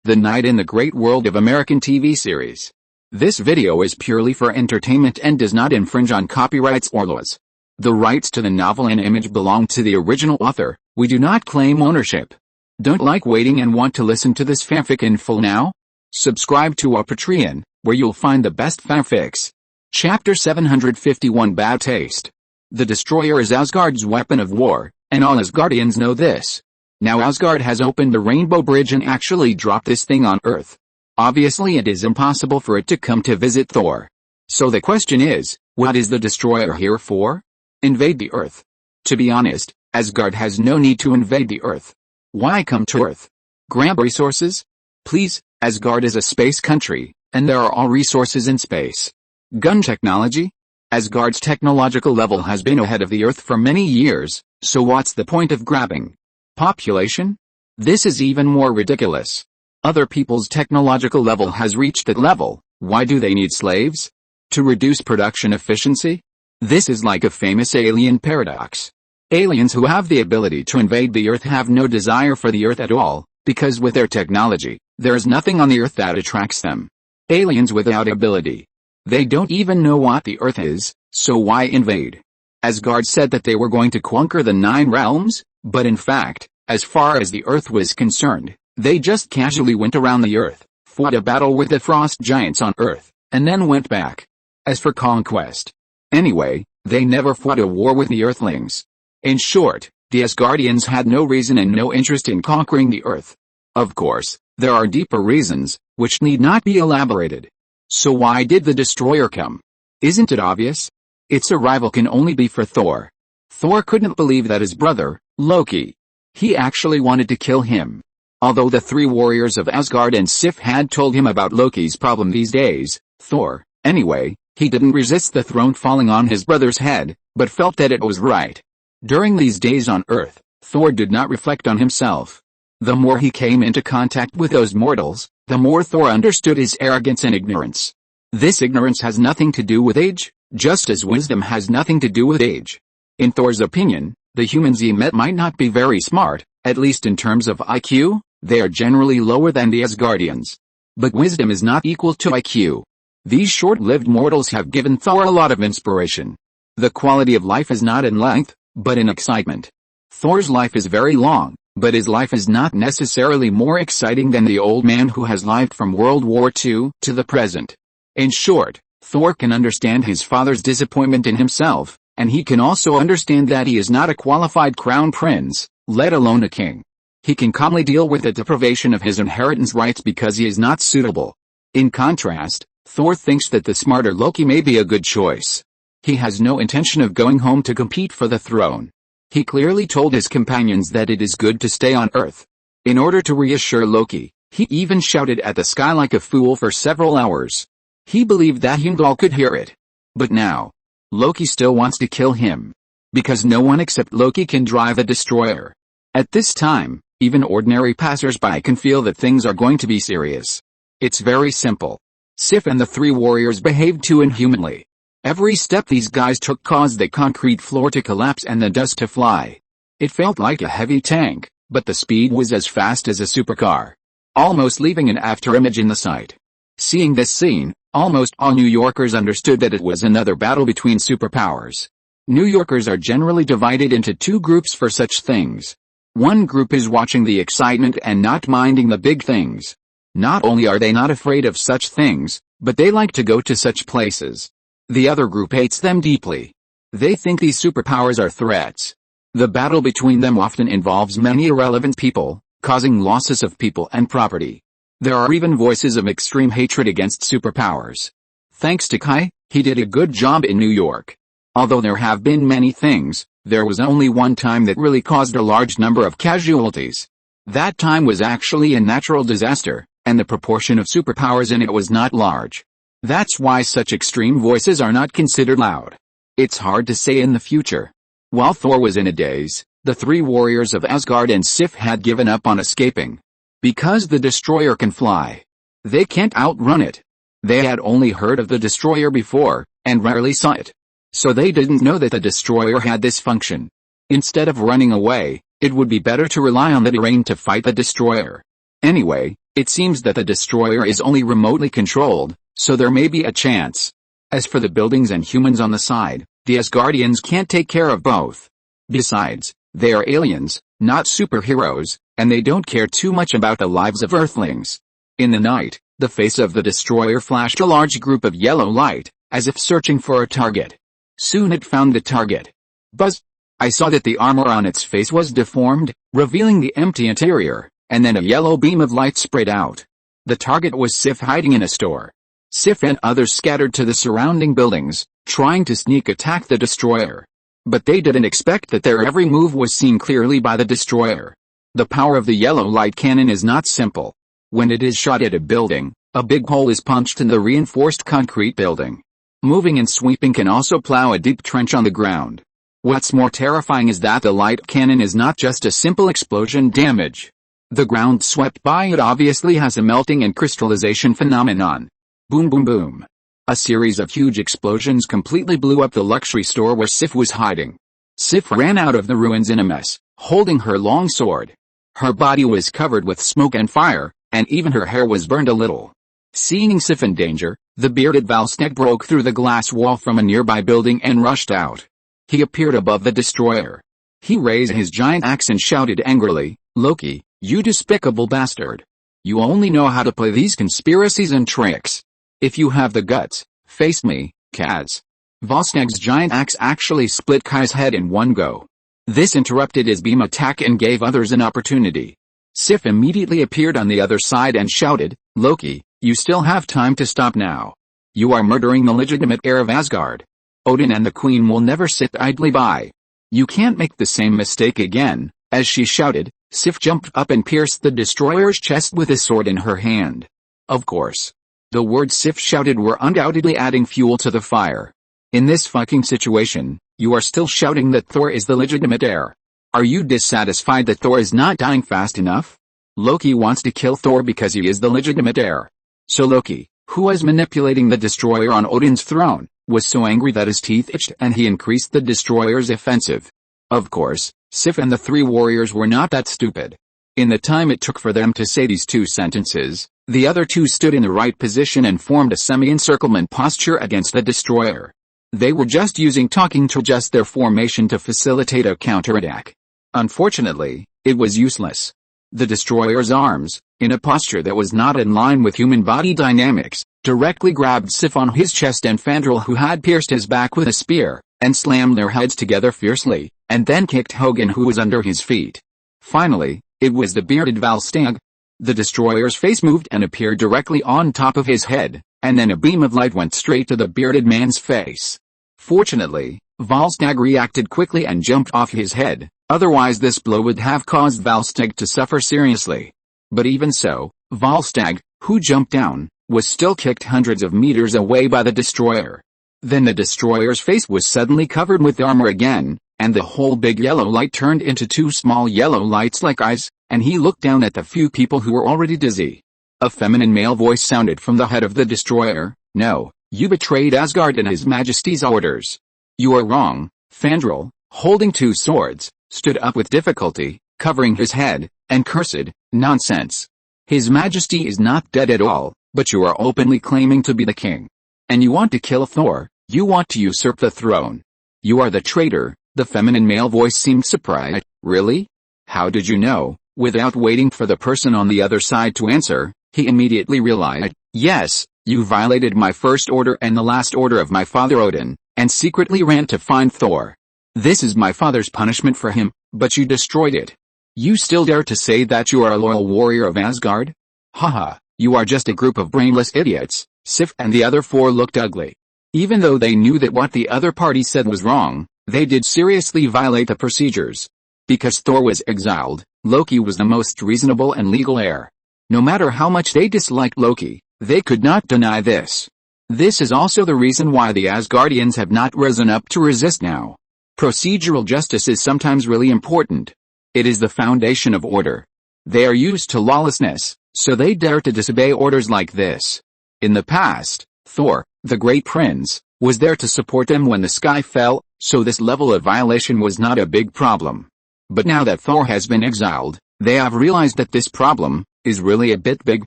The Night in the Great World of American TV Series. This video is purely for entertainment and does not infringe on copyrights or laws. The rights to the novel and image belong to the original author. We do not claim ownership. Don't like waiting and want to listen to this fanfic in full now? Subscribe to our Patreon, where you'll find the best fanfics. Chapter 751 Bad Taste. The Destroyer is Asgard's weapon of war, and all Asgardians know this. Now Asgard has opened the Rainbow Bridge and actually dropped this thing on Earth. Obviously it is impossible for it to come to visit Thor. So the question is, what is the Destroyer here for? Invade the Earth. To be honest, Asgard has no need to invade the Earth. Why come to Earth? Grab resources? Please, Asgard is a space country, and there are all resources in space. Gun technology? Asgard's technological level has been ahead of the Earth for many years, so what's the point of grabbing? Population? This is even more ridiculous. Other people's technological level has reached that level. Why do they need slaves? To reduce production efficiency? This is like a famous alien paradox. Aliens who have the ability to invade the Earth have no desire for the Earth at all, because with their technology, there is nothing on the Earth that attracts them. Aliens without ability. They don't even know what the Earth is, so why invade? Asgard said that they were going to conquer the 9 realms, but in fact, as far as the Earth was concerned, they just casually went around the Earth, fought a battle with the frost giants on Earth, and then went back. As for conquest. Anyway, they never fought a war with the Earthlings. In short, the Asgardians had no reason and no interest in conquering the Earth. Of course, there are deeper reasons, which need not be elaborated. So why did the Destroyer come? Isn't it obvious? Its arrival can only be for Thor. Thor couldn't believe that his brother, Loki. He actually wanted to kill him. Although the 3 warriors of Asgard and Sif had told him about Loki's problem these days, Thor, anyway, he didn't resist the throne falling on his brother's head, but felt that it was right. During these days on Earth, Thor did not reflect on himself. The more he came into contact with those mortals, the more Thor understood his arrogance and ignorance. This ignorance has nothing to do with age, just as wisdom has nothing to do with age. In Thor's opinion, the humans he met might not be very smart, at least in terms of IQ, they are generally lower than the Asgardians. But wisdom is not equal to IQ. These short-lived mortals have given Thor a lot of inspiration. The quality of life is not in length, but in excitement. Thor's life is very long, but his life is not necessarily more exciting than the old man who has lived from World War II to the present. In short, Thor can understand his father's disappointment in himself, and he can also understand that he is not a qualified crown prince, let alone a king. He can calmly deal with the deprivation of his inheritance rights because he is not suitable. In contrast, Thor thinks that the smarter Loki may be a good choice. He has no intention of going home to compete for the throne. He clearly told his companions that it is good to stay on Earth. In order to reassure Loki, he even shouted at the sky like a fool for several hours. He believed that Heimdall could hear it. But now, Loki still wants to kill him. Because no one except Loki can drive a destroyer. At this time, even ordinary passers-by can feel that things are going to be serious. It's very simple. Sif and the 3 warriors behaved too inhumanly. Every step these guys took caused the concrete floor to collapse and the dust to fly. It felt like a heavy tank, but the speed was as fast as a supercar. Almost leaving an afterimage in the sight. Seeing this scene, almost all New Yorkers understood that it was another battle between superpowers. New Yorkers are generally divided into 2 groups for such things. One group is watching the excitement and not minding the big things. Not only are they not afraid of such things, but they like to go to such places. The other group hates them deeply. They think these superpowers are threats. The battle between them often involves many irrelevant people, causing losses of people and property. There are even voices of extreme hatred against superpowers. Thanks to Kai, he did a good job in New York. Although there have been many things, there was only one time that really caused a large number of casualties. That time was actually a natural disaster, and the proportion of superpowers in it was not large. That's why such extreme voices are not considered loud. It's hard to say in the future. While Thor was in a daze, the 3 warriors of Asgard and Sif had given up on escaping. Because the Destroyer can fly, they can't outrun it. They had only heard of the Destroyer before, and rarely saw it. So they didn't know that the Destroyer had this function. Instead of running away, it would be better to rely on the terrain to fight the Destroyer. Anyway, It seems that the destroyer is only remotely controlled, so there may be a chance. As for the buildings and humans on the side, the Asgardians can't take care of both. Besides, they are aliens, not superheroes, and they don't care too much about the lives of Earthlings. In the night, the face of the destroyer flashed a large group of yellow light, as if searching for a target. Soon it found the target. Buzz! I saw that the armor on its face was deformed, revealing the empty interior, and then a yellow beam of light sprayed out. The target was Sif hiding in a store. Sif and others scattered to the surrounding buildings, trying to sneak attack the destroyer. But they didn't expect that their every move was seen clearly by the destroyer. The power of the yellow light cannon is not simple. When it is shot at a building, a big hole is punched in the reinforced concrete building. Moving and sweeping can also plow a deep trench on the ground. What's more terrifying is that the light cannon is not just a simple explosion damage. The ground swept by it obviously has a melting and crystallization phenomenon. Boom boom boom. A series of huge explosions completely blew up the luxury store where Sif was hiding. Sif ran out of the ruins in a mess, holding her long sword. Her body was covered with smoke and fire, and even her hair was burned a little. Seeing Sif in danger, the bearded Valstag broke through the glass wall from a nearby building and rushed out. He appeared above the destroyer. He raised his giant axe and shouted angrily, "Loki, you despicable bastard! You only know how to play these conspiracies and tricks. If you have the guts, face me, Kaz." Valstag's giant axe actually split Kai's head in one go. This interrupted his beam attack and gave others an opportunity. Sif immediately appeared on the other side and shouted, "Loki, you still have time to stop now. You are murdering the legitimate heir of Asgard. Odin and the Queen will never sit idly by. You can't make the same mistake again." As she shouted, Sif jumped up and pierced the destroyer's chest with his sword in her hand. Of course. The words Sif shouted were undoubtedly adding fuel to the fire. In this fucking situation, you are still shouting that Thor is the legitimate heir. Are you dissatisfied that Thor is not dying fast enough? Loki wants to kill Thor because he is the legitimate heir. So Loki, who was manipulating the destroyer on Odin's throne, was so angry that his teeth itched and he increased the destroyer's offensive. Of course, Sif and the three warriors were not that stupid. In the time it took for them to say these two sentences, the other two stood in the right position and formed a semi-encirclement posture against the destroyer. They were just using talking to adjust their formation to facilitate a counterattack. Unfortunately, it was useless. The destroyer's arms, in a posture that was not in line with human body dynamics, directly grabbed Sif on his chest and Fandral, who had pierced his back with a spear, and slammed their heads together fiercely, and then kicked Hogan, who was under his feet. Finally, it was the bearded Valstag. The destroyer's face moved and appeared directly on top of his head, and then a beam of light went straight to the bearded man's face. Fortunately, Valstag reacted quickly and jumped off his head, otherwise this blow would have caused Valstag to suffer seriously. But even so, Valstag, who jumped down, was still kicked hundreds of meters away by the destroyer. Then the destroyer's face was suddenly covered with armor again, and the whole big yellow light turned into two small yellow lights like eyes, and he looked down at the few people who were already dizzy. A feminine male voice sounded from the head of the destroyer, "No, you betrayed Asgard and His Majesty's orders." "You are wrong." Fandral, holding two swords, stood up with difficulty, covering his head, and cursed, "Nonsense. His Majesty is not dead at all, but you are openly claiming to be the king. And you want to kill Thor, you want to usurp the throne. You are the traitor." The feminine male voice seemed surprised. "Really? How did you know?" Without waiting for the person on the other side to answer, he immediately realized, "Yes, you violated my first order and the last order of my father Odin, and secretly ran to find Thor. This is my father's punishment for him, but you destroyed it. You still dare to say that you are a loyal warrior of Asgard? Haha, you are just a group of brainless idiots." Sif and the other four looked ugly. Even though they knew that what the other party said was wrong, they did seriously violate the procedures. Because Thor was exiled, Loki was the most reasonable and legal heir. No matter how much they disliked Loki, they could not deny this. This is also the reason why the Asgardians have not risen up to resist now. Procedural justice is sometimes really important. It is the foundation of order. They are used to lawlessness, so they dare to disobey orders like this. In the past, Thor, the great prince, was there to support them when the sky fell, so this level of violation was not a big problem. But now that Thor has been exiled, they have realized that this problem is really a bit big,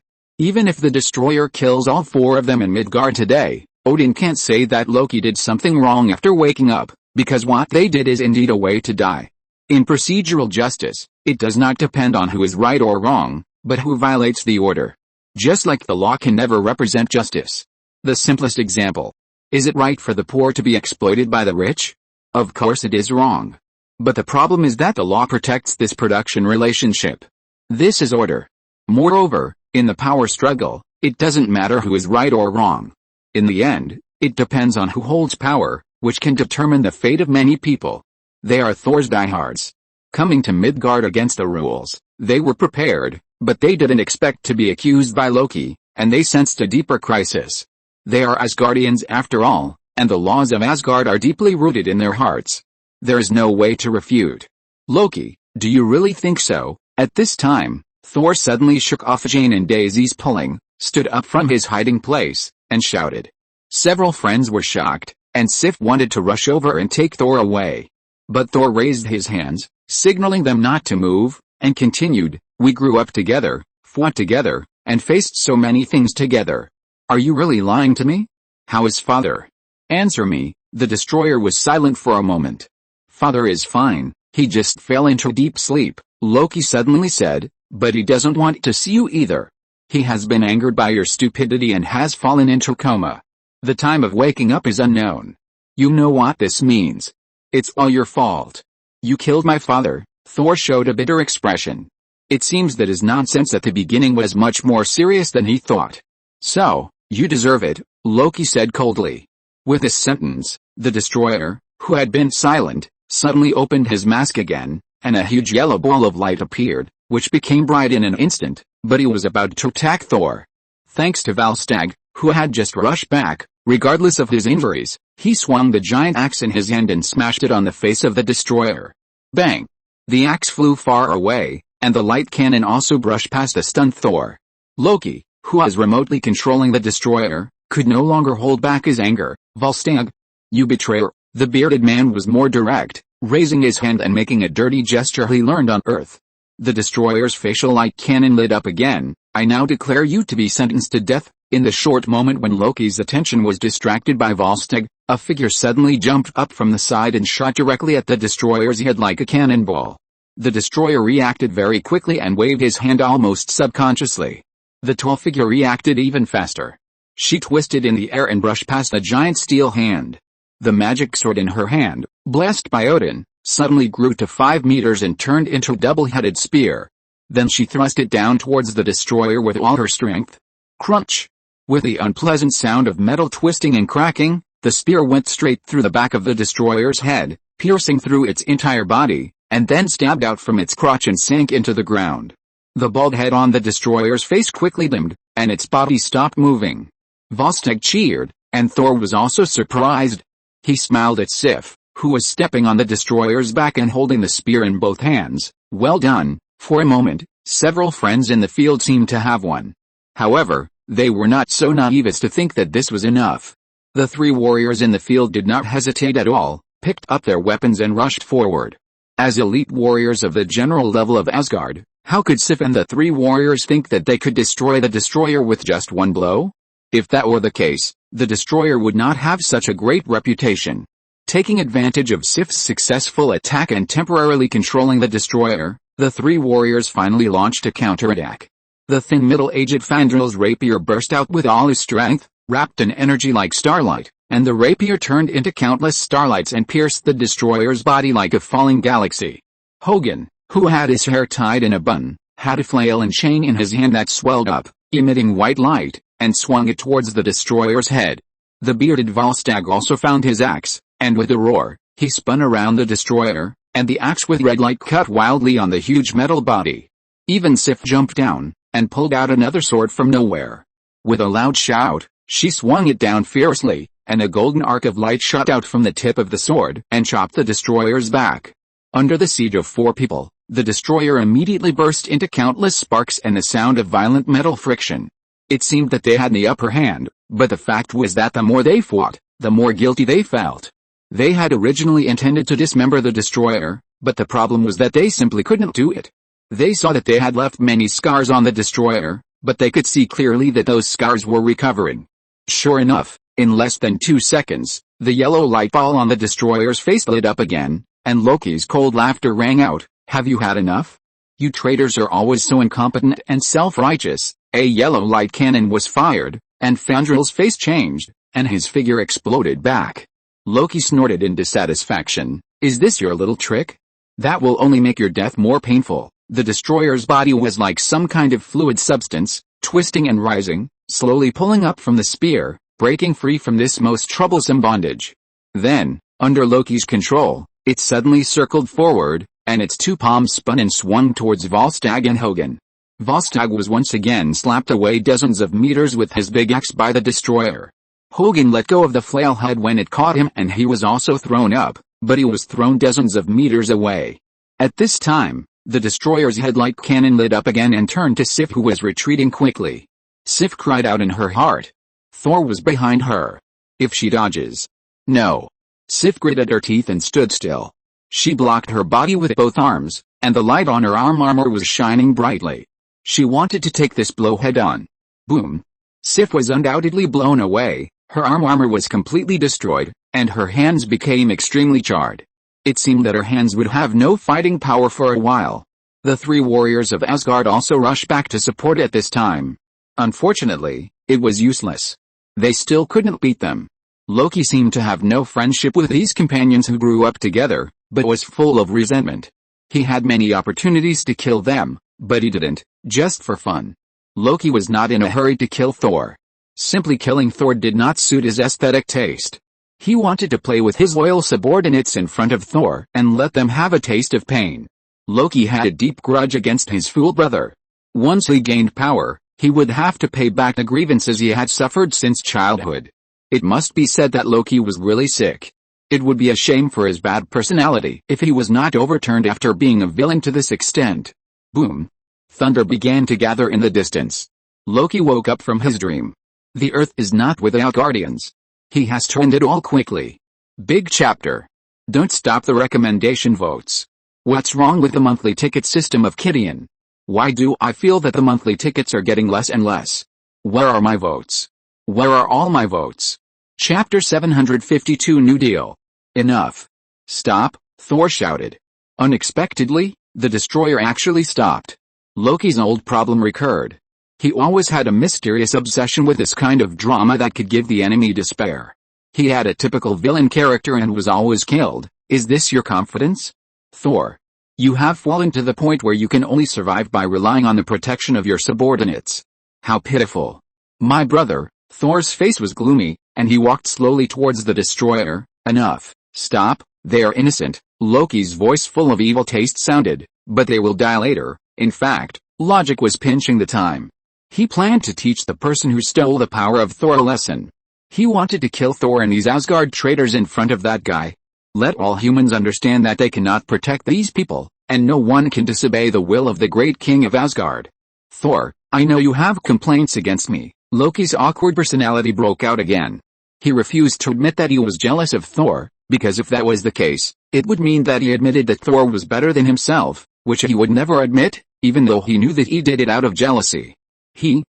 Even if the destroyer kills all 4 of them in Midgard today, Odin can't say that Loki did something wrong after waking up, because what they did is indeed a way to die. In procedural justice, it does not depend on who is right or wrong, but who violates the order. Just like the law can never represent justice. The simplest example. Is it right for the poor to be exploited by the rich? Of course it is wrong. But the problem is that the law protects this production relationship. This is order. Moreover, in the power struggle, it doesn't matter who is right or wrong. In the end, it depends on who holds power, which can determine the fate of many people. They are Thor's diehards. Coming to Midgard against the rules, they were prepared, but they didn't expect to be accused by Loki, and they sensed a deeper crisis. They are Asgardians after all, and the laws of Asgard are deeply rooted in their hearts. There is no way to refute. Loki, do you really think so? At this time, Thor suddenly shook off Jane and Daisy's pulling, stood up from his hiding place, and shouted. Several friends were shocked, and Sif wanted to rush over and take Thor away. But Thor raised his hands, signaling them not to move, and continued, we grew up together, fought together, and faced so many things together. Are you really lying to me? How is father? Answer me. The destroyer was silent for a moment. Father is fine, he just fell into deep sleep, Loki suddenly said, but he doesn't want to see you either. He has been angered by your stupidity and has fallen into coma. The time of waking up is unknown. You know what this means. It's all your fault. You killed my father. Thor showed a bitter expression. It seems that his nonsense at the beginning was much more serious than he thought. So, you deserve it, Loki said coldly. With this sentence, the destroyer, who had been silent, suddenly opened his mask again, and a huge yellow ball of light appeared, which became bright in an instant, but he was about to attack Thor. Thanks to Valstag, who had just rushed back, regardless of his injuries, he swung the giant axe in his hand and smashed it on the face of the destroyer. Bang! The axe flew far away, and the light cannon also brushed past the stunned Thor. Loki, who was remotely controlling the destroyer, could no longer hold back his anger. Valstag, you betrayer! The bearded man was more direct, raising his hand and making a dirty gesture he learned on Earth. The destroyer's facial light cannon lit up again. I now declare you to be sentenced to death. In the short moment when Loki's attention was distracted by Valstag, a figure suddenly jumped up from the side and shot directly at the destroyer's head like a cannonball. The destroyer reacted very quickly and waved his hand almost subconsciously. The tall figure reacted even faster. She twisted in the air and brushed past the giant steel hand. The magic sword in her hand, blessed by Odin, suddenly grew to 5 meters and turned into a double-headed spear. Then she thrust it down towards the destroyer with all her strength. Crunch! With the unpleasant sound of metal twisting and cracking, the spear went straight through the back of the destroyer's head, piercing through its entire body, and then stabbed out from its crotch and sank into the ground. The bald head on the destroyer's face quickly dimmed, and its body stopped moving. Valstag cheered, and Thor was also surprised. He smiled at Sif, who was stepping on the destroyer's back and holding the spear in both hands. Well done. For a moment, several friends in the field seemed to have won. However, they were not so naive as to think that this was enough. The 3 warriors in the field did not hesitate at all, picked up their weapons and rushed forward. As elite warriors of the general level of Asgard, how could Sif and the 3 warriors think that they could destroy the destroyer with just one blow? If that were the case, the destroyer would not have such a great reputation. Taking advantage of Sif's successful attack and temporarily controlling the destroyer, the 3 warriors finally launched a counterattack. The thin middle-aged Fandril's rapier burst out with all his strength, wrapped in energy like starlight, and the rapier turned into countless starlights and pierced the destroyer's body like a falling galaxy. Hogun, who had his hair tied in a bun, had a flail and chain in his hand that swelled up, emitting white light, and swung it towards the destroyer's head. The bearded Valstag also found his axe, and with a roar, he spun around the destroyer, and the axe with red light cut wildly on the huge metal body. Even Sif jumped down, and pulled out another sword from nowhere. With a loud shout, she swung it down fiercely, and a golden arc of light shot out from the tip of the sword and chopped the destroyer's back. Under the siege of 4 people, the destroyer immediately burst into countless sparks and the sound of violent metal friction. It seemed that they had the upper hand, but the fact was that the more they fought, the more guilty they felt. They had originally intended to dismember the destroyer, but the problem was that they simply couldn't do it. They saw that they had left many scars on the destroyer, but they could see clearly that those scars were recovering. Sure enough, in less than 2 seconds, the yellow light ball on the destroyer's face lit up again, and Loki's cold laughter rang out. "Have you had enough? You traitors are always so incompetent and self-righteous." A yellow light cannon was fired, and Fandril's face changed, and his figure exploded back. Loki snorted in dissatisfaction. "Is this your little trick? That will only make your death more painful." The destroyer's body was like some kind of fluid substance, twisting and rising, slowly pulling up from the spear, breaking free from this most troublesome bondage. Then, under Loki's control, it suddenly circled forward, and its 2 palms spun and swung towards Volstagg and Hogun. Volstagg was once again slapped away dozens of meters with his big axe by the destroyer. Hogun let go of the flail head when it caught him, and he was also thrown up, but he was thrown dozens of meters away. At this time, the destroyer's headlight cannon lit up again and turned to Sif, who was retreating quickly. Sif cried out in her heart. Thor was behind her. If she dodges. No. Sif gritted her teeth and stood still. She blocked her body with both arms, and the light on her armor was shining brightly. She wanted to take this blow head on. Boom. Sif was undoubtedly blown away, her armor was completely destroyed, and her hands became extremely charred. It seemed that her hands would have no fighting power for a while. The 3 warriors of Asgard also rushed back to support at this time. Unfortunately, it was useless. They still couldn't beat them. Loki seemed to have no friendship with these companions who grew up together, but was full of resentment. He had many opportunities to kill them, but he didn't, just for fun. Loki was not in a hurry to kill Thor. Simply killing Thor did not suit his aesthetic taste. He wanted to play with his loyal subordinates in front of Thor and let them have a taste of pain. Loki had a deep grudge against his fool brother. Once he gained power, he would have to pay back the grievances he had suffered since childhood. It must be said that Loki was really sick. It would be a shame for his bad personality if he was not overturned after being a villain to this extent. Boom. Thunder began to gather in the distance. Loki woke up from his dream. The earth is not without guardians. He has to end it all quickly. Big chapter. Don't stop the recommendation votes. What's wrong with the monthly ticket system of Gideon? Why do I feel that the monthly tickets are getting less and less? Where are my votes? Where are all my votes? Chapter 752 New Deal. Enough. Stop, Thor shouted. Unexpectedly, the destroyer actually stopped. Loki's old problem recurred. He always had a mysterious obsession with this kind of drama that could give the enemy despair. He had a typical villain character and was always killed. Is this your confidence? Thor. You have fallen to the point where you can only survive by relying on the protection of your subordinates. How pitiful. My brother. Thor's face was gloomy, and he walked slowly towards the destroyer. Enough. Stop, they are innocent. Loki's voice full of evil taste sounded, but they will die later. In fact, logic was pinching the time. He planned to teach the person who stole the power of Thor a lesson. He wanted to kill Thor and these Asgard traitors in front of that guy. Let all humans understand that they cannot protect these people, and no one can disobey the will of the great king of Asgard. Thor, I know you have complaints against me. Loki's awkward personality broke out again. He refused to admit that he was jealous of Thor, because if that was the case, it would mean that he admitted that Thor was better than himself, which he would never admit, even though he knew that he did it out of jealousy.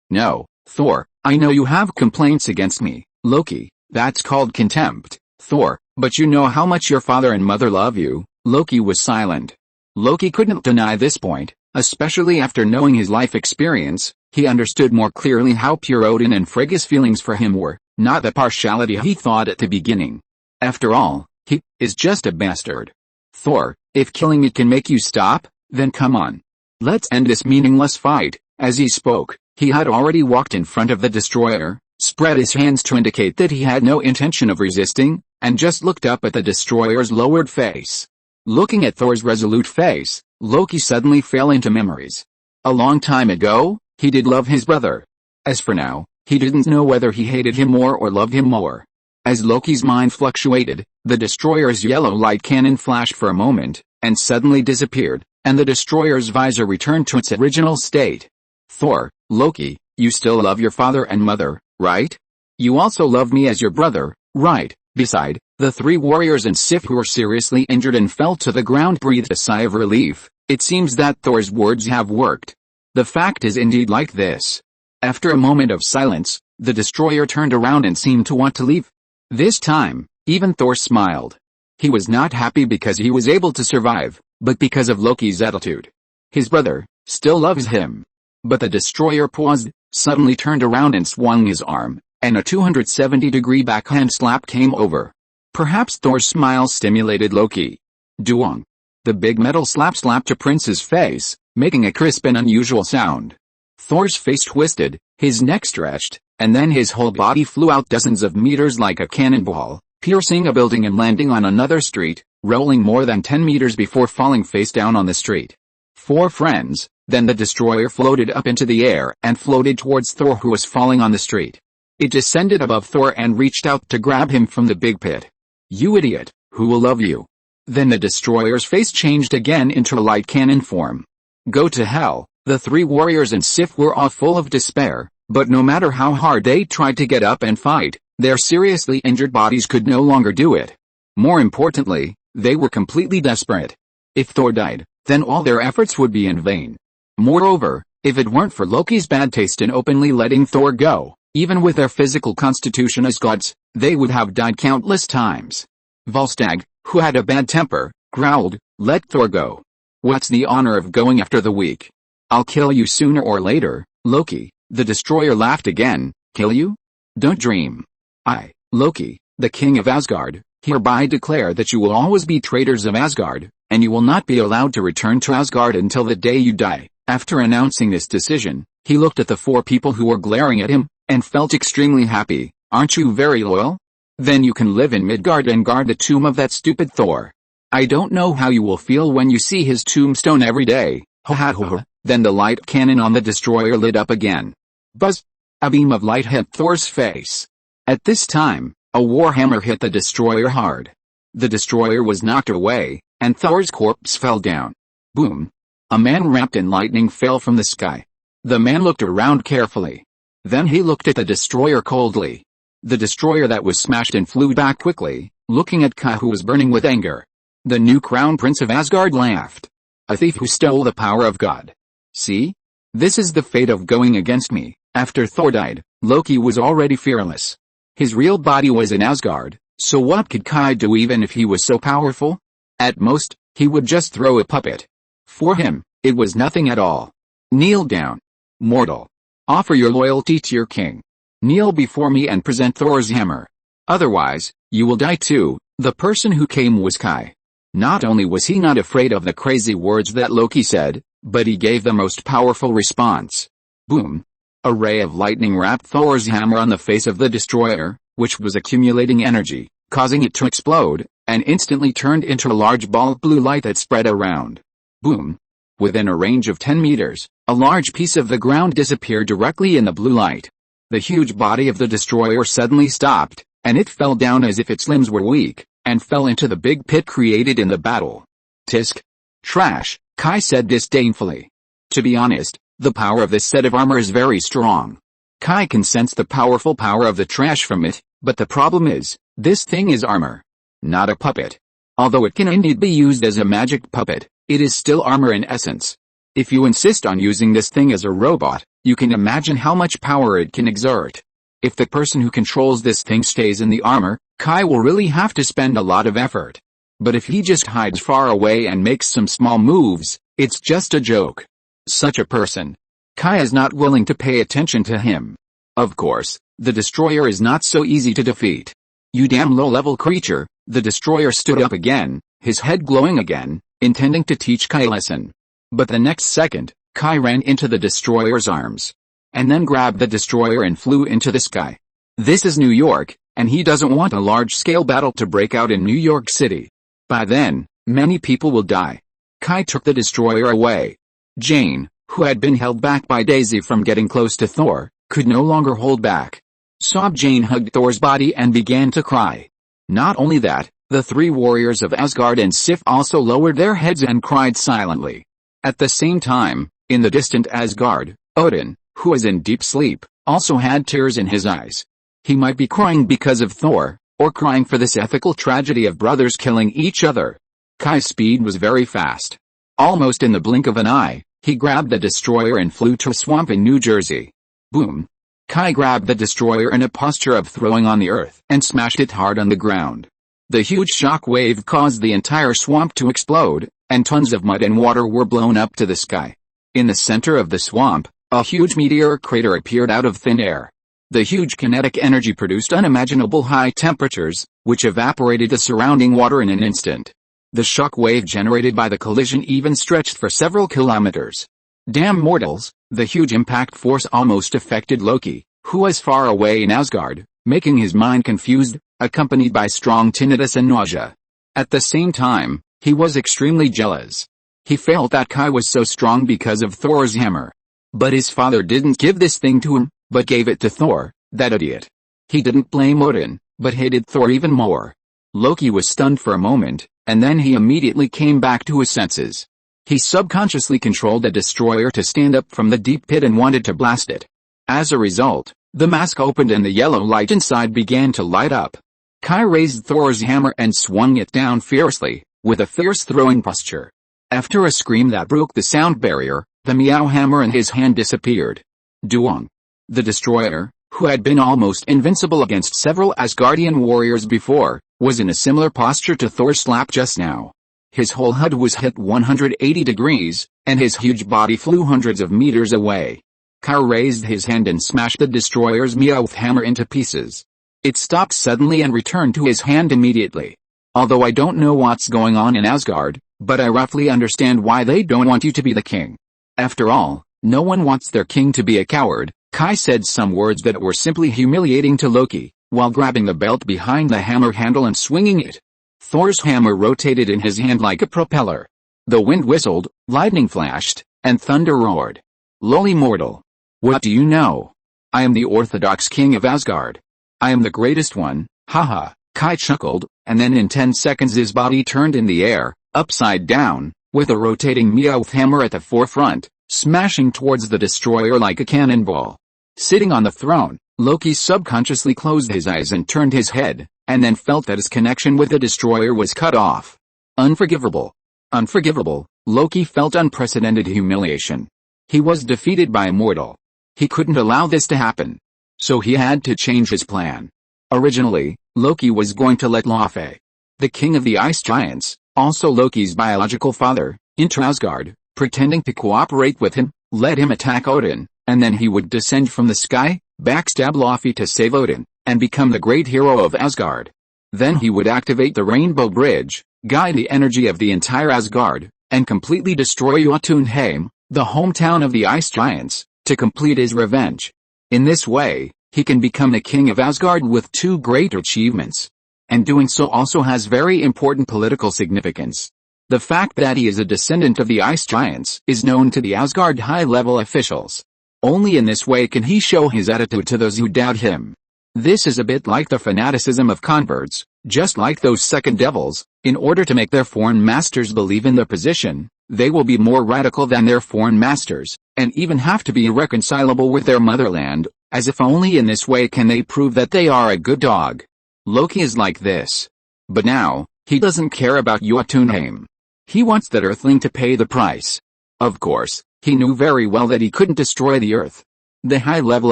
No, Thor, I know you have complaints against me, Loki, that's called contempt, Thor, but you know how much your father and mother love you. Loki was silent. Loki couldn't deny this point, especially after knowing his life experience. He understood more clearly how pure Odin and Frigga's feelings for him were, not the partiality he thought at the beginning. After all, he is just a bastard. Thor, if killing it can make you stop, then come on. Let's end this meaningless fight. As he spoke, he had already walked in front of the destroyer, spread his hands to indicate that he had no intention of resisting, and just looked up at the destroyer's lowered face. Looking at Thor's resolute face, Loki suddenly fell into memories. A long time ago, he did love his brother. As for now, he didn't know whether he hated him more or loved him more. As Loki's mind fluctuated, the destroyer's yellow light cannon flashed for a moment, and suddenly disappeared, and the destroyer's visor returned to its original state. Thor, Loki, you still love your father and mother, right? You also love me as your brother, right? Beside, the 3 warriors and Sif who were seriously injured and fell to the ground breathed a sigh of relief. It seems that Thor's words have worked. The fact is indeed like this. After a moment of silence, the destroyer turned around and seemed to want to leave. This time, even Thor smiled. He was not happy because he was able to survive, but because of Loki's attitude. His brother still loves him. But the destroyer paused, suddenly turned around and swung his arm, and a 270-degree backhand slap came over. Perhaps Thor's smile stimulated Loki. Duong. The big metal slap slapped to Prince's face, making a crisp and unusual sound. Thor's face twisted, his neck stretched, and then his whole body flew out dozens of meters like a cannonball, piercing a building and landing on another street, rolling more than 10 meters before falling face down on the street. 4 friends, then the destroyer floated up into the air and floated towards Thor, who was falling on the street. It descended above Thor and reached out to grab him from the big pit. "You idiot, who will love you?" Then the destroyer's face changed again into a light cannon form. Go to hell. The 3 warriors and Sif were all full of despair, but no matter how hard they tried to get up and fight, their seriously injured bodies could no longer do it. More importantly, they were completely desperate. If Thor died, then all their efforts would be in vain. Moreover, if it weren't for Loki's bad taste in openly letting Thor go, even with their physical constitution as gods, they would have died countless times. Volstagg, who had a bad temper, growled, "Let Thor go. What's the honor of going after the weak? I'll kill you sooner or later, Loki." The destroyer laughed again. "Kill you? Don't dream. I, Loki, the king of Asgard, hereby declare that you will always be traitors of Asgard, and you will not be allowed to return to Asgard until the day you die." After announcing this decision, he looked at the 4 people who were glaring at him, and felt extremely happy. "Aren't you very loyal? Then you can live in Midgard and guard the tomb of that stupid Thor. I don't know how you will feel when you see his tombstone every day." Ha ha ha. Then the light cannon on the destroyer lit up again. Buzz! A beam of light hit Thor's face. At this time, a warhammer hit the destroyer hard. The destroyer was knocked away, and Thor's corpse fell down. Boom! A man wrapped in lightning fell from the sky. The man looked around carefully. Then he looked at the destroyer coldly. The destroyer that was smashed and flew back quickly, looking at Kai, who was burning with anger. The new crown prince of Asgard laughed. "A thief who stole the power of God. See? This is the fate of going against me." After Thor died, Loki was already fearless. His real body was in Asgard, so what could Kai do even if he was so powerful? At most, he would just throw a puppet. For him, it was nothing at all. "Kneel down. Mortal. Offer your loyalty to your king. Kneel before me and present Thor's hammer. Otherwise, you will die too." The person who came was Kai. Not only was he not afraid of the crazy words that Loki said, but he gave the most powerful response. Boom! A ray of lightning wrapped Thor's hammer on the face of the destroyer, which was accumulating energy, causing it to explode, and instantly turned into a large ball of blue light that spread around. Boom! Within a range of 10 meters, a large piece of the ground disappeared directly in the blue light. The huge body of the destroyer suddenly stopped, and it fell down as if its limbs were weak, and fell into the big pit created in the battle. "Tisk. Trash," Kai said disdainfully. To be honest, the power of this set of armor is very strong. Kai can sense the powerful power of the trash from it, but the problem is, this thing is armor. Not a puppet. Although it can indeed be used as a magic puppet, it is still armor in essence. If you insist on using this thing as a robot, you can imagine how much power it can exert. If the person who controls this thing stays in the armor, Kai will really have to spend a lot of effort. But if he just hides far away and makes some small moves, it's just a joke. Such a person. Kai is not willing to pay attention to him. Of course, the destroyer is not so easy to defeat. "You damn low-level creature," the destroyer stood up again, his head glowing again, intending to teach Kai a lesson. But the next second, Kai ran into the destroyer's arms. And then grabbed the destroyer and flew into the sky. This is New York, and he doesn't want a large-scale battle to break out in New York City. By then, many people will die. Kai took the destroyer away. Jane, who had been held back by Daisy from getting close to Thor, could no longer hold back. Sobbed Jane hugged Thor's body and began to cry. Not only that, the 3 warriors of Asgard and Sif also lowered their heads and cried silently. At the same time, in the distant Asgard, Odin, who was in deep sleep, also had tears in his eyes. He might be crying because of Thor, or crying for this ethical tragedy of brothers killing each other. Kai's speed was very fast. Almost in the blink of an eye, he grabbed the destroyer and flew to a swamp in New Jersey. Boom! Kai grabbed the destroyer in a posture of throwing on the earth and smashed it hard on the ground. The huge shock wave caused the entire swamp to explode, and tons of mud and water were blown up to the sky. In the center of the swamp, a huge meteor crater appeared out of thin air. The huge kinetic energy produced unimaginable high temperatures, which evaporated the surrounding water in an instant. The shock wave generated by the collision even stretched for several kilometers. Damn mortals, the huge impact force almost affected Loki, who was far away in Asgard, making his mind confused, accompanied by strong tinnitus and nausea. At the same time, he was extremely jealous. He felt that Kai was so strong because of Thor's hammer. But his father didn't give this thing to him, but gave it to Thor, that idiot. He didn't blame Odin, but hated Thor even more. Loki was stunned for a moment, and then he immediately came back to his senses. He subconsciously controlled the destroyer to stand up from the deep pit and wanted to blast it. As a result, the mask opened and the yellow light inside began to light up. Kai raised Thor's hammer and swung it down fiercely, with a fierce throwing posture. After a scream that broke the sound barrier, the meow hammer in his hand disappeared. Duong. The destroyer, who had been almost invincible against several Asgardian warriors before, was in a similar posture to Thor's slap just now. His whole HUD was hit 180 degrees, and his huge body flew hundreds of meters away. Kai raised his hand and smashed the destroyer's Meowth hammer into pieces. It stopped suddenly and returned to his hand immediately. Although I don't know what's going on in Asgard, but I roughly understand why they don't want you to be the king. After all, no one wants their king to be a coward. Kai said some words that were simply humiliating to Loki, while grabbing the belt behind the hammer handle and swinging it. Thor's hammer rotated in his hand like a propeller. The wind whistled, lightning flashed, and thunder roared. Lowly mortal. What do you know? I am the Orthodox King of Asgard. I am the greatest one, haha. Kai chuckled, and then in 10 seconds his body turned in the air, upside down, with a rotating Meowth hammer at the forefront, smashing towards the destroyer like a cannonball. Sitting on the throne, Loki subconsciously closed his eyes and turned his head, and then felt that his connection with the destroyer was cut off. Unforgivable. Unforgivable, Loki felt unprecedented humiliation. He was defeated by a mortal. He couldn't allow this to happen. So he had to change his plan. Originally, Loki was going to let Laufey, the king of the ice giants, also Loki's biological father, into Asgard, pretending to cooperate with him, let him attack Odin, and then he would descend from the sky, backstab Laufey to save Odin, and become the great hero of Asgard. Then he would activate the Rainbow Bridge, guide the energy of the entire Asgard, and completely destroy Jotunheim, the hometown of the ice giants, to complete his revenge. In this way, he can become the king of Asgard with 2 great achievements. And doing so also has very important political significance. The fact that he is a descendant of the ice giants is known to the Asgard high-level officials. Only in this way can he show his attitude to those who doubt him. This is a bit like the fanaticism of converts, just like those second devils. In order to make their foreign masters believe in their position, they will be more radical than their foreign masters, and even have to be irreconcilable with their motherland, as if only in this way can they prove that they are a good dog. Loki is like this. But now, he doesn't care about Jotunheim. He wants that Earthling to pay the price. Of course, he knew very well that he couldn't destroy the Earth. The high-level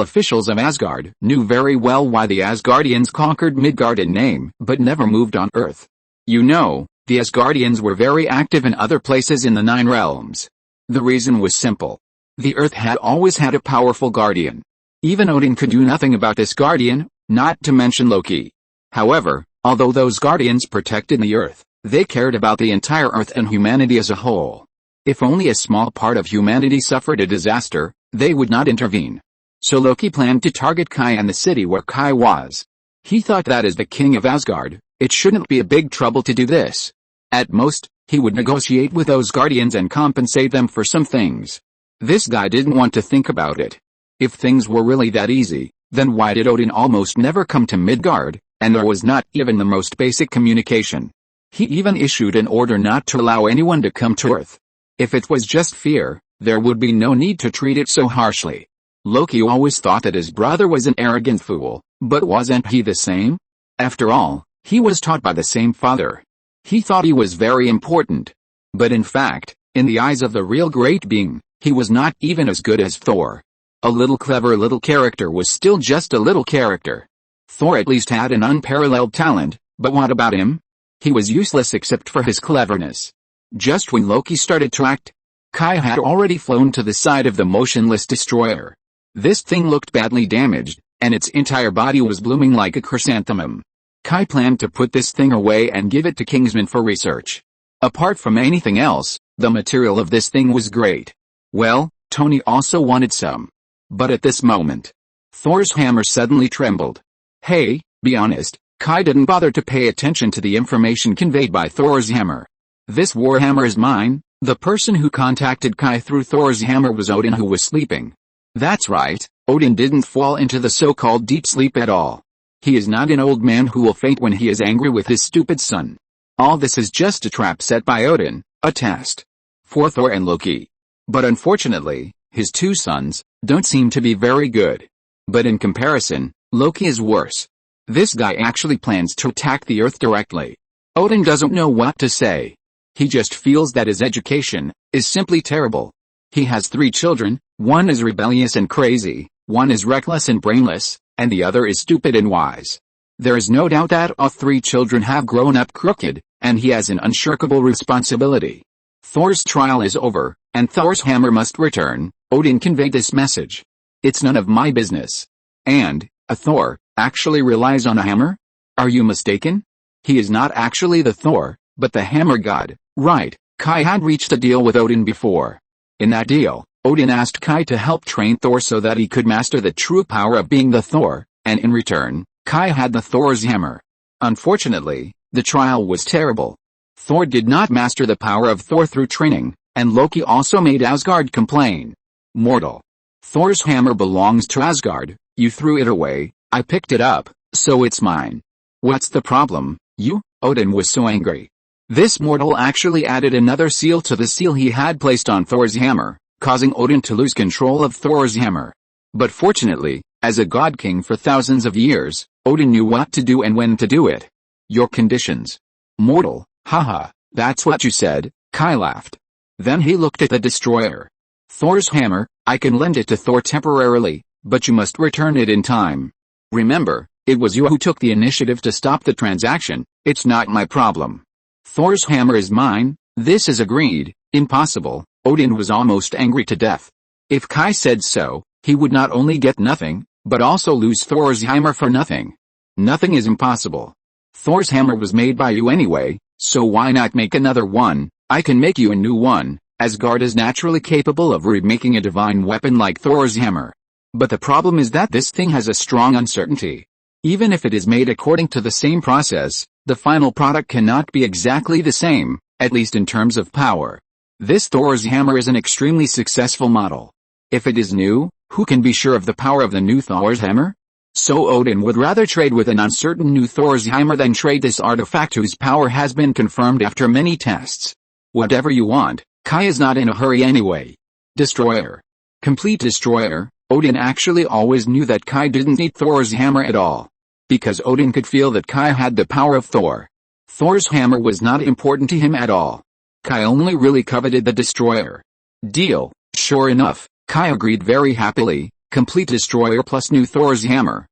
officials of Asgard knew very well why the Asgardians conquered Midgard in name but never moved on Earth. You know, the Asgardians were very active in other places in the 9 realms. The reason was simple. The Earth had always had a powerful guardian. Even Odin could do nothing about this guardian, not to mention Loki. However, although those guardians protected the Earth, they cared about the entire Earth and humanity as a whole. If only a small part of humanity suffered a disaster, they would not intervene. So Loki planned to target Kai and the city where Kai was. He thought that as the king of Asgard, it shouldn't be a big trouble to do this. At most, he would negotiate with those guardians and compensate them for some things. This guy didn't want to think about it. If things were really that easy, then why did Odin almost never come to Midgard, and there was not even the most basic communication? He even issued an order not to allow anyone to come to Earth. If it was just fear, there would be no need to treat it so harshly. Loki always thought that his brother was an arrogant fool, but wasn't he the same? After all, he was taught by the same father. He thought he was very important. But in fact, in the eyes of the real great being, he was not even as good as Thor. A little clever little character was still just a little character. Thor at least had an unparalleled talent, but what about him? He was useless except for his cleverness. Just when Loki started to act, Kai had already flown to the side of the motionless destroyer. This thing looked badly damaged, and its entire body was blooming like a chrysanthemum. Kai planned to put this thing away and give it to Kingsman for research. Apart from anything else, the material of this thing was great. Well, Tony also wanted some. But at this moment, Thor's hammer suddenly trembled. Hey, be honest, Kai didn't bother to pay attention to the information conveyed by Thor's hammer. This warhammer is mine. The person who contacted Kai through Thor's hammer was Odin, who was sleeping. That's right, Odin didn't fall into the so-called deep sleep at all. He is not an old man who will faint when he is angry with his stupid son. All this is just a trap set by Odin, a test for Thor and Loki. But unfortunately, his two sons don't seem to be very good. But in comparison, Loki is worse. This guy actually plans to attack the Earth directly. Odin doesn't know what to say. He just feels that his education is simply terrible. He has 3 children, one is rebellious and crazy, one is reckless and brainless, and the other is stupid and wise. There is no doubt that all 3 children have grown up crooked, and he has an unshirkable responsibility. Thor's trial is over, and Thor's hammer must return. Odin conveyed this message. It's none of my business. And, a Thor, actually relies on a hammer? Are you mistaken? He is not actually the Thor, but the hammer god. Right, Kai had reached a deal with Odin before. In that deal, Odin asked Kai to help train Thor so that he could master the true power of being the Thor, and in return, Kai had the Thor's hammer. Unfortunately, the trial was terrible. Thor did not master the power of Thor through training, and Loki also made Asgard complain. Mortal. Thor's hammer belongs to Asgard, you threw it away, I picked it up, so it's mine. What's the problem, you? Odin was so angry. This mortal actually added another seal to the seal he had placed on Thor's hammer, causing Odin to lose control of Thor's hammer. But fortunately, as a god king for thousands of years, Odin knew what to do and when to do it. Your conditions. Mortal, haha, that's what you said, Kai laughed. Then he looked at the destroyer. Thor's hammer, I can lend it to Thor temporarily, but you must return it in time. Remember, it was you who took the initiative to stop the transaction, it's not my problem. Thor's hammer is mine, this is agreed. Impossible. Odin was almost angry to death. If Kai said so, he would not only get nothing, but also lose Thor's hammer for nothing. Nothing is impossible. Thor's hammer was made by you anyway, so why not make another one? I can make you a new one. Asgard is naturally capable of remaking a divine weapon like Thor's hammer. But the problem is that this thing has a strong uncertainty. Even if it is made according to the same process, the final product cannot be exactly the same, at least in terms of power. This Thor's hammer is an extremely successful model. If it is new, who can be sure of the power of the new Thor's hammer? So Odin would rather trade with an uncertain new Thor's hammer than trade this artifact whose power has been confirmed after many tests. Whatever you want, Kai is not in a hurry anyway. Destroyer. Complete destroyer. Odin actually always knew that Kai didn't need Thor's hammer at all. Because Odin could feel that Kai had the power of Thor. Thor's hammer was not important to him at all. Kai only really coveted the destroyer. Deal. Sure enough, Kai agreed very happily. Complete destroyer plus new Thor's hammer.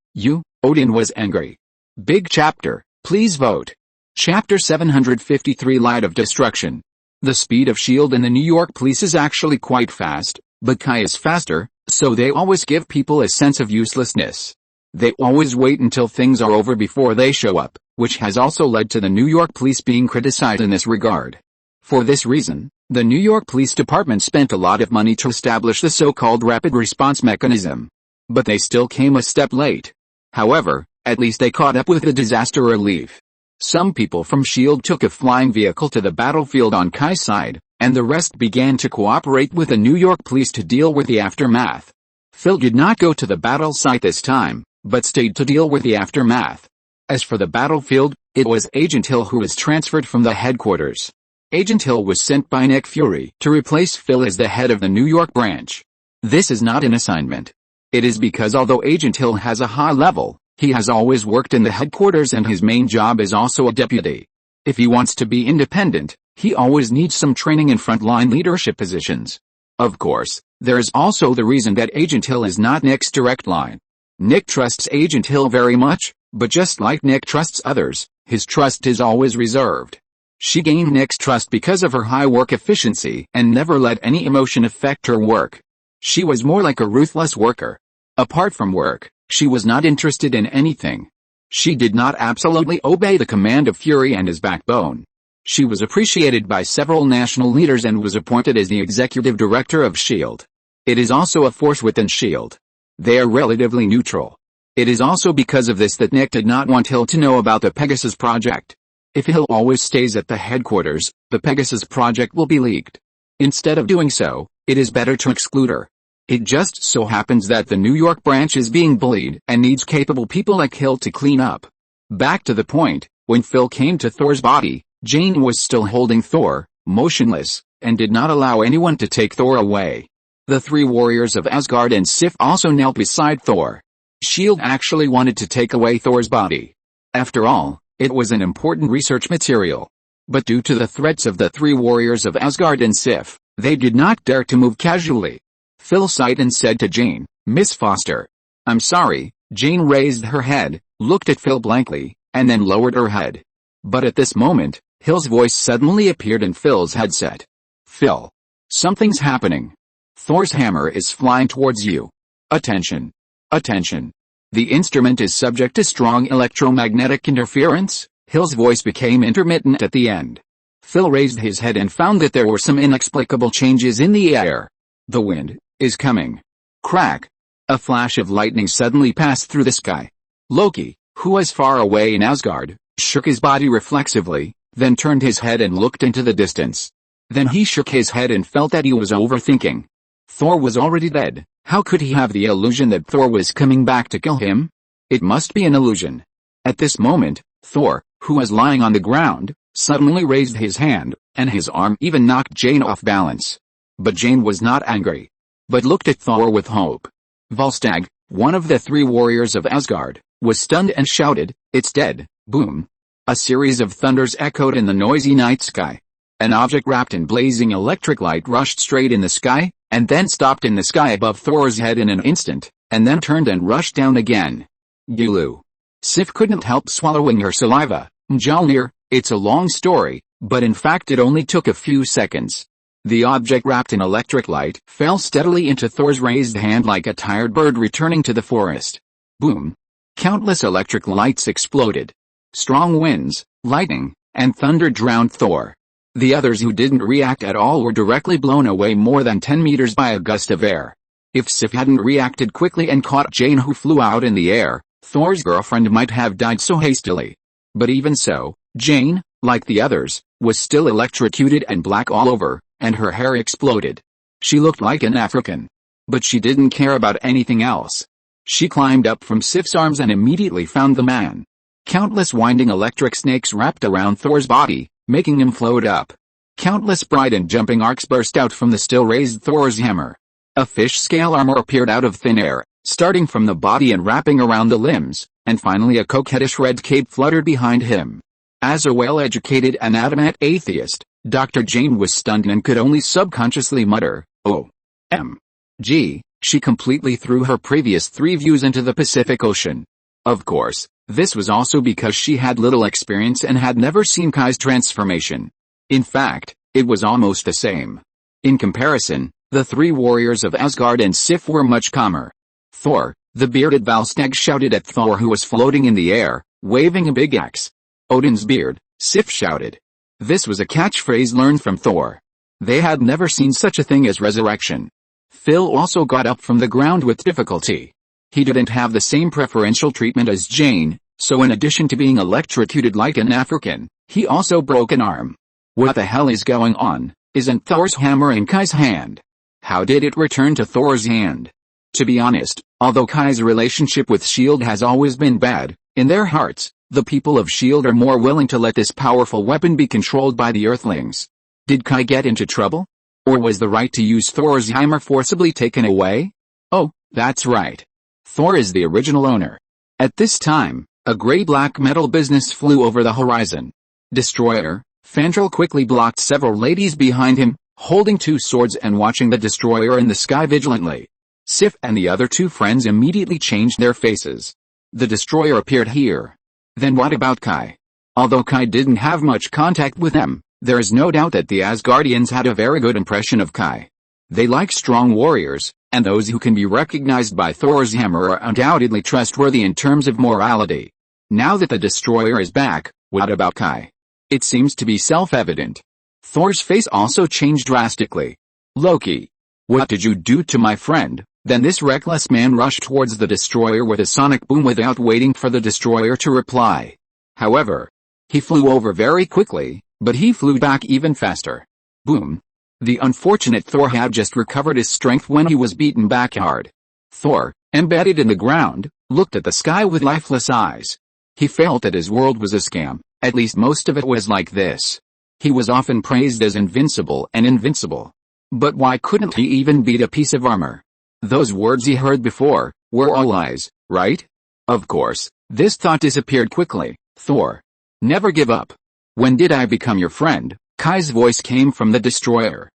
Odin was angry. Big chapter, please vote. Chapter 753 Light of Destruction. The speed of S.H.I.E.L.D. and the New York police is actually quite fast, but Kai is faster, so they always give people a sense of uselessness. They always wait until things are over before they show up, which has also led to the New York police being criticized in this regard. For this reason, the New York Police Department spent a lot of money to establish the so-called rapid response mechanism. But they still came a step late. However, at least they caught up with the disaster relief. Some people from S.H.I.E.L.D. took a flying vehicle to the battlefield on Kai's side, and the rest began to cooperate with the New York police to deal with the aftermath. Phil did not go to the battle site this time, but stayed to deal with the aftermath. As for the battlefield, it was Agent Hill who was transferred from the headquarters. Agent Hill was sent by Nick Fury to replace Phil as the head of the New York branch. This is not an assignment. It is because although Agent Hill has a high level, he has always worked in the headquarters and his main job is also a deputy. If he wants to be independent, he always needs some training in frontline leadership positions. Of course, there is also the reason that Agent Hill is not Nick's direct line. Nick trusts Agent Hill very much, but just like Nick trusts others, his trust is always reserved. She gained Nick's trust because of her high work efficiency and never let any emotion affect her work. She was more like a ruthless worker. Apart from work, she was not interested in anything. She did not absolutely obey the command of Fury and his backbone. She was appreciated by several national leaders and was appointed as the executive director of S.H.I.E.L.D. It is also a force within S.H.I.E.L.D. They are relatively neutral. It is also because of this that Nick did not want Hill to know about the Pegasus project. If Hill always stays at the headquarters, the Pegasus project will be leaked. Instead of doing so, it is better to exclude her. It just so happens that the New York branch is being bullied and needs capable people like Hill to clean up. Back to the point, when Phil came to Thor's body, Jane was still holding Thor, motionless, and did not allow anyone to take Thor away. The three warriors of Asgard and Sif also knelt beside Thor. S.H.I.E.L.D. actually wanted to take away Thor's body. After all, it was an important research material. But due to the threats of the three warriors of Asgard and Sif, they did not dare to move casually. Phil sighed and said to Jane, "Miss Foster." "I'm sorry." Jane raised her head, looked at Phil blankly, and then lowered her head. But at this moment, Hill's voice suddenly appeared in Phil's headset. "Phil. Something's happening. Thor's hammer is flying towards you. Attention. Attention. The instrument is subject to strong electromagnetic interference." Hill's voice became intermittent at the end. Phil raised his head and found that there were some inexplicable changes in the air. "The wind is coming." Crack. A flash of lightning suddenly passed through the sky. Loki, who was far away in Asgard, shook his body reflexively, then turned his head and looked into the distance. Then he shook his head and felt that he was overthinking. Thor was already dead. How could he have the illusion that Thor was coming back to kill him? It must be an illusion. At this moment, Thor, who was lying on the ground, suddenly raised his hand, and his arm even knocked Jane off balance. But Jane was not angry, but looked at Thor with hope. Volstagg, one of the three warriors of Asgard, was stunned and shouted, "It's dead!" Boom. A series of thunders echoed in the noisy night sky. An object wrapped in blazing electric light rushed straight in the sky, and then stopped in the sky above Thor's head in an instant, and then turned and rushed down again. Gulu. Sif couldn't help swallowing her saliva. Mjolnir, it's a long story, but in fact it only took a few seconds. The object wrapped in electric light fell steadily into Thor's raised hand like a tired bird returning to the forest. Boom. Countless electric lights exploded. Strong winds, lightning, and thunder drowned Thor. The others who didn't react at all were directly blown away more than 10 meters by a gust of air. If Sif hadn't reacted quickly and caught Jane, who flew out in the air, Thor's girlfriend might have died so hastily. But even so, Jane, like the others, was still electrocuted and black all over, and her hair exploded. She looked like an African. But she didn't care about anything else. She climbed up from Sif's arms and immediately found the man. Countless winding electric snakes wrapped around Thor's body, making him float up. Countless bright and jumping arcs burst out from the still raised Thor's hammer. A fish-scale armor appeared out of thin air, starting from the body and wrapping around the limbs, and finally a coquettish red cape fluttered behind him. As a well-educated and adamant atheist, Dr. Jane was stunned and could only subconsciously mutter, "O.M.G." She completely threw her previous three views into the Pacific Ocean. Of course, this was also because she had little experience and had never seen Kai's transformation. In fact, it was almost the same. In comparison, the three warriors of Asgard and Sif were much calmer. Thor, the bearded Volstagg, shouted at Thor, who was floating in the air, waving a big axe. "Odin's beard," Sif shouted. This was a catchphrase learned from Thor. They had never seen such a thing as resurrection. Phil also got up from the ground with difficulty. He didn't have the same preferential treatment as Jane, so in addition to being electrocuted like an African, he also broke an arm. What the hell is going on? Isn't Thor's hammer in Kai's hand? How did it return to Thor's hand? To be honest, although Kai's relationship with S.H.I.E.L.D. has always been bad, in their hearts, the people of S.H.I.E.L.D. are more willing to let this powerful weapon be controlled by the Earthlings. Did Kai get into trouble? Or was the right to use Thor's hammer forcibly taken away? Oh, that's right. Thor is the original owner. At this time, a gray black metal business flew over the horizon. Destroyer, Fandral quickly blocked several ladies behind him, holding two swords and watching the destroyer in the sky vigilantly. Sif and the other two friends immediately changed their faces. The destroyer appeared here. Then what about Kai? Although Kai didn't have much contact with them, there is no doubt that the Asgardians had a very good impression of Kai. They like strong warriors, and those who can be recognized by Thor's hammer are undoubtedly trustworthy in terms of morality. Now that the destroyer is back, what about Kai? It seems to be self-evident. Thor's face also changed drastically. Loki. What did you do to my friend? Then this reckless man rushed towards the destroyer with a sonic boom without waiting for the destroyer to reply. However, he flew over very quickly, but he flew back even faster. Boom. The unfortunate Thor had just recovered his strength when he was beaten back hard. Thor, embedded in the ground, looked at the sky with lifeless eyes. He felt that his world was a scam, at least most of it was like this. He was often praised as invincible and invincible. But why couldn't he even beat a piece of armor? Those words he heard before were all lies, right? Of course, this thought disappeared quickly. Thor. Never give up. When did I become your friend? Kai's voice came from the destroyer.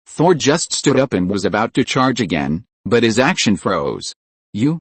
Thor just stood up and was about to charge again, but his action froze. You.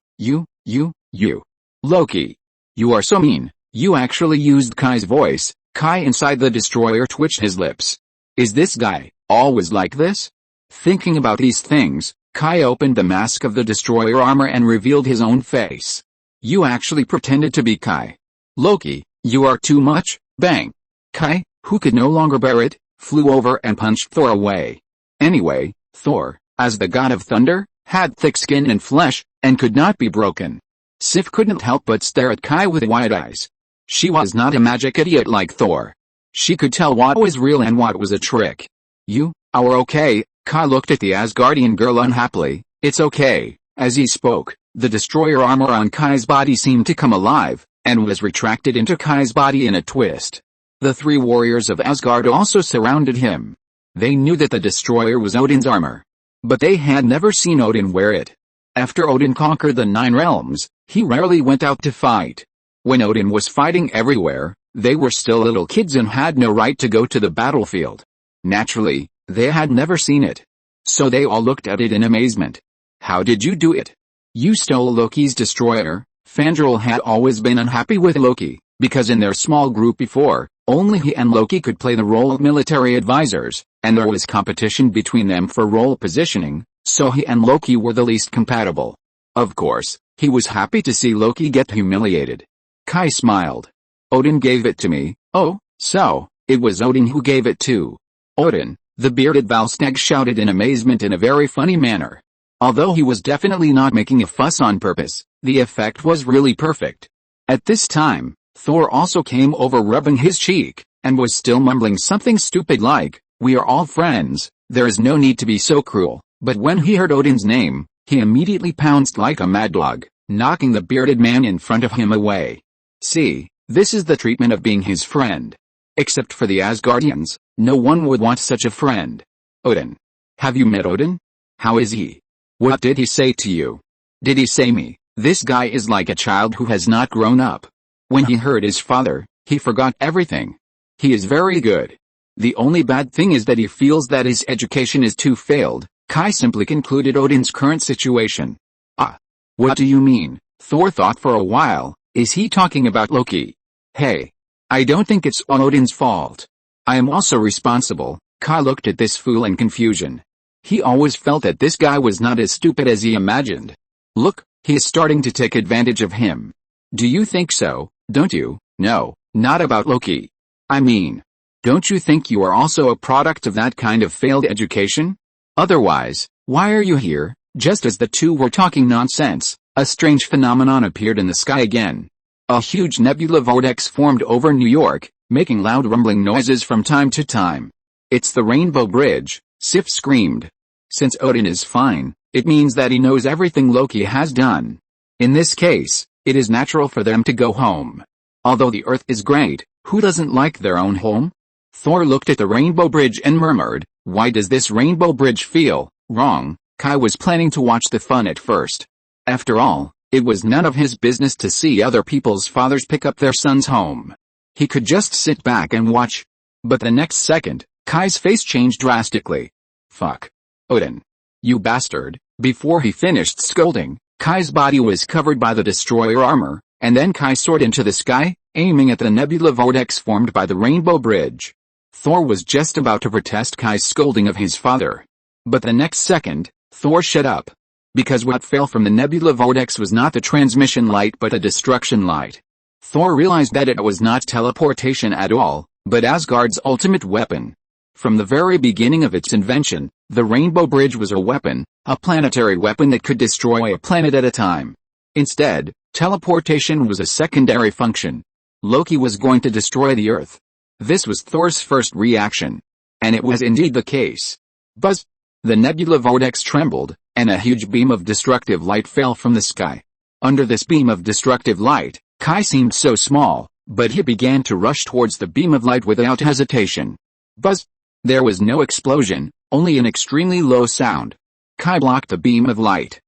Loki. You are so mean. You actually used Kai's voice. Kai inside the destroyer twitched his lips. Is this guy always like this? Thinking about these things, Kai opened the mask of the destroyer armor and revealed his own face. You actually pretended to be Kai. Loki, you are too much. Bang. Kai, who could no longer bear it, flew over and punched Thor away. Anyway, Thor, as the god of thunder, had thick skin and flesh, and could not be broken. Sif couldn't help but stare at Kai with wide eyes. She was not a magic idiot like Thor. She could tell what was real and what was a trick. You are okay. Kai looked at the Asgardian girl unhappily. It's okay. As he spoke, the destroyer armor on Kai's body seemed to come alive, and was retracted into Kai's body in a twist. The three warriors of Asgard also surrounded him. They knew that the destroyer was Odin's armor. But they had never seen Odin wear it. After Odin conquered the 9 realms, he rarely went out to fight. When Odin was fighting everywhere, they were still little kids and had no right to go to the battlefield. Naturally, they had never seen it. So they all looked at it in amazement. How did you do it? You stole Loki's destroyer. Fandral had always been unhappy with Loki, because in their small group before, only he and Loki could play the role of military advisors, and there was competition between them for role positioning, so he and Loki were the least compatible. Of course, he was happy to see Loki get humiliated. Kai smiled. Odin gave it to me. Oh, so, it was Odin who gave it to Odin, the bearded Valstag shouted in amazement in a very funny manner. Although he was definitely not making a fuss on purpose, the effect was really perfect. At this time, Thor also came over rubbing his cheek, and was still mumbling something stupid like, we are all friends, there is no need to be so cruel, but when he heard Odin's name, he immediately pounced like a mad dog, knocking the bearded man in front of him away. See, this is the treatment of being his friend. Except for the Asgardians, no one would want such a friend. Odin. Have you met Odin? How is he? What did he say to you? Did he say me, this guy is like a child who has not grown up? When he heard his father, he forgot everything. He is very good. The only bad thing is that he feels that his education is too failed. Kai simply concluded Odin's current situation. Ah. What do you mean? Thor thought for a while. Is he talking about Loki? Hey. I don't think it's all Odin's fault. I am also responsible. Kai looked at this fool in confusion. He always felt that this guy was not as stupid as he imagined. Look, he is starting to take advantage of him. Do you think so, don't you? No, not about Loki. I mean, don't you think you are also a product of that kind of failed education? Otherwise, why are you here? Just as the two were talking nonsense, a strange phenomenon appeared in the sky again. A huge nebula vortex formed over New York, making loud rumbling noises from time to time. It's the Rainbow Bridge, Sif screamed. Since Odin is fine, it means that he knows everything Loki has done. In this case, it is natural for them to go home. Although the Earth is great, who doesn't like their own home? Thor looked at the Rainbow Bridge and murmured, why does this Rainbow Bridge feel wrong? Kai was planning to watch the fun at first. After all, it was none of his business to see other people's fathers pick up their son's home. He could just sit back and watch. But the next second, Kai's face changed drastically. Fuck. Odin. You bastard. Before he finished scolding, Kai's body was covered by the destroyer armor, and then Kai soared into the sky, aiming at the nebula vortex formed by the Rainbow Bridge. Thor was just about to protest Kai's scolding of his father. But the next second, Thor shut up. Because what fell from the nebula vortex was not the transmission light but a destruction light. Thor realized that it was not teleportation at all, but Asgard's ultimate weapon. From the very beginning of its invention, the Rainbow Bridge was a weapon, a planetary weapon that could destroy a planet at a time. Instead, teleportation was a secondary function. Loki was going to destroy the Earth. This was Thor's first reaction. And it was indeed the case. Buzz! The nebula vortex trembled, and a huge beam of destructive light fell from the sky. Under this beam of destructive light, Kai seemed so small, but he began to rush towards the beam of light without hesitation. Buzz! There was no explosion, only an extremely low sound. Kai blocked the beam of light.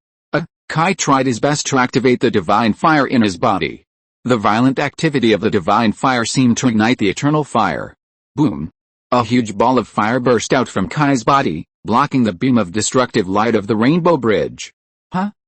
Kai tried his best to activate the divine fire in his body. The violent activity of the divine fire seemed to ignite the eternal fire. Boom! A huge ball of fire burst out from Kai's body, blocking the beam of destructive light of the Rainbow Bridge.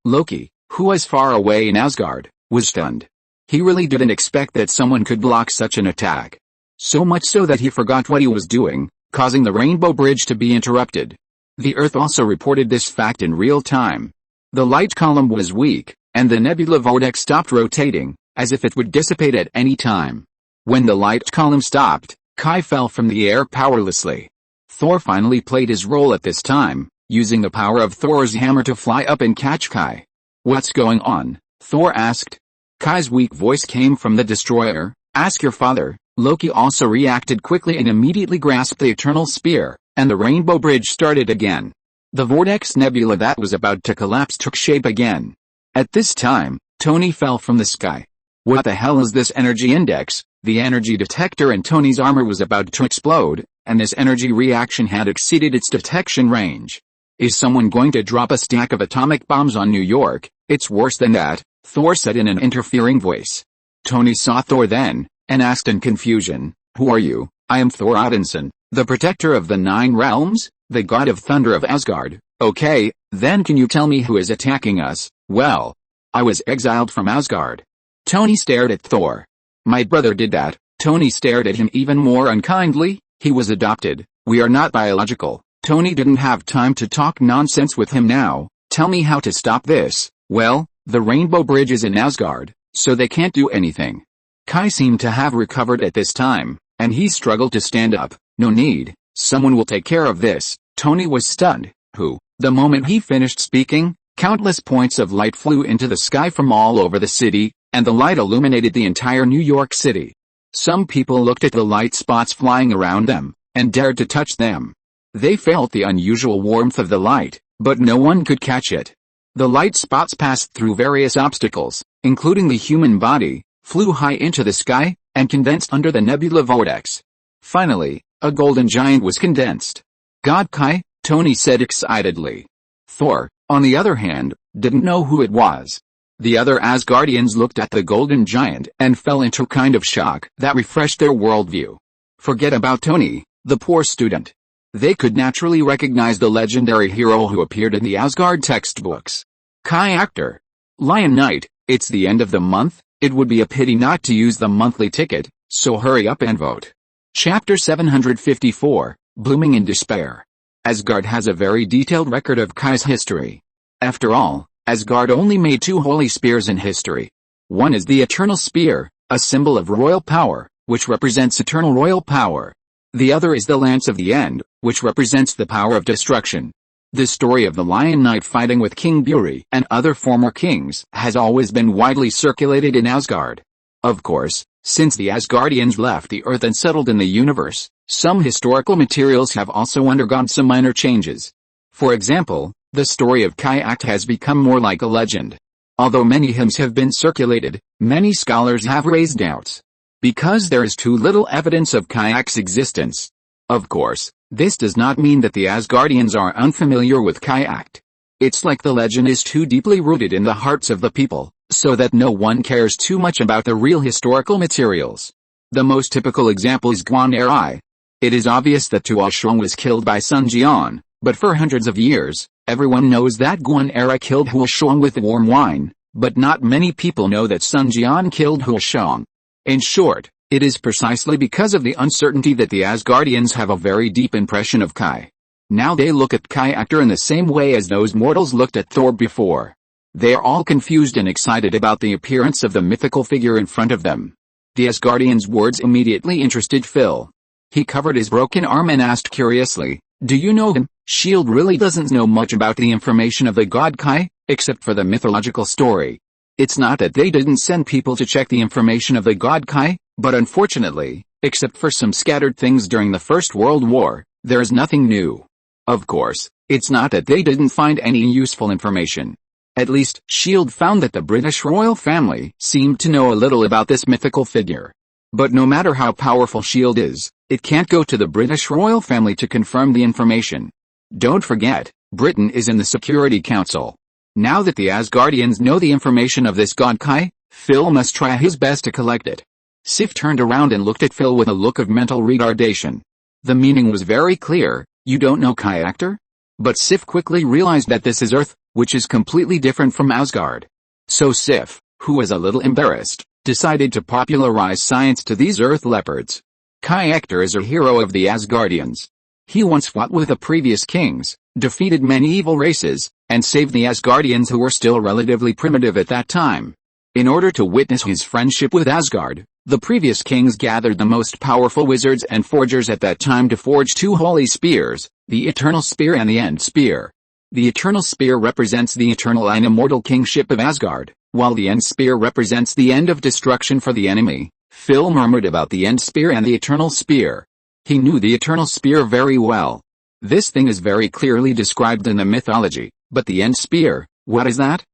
Loki, who was far away in Asgard, was stunned. He really didn't expect that someone could block such an attack. So much so that he forgot what he was doing, causing the Rainbow Bridge to be interrupted. The Earth also reported this fact in real time. The light column was weak, and the nebula vortex stopped rotating, as if it would dissipate at any time. When the light column stopped, Kai fell from the air powerlessly. Thor finally played his role at this time, using the power of Thor's hammer to fly up and catch Kai. What's going on? Thor asked. Kai's weak voice came from the destroyer. Ask your father. Loki also reacted quickly and immediately grasped the Eternal Spear, and the Rainbow Bridge started again. The vortex nebula that was about to collapse took shape again. At this time, Tony fell from the sky. What the hell is this energy index? The energy detector in Tony's armor was about to explode, and this energy reaction had exceeded its detection range. Is someone going to drop a stack of atomic bombs on New York? It's worse than that, Thor said in an interfering voice. Tony saw Thor then, and asked in confusion, Who are you? I am Thor Odinson, the protector of the 9 realms, the god of thunder of Asgard. Okay, then can you tell me who is attacking us? Well, I was exiled from Asgard. Tony stared at Thor. My brother did that. Tony stared at him even more unkindly. He was adopted. We are not biological. Tony didn't have time to talk nonsense with him now. Tell me how to stop this. Well, the Rainbow Bridge is in Asgard, so they can't do anything. Kai seemed to have recovered at this time, and he struggled to stand up. No need. Someone will take care of this. Tony was stunned. Who? The moment he finished speaking, countless points of light flew into the sky from all over the city, and the light illuminated the entire New York City. Some people looked at the light spots flying around them, and dared to touch them. They felt the unusual warmth of the light, but no one could catch it. The light spots passed through various obstacles, including the human body, flew high into the sky, and condensed under the nebula vortex. Finally, a golden giant was condensed. God Kai, Tony said excitedly. Thor, on the other hand, didn't know who it was. The other Asgardians looked at the golden giant and fell into kind of shock that refreshed their worldview. Forget about Tony, the poor student. They could naturally recognize the legendary hero who appeared in the Asgard textbooks. Kai actor. Lion Knight, it's the end of the month, it would be a pity not to use the monthly ticket, so hurry up and vote. Chapter 754, Blooming in Despair. Asgard has a very detailed record of Kai's history. After all, Asgard only made 2 holy spears in history. One is the Eternal Spear, a symbol of royal power, which represents eternal royal power. The other is the Lance of the End, which represents the power of destruction. The story of the Lion Knight fighting with King Buri and other former kings has always been widely circulated in Asgard. Of course, since the Asgardians left the Earth and settled in the universe, some historical materials have also undergone some minor changes. For example, the story of Kayak has become more like a legend. Although many hymns have been circulated, many scholars have raised doubts. Because there is too little evidence of Kayak's existence. Of course, this does not mean that the Asgardians are unfamiliar with Kayak. It's like the legend is too deeply rooted in the hearts of the people, so that no one cares too much about the real historical materials. The most typical example is Gwan Eri. It is obvious that Tuoshong was killed by Sun Jian, but for hundreds of years, everyone knows that Guan-era killed Huoshong with warm wine, but not many people know that Sun Jian killed Huoshong. In short, it is precisely because of the uncertainty that the Asgardians have a very deep impression of Kai. Now they look at Kai actor in the same way as those mortals looked at Thor before. They are all confused and excited about the appearance of the mythical figure in front of them. The Asgardian's words immediately interested Phil. He covered his broken arm and asked curiously, "Do you know him?" S.H.I.E.L.D. really doesn't know much about the information of the god Kai, except for the mythological story. It's not that they didn't send people to check the information of the god Kai, but unfortunately, except for some scattered things during the First World War, there is nothing new. Of course, it's not that they didn't find any useful information. At least, S.H.I.E.L.D. found that the British royal family seemed to know a little about this mythical figure. But no matter how powerful S.H.I.E.L.D. is, it can't go to the British royal family to confirm the information. Don't forget, Britain is in the Security Council. Now that the Asgardians know the information of this god Kai, Phil must try his best to collect it. Sif turned around and looked at Phil with a look of mental retardation. The meaning was very clear: you don't know Kai actor? But Sif quickly realized that this is Earth, which is completely different from Asgard. So Sif, who was a little embarrassed, decided to popularize science to these Earth leopards. Kai actor is a hero of the Asgardians. He once fought with the previous kings, defeated many evil races, and saved the Asgardians who were still relatively primitive at that time. In order to witness his friendship with Asgard, the previous kings gathered the most powerful wizards and forgers at that time to forge two holy spears, the Eternal Spear and the End Spear. The Eternal Spear represents the eternal and immortal kingship of Asgard, while the End Spear represents the end of destruction for the enemy. Phil murmured about the End Spear and the Eternal Spear. He knew the Eternal Spear very well. This thing is very clearly described in the mythology, but the End Spear, what is that?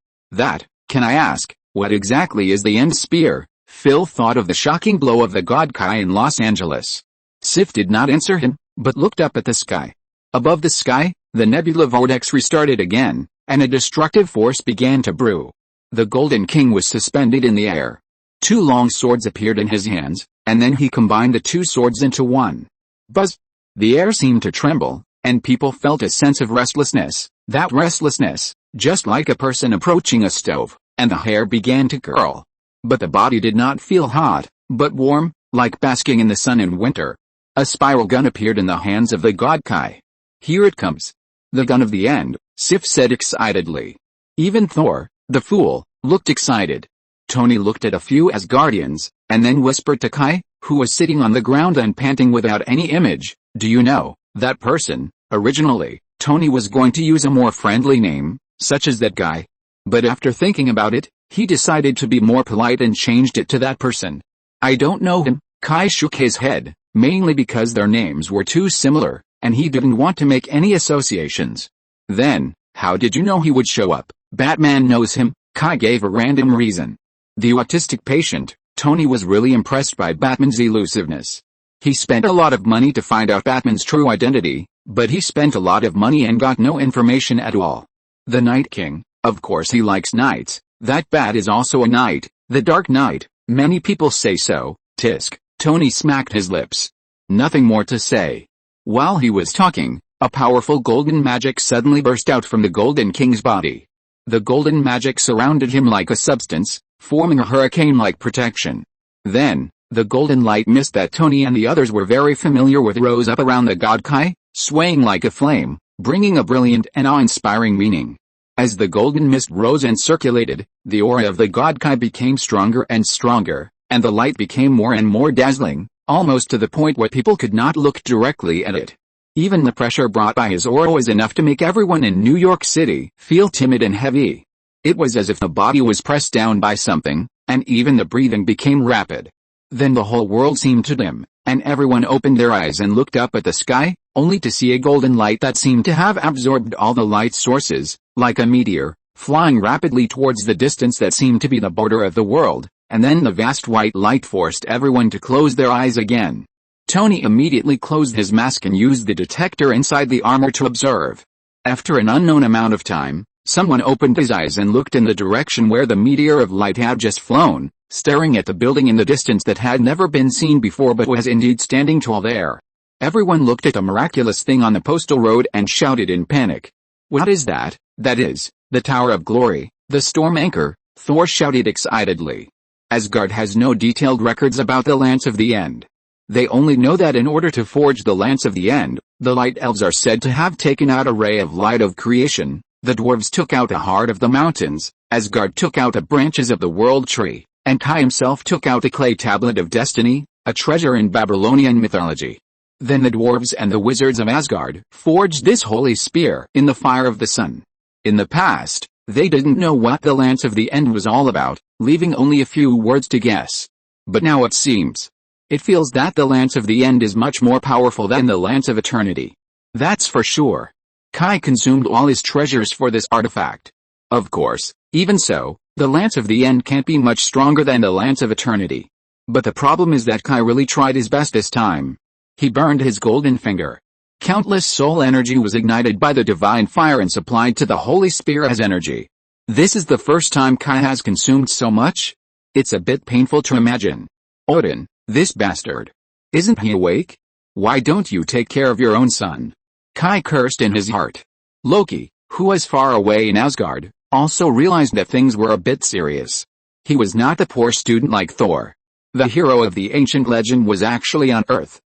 Can I ask, what exactly is the End Spear? Phil thought of the shocking blow of the god Kai in Los Angeles. Sif did not answer him, but looked up at the sky. Above the sky, the nebula vortex restarted again, and a destructive force began to brew. The Golden King was suspended in the air. Two long swords appeared in his hands, and then he combined the two swords into one. Buzz! The air seemed to tremble, and people felt a sense of restlessness, that restlessness, just like a person approaching a stove, and the hair began to curl. But the body did not feel hot, but warm, like basking in the sun in winter. A spiral gun appeared in the hands of the god Kai. Here it comes. The gun of the end, Sif said excitedly. Even Thor, the fool, looked excited. Tony looked at a few Asgardians, and then whispered to Kai, who was sitting on the ground and panting without any image, "Do you know, that person?" Originally, Tony was going to use a more friendly name, such as that guy. But after thinking about it, he decided to be more polite and changed it to that person. "I don't know him." Kai shook his head, mainly because their names were too similar, and he didn't want to make any associations. Then, "How did you know he would show up?" "Batman knows him." Kai gave a random reason. The autistic patient, Tony, was really impressed by Batman's elusiveness. He spent a lot of money to find out Batman's true identity, but he spent a lot of money and got no information at all. The Night King, of course he likes nights. That bat is also a knight, the Dark Knight. Many people say so. Tisk. Tony smacked his lips. Nothing more to say. While he was talking, a powerful golden magic suddenly burst out from the Golden King's body. The golden magic surrounded him like a substance, forming a hurricane-like protection. Then, the golden light mist that Tony and the others were very familiar with rose up around the god Kai, swaying like a flame, bringing a brilliant and awe-inspiring meaning. As the golden mist rose and circulated, the aura of the god Kai became stronger and stronger, and the light became more and more dazzling, almost to the point where people could not look directly at it. Even the pressure brought by his aura was enough to make everyone in New York City feel timid and heavy. It was as if the body was pressed down by something, and even the breathing became rapid. Then the whole world seemed to dim, and everyone opened their eyes and looked up at the sky, only to see a golden light that seemed to have absorbed all the light sources, like a meteor, flying rapidly towards the distance that seemed to be the border of the world, and then the vast white light forced everyone to close their eyes again. Tony immediately closed his mask and used the detector inside the armor to observe. After an unknown amount of time, someone opened his eyes and looked in the direction where the meteor of light had just flown, staring at the building in the distance that had never been seen before but was indeed standing tall there. Everyone looked at the miraculous thing on the postal road and shouted in panic. "What is that?" "That is the Tower of Glory, the storm anchor," Thor shouted excitedly. Asgard has no detailed records about the Lance of the End. They only know that in order to forge the Lance of the End, the Light Elves are said to have taken out a ray of light of creation, the dwarves took out the heart of the mountains, Asgard took out the branches of the world tree, and Kai himself took out a clay tablet of destiny, a treasure in Babylonian mythology. Then the dwarves and the wizards of Asgard forged this holy spear in the fire of the sun. In the past, they didn't know what the Lance of the End was all about, leaving only a few words to guess. But now it seems. It feels that the Lance of the End is much more powerful than the Lance of Eternity. That's for sure. Kai consumed all his treasures for this artifact. Of course, even so, the Lance of the End can't be much stronger than the Lance of Eternity. But the problem is that Kai really tried his best this time. He burned his golden finger. Countless soul energy was ignited by the divine fire and supplied to the holy spear as energy. This is the first time Kai has consumed so much? It's a bit painful to imagine. Odin, this bastard. Isn't he awake? Why don't you take care of your own son? Kai cursed in his heart. Loki, who was far away in Asgard, also realized that things were a bit serious. He was not the poor student like Thor. The hero of the ancient legend was actually on Earth.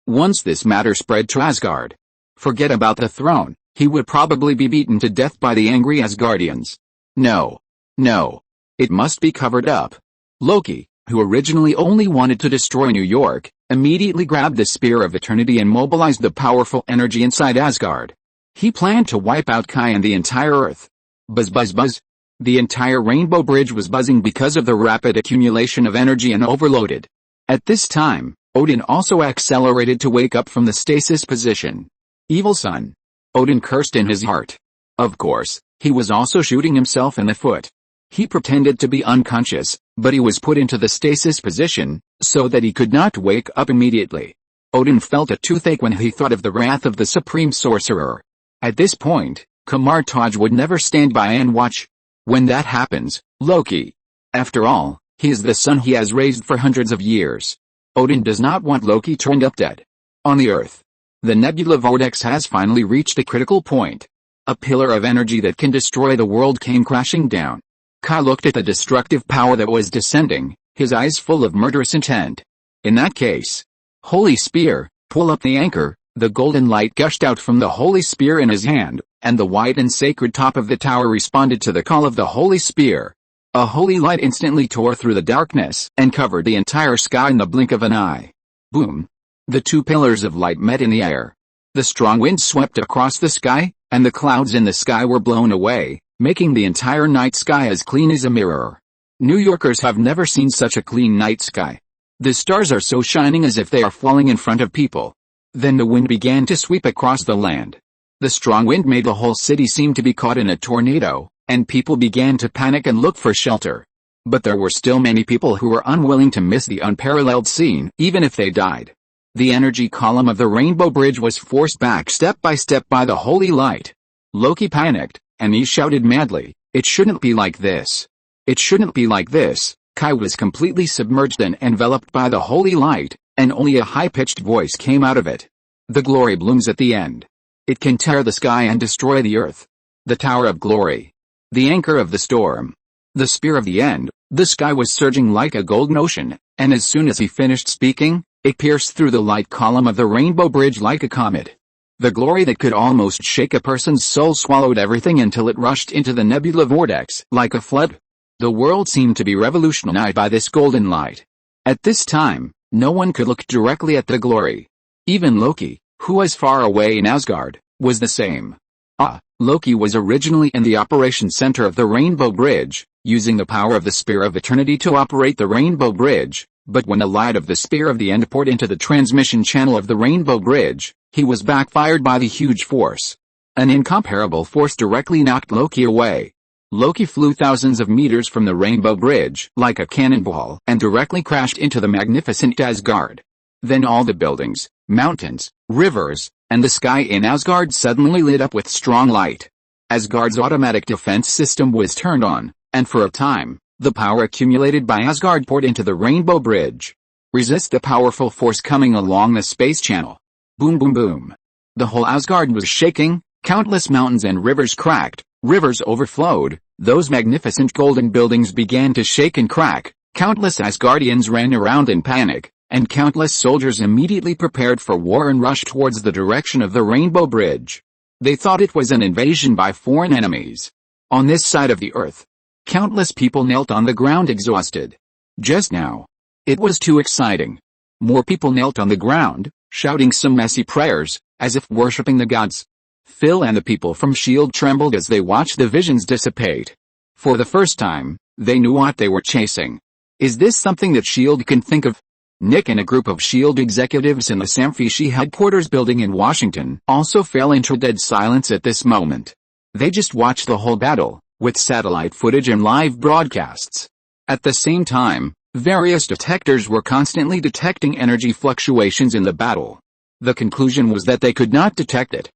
Once this matter spread to Asgard. Forget about the throne, he would probably be beaten to death by the angry Asgardians. No. It must be covered up. Loki, who originally only wanted to destroy New York, immediately grabbed the Spear of Eternity and mobilized the powerful energy inside Asgard. He planned to wipe out Kai and the entire Earth. Buzz buzz buzz. The entire Rainbow Bridge was buzzing because of the rapid accumulation of energy and overloaded. At this time, Odin also accelerated to wake up from the stasis position. Evil son. Odin cursed in his heart. Of course, he was also shooting himself in the foot. He pretended to be unconscious, but he was put into the stasis position, so that he could not wake up immediately. Odin felt a toothache when he thought of the wrath of the supreme sorcerer. At this point, Kamartaj would never stand by and watch. When that happens, Loki. After all, he is the son he has raised for hundreds of years. Odin does not want Loki turned up dead. On the Earth, the nebula vortex has finally reached a critical point. A pillar of energy that can destroy the world came crashing down. Kai looked at the destructive power that was descending, his eyes full of murderous intent. In that case, Holy Spear, pull up the anchor. The golden light gushed out from the Holy Spear in his hand, and the white and sacred top of the tower responded to the call of the Holy Spear. A holy light instantly tore through the darkness and covered the entire sky in the blink of an eye. Boom! The two pillars of light met in the air. The strong wind swept across the sky, and the clouds in the sky were blown away, making the entire night sky as clean as a mirror. New Yorkers have never seen such a clean night sky. The stars are so shining as if they are falling in front of people. Then the wind began to sweep across the land. The strong wind made the whole city seem to be caught in a tornado, and people began to panic and look for shelter. But there were still many people who were unwilling to miss the unparalleled scene, even if they died. The energy column of the Rainbow Bridge was forced back step by step by the holy light. Loki panicked, and he shouted madly, "It shouldn't be like this. It shouldn't be like this." Kai was completely submerged and enveloped by the holy light, and only a high-pitched voice came out of it. The glory blooms at the end. It can tear the sky and destroy the earth. The Tower of Glory. The anchor of the storm. The spear of the end. The sky was surging like a golden ocean, and as soon as he finished speaking, it pierced through the light column of the Rainbow Bridge like a comet. The glory that could almost shake a person's soul swallowed everything until it rushed into the nebula vortex like a flood. The world seemed to be revolutionized by this golden light. At this time, no one could look directly at the glory. Even Loki, who was far away in Asgard, was the same. Loki was originally in the operation center of the Rainbow Bridge, using the power of the Spear of Eternity to operate the Rainbow Bridge, but when the light of the Spear of the End poured into the transmission channel of the Rainbow Bridge, he was backfired by the huge force. An incomparable force directly knocked Loki away. Loki flew thousands of meters from the Rainbow Bridge like a cannonball and directly crashed into the magnificent Asgard. Then all the buildings, mountains, rivers, and the sky in Asgard suddenly lit up with strong light. Asgard's automatic defense system was turned on, and for a time, the power accumulated by Asgard poured into the Rainbow Bridge. Resist the powerful force coming along the space channel. Boom boom boom. The whole Asgard was shaking, countless mountains and rivers cracked, rivers overflowed, those magnificent golden buildings began to shake and crack, countless Asgardians ran around in panic, and countless soldiers immediately prepared for war and rushed towards the direction of the Rainbow Bridge. They thought it was an invasion by foreign enemies. On this side of the earth, countless people knelt on the ground exhausted. Just now. It was too exciting. More people knelt on the ground, shouting some messy prayers, as if worshipping the gods. Phil and the people from S.H.I.E.L.D. trembled as they watched the visions dissipate. For the first time, they knew what they were chasing. Is this something that S.H.I.E.L.D. can think of? Nick and a group of S.H.I.E.L.D. executives in the Samfishi headquarters building in Washington also fell into dead silence at this moment. They just watched the whole battle, with satellite footage and live broadcasts. At the same time, various detectors were constantly detecting energy fluctuations in the battle. The conclusion was that they could not detect it.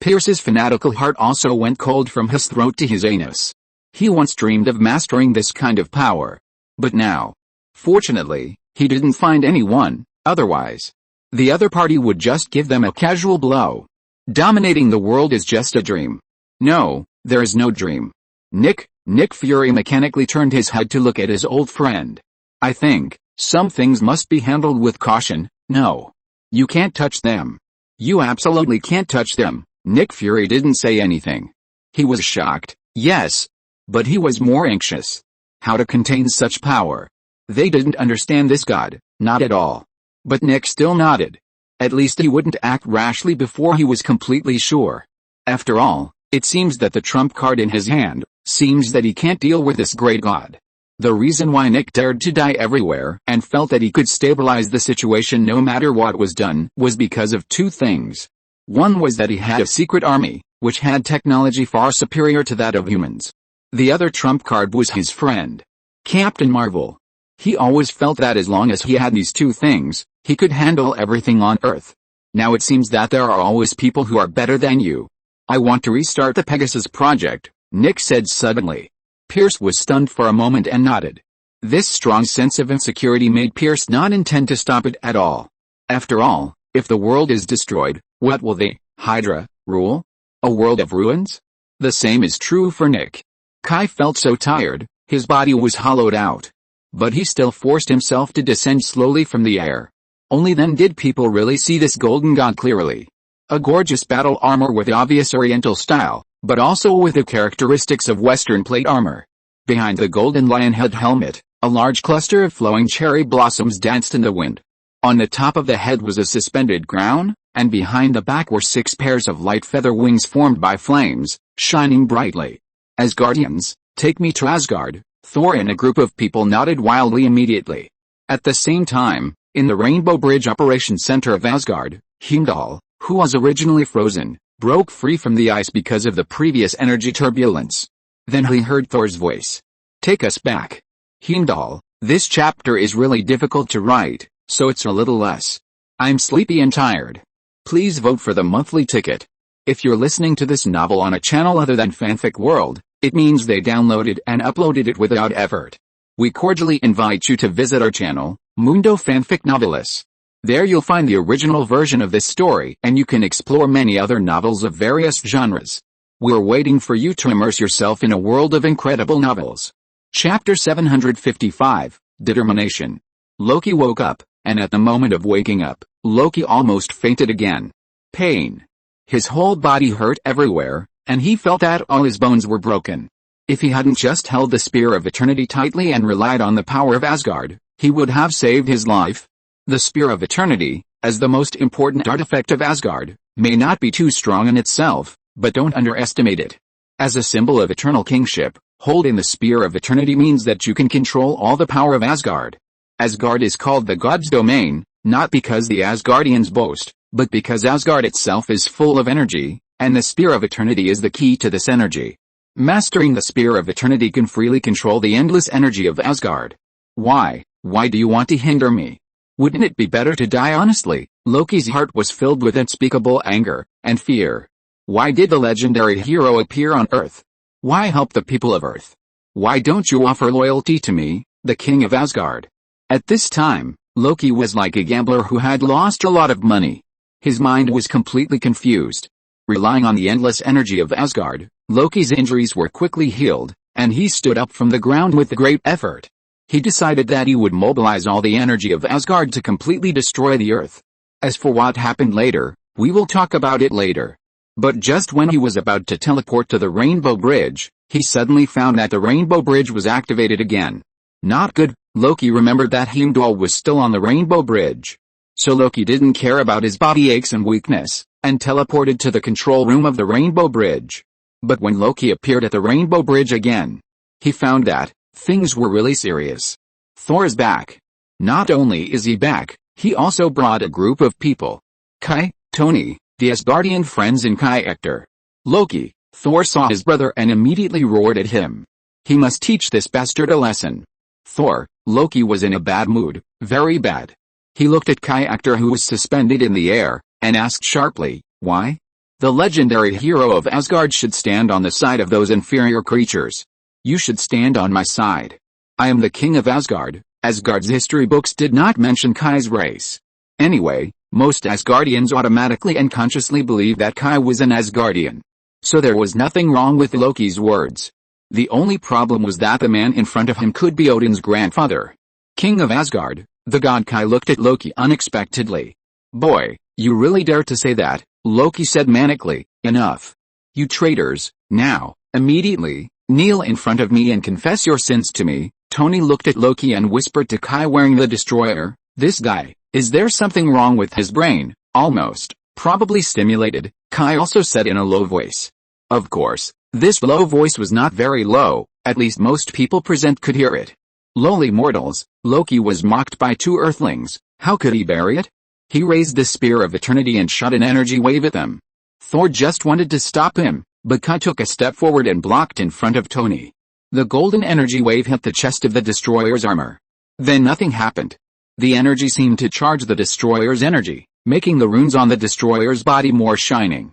Pierce's fanatical heart also went cold from his throat to his anus. He once dreamed of mastering this kind of power. But now, fortunately, he didn't find anyone, otherwise. The other party would just give them a casual blow. Dominating the world is just a dream. No, there is no dream. Nick Fury mechanically turned his head to look at his old friend. I think, some things must be handled with caution. No. You can't touch them. You absolutely can't touch them. Nick Fury didn't say anything. He was shocked, yes. But he was more anxious. How to contain such power? They didn't understand this god, not at all. But Nick still nodded. At least he wouldn't act rashly before he was completely sure. After all, it seems that the trump card in his hand, seems that he can't deal with this great god. The reason why Nick dared to die everywhere and felt that he could stabilize the situation no matter what was done was because of two things. One was that he had a secret army, which had technology far superior to that of humans. The other trump card was his friend, Captain Marvel. He always felt that as long as he had these two things, he could handle everything on Earth. Now it seems that there are always people who are better than you. I want to restart the Pegasus project, Nick said suddenly. Pierce was stunned for a moment and nodded. This strong sense of insecurity made Pierce not intend to stop it at all. After all, if the world is destroyed, what will the Hydra rule? A world of ruins? The same is true for Nick. Kai felt so tired, his body was hollowed out. But he still forced himself to descend slowly from the air. Only then did people really see this golden god clearly. A gorgeous battle armor with obvious oriental style, but also with the characteristics of Western plate armor. Behind the golden lion head helmet, a large cluster of flowing cherry blossoms danced in the wind. On the top of the head was a suspended crown, and behind the back were 6 pairs of light feather wings formed by flames, shining brightly. Asgardians, take me to Asgard. Thor and a group of people nodded wildly immediately. At the same time, in the Rainbow Bridge Operations Center of Asgard, Heimdall, who was originally frozen, broke free from the ice because of the previous energy turbulence. Then he heard Thor's voice. Take us back. Heimdall, this chapter is really difficult to write, so it's a little less. I'm sleepy and tired. Please vote for the monthly ticket. If you're listening to this novel on a channel other than Fanfic World, it means they downloaded and uploaded it without effort. We cordially invite you to visit our channel, Mundo Fanfic Novelis. There you'll find the original version of this story and you can explore many other novels of various genres. We're waiting for you to immerse yourself in a world of incredible novels. Chapter 755, Determination. Loki woke up, and at the moment of waking up, Loki almost fainted again. Pain. His whole body hurt everywhere, and he felt that all his bones were broken. If he hadn't just held the Spear of Eternity tightly and relied on the power of Asgard, he would have saved his life. The Spear of Eternity, as the most important artifact of Asgard, may not be too strong in itself, but don't underestimate it. As a symbol of eternal kingship, holding the Spear of Eternity means that you can control all the power of Asgard. Asgard is called the god's domain, not because the Asgardians boast, but because Asgard itself is full of energy, and the Spear of Eternity is the key to this energy. Mastering the Spear of Eternity can freely control the endless energy of Asgard. Why do you want to hinder me? Wouldn't it be better to die honestly? Loki's heart was filled with unspeakable anger and fear. Why did the legendary hero appear on Earth? Why help the people of Earth? Why don't you offer loyalty to me, the king of Asgard? At this time, Loki was like a gambler who had lost a lot of money. His mind was completely confused. Relying on the endless energy of Asgard, Loki's injuries were quickly healed, and he stood up from the ground with great effort. He decided that he would mobilize all the energy of Asgard to completely destroy the Earth. As for what happened later, we will talk about it later. But just when he was about to teleport to the Rainbow Bridge, he suddenly found that the Rainbow Bridge was activated again. Not good. Loki remembered that Heimdall was still on the Rainbow Bridge. So Loki didn't care about his body aches and weakness, and teleported to the control room of the Rainbow Bridge. But when Loki appeared at the Rainbow Bridge again, he found that things were really serious. Thor is back. Not only is he back, he also brought a group of people. Kai, Tony, the Asgardian friends and King Uther. Loki, Thor saw his brother and immediately roared at him. He must teach this bastard a lesson. Thor, Loki was in a bad mood, very bad. He looked at King Uther who was suspended in the air, and asked sharply, why? The legendary hero of Asgard should stand on the side of those inferior creatures. You should stand on my side. I am the king of Asgard. Asgard's history books did not mention Kai's race. Anyway, most Asgardians automatically and consciously believe that Kai was an Asgardian. So there was nothing wrong with Loki's words. The only problem was that the man in front of him could be Odin's grandfather. King of Asgard, the god Kai looked at Loki unexpectedly. Boy, you really dare to say that, Loki said manically. Enough. You traitors, now, immediately, kneel in front of me and confess your sins to me. Tony looked at Loki and whispered to Kai wearing the destroyer, this guy, is there something wrong with his brain? Almost, probably stimulated, Kai also said in a low voice. Of course, this low voice was not very low, at least most people present could hear it. Lowly mortals, Loki was mocked by two earthlings, how could he bear it? He raised the spear of eternity and shot an energy wave at them. Thor just wanted to stop him, but Kai took a step forward and blocked in front of Tony. The golden energy wave hit the chest of the destroyer's armor. Then nothing happened. The energy seemed to charge the destroyer's energy, making the runes on the destroyer's body more shining.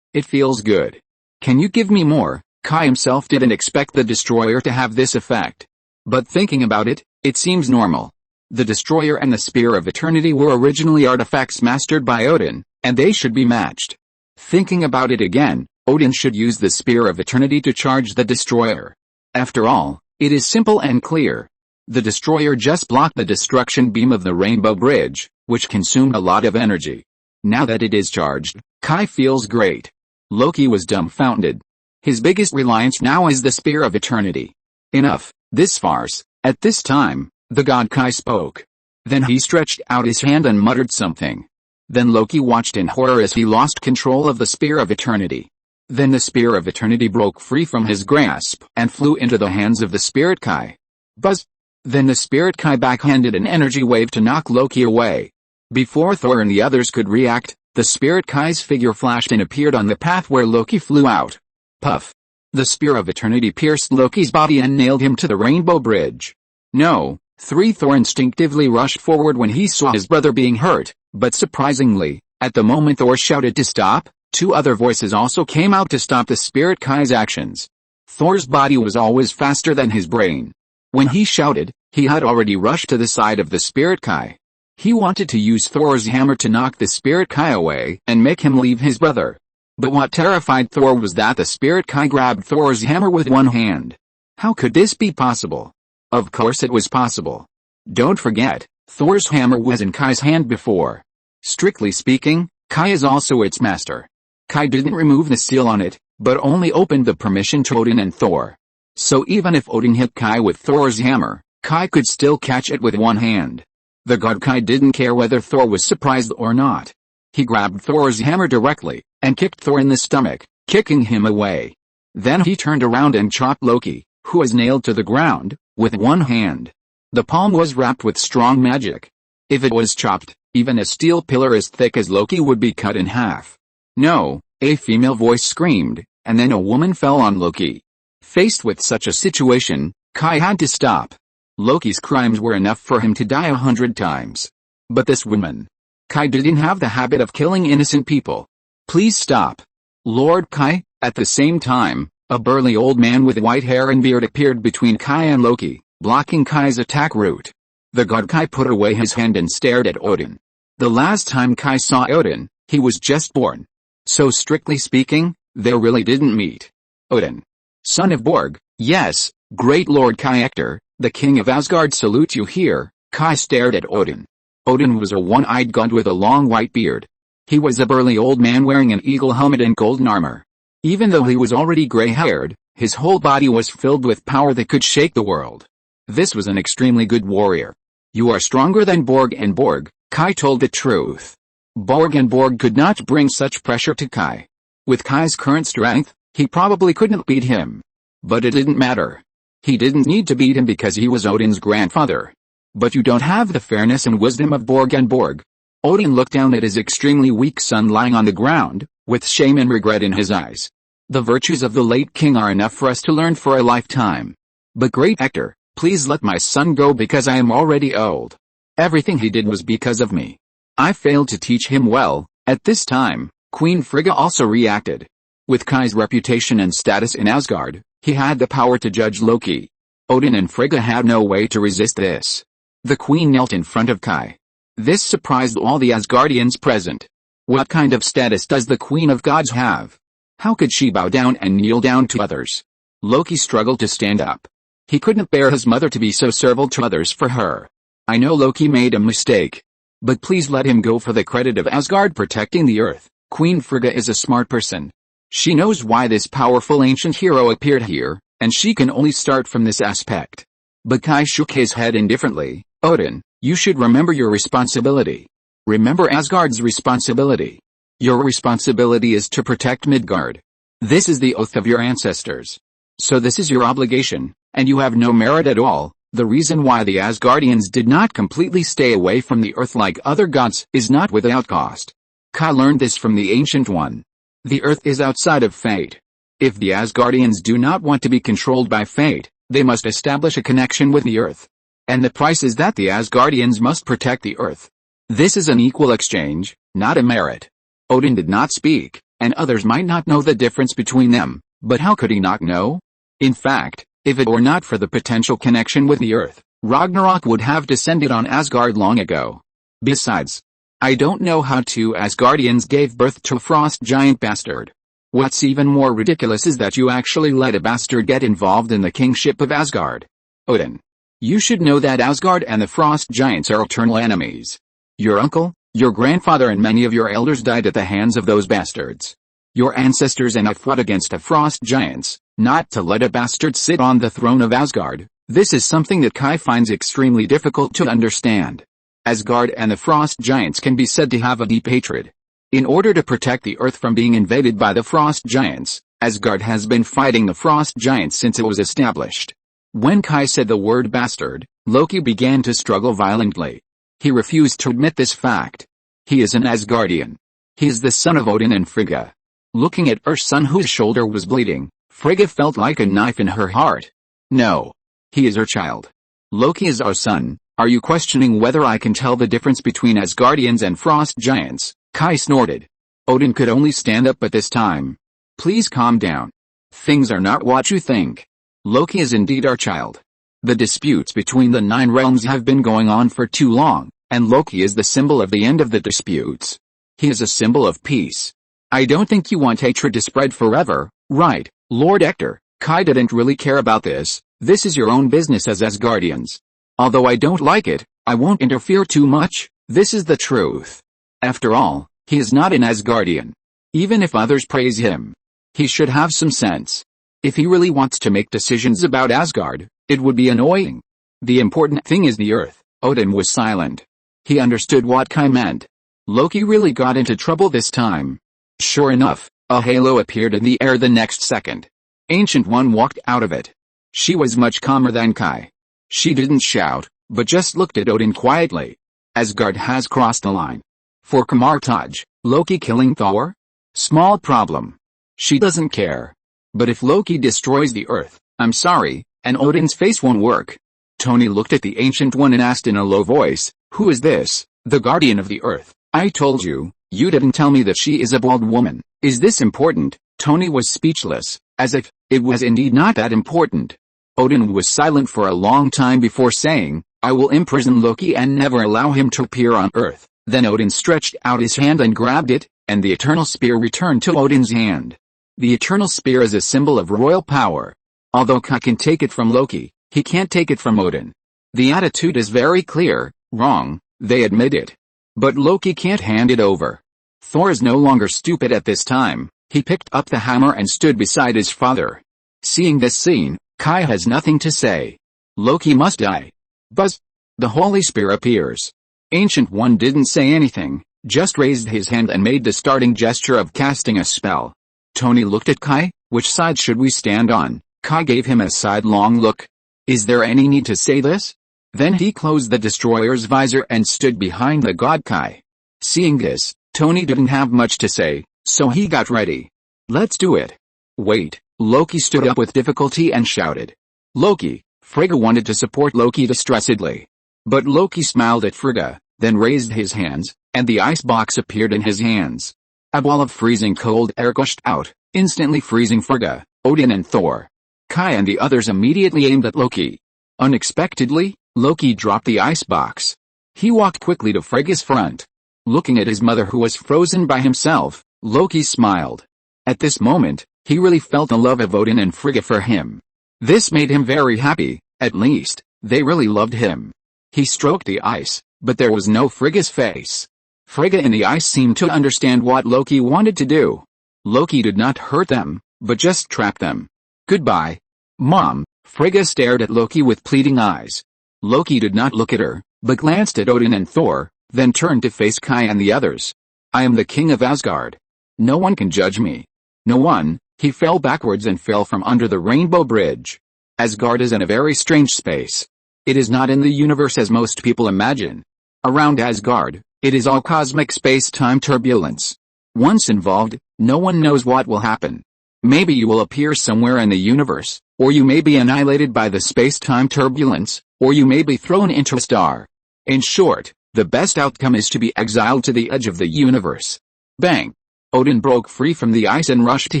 It feels good. Can you give me more? Kai himself didn't expect the destroyer to have this effect. But thinking about it, it seems normal. The destroyer and the spear of eternity were originally artifacts mastered by Odin, and they should be matched. Thinking about it again, Odin should use the spear of eternity to charge the destroyer. After all, it is simple and clear. The destroyer just blocked the destruction beam of the Rainbow Bridge, which consumed a lot of energy. Now that it is charged, Kai feels great. Loki was dumbfounded. His biggest reliance now is the spear of eternity. Enough, this farce. At this time, the god Kai spoke. Then he stretched out his hand and muttered something. Then Loki watched in horror as he lost control of the spear of eternity. Then the spear of eternity broke free from his grasp and flew into the hands of the spirit Kai. Buzz! Then the spirit Kai backhanded an energy wave to knock Loki away. Before Thor and the others could react, the spirit Kai's figure flashed and appeared on the path where Loki flew out. Puff! The spear of eternity pierced Loki's body and nailed him to the Rainbow Bridge. No, Thor instinctively rushed forward when he saw his brother being hurt, but surprisingly, at the moment Thor shouted to stop, two other voices also came out to stop the spirit Kai's actions. Thor's body was always faster than his brain. When he shouted, he had already rushed to the side of the spirit Kai. He wanted to use Thor's hammer to knock the spirit Kai away and make him leave his brother. But what terrified Thor was that the spirit Kai grabbed Thor's hammer with one hand. How could this be possible? Of course it was possible. Don't forget, Thor's hammer was in Kai's hand before. Strictly speaking, Kai is also its master. Kai didn't remove the seal on it, but only opened the permission to Odin and Thor. So even if Odin hit Kai with Thor's hammer, Kai could still catch it with one hand. The god Kai didn't care whether Thor was surprised or not. He grabbed Thor's hammer directly, and kicked Thor in the stomach, kicking him away. Then he turned around and chopped Loki, who was nailed to the ground, with one hand. The palm was wrapped with strong magic. If it was chopped, even a steel pillar as thick as Loki would be cut in half. No, a female voice screamed, and then a woman fell on Loki. Faced with such a situation, Kai had to stop. Loki's crimes were enough for him to die 100 times. But this woman. Kai didn't have the habit of killing innocent people. Please stop. Lord Kai. At the same time, a burly old man with white hair and beard appeared between Kai and Loki, blocking Kai's attack route. The god Kai put away his hand and stared at Odin. The last time Kai saw Odin, he was just born. So strictly speaking, they really didn't meet. Odin, son of Borg, yes, great Lord Kai Ektor, the king of Asgard, salute you here. Kai stared at Odin. Odin was a one-eyed god with a long white beard. He was a burly old man wearing an eagle helmet and golden armor. Even though he was already gray-haired, his whole body was filled with power that could shake the world. This was an extremely good warrior. You are stronger than Borg, and Borg, Kai told the truth. Borg and Borg could not bring such pressure to Kai. With Kai's current strength, he probably couldn't beat him. But it didn't matter. He didn't need to beat him because he was Odin's grandfather. But you don't have the fairness and wisdom of Borg and Borg. Odin looked down at his extremely weak son lying on the ground, with shame and regret in his eyes. The virtues of the late king are enough for us to learn for a lifetime. But great Ektor, please let my son go because I am already old. Everything he did was because of me. I failed to teach him well. At this time, Queen Frigga also reacted. With Kai's reputation and status in Asgard, he had the power to judge Loki. Odin and Frigga had no way to resist this. The queen knelt in front of Kai. This surprised all the Asgardians present. What kind of status does the Queen of Gods have? How could she bow down and kneel down to others? Loki struggled to stand up. He couldn't bear his mother to be so servile to others for her. I know Loki made a mistake. But please let him go for the credit of Asgard protecting the earth. Queen Frigga is a smart person. She knows why this powerful ancient hero appeared here, and she can only start from this aspect. But Kai shook his head indifferently. Odin, you should remember your responsibility. Remember Asgard's responsibility. Your responsibility is to protect Midgard. This is the oath of your ancestors. So this is your obligation, and you have no merit at all. The reason why the Asgardians did not completely stay away from the earth like other gods is not without cost. Kai learned this from the Ancient One. The earth is outside of fate. If the Asgardians do not want to be controlled by fate, they must establish a connection with the earth. And the price is that the Asgardians must protect the earth. This is an equal exchange, not a merit. Odin did not speak, and others might not know the difference between them, but how could he not know? In fact, if it were not for the potential connection with the earth, Ragnarok would have descended on Asgard long ago. Besides, I don't know how two Asgardians gave birth to a frost giant bastard. What's even more ridiculous is that you actually let a bastard get involved in the kingship of Asgard. Odin, you should know that Asgard and the frost giants are eternal enemies. Your uncle, your grandfather and many of your elders died at the hands of those bastards. Your ancestors and I fought against the frost giants, not to let a bastard sit on the throne of Asgard. This is something that Kai finds extremely difficult to understand. Asgard and the frost giants can be said to have a deep hatred. In order to protect the earth from being invaded by the frost giants, Asgard has been fighting the frost giants since it was established. When Kai said the word bastard, Loki began to struggle violently. He refused to admit this fact. He is an Asgardian. He is the son of Odin and Frigga. Looking at her son whose shoulder was bleeding, Frigga felt like a knife in her heart. No. He is her child. Loki is our son. Are you questioning whether I can tell the difference between Asgardians and frost giants? Kai snorted. Odin could only stand up at this time. Please calm down. Things are not what you think. Loki is indeed our child. The disputes between the 9 realms have been going on for too long, and Loki is the symbol of the end of the disputes. He is a symbol of peace. I don't think you want hatred to spread forever, right, Lord Ektor? Kai didn't really care about this. This is your own business as Asgardians. Although I don't like it, I won't interfere too much. This is the truth. After all, he is not an Asgardian. Even if others praise him, he should have some sense. If he really wants to make decisions about Asgard, it would be annoying. The important thing is the earth. Odin was silent. He understood what Kai meant. Loki really got into trouble this time. Sure enough, a halo appeared in the air the next second. Ancient One walked out of it. She was much calmer than Kai. She didn't shout, but just looked at Odin quietly. Asgard has crossed the line. For Kamartaj, Loki killing Thor? Small problem. She doesn't care. But if Loki destroys the earth, I'm sorry, and Odin's face won't work. Tony looked at the Ancient One and asked in a low voice, who is this? The guardian of the earth. I told you, you didn't tell me that she is a bald woman. Is this important? Tony was speechless, as if it was indeed not that important. Odin was silent for a long time before saying, I will imprison Loki and never allow him to appear on Earth." Then Odin stretched out his hand and grabbed it, and the eternal spear returned to Odin's hand. The eternal spear is a symbol of royal power. Although Kai can take it from Loki, he can't take it from Odin. The attitude is very clear: wrong, they admit it. But Loki can't hand it over. Thor is no longer stupid at this time. He picked up the hammer and stood beside his father. Seeing this scene, Kai has nothing to say. Loki must die. Buzz! The holy spear appears. Ancient One didn't say anything, just raised his hand and made the starting gesture of casting a spell. Tony looked at Kai. "Which side should we stand on?" Kai gave him a sidelong look. "Is there any need to say this?" Then he closed the destroyer's visor and stood behind the god Kai. Seeing this, Tony didn't have much to say, so he got ready. "Let's do it." "Wait." Loki stood up with difficulty and shouted. "Loki!" Frigga wanted to support Loki distressedly. But Loki smiled at Frigga, then raised his hands, and the ice box appeared in his hands. A ball of freezing cold air gushed out, instantly freezing Frigga, Odin and Thor. Kai and the others immediately aimed at Loki. Unexpectedly, Loki dropped the ice box. He walked quickly to Frigga's front. Looking at his mother who was frozen by himself, Loki smiled. At this moment, he really felt the love of Odin and Frigga for him. This made him very happy. At least, they really loved him. He stroked the ice, but there was no Frigga's face. Frigga and the ice seemed to understand what Loki wanted to do. Loki did not hurt them, but just trap them. "Goodbye, Mom." Frigga stared at Loki with pleading eyes. Loki did not look at her, but glanced at Odin and Thor, then turned to face Kai and the others. "I am the king of Asgard. No one can judge me." No one. He fell backwards and fell from under the rainbow bridge. Asgard is in a very strange space. It is not in the universe as most people imagine. Around Asgard, it is all cosmic space-time turbulence. Once involved, no one knows what will happen. Maybe you will appear somewhere in the universe, or you may be annihilated by the space-time turbulence, or you may be thrown into a star. In short, the best outcome is to be exiled to the edge of the universe. Bang! Odin broke free from the ice and rushed to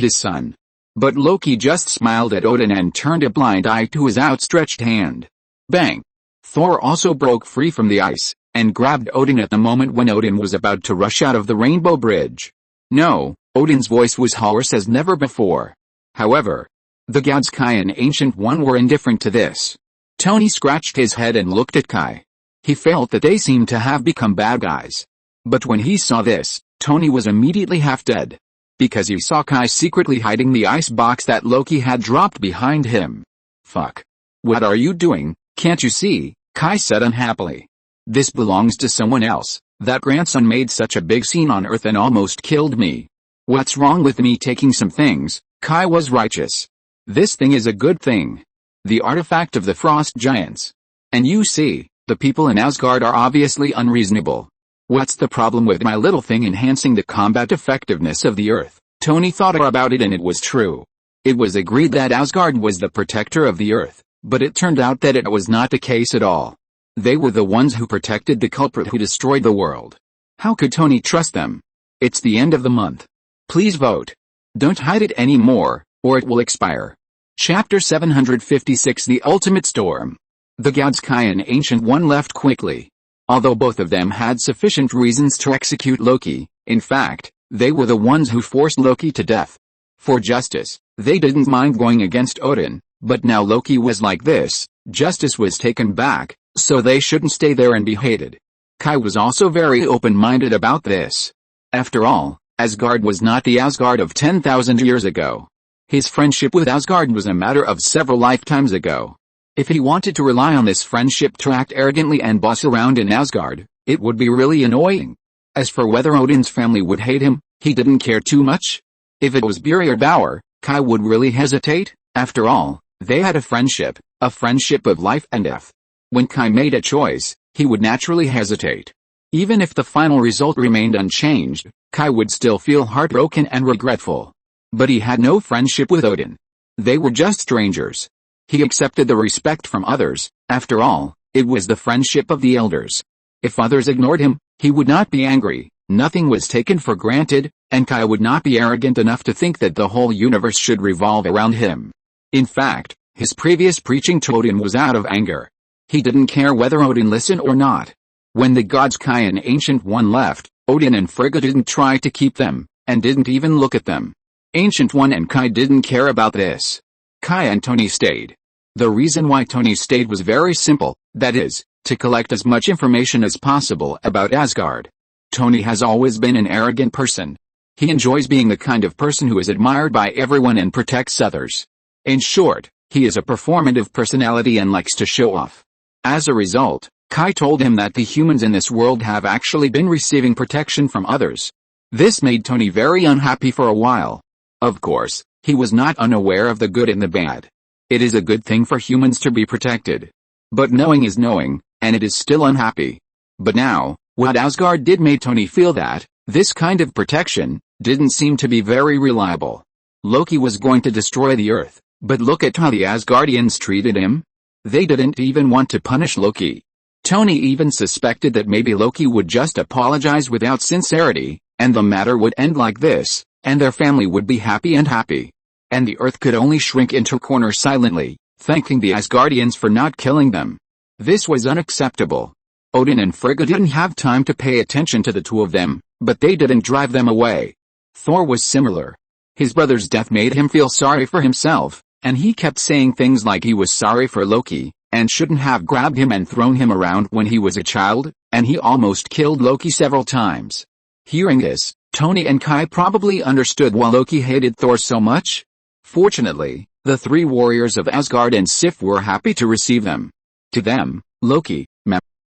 his son. But Loki just smiled at Odin and turned a blind eye to his outstretched hand. Bang! Thor also broke free from the ice, and grabbed Odin at the moment when Odin was about to rush out of the rainbow bridge. No, Odin's voice was hoarse as never before. However, the gods Kai and Ancient One were indifferent to this. Tony scratched his head and looked at Kai. He felt that they seemed to have become bad guys. But when he saw this, Tony was immediately half dead. Because he saw Kai secretly hiding the ice box that Loki had dropped behind him. "Fuck. What are you doing? Can't you see?" Kai said unhappily. "This belongs to someone else. That grandson made such a big scene on Earth and almost killed me. What's wrong with me taking some things?" Kai was righteous. "This thing is a good thing. The artifact of the frost giants. And you see, the people in Asgard are obviously unreasonable. What's the problem with my little thing enhancing the combat effectiveness of the Earth?" Tony thought about it and it was true. It was agreed that Asgard was the protector of the Earth, but it turned out that it was not the case at all. They were the ones who protected the culprit who destroyed the world. How could Tony trust them? It's the end of the month. Please vote. Don't hide it anymore, or it will expire. Chapter 756 The Ultimate Storm. The gods Kai and Ancient One left quickly. Although both of them had sufficient reasons to execute Loki, in fact, they were the ones who forced Loki to death. For justice, they didn't mind going against Odin, but now Loki was like this, justice was taken back, so they shouldn't stay there and be hated. Kai was also very open-minded about this. After all, Asgard was not the Asgard of 10,000 years ago. His friendship with Asgard was a matter of several lifetimes ago. If he wanted to rely on this friendship to act arrogantly and boss around in Asgard, it would be really annoying. As for whether Odin's family would hate him, he didn't care too much. If it was Buri or Bauer, Kai would really hesitate. After all, they had a friendship of life and death. When Kai made a choice, he would naturally hesitate. Even if the final result remained unchanged, Kai would still feel heartbroken and regretful. But he had no friendship with Odin. They were just strangers. He accepted the respect from others. After all, it was the friendship of the elders. If others ignored him, he would not be angry. Nothing was taken for granted, and Kai would not be arrogant enough to think that the whole universe should revolve around him. In fact, his previous preaching to Odin was out of anger. He didn't care whether Odin listened or not. When the gods Kai and Ancient One left, Odin and Frigga didn't try to keep them, and didn't even look at them. Ancient One and Kai didn't care about this. Kai and Tony stayed. The reason why Tony stayed was very simple, that is, to collect as much information as possible about Asgard. Tony has always been an arrogant person. He enjoys being the kind of person who is admired by everyone and protects others. In short, he is a performative personality and likes to show off. As a result, Kai told him that the humans in this world have actually been receiving protection from others. This made Tony very unhappy for a while. Of course, he was not unaware of the good and the bad. It is a good thing for humans to be protected. But knowing is knowing, and it is still unhappy. But now, what Asgard did made Tony feel that this kind of protection didn't seem to be very reliable. Loki was going to destroy the Earth, but look at how the Asgardians treated him. They didn't even want to punish Loki. Tony even suspected that maybe Loki would just apologize without sincerity, and the matter would end like this, and their family would be happy. And the Earth could only shrink into a corner silently, thanking the Asgardians for not killing them. This was unacceptable. Odin and Frigga didn't have time to pay attention to the two of them, but they didn't drive them away. Thor was similar. His brother's death made him feel sorry for himself, and he kept saying things like he was sorry for Loki, and shouldn't have grabbed him and thrown him around when he was a child, and he almost killed Loki several times. Hearing this, Tony and Kai probably understood why Loki hated Thor so much. Fortunately, the three warriors of Asgard and Sif were happy to receive them. To them, Loki,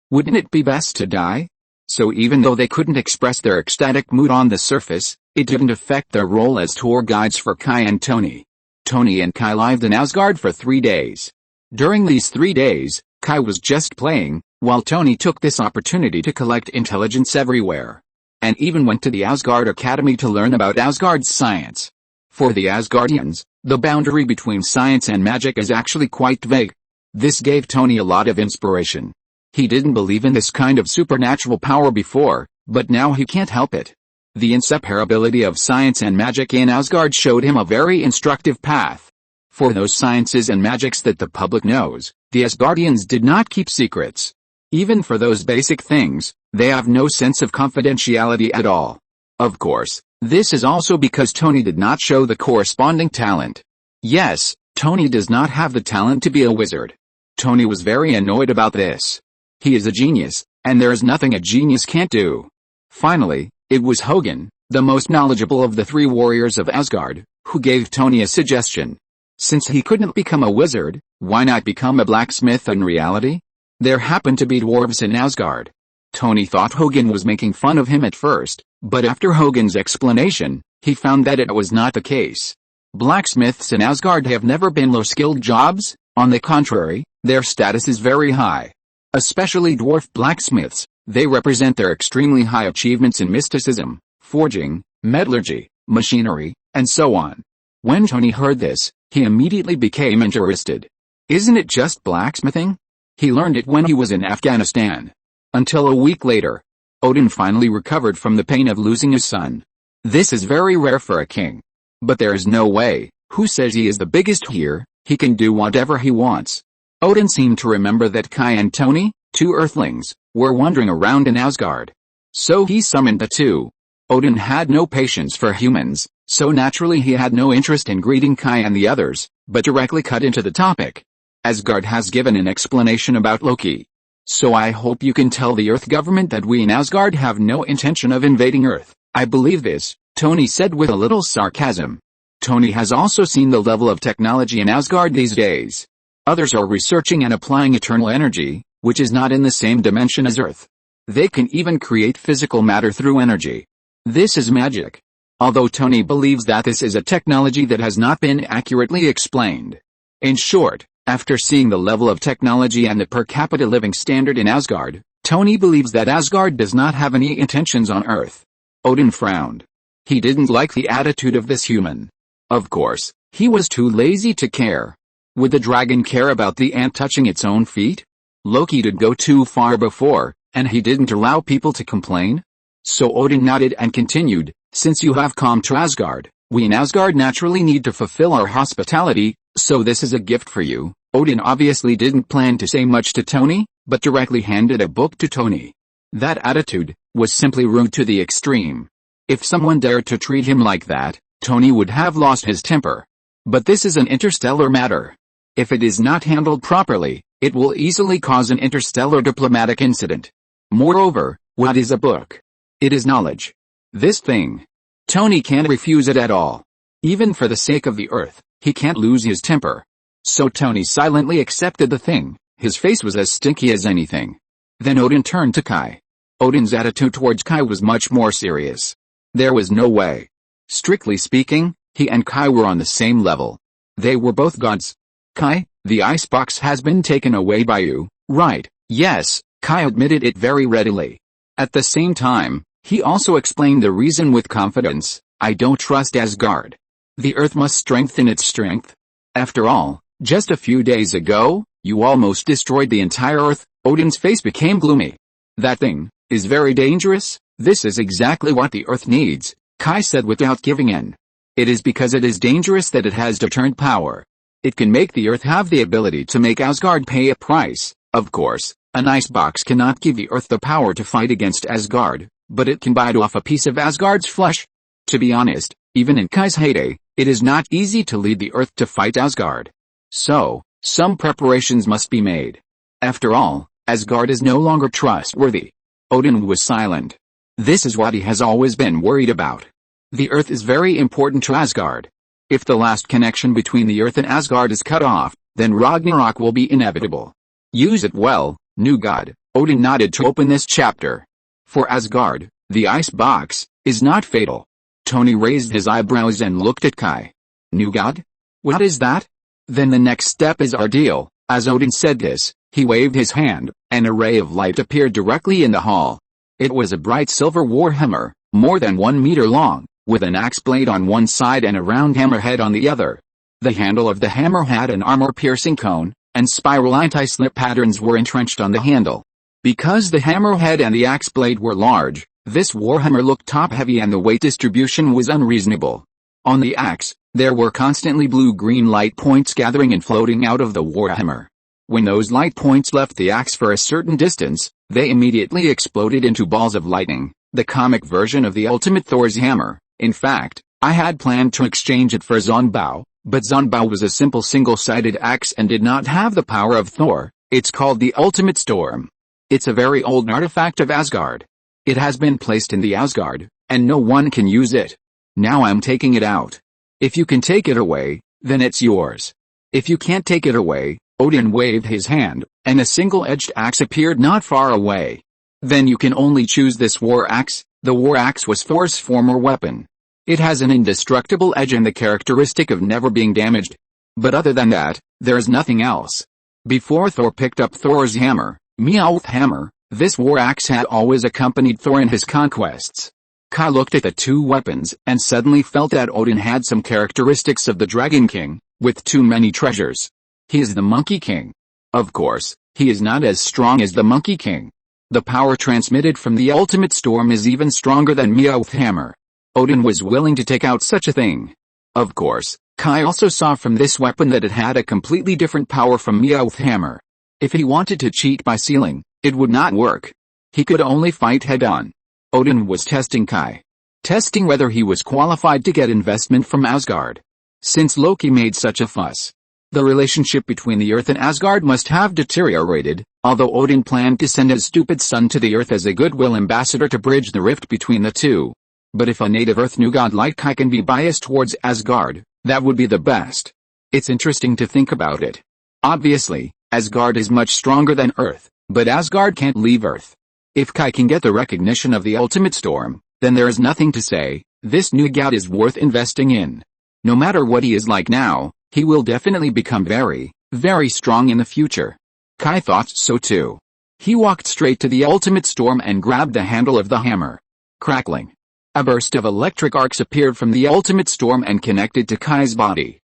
wouldn't it be best to die? So even though they couldn't express their ecstatic mood on the surface, it didn't affect their role as tour guides for Kai and Tony. Tony and Kai lived in Asgard for 3 days. During these 3 days, Kai was just playing, while Tony took this opportunity to collect intelligence everywhere. And even went to the Asgard Academy to learn about Asgard's science. For the Asgardians, the boundary between science and magic is actually quite vague. This gave Tony a lot of inspiration. He didn't believe in this kind of supernatural power before, but now he can't help it. The inseparability of science and magic in Asgard showed him a very instructive path. For those sciences and magics that the public knows, the Asgardians did not keep secrets. Even for those basic things, they have no sense of confidentiality at all. Of course, this is also because Tony did not show the corresponding talent. Yes, Tony does not have the talent to be a wizard. Tony was very annoyed about this. He is a genius, and there is nothing a genius can't do. Finally, it was Hogun, the most knowledgeable of the three warriors of Asgard, who gave Tony a suggestion. Since he couldn't become a wizard, why not become a blacksmith in reality? There happened to be dwarves in Asgard. Tony thought Hogun was making fun of him at first, but after Hogun's explanation, he found that it was not the case. Blacksmiths in Asgard have never been low-skilled jobs. On the contrary, their status is very high. Especially dwarf blacksmiths, they represent their extremely high achievements in mysticism, forging, metallurgy, machinery, and so on. When Tony heard this, he immediately became interested. Isn't it just blacksmithing? He learned it when he was in Afghanistan. Until a week later, Odin finally recovered from the pain of losing his son. This is very rare for a king. But there is no way, who says he is the biggest here, he can do whatever he wants. Odin seemed to remember that Kai and Tony, two earthlings, were wandering around in Asgard. So he summoned the two. Odin had no patience for humans, so naturally he had no interest in greeting Kai and the others, but directly cut into the topic. Asgard has given an explanation about Loki. So I hope you can tell the Earth government that we in Asgard have no intention of invading Earth. I believe this, Tony said with a little sarcasm. Tony has also seen the level of technology in Asgard these days. Others are researching and applying eternal energy, which is not in the same dimension as Earth. They can even create physical matter through energy. This is magic. Although Tony believes that this is a technology that has not been accurately explained. In short, after seeing the level of technology and the per capita living standard in Asgard, Tony believes that Asgard does not have any intentions on Earth. Odin frowned. He didn't like the attitude of this human. Of course, he was too lazy to care. Would the dragon care about the ant touching its own feet? Loki did go too far before, and he didn't allow people to complain? So Odin nodded and continued, since you have come to Asgard, we in Asgard naturally need to fulfill our hospitality, so this is a gift for you. Odin obviously didn't plan to say much to Tony, but directly handed a book to Tony. That attitude was simply rude to the extreme. If someone dared to treat him like that, Tony would have lost his temper. But this is an interstellar matter. If it is not handled properly, it will easily cause an interstellar diplomatic incident. Moreover, what is a book? It is knowledge. This thing. Tony can't refuse it at all. Even for the sake of the Earth, he can't lose his temper. So Tony silently accepted the thing. His face was as stinky as anything. Then Odin turned to Kai. Odin's attitude towards Kai was much more serious. There was no way. Strictly speaking, he and Kai were on the same level. They were both gods. Kai, the icebox has been taken away by you, right? Yes, Kai admitted it very readily. At the same time, he also explained the reason with confidence. I don't trust Asgard. The Earth must strengthen its strength. After all, just a few days ago, you almost destroyed the entire Earth. Odin's face became gloomy. That thing is very dangerous. This is exactly what the Earth needs, Kai said without giving in. It is because it is dangerous that it has deterrent power. It can make the Earth have the ability to make Asgard pay a price. Of course, an icebox cannot give the Earth the power to fight against Asgard, but it can bite off a piece of Asgard's flesh. To be honest, even in Kai's heyday, it is not easy to lead the Earth to fight Asgard. So, some preparations must be made. After all, Asgard is no longer trustworthy. Odin was silent. This is what he has always been worried about. The Earth is very important to Asgard. If the last connection between the Earth and Asgard is cut off, then Ragnarok will be inevitable. Use it well, new god. Odin nodded to open this chapter. For Asgard, the ice box is not fatal. Tony raised his eyebrows and looked at Kai. New god? What is that? Then the next step is our deal. As Odin said this, he waved his hand, and a ray of light appeared directly in the hall. It was a bright silver warhammer, more than 1 meter long, with an axe blade on one side and a round hammerhead on the other. The handle of the hammer had an armor-piercing cone, and spiral anti-slip patterns were entrenched on the handle. Because the hammerhead and the axe blade were large, this warhammer looked top-heavy and the weight distribution was unreasonable. On the axe, there were constantly blue-green light points gathering and floating out of the warhammer. When those light points left the axe for a certain distance, they immediately exploded into balls of lightning, the comic version of the ultimate Thor's hammer. In fact, I had planned to exchange it for Zonbao, but Zonbao was a simple single-sided axe and did not have the power of Thor. It's called the Ultimate Storm. It's a very old artifact of Asgard. It has been placed in the Asgard, and no one can use it. Now I'm taking it out. If you can take it away, then it's yours. If you can't take it away, Odin waved his hand, and a single-edged axe appeared not far away. Then you can only choose this war axe. The war axe was Thor's former weapon. It has an indestructible edge and the characteristic of never being damaged. But other than that, there is nothing else. Before Thor picked up Thor's hammer, Mjolnir hammer, this war axe had always accompanied Thor in his conquests. Kai looked at the two weapons and suddenly felt that Odin had some characteristics of the Dragon King, with too many treasures. He is the Monkey King. Of course, he is not as strong as the Monkey King. The power transmitted from the Ultimate Storm is even stronger than Mjolnir hammer. Odin was willing to take out such a thing. Of course, Kai also saw from this weapon that it had a completely different power from Mjolnir hammer. If he wanted to cheat by sealing, it would not work. He could only fight head-on. Odin was testing Kai. Testing whether he was qualified to get investment from Asgard. Since Loki made such a fuss, the relationship between the Earth and Asgard must have deteriorated, although Odin planned to send his stupid son to the Earth as a goodwill ambassador to bridge the rift between the two. But if a native Earth new god like Kai can be biased towards Asgard, that would be the best. It's interesting to think about it. Obviously, Asgard is much stronger than Earth, but Asgard can't leave Earth. If Kai can get the recognition of the Ultimate Storm, then there is nothing to say, this new god is worth investing in. No matter what he is like now, he will definitely become very, very strong in the future. Kai thought so too. He walked straight to the Ultimate Storm and grabbed the handle of the hammer. Crackling. A burst of electric arcs appeared from the Ultimate Storm and connected to Kai's body.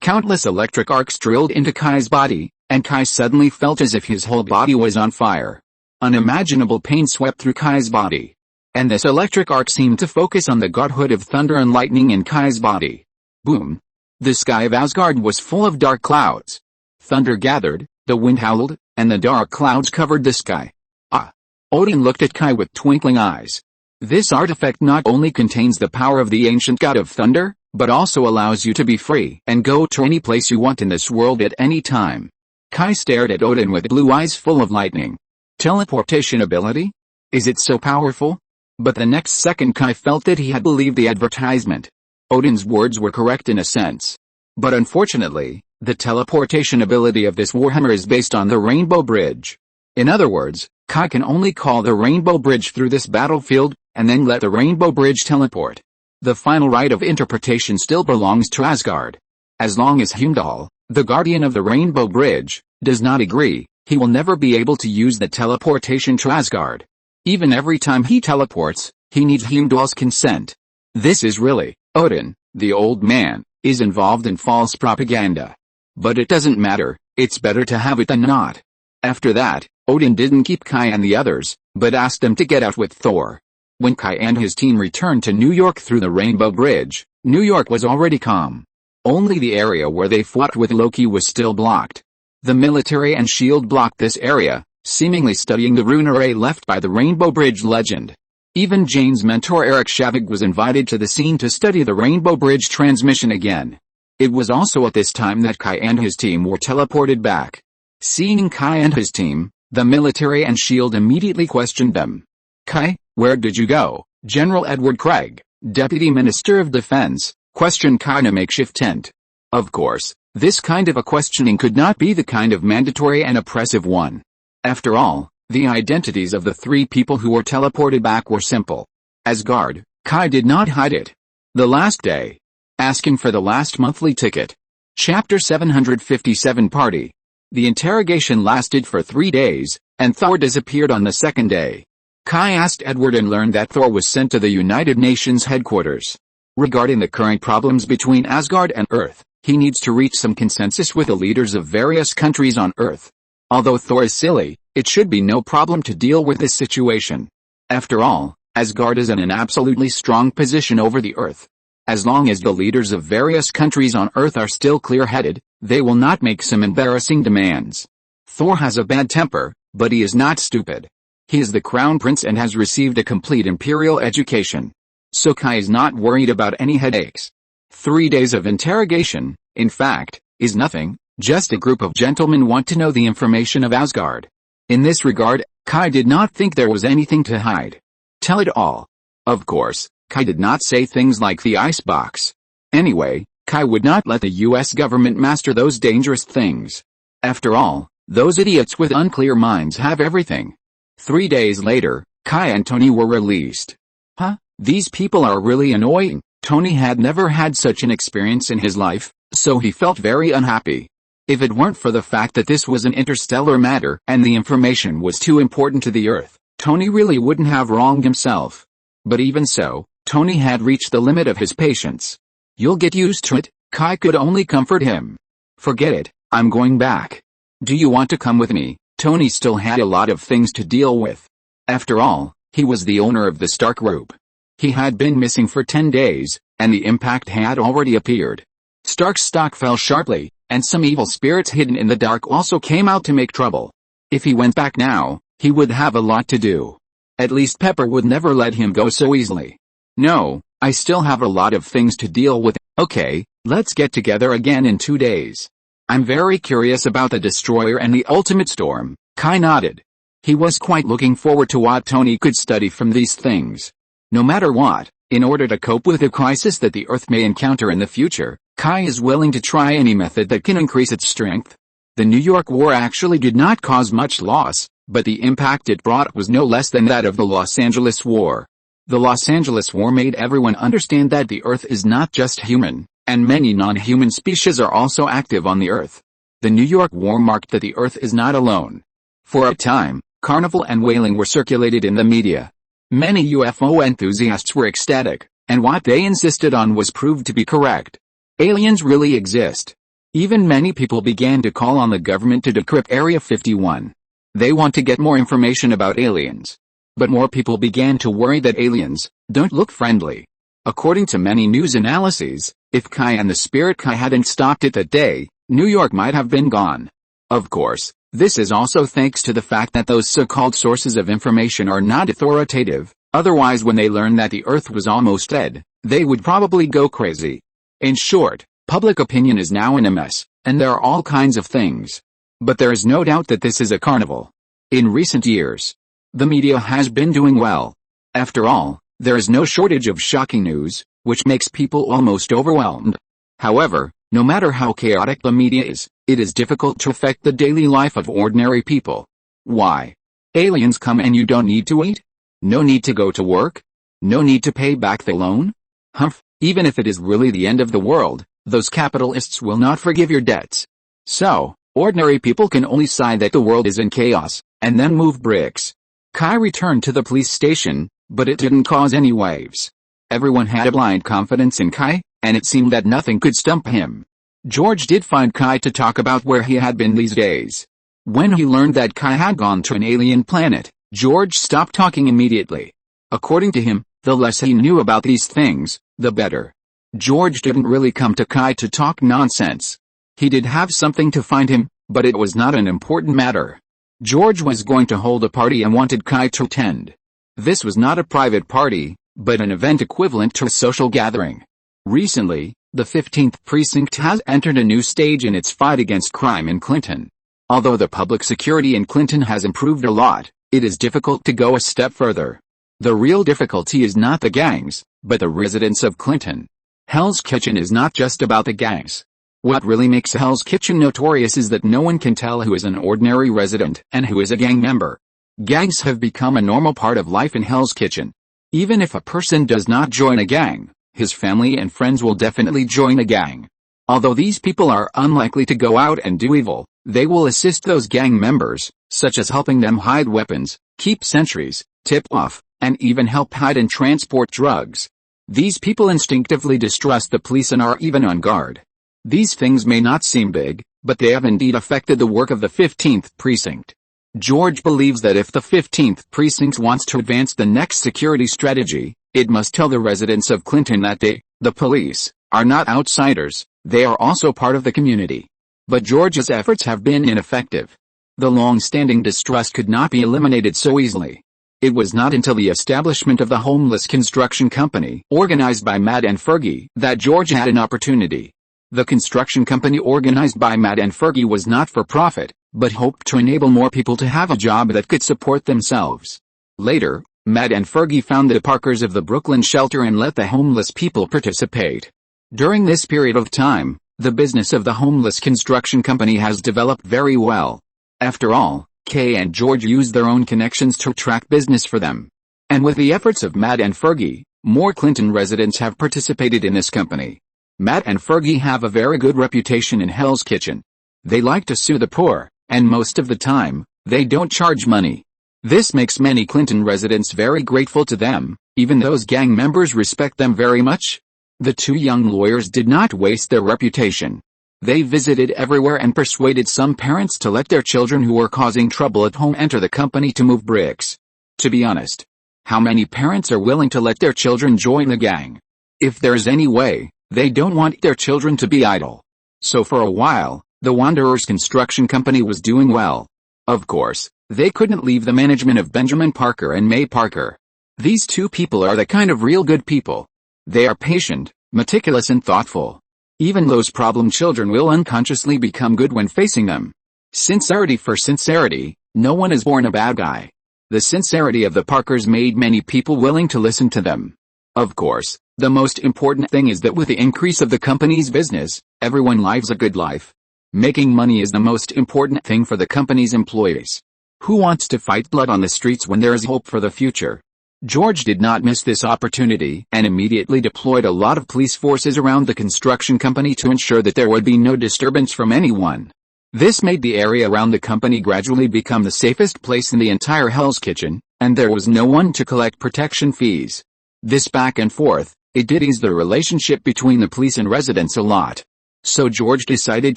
Countless electric arcs drilled into Kai's body, and Kai suddenly felt as if his whole body was on fire. Unimaginable pain swept through Kai's body. And this electric arc seemed to focus on the godhood of thunder and lightning in Kai's body. Boom. The sky of Asgard was full of dark clouds. Thunder gathered, the wind howled, and the dark clouds covered the sky. Ah! Odin looked at Kai with twinkling eyes. This artifact not only contains the power of the ancient god of thunder, but also allows you to be free and go to any place you want in this world at any time. Kai stared at Odin with blue eyes full of lightning. Teleportation ability? Is it so powerful? But the next second Kai felt that he had believed the advertisement. Odin's words were correct in a sense. But unfortunately, the teleportation ability of this warhammer is based on the Rainbow Bridge. In other words, Kai can only call the Rainbow Bridge through this battlefield, and then let the Rainbow Bridge teleport. The final right of interpretation still belongs to Asgard. As long as Heimdall, the guardian of the Rainbow Bridge, does not agree, he will never be able to use the teleportation to Asgard. Even every time he teleports, he needs Heimdall's consent. This is really, Odin, the old man, is involved in false propaganda. But it doesn't matter, it's better to have it than not. After that, Odin didn't keep Kai and the others, but asked them to get out with Thor. When Kai and his team returned to New York through the Rainbow Bridge, New York was already calm. Only the area where they fought with Loki was still blocked. The military and shield blocked this area, seemingly studying the rune array left by the Rainbow Bridge legend. Even Jane's mentor Eric Shavig was invited to the scene to study the Rainbow Bridge transmission again. It was also at this time that Kai and his team were teleported back. Seeing Kai and his team, the military and shield immediately questioned them. Kai, where did you go? General Edward Craig, Deputy Minister of Defense, questioned Kai in a makeshift tent. Of course, this kind of a questioning could not be the kind of mandatory and oppressive one. After all, the identities of the three people who were teleported back were simple. Asgard, Kai did not hide it. The last day. Asking for the last monthly ticket. Chapter 757 Party. The interrogation lasted for 3 days, and Thor disappeared on the second day. Kai asked Edward and learned that Thor was sent to the United Nations headquarters. Regarding the current problems between Asgard and Earth, he needs to reach some consensus with the leaders of various countries on Earth. Although Thor is silly, it should be no problem to deal with this situation. After all, Asgard is in an absolutely strong position over the Earth. As long as the leaders of various countries on Earth are still clear-headed, they will not make some embarrassing demands. Thor has a bad temper, but he is not stupid. He is the crown prince and has received a complete imperial education. So Kai is not worried about any headaches. 3 days of interrogation, in fact, is nothing, just a group of gentlemen want to know the information of Asgard. In this regard, Kai did not think there was anything to hide. Tell it all. Of course, Kai did not say things like the icebox. Anyway, Kai would not let the US government master those dangerous things. After all, those idiots with unclear minds have everything. 3 days later, Kai and Tony were released. Huh? These people are really annoying. Tony had never had such an experience in his life, so he felt very unhappy. If it weren't for the fact that this was an interstellar matter and the information was too important to the Earth, Tony really wouldn't have wronged himself. But even so, Tony had reached the limit of his patience. You'll get used to it, Kai could only comfort him. Forget it, I'm going back. Do you want to come with me? Tony still had a lot of things to deal with. After all, he was the owner of the Stark Group. He had been missing for 10 days, and the impact had already appeared. Stark's stock fell sharply, and some evil spirits hidden in the dark also came out to make trouble. If he went back now, he would have a lot to do. At least Pepper would never let him go so easily. No, I still have a lot of things to deal with. Okay, let's get together again in 2 days. I'm very curious about the Destroyer and the Ultimate Storm. Kai nodded. He was quite looking forward to what Tony could study from these things. No matter what, in order to cope with the crisis that the Earth may encounter in the future, Kai is willing to try any method that can increase its strength. The New York War actually did not cause much loss, but the impact it brought was no less than that of the Los Angeles War. The Los Angeles War made everyone understand that the Earth is not just human, and many non-human species are also active on the Earth. The New York War marked that the Earth is not alone. For a time, carnival and whaling were circulated in the media. Many UFO enthusiasts were ecstatic, and what they insisted on was proved to be correct. Aliens really exist. Even many people began to call on the government to decrypt Area 51. They want to get more information about aliens. But more people began to worry that aliens don't look friendly. According to many news analyses, if Kai and the Spirit Kai hadn't stopped it that day, New York might have been gone. Of course, this is also thanks to the fact that those so-called sources of information are not authoritative, otherwise when they learned that the Earth was almost dead, they would probably go crazy. In short, public opinion is now in a mess, and there are all kinds of things. But there is no doubt that this is a carnival. In recent years, the media has been doing well. After all, there is no shortage of shocking news, which makes people almost overwhelmed. However, no matter how chaotic the media is, it is difficult to affect the daily life of ordinary people. Why? Aliens come and you don't need to eat? No need to go to work? No need to pay back the loan? Humph, even if it is really the end of the world, those capitalists will not forgive your debts. So, ordinary people can only sigh that the world is in chaos, and then move bricks. Kai returned to the police station, but it didn't cause any waves. Everyone had a blind confidence in Kai, and it seemed that nothing could stump him. George did find Kai to talk about where he had been these days. When he learned that Kai had gone to an alien planet, George stopped talking immediately. According to him, the less he knew about these things, the better. George didn't really come to Kai to talk nonsense. He did have something to find him, but it was not an important matter. George was going to hold a party and wanted Kai to attend. This was not a private party, but an event equivalent to a social gathering. Recently, the 15th Precinct has entered a new stage in its fight against crime in Clinton. Although the public security in Clinton has improved a lot, it is difficult to go a step further. The real difficulty is not the gangs, but the residents of Clinton. Hell's Kitchen is not just about the gangs. What really makes Hell's Kitchen notorious is that no one can tell who is an ordinary resident and who is a gang member. Gangs have become a normal part of life in Hell's Kitchen. Even if a person does not join a gang, his family and friends will definitely join a gang. Although these people are unlikely to go out and do evil, they will assist those gang members, such as helping them hide weapons, keep sentries, tip off, and even help hide and transport drugs. These people instinctively distrust the police and are even on guard. These things may not seem big, but they have indeed affected the work of the 15th Precinct. George believes that if the 15th Precinct wants to advance the next security strategy, it must tell the residents of Clinton that they, the police, are not outsiders, they are also part of the community. But George's efforts have been ineffective. The long-standing distrust could not be eliminated so easily. It was not until the establishment of the homeless construction company, organized by Matt and Fergie, that George had an opportunity. The construction company organized by Matt and Fergie was not for profit, but hoped to enable more people to have a job that could support themselves. Later, Matt and Fergie found the Parkers of the Brooklyn shelter and let the homeless people participate. During this period of time, the business of the homeless construction company has developed very well. After all, Kay and George used their own connections to attract business for them. And with the efforts of Matt and Fergie, more Clinton residents have participated in this company. Matt and Fergie have a very good reputation in Hell's Kitchen. They like to sue the poor, and most of the time, they don't charge money. This makes many Clinton residents very grateful to them, even those gang members respect them very much. The two young lawyers did not waste their reputation. They visited everywhere and persuaded some parents to let their children who were causing trouble at home enter the company to move bricks. To be honest, how many parents are willing to let their children join the gang? If there's any way, they don't want their children to be idle. So for a while, the Wanderers Construction Company was doing well. Of course, they couldn't leave the management of Benjamin Parker and May Parker. These two people are the kind of real good people. They are patient, meticulous and thoughtful. Even those problem children will unconsciously become good when facing them. Sincerity for sincerity, no one is born a bad guy. The sincerity of the Parkers made many people willing to listen to them. Of course, the most important thing is that with the increase of the company's business, everyone lives a good life. Making money is the most important thing for the company's employees. Who wants to fight blood on the streets when there is hope for the future? George did not miss this opportunity and immediately deployed a lot of police forces around the construction company to ensure that there would be no disturbance from anyone. This made the area around the company gradually become the safest place in the entire Hell's Kitchen, and there was no one to collect protection fees. This back and forth, it did ease the relationship between the police and residents a lot. So George decided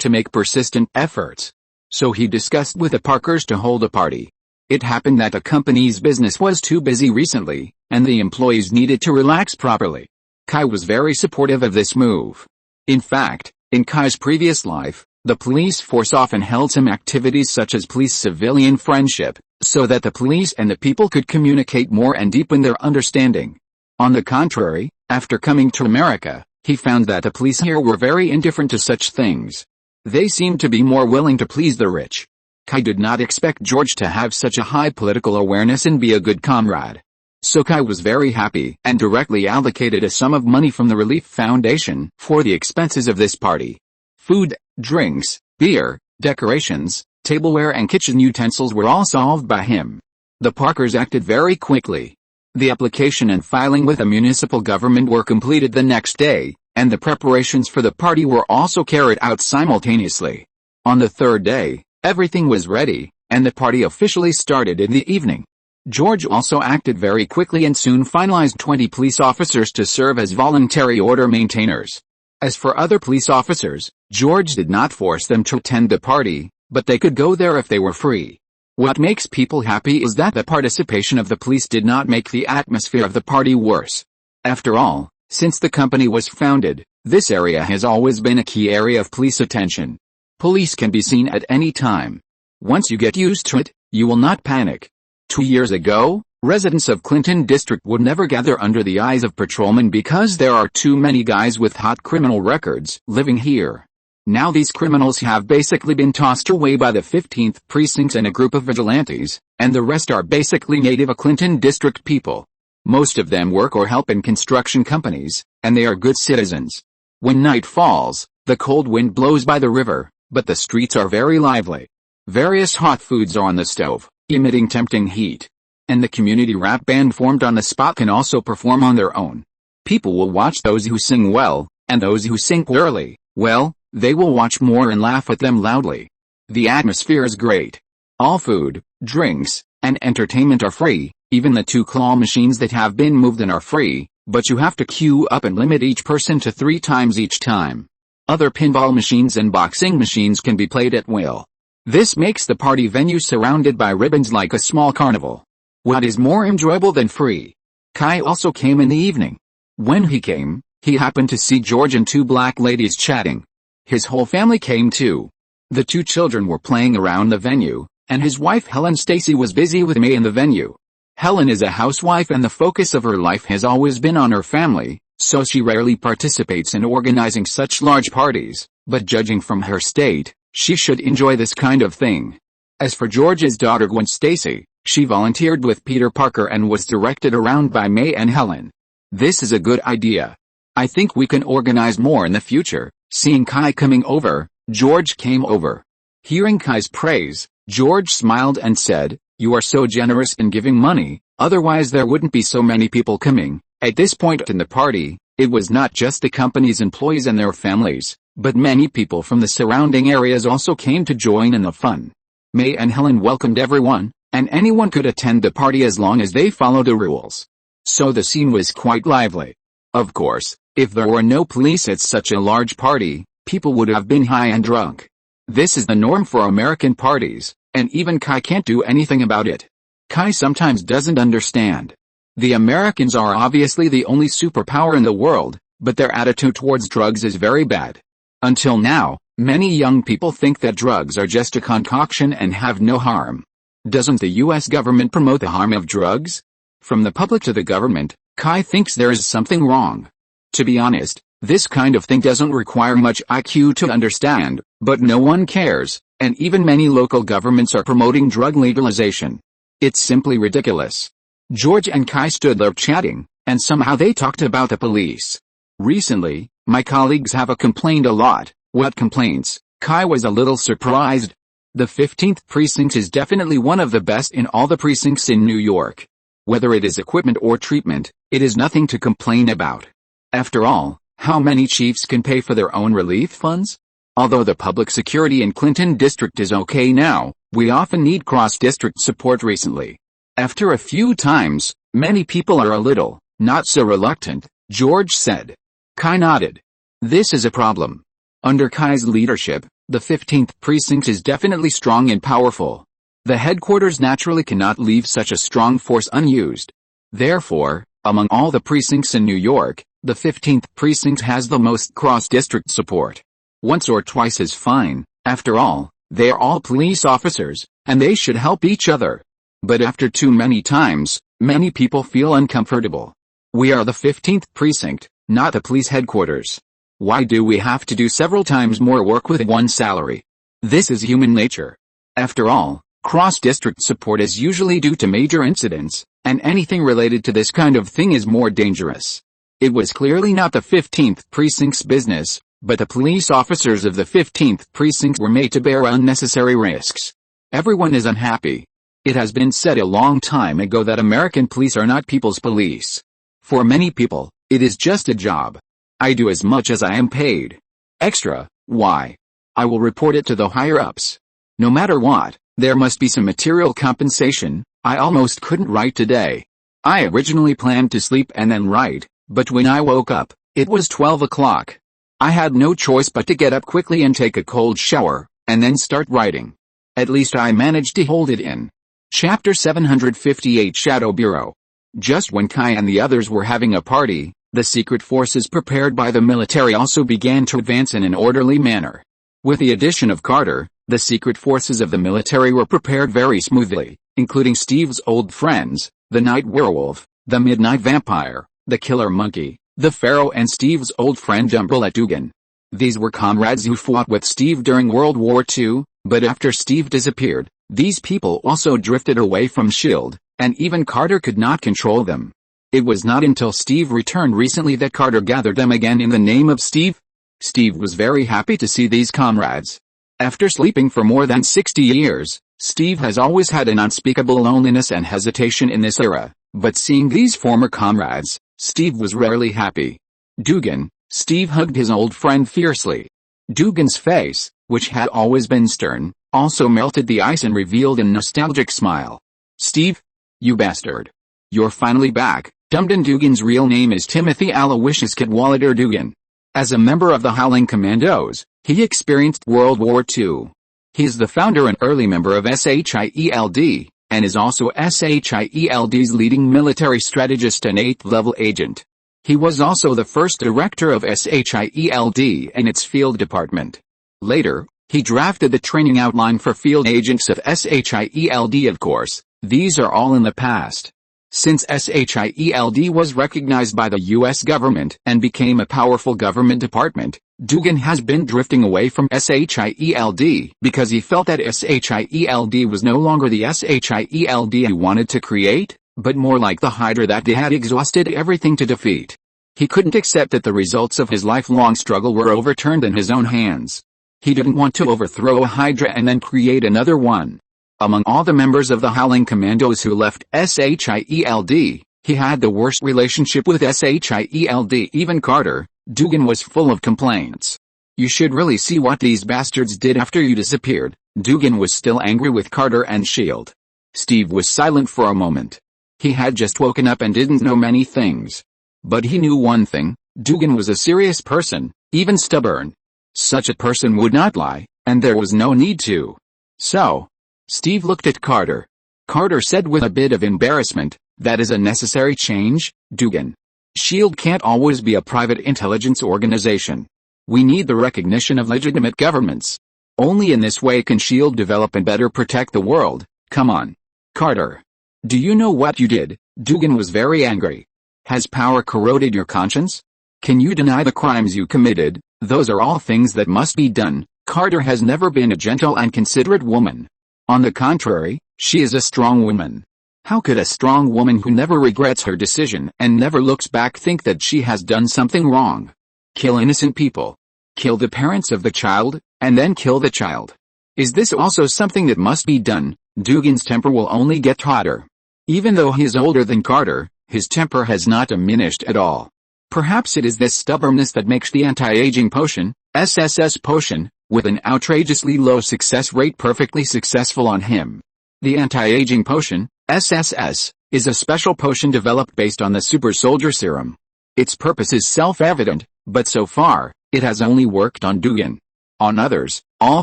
to make persistent efforts. So he discussed with the Parkers to hold a party. It happened that the company's business was too busy recently, and the employees needed to relax properly. Kai was very supportive of this move. In fact, in Kai's previous life, The police force often held some activities such as police-civilian friendship, so that the police and the people could communicate more and deepen their understanding. On the contrary, after coming to America, he found that the police here were very indifferent to such things. They seemed to be more willing to please the rich. Kai did not expect George to have such a high political awareness and be a good comrade. So Kai was very happy and directly allocated a sum of money from the Relief Foundation for the expenses of this party. Food, drinks, beer, decorations, tableware and kitchen utensils were all solved by him. The Parkers acted very quickly. The application and filing with the municipal government were completed the next day, and the preparations for the party were also carried out simultaneously. On the third day, everything was ready, and the party officially started in the evening. George also acted very quickly and soon finalized 20 police officers to serve as voluntary order maintainers. As for other police officers, George did not force them to attend the party, but they could go there if they were free. What makes people happy is that the participation of the police did not make the atmosphere of the party worse. After all, since the company was founded, this area has always been a key area of police attention. Police can be seen at any time. Once you get used to it, you will not panic. 2 years ago, residents of Clinton District would never gather under the eyes of patrolmen because there are too many guys with hot criminal records living here. Now these criminals have basically been tossed away by the 15th Precinct and a group of vigilantes, and the rest are basically native Clinton District people. Most of them work or help in construction companies, and they are good citizens. When night falls, the cold wind blows by the river, but the streets are very lively. Various hot foods are on the stove, emitting tempting heat. And the community rap band formed on the spot can also perform on their own. People will watch those who sing well, and those who sing poorly, well, they will watch more and laugh at them loudly. The atmosphere is great. All food, drinks, and entertainment are free, even the 2 claw machines that have been moved in are free, but you have to queue up and limit each person to 3 times each time. Other pinball machines and boxing machines can be played at will. This makes the party venue surrounded by ribbons like a small carnival. What is more enjoyable than free? Kai also came in the evening. When he came, he happened to see George and 2 black ladies chatting. His whole family came too. The 2 children were playing around the venue, and his wife Helen Stacy was busy with May in the venue. Helen is a housewife and the focus of her life has always been on her family, so she rarely participates in organizing such large parties, but judging from her state, she should enjoy this kind of thing. As for George's daughter Gwen Stacy, she volunteered with Peter Parker and was directed around by May and Helen. This is a good idea. I think we can organize more in the future. Seeing Kai coming over, George came over. Hearing Kai's praise, George smiled and said, "You are so generous in giving money, otherwise there wouldn't be so many people coming." At this point in the party, it was not just the company's employees and their families, but many people from the surrounding areas also came to join in the fun. May and Helen welcomed everyone, and anyone could attend the party as long as they followed the rules. So the scene was quite lively. Of course, if there were no police at such a large party, people would have been high and drunk. This is the norm for American parties, and even Kai can't do anything about it. Kai sometimes doesn't understand. The Americans are obviously the only superpower in the world, but their attitude towards drugs is very bad. Until now, many young people think that drugs are just a concoction and have no harm. Doesn't the US government promote the harm of drugs? From the public to the government, Kai thinks there is something wrong. To be honest, this kind of thing doesn't require much IQ to understand, but no one cares, and even many local governments are promoting drug legalization. It's simply ridiculous. George and Kai stood there chatting, and somehow they talked about the police. Recently, my colleagues have complained a lot. What complaints? Kai was a little surprised. The 15th precinct is definitely one of the best in all the precincts in New York. Whether it is equipment or treatment, it is nothing to complain about. After all, how many chiefs can pay for their own relief funds? Although the public security in Clinton District is okay now, we often need cross-district support recently. After a few times, many people are a little, not so reluctant, George said. Kai nodded. This is a problem. Under Kai's leadership, the 15th precinct is definitely strong and powerful. The headquarters naturally cannot leave such a strong force unused. Therefore, among all the precincts in New York, the 15th precinct has the most cross-district support. Once or twice is fine, After all, they are all police officers, and they should help each other. But after too many times, many people feel uncomfortable. We are the 15th precinct, not the police headquarters. Why do we have to do several times more work with one salary? This is human nature. After all, cross-district support is usually due to major incidents, and anything related to this kind of thing is more dangerous. It was clearly not the 15th precinct's business, but the police officers of the 15th precinct were made to bear unnecessary risks. Everyone is unhappy. It has been said a long time ago that American police are not people's police. For many people, it is just a job. I do as much as I am paid. Extra, why? I will report it to the higher-ups. No matter what, there must be some material compensation. I almost couldn't write today. I originally planned to sleep and then write, but when I woke up, it was 12 o'clock. I had no choice but to get up quickly and take a cold shower, and then start writing. At least I managed to hold it in. Chapter 758 Shadow Bureau. Just when Kai and the others were having a party, the secret forces prepared by the military also began to advance in an orderly manner. With the addition of Carter, the secret forces of the military were prepared very smoothly, including Steve's old friends, the night werewolf, the midnight vampire, the killer monkey, the pharaoh and Steve's old friend Umbrella Dugan. These were comrades who fought with Steve during World War II, but after Steve disappeared, these people also drifted away from S.H.I.E.L.D., and even Carter could not control them. It was not until Steve returned recently that Carter gathered them again in the name of Steve. Steve was very happy to see these comrades. After sleeping for more than 60 years, Steve has always had an unspeakable loneliness and hesitation in this era, but seeing these former comrades, Steve was rarely happy. Dugan, Steve hugged his old friend fiercely. Dugan's face, which had always been stern, also melted the ice and revealed a nostalgic smile. Steve? You bastard. You're finally back. Dumden Dugan's real name is Timothy Aloysius Cadwallader Dugan. As a member of the Howling Commandos, he experienced World War II. He is the founder and early member of SHIELD, and is also SHIELD's leading military strategist and 8th-level agent. He was also the first director of SHIELD and its field department. Later, he drafted the training outline for field agents of SHIELD. Of course, these are all in the past. Since SHIELD was recognized by the U.S. government and became a powerful government department, Dugan has been drifting away from SHIELD because he felt that SHIELD was no longer the SHIELD he wanted to create, but more like the Hydra that he had exhausted everything to defeat. He couldn't accept that the results of his lifelong struggle were overturned in his own hands. He didn't want to overthrow a Hydra and then create another one. Among all the members of the Howling Commandos who left SHIELD, he had the worst relationship with SHIELD. Even Carter, Dugan was full of complaints. You should really see what these bastards did after you disappeared. Dugan was still angry with Carter and S.H.I.E.L.D. Steve was silent for a moment. He had just woken up and didn't know many things. But he knew one thing: Dugan was a serious person, even stubborn. Such a person would not lie, and there was no need to. So, Steve looked at Carter. Carter said with a bit of embarrassment, "That is a necessary change, Dugan. S.H.I.E.L.D. can't always be a private intelligence organization. We need the recognition of legitimate governments. Only in this way can S.H.I.E.L.D. develop and better protect the world. Come on. Carter. Do you know what you did?" Dugan was very angry. "Has power corroded your conscience? Can you deny the crimes you committed? Those are all things that must be done." Carter has never been a gentle and considerate woman. On the contrary, she is a strong woman. How could a strong woman who never regrets her decision and never looks back think that she has done something wrong? Kill innocent people. Kill the parents of the child, and then kill the child. Is this also something that must be done? Dugan's temper will only get hotter. Even though he is older than Carter, his temper has not diminished at all. Perhaps it is this stubbornness that makes the anti-aging potion, SSS potion, with an outrageously low success rate perfectly successful on him. The anti-aging potion, SSS, is a special potion developed based on the super soldier serum. Its purpose is self-evident, but so far, it has only worked on Dugan. On others, all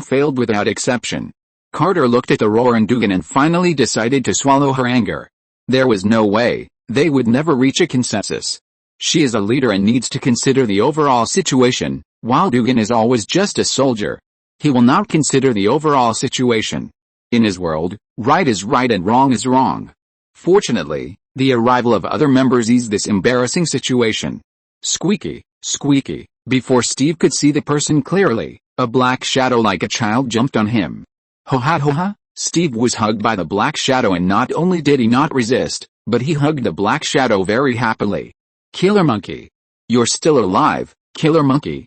failed without exception. Carter looked at the roaring Dugan and finally decided to swallow her anger. There was no way, they would never reach a consensus. She is a leader and needs to consider the overall situation, while Dugan is always just a soldier. He will not consider the overall situation. In his world, right is right and wrong is wrong. Fortunately, the arrival of other members eased this embarrassing situation. Squeaky, squeaky. Before Steve could see the person clearly, a black shadow like a child jumped on him. Ho ha ho ha! Steve was hugged by the black shadow, and not only did he not resist, but he hugged the black shadow very happily. Killer monkey. You're still alive, killer monkey.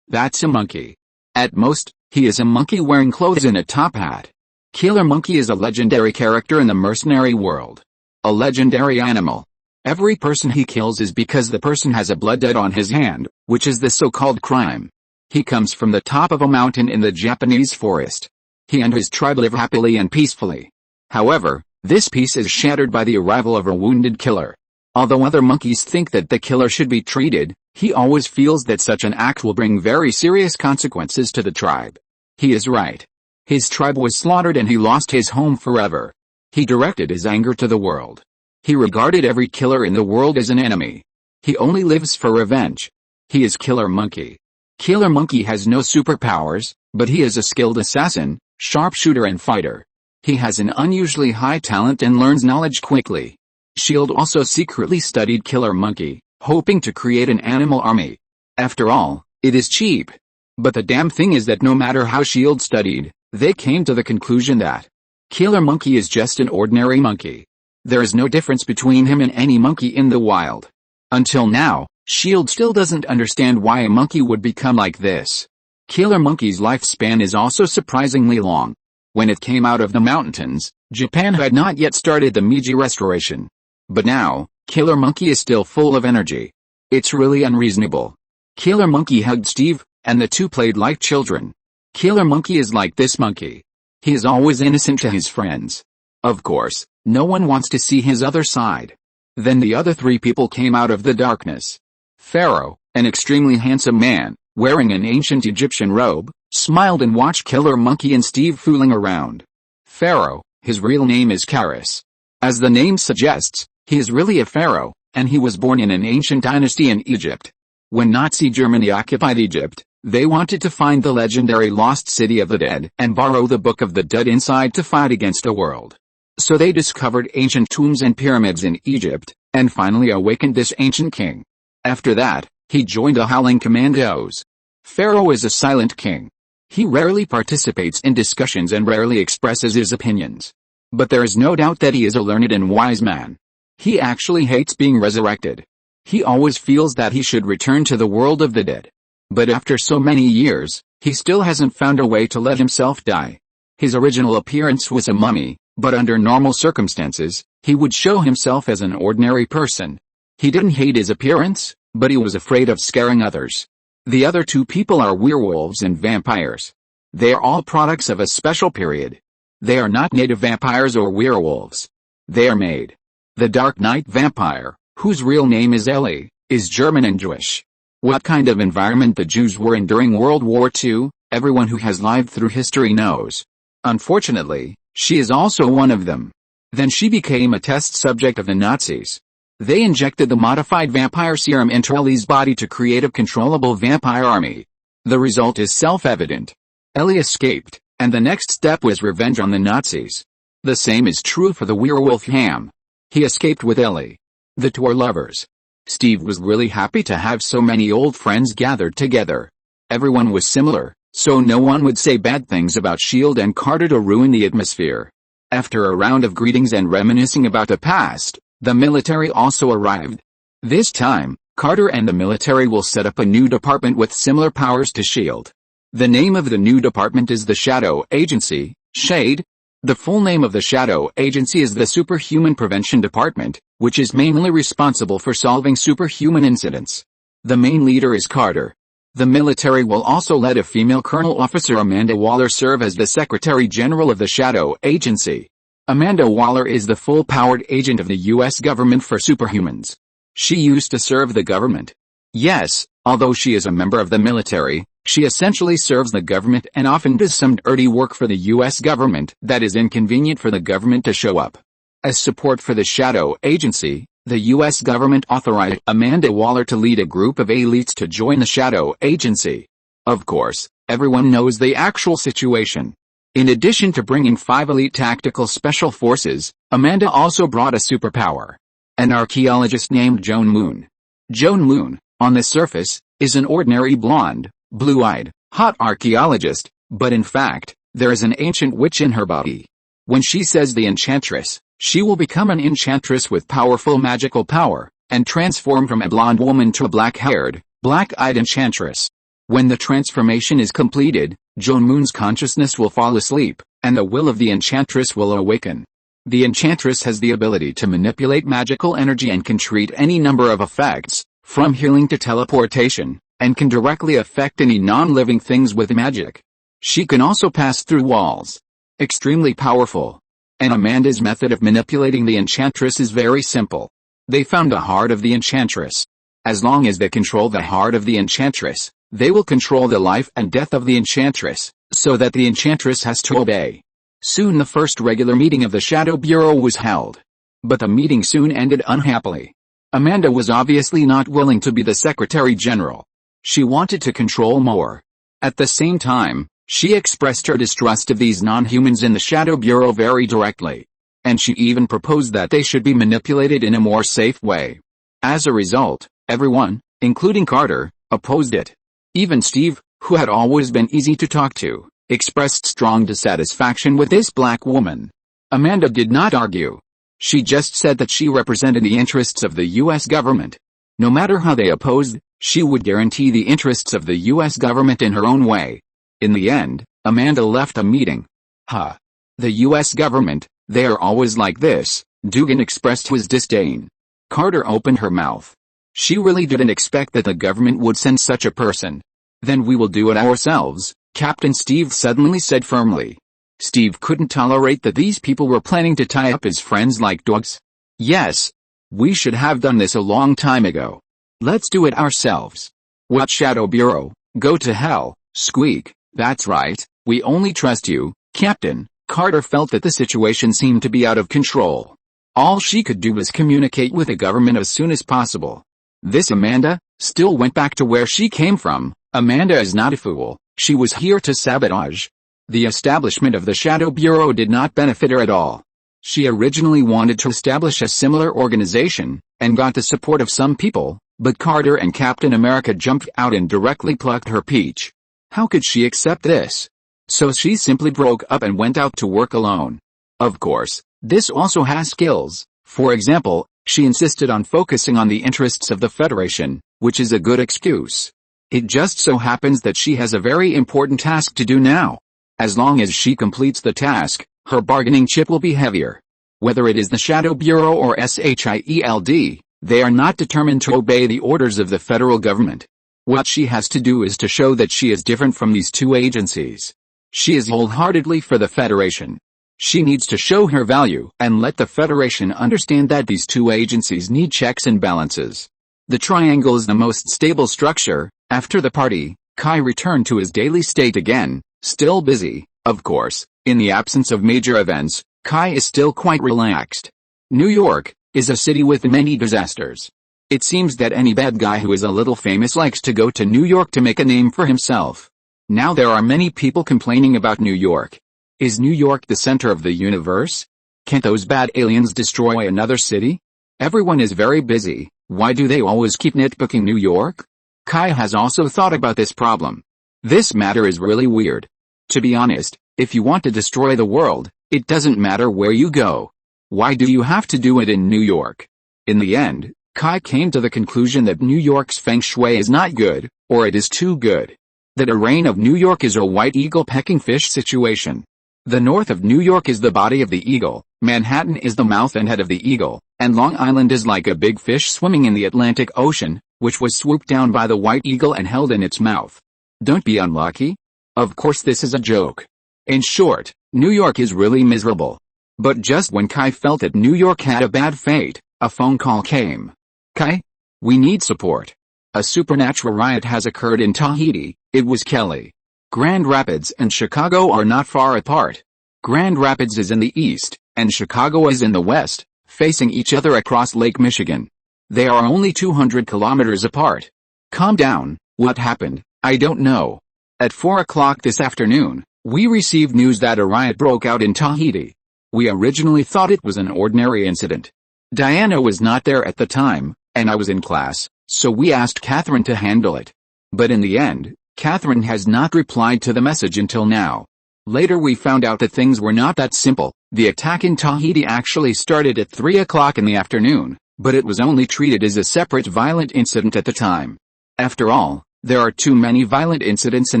That's a monkey. At most, he is a monkey wearing clothes and a top hat. Killer monkey is a legendary character in the mercenary world. A legendary animal. Every person he kills is because the person has a blood debt on his hand, which is the so-called crime. He comes from the top of a mountain in the Japanese forest. He and his tribe live happily and peacefully. However, this peace is shattered by the arrival of a wounded killer. Although other monkeys think that the killer should be treated, he always feels that such an act will bring very serious consequences to the tribe. He is right. His tribe was slaughtered and he lost his home forever. He directed his anger to the world. He regarded every killer in the world as an enemy. He only lives for revenge. He is Killer Monkey. Killer Monkey has no superpowers, but he is a skilled assassin, sharpshooter and fighter. He has an unusually high talent and learns knowledge quickly. S.H.I.E.L.D. also secretly studied Killer Monkey, hoping to create an animal army. After all, it is cheap. But the damn thing is that no matter how S.H.I.E.L.D. studied, they came to the conclusion that Killer Monkey is just an ordinary monkey. There is no difference between him and any monkey in the wild. Until now, S.H.I.E.L.D. still doesn't understand why a monkey would become like this. Killer Monkey's lifespan is also surprisingly long. When it came out of the mountains, Japan had not yet started the Meiji Restoration. But now, Killer Monkey is still full of energy. It's really unreasonable. Killer Monkey hugged Steve, and the two played like children. Killer Monkey is like this monkey. He is always innocent to his friends. Of course, no one wants to see his other side. Then the other three people came out of the darkness. Pharaoh, an extremely handsome man, wearing an ancient Egyptian robe, smiled and watched Killer Monkey and Steve fooling around. Pharaoh, his real name is Karis. As the name suggests, he is really a pharaoh, and he was born in an ancient dynasty in Egypt. When Nazi Germany occupied Egypt, they wanted to find the legendary lost city of the dead and borrow the Book of the Dead inside to fight against a world. So they discovered ancient tombs and pyramids in Egypt, and finally awakened this ancient king. After that, he joined the Howling Commandos. Pharaoh is a silent king. He rarely participates in discussions and rarely expresses his opinions. But there is no doubt that he is a learned and wise man. He actually hates being resurrected. He always feels that he should return to the world of the dead. But after so many years, he still hasn't found a way to let himself die. His original appearance was a mummy, but under normal circumstances, he would show himself as an ordinary person. He didn't hate his appearance, but he was afraid of scaring others. The other two people are werewolves and vampires. They are all products of a special period. They are not native vampires or werewolves. They are made. The Dark Knight vampire, whose real name is Ellie, is German and Jewish. What kind of environment the Jews were in during World War II, everyone who has lived through history knows. Unfortunately, she is also one of them. Then she became a test subject of the Nazis. They injected the modified vampire serum into Ellie's body to create a controllable vampire army. The result is self-evident. Ellie escaped, and the next step was revenge on the Nazis. The same is true for the werewolf Ham. He escaped with Ellie. The two are lovers. Steve was really happy to have so many old friends gathered together. Everyone was similar, so no one would say bad things about S.H.I.E.L.D. and Carter to ruin the atmosphere. After a round of greetings and reminiscing about the past, the military also arrived. This time, Carter and the military will set up a new department with similar powers to S.H.I.E.L.D. The name of the new department is the Shadow Agency, SHADE. The full name of the Shadow Agency is the Superhuman Prevention Department, which is mainly responsible for solving superhuman incidents. The main leader is Carter. The military will also let a female Colonel Officer Amanda Waller serve as the Secretary General of the Shadow Agency. Amanda Waller is the full-powered agent of the U.S. government for superhumans. She used to serve the government. Yes, although she is a member of the military, she essentially serves the government and often does some dirty work for the U.S. government that is inconvenient for the government to show up. As support for the Shadow Agency, the U.S. government authorized Amanda Waller to lead a group of elites to join the Shadow Agency. Of course, Everyone knows the actual situation. In addition to bringing 5 elite tactical special forces, Amanda also brought a superpower. An archaeologist named Joan Moon. Joan Moon, on the surface, is an ordinary blonde, blue-eyed, hot archaeologist, but in fact, there is an ancient witch in her body. When she says the enchantress, she will become an enchantress with powerful magical power, and transform from a blonde woman to a black-haired, black-eyed enchantress. When the transformation is completed, Joan Moon's consciousness will fall asleep, and the will of the enchantress will awaken. The enchantress has the ability to manipulate magical energy and can treat any number of effects, from healing to teleportation, and can directly affect any non-living things with magic. She can also pass through walls. Extremely powerful. And Amanda's method of manipulating the enchantress is very simple. They found the heart of the enchantress. As long as they control the heart of the enchantress, they will control the life and death of the enchantress, so that the enchantress has to obey. Soon the first regular meeting of the Shadow Bureau was held. But the meeting soon ended unhappily. Amanda was obviously not willing to be the Secretary General. She wanted to control more. At the same time, she expressed her distrust of these non-humans in the Shadow Bureau very directly. And she even proposed that they should be manipulated in a more safe way. As a result, everyone, including Carter, opposed it. Even Steve, who had always been easy to talk to, expressed strong dissatisfaction with this black woman. Amanda did not argue. She just said that she represented the interests of the U.S. government. No matter how they opposed, she would guarantee the interests of the U.S. government in her own way. In the end, Amanda left a meeting. The U.S. government, they are always like this, Dugan expressed his disdain. Carter opened her mouth. She really didn't expect that the government would send such a person. Then we will do it ourselves, Captain Steve suddenly said firmly. Steve couldn't tolerate that these people were planning to tie up his friends like dogs. Yes. We should have done this a long time ago. Let's do it ourselves. What Shadow Bureau? Go to hell, squeak. That's right, we only trust you, Captain. Carter felt that the situation seemed to be out of control. All she could do was communicate with the government as soon as possible. This Amanda still went back to where she came from. Amanda is not a fool. She was here to sabotage. The establishment of the Shadow Bureau did not benefit her at all. She originally wanted to establish a similar organization, and got the support of some people, but Carter and Captain America jumped out and directly plucked her peach. How could she accept this? So she simply broke up and went out to work alone. Of course, this also has skills. For example, she insisted on focusing on the interests of the Federation, which is a good excuse. It just so happens that she has a very important task to do now. As long as she completes the task, her bargaining chip will be heavier. Whether it is the Shadow Bureau or SHIELD, they are not determined to obey the orders of the federal government. What she has to do is to show that she is different from these two agencies. She is wholeheartedly for the Federation. She needs to show her value and let the Federation understand that these two agencies need checks and balances. The triangle is the most stable structure. After the party, Kai returned to his daily state again, still busy, of course. In the absence of major events, Kai is still quite relaxed. New York is a city with many disasters. It seems that any bad guy who is a little famous likes to go to New York to make a name for himself. Now there are many people complaining about New York. Is New York the center of the universe? Can't those bad aliens destroy another city? Everyone is very busy. Why do they always keep nitpicking New York? Kai has also thought about this problem. This matter is really weird. To be honest, if you want to destroy the world, it doesn't matter where you go. Why do you have to do it in New York? In the end, Kai came to the conclusion that New York's feng shui is not good, or it is too good. The terrain of New York is a white eagle pecking fish situation. The north of New York is the body of the eagle, Manhattan is the mouth and head of the eagle, and Long Island is like a big fish swimming in the Atlantic Ocean, which was swooped down by the white eagle and held in its mouth. Don't be unlucky. Of course this is a joke. In short, New York is really miserable. But just when Kai felt that New York had a bad fate, a phone call came. Kai? We need support. A supernatural riot has occurred in Tahiti. It was Kelly. Grand Rapids and Chicago are not far apart. Grand Rapids is in the east, and Chicago is in the west, facing each other across Lake Michigan. They are only 200 kilometers apart. Calm down, what happened? I don't know. At 4 o'clock this afternoon, we received news that a riot broke out in Tahiti. We originally thought it was an ordinary incident. Diana was not there at the time, and I was in class, so we asked Catherine to handle it. But in the end, Catherine has not replied to the message until now. Later we found out that things were not that simple. The attack in Tahiti actually started at 3 o'clock in the afternoon, but it was only treated as a separate violent incident at the time. After all, there are too many violent incidents in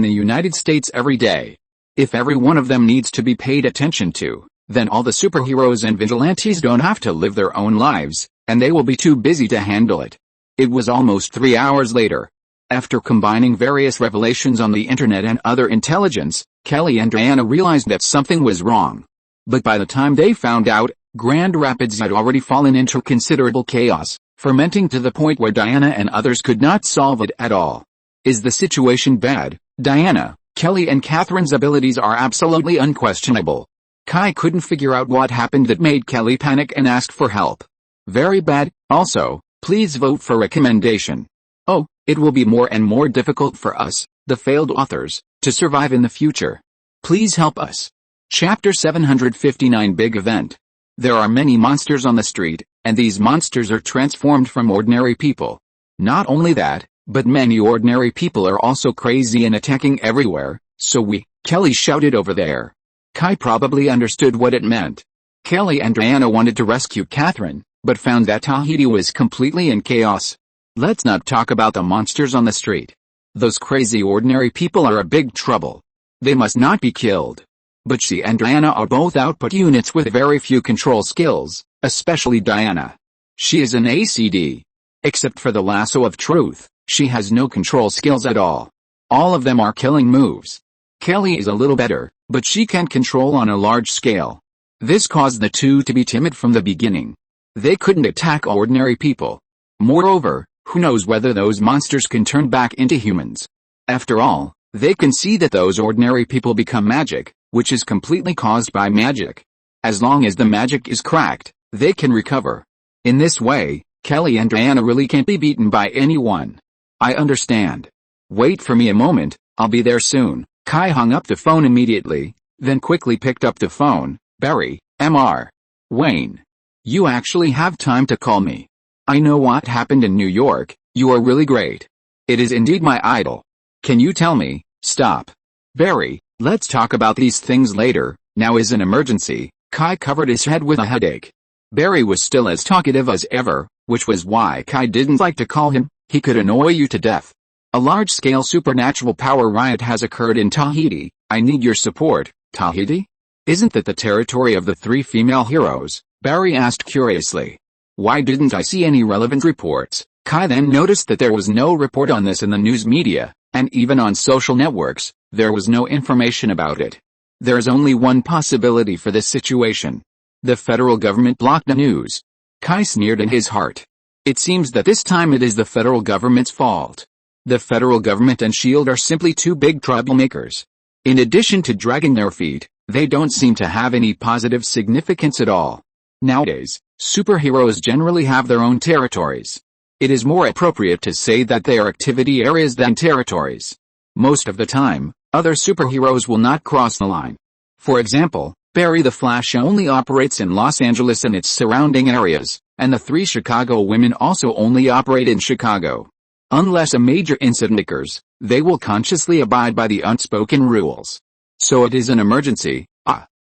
the United States every day. If every one of them needs to be paid attention to, then all the superheroes and vigilantes don't have to live their own lives, and they will be too busy to handle it. It was almost 3 hours later. After combining various revelations on the internet and other intelligence, Kelly and Diana realized that something was wrong. But by the time they found out, Grand Rapids had already fallen into considerable chaos, fermenting to the point where Diana and others could not solve it at all. Is the situation bad? Diana, Kelly and Catherine's abilities are absolutely unquestionable. Kai couldn't figure out what happened that made Kelly panic and ask for help. Very bad. Also, please vote for recommendation. Oh, it will be more and more difficult for us, the failed authors, to survive in the future. Please help us. Chapter 759 Big Event. There are many monsters on the street, and these monsters are transformed from ordinary people. Not only that, but many ordinary people are also crazy and attacking everywhere, so Kelly shouted over there. Kai probably understood what it meant. Kelly and Diana wanted to rescue Catherine, but found that Tahiti was completely in chaos. Let's not talk about the monsters on the street. Those crazy ordinary people are a big trouble. They must not be killed. But she and Diana are both output units with very few control skills, especially Diana. She is an ACD. Except for the lasso of truth, she has no control skills at all. All of them are killing moves. Kelly is a little better, but she can control on a large scale. This caused the two to be timid from the beginning. They couldn't attack ordinary people. Moreover, who knows whether those monsters can turn back into humans. After all, they can see that those ordinary people become magic, which is completely caused by magic. As long as the magic is cracked, they can recover. In this way, Kelly and Diana really can't be beaten by anyone. I understand. Wait for me a moment, I'll be there soon. Kai hung up the phone immediately, then quickly picked up the phone. Barry, Mr. Wayne. You actually have time to call me. I know what happened in New York. You are really great. It is indeed my idol. Can you tell me? Stop. Barry, let's talk about these things later. Now is an emergency. Kai covered his head with a headache. Barry was still as talkative as ever, which was why Kai didn't like to call him. He could annoy you to death. A large-scale supernatural power riot has occurred in Tahiti. I need your support. Tahiti? Isn't that the territory of the three female heroes? Barry asked curiously. Why didn't I see any relevant reports? Kai then noticed that there was no report on this in the news media, and even on social networks, there was no information about it. There is only one possibility for this situation. The federal government blocked the news. Kai sneered in his heart. It seems that this time it is the federal government's fault. The federal government and SHIELD are simply two big troublemakers. In addition to dragging their feet, they don't seem to have any positive significance at all. Nowadays, superheroes generally have their own territories. It is more appropriate to say that they are activity areas than territories. Most of the time, other superheroes will not cross the line. For example, Barry the Flash only operates in Los Angeles and its surrounding areas, and the three Chicago women also only operate in Chicago. Unless a major incident occurs, they will consciously abide by the unspoken rules. So it is an emergency.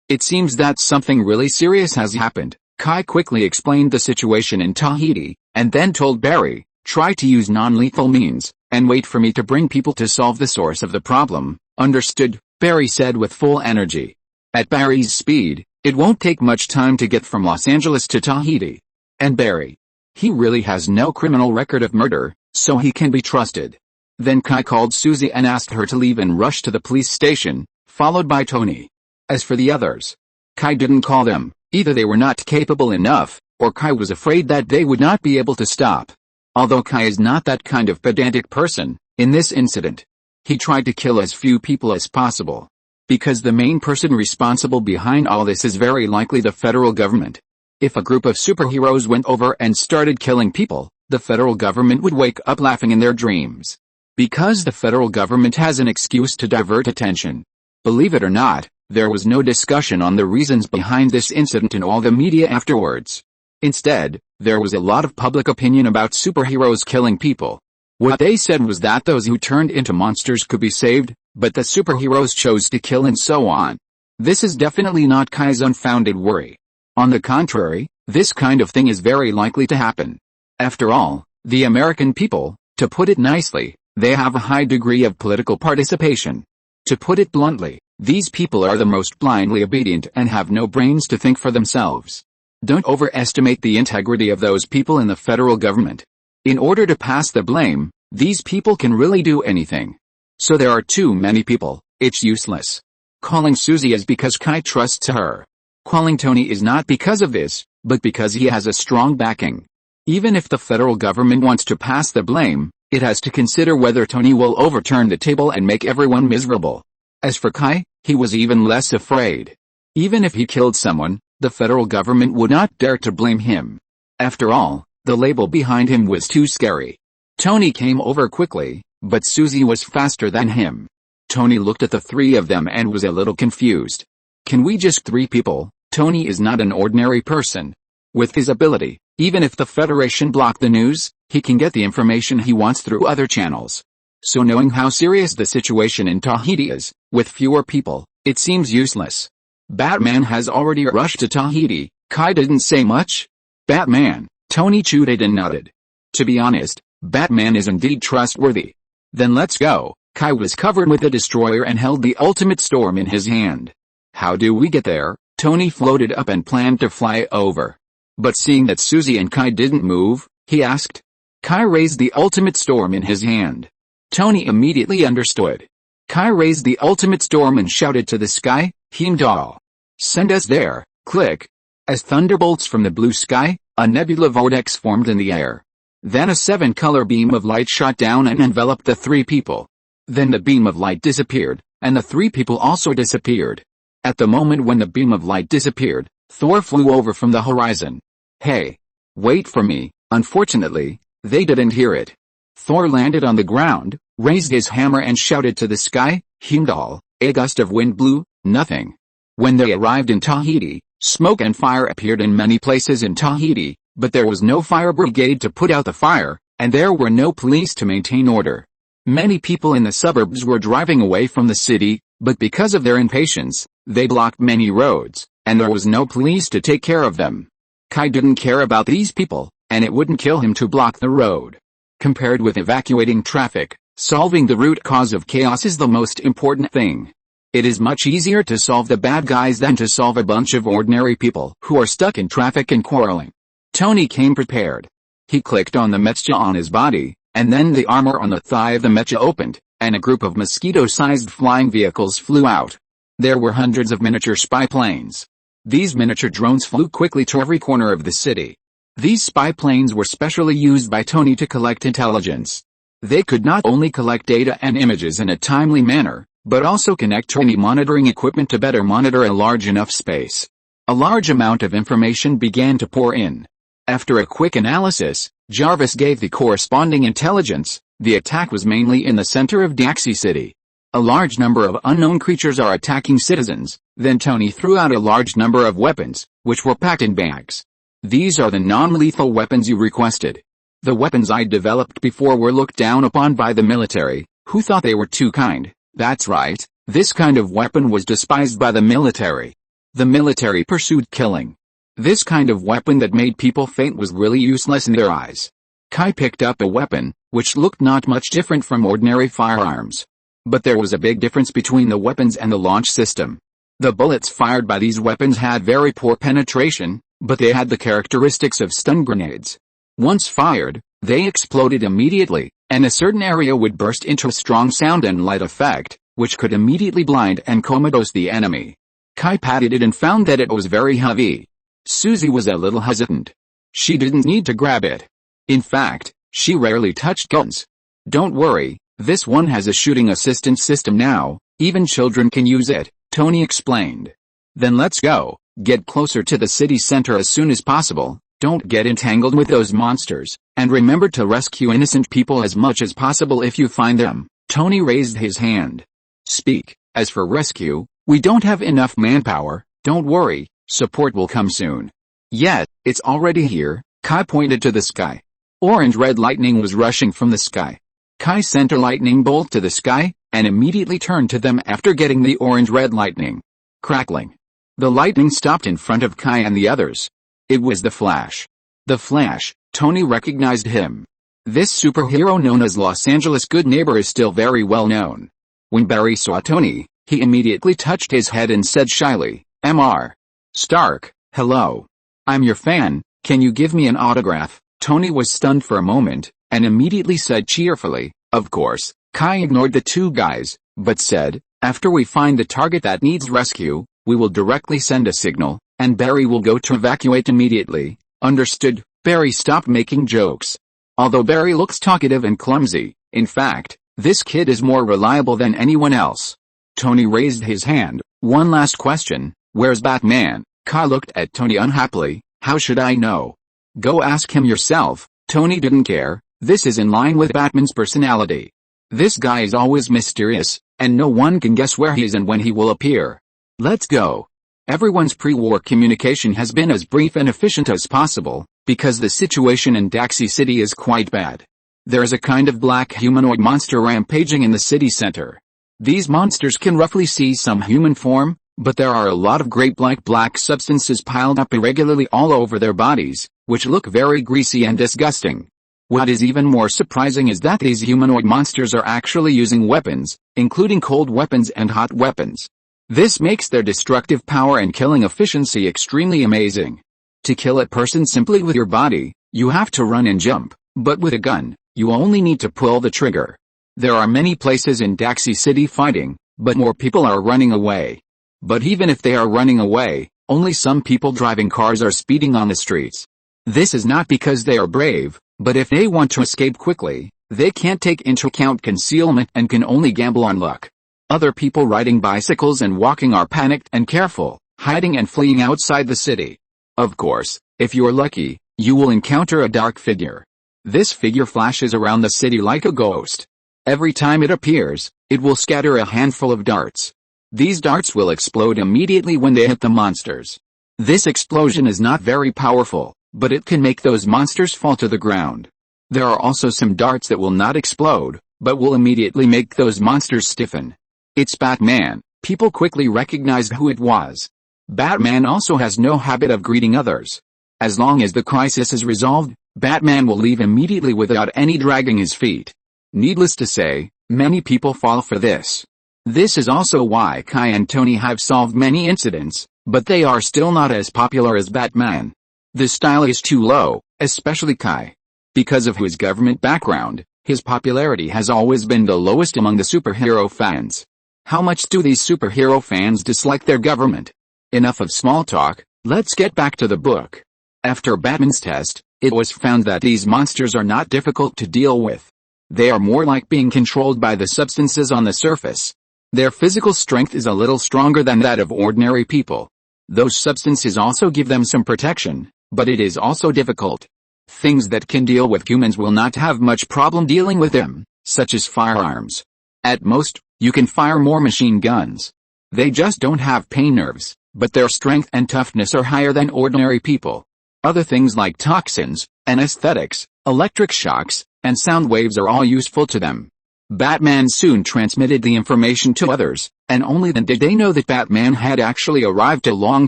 It seems that something really serious has happened. Kai quickly explained the situation in Tahiti, and then told Barry, try to use non-lethal means, and wait for me to bring people to solve the source of the problem. Understood, Barry said with full energy. At Barry's speed, it won't take much time to get from Los Angeles to Tahiti. And Barry, he really has no criminal record of murder, so he can be trusted. Then Kai called Susie and asked her to leave and rush to the police station, followed by Tony. As for the others, Kai didn't call them. Either they were not capable enough, or Kai was afraid that they would not be able to stop. Although Kai is not that kind of pedantic person, in this incident, he tried to kill as few people as possible. Because the main person responsible behind all this is very likely the federal government. If a group of superheroes went over and started killing people, the federal government would wake up laughing in their dreams. Because the federal government has an excuse to divert attention. Believe it or not, there was no discussion on the reasons behind this incident in all the media afterwards. Instead, there was a lot of public opinion about superheroes killing people. What they said was that those who turned into monsters could be saved, but the superheroes chose to kill and so on. This is definitely not Kai's unfounded worry. On the contrary, this kind of thing is very likely to happen. After all, the American people, to put it nicely, they have a high degree of political participation. To put it bluntly, these people are the most blindly obedient and have no brains to think for themselves. Don't overestimate the integrity of those people in the federal government. In order to pass the blame, these people can really do anything. So there are too many people, it's useless. Calling Susie is because Kai trusts her. Calling Tony is not because of this, but because he has a strong backing. Even if the federal government wants to pass the blame, it has to consider whether Tony will overturn the table and make everyone miserable. As for Kai, he was even less afraid. Even if he killed someone, the federal government would not dare to blame him. After all, the label behind him was too scary. Tony came over quickly, but Susie was faster than him. Tony looked at the three of them and was a little confused. Can we just 3 people? Tony is not an ordinary person. With his ability, even if the Federation blocked the news, he can get the information he wants through other channels. So knowing how serious the situation in Tahiti is, with fewer people, it seems useless. Batman has already rushed to Tahiti. Kai didn't say much. Batman, Tony chewed it and nodded. To be honest, Batman is indeed trustworthy. Then let's go. Kai was covered with a destroyer and held the ultimate storm in his hand. How do we get there? Tony floated up and planned to fly over. But seeing that Susie and Kai didn't move, he asked. Kai raised the ultimate storm in his hand. Tony immediately understood. Kai raised the ultimate storm and shouted to the sky, Heimdall. Send us there, click. As thunderbolts from the blue sky, a nebula vortex formed in the air. Then a 7-color beam of light shot down and enveloped the 3 people. Then the beam of light disappeared, and the 3 people also disappeared. At the moment when the beam of light disappeared, Thor flew over from the horizon. Hey! Wait for me. Unfortunately, they didn't hear it. Thor landed on the ground, raised his hammer and shouted to the sky, Heimdall. A gust of wind blew, nothing. When they arrived in Tahiti, smoke and fire appeared in many places in Tahiti, but there was no fire brigade to put out the fire, and there were no police to maintain order. Many people in the suburbs were driving away from the city, but because of their impatience, they blocked many roads, and there was no police to take care of them. Kai didn't care about these people, and it wouldn't kill him to block the road. Compared with evacuating traffic, solving the root cause of chaos is the most important thing. It is much easier to solve the bad guys than to solve a bunch of ordinary people who are stuck in traffic and quarreling. Tony came prepared. He clicked on the mecha on his body, and then the armor on the thigh of the mecha opened, and a group of mosquito-sized flying vehicles flew out. There were hundreds of miniature spy planes. These miniature drones flew quickly to every corner of the city. These spy planes were specially used by Tony to collect intelligence. They could not only collect data and images in a timely manner, but also connect Tony monitoring equipment to better monitor a large enough space. A large amount of information began to pour in. After a quick analysis, Jarvis gave the corresponding intelligence. The attack was mainly in the center of Daxi City. A large number of unknown creatures are attacking citizens. Then Tony threw out a large number of weapons, which were packed in bags. These are the non-lethal weapons you requested. The weapons I developed before were looked down upon by the military, who thought they were too kind. That's right, this kind of weapon was despised by the military. The military pursued killing. This kind of weapon that made people faint was really useless in their eyes. Kai picked up a weapon, which looked not much different from ordinary firearms. But there was a big difference between the weapons and the launch system. The bullets fired by these weapons had very poor penetration, but they had the characteristics of stun grenades. Once fired, they exploded immediately, and a certain area would burst into a strong sound and light effect, which could immediately blind and comatose the enemy. Kai patted it and found that it was very heavy. Susie was a little hesitant. She didn't need to grab it. In fact, she rarely touched guns. Don't worry, this one has a shooting assistance system now, even children can use it, Tony explained. Then let's go, get closer to the city center as soon as possible. Don't get entangled with those monsters, and remember to rescue innocent people as much as possible if you find them." Tony raised his hand. "Speak. As for rescue, we don't have enough manpower. Don't worry, support will come soon." "Yet, it's already here." Kai pointed to the sky. Orange-red lightning was rushing from the sky. Kai sent a lightning bolt to the sky, and immediately turned to them after getting the orange-red lightning. Crackling. The lightning stopped in front of Kai and the others. It was the Flash. The Flash. Tony recognized him. This superhero known as Los Angeles' good neighbor is still very well known. When Barry saw Tony, he immediately touched his head and said shyly, "Mr. Stark, hello. I'm your fan, can you give me an autograph?" Tony was stunned for a moment, and immediately said cheerfully, "Of course." Kai ignored the two guys, but said, "After we find the target that needs rescue, we will directly send a signal, and Barry will go to evacuate immediately." "Understood." Barry stopped making jokes. Although Barry looks talkative and clumsy, in fact, this kid is more reliable than anyone else. Tony raised his hand. "One last question, where's Batman?" Kai looked at Tony unhappily. "How should I know?" "Go ask him yourself." Tony didn't care. This is in line with Batman's personality. This guy is always mysterious, and no one can guess where he is and when he will appear. "Let's go." Everyone's pre-war communication has been as brief and efficient as possible, because the situation in Daxi City is quite bad. There is a kind of black humanoid monster rampaging in the city center. These monsters can roughly see some human form, but there are a lot of great black substances piled up irregularly all over their bodies, which look very greasy and disgusting. What is even more surprising is that these humanoid monsters are actually using weapons, including cold weapons and hot weapons. This makes their destructive power and killing efficiency extremely amazing. To kill a person simply with your body, you have to run and jump, but with a gun, you only need to pull the trigger. There are many places in Daxi City fighting, but more people are running away. But even if they are running away, only some people driving cars are speeding on the streets. This is not because they are brave, but if they want to escape quickly, they can't take into account concealment and can only gamble on luck. Other people riding bicycles and walking are panicked and careful, hiding and fleeing outside the city. Of course, if you're lucky, you will encounter a dark figure. This figure flashes around the city like a ghost. Every time it appears, it will scatter a handful of darts. These darts will explode immediately when they hit the monsters. This explosion is not very powerful, but it can make those monsters fall to the ground. There are also some darts that will not explode, but will immediately make those monsters stiffen. It's Batman. People quickly recognized who it was. Batman also has no habit of greeting others. As long as the crisis is resolved, Batman will leave immediately without any dragging his feet. Needless to say, many people fall for this. This is also why Kai and Tony have solved many incidents, but they are still not as popular as Batman. The style is too low, especially Kai. Because of his government background, his popularity has always been the lowest among the superhero fans. How much do these superhero fans dislike their government? Enough of small talk, let's get back to the book. After Batman's test, it was found that these monsters are not difficult to deal with. They are more like being controlled by the substances on the surface. Their physical strength is a little stronger than that of ordinary people. Those substances also give them some protection, but it is also difficult. Things that can deal with humans will not have much problem dealing with them, such as firearms. At most, you can fire more machine guns. They just don't have pain nerves, but their strength and toughness are higher than ordinary people. Other things like toxins, anesthetics, electric shocks, and sound waves are all useful to them. Batman soon transmitted the information to others, and only then did they know that Batman had actually arrived a long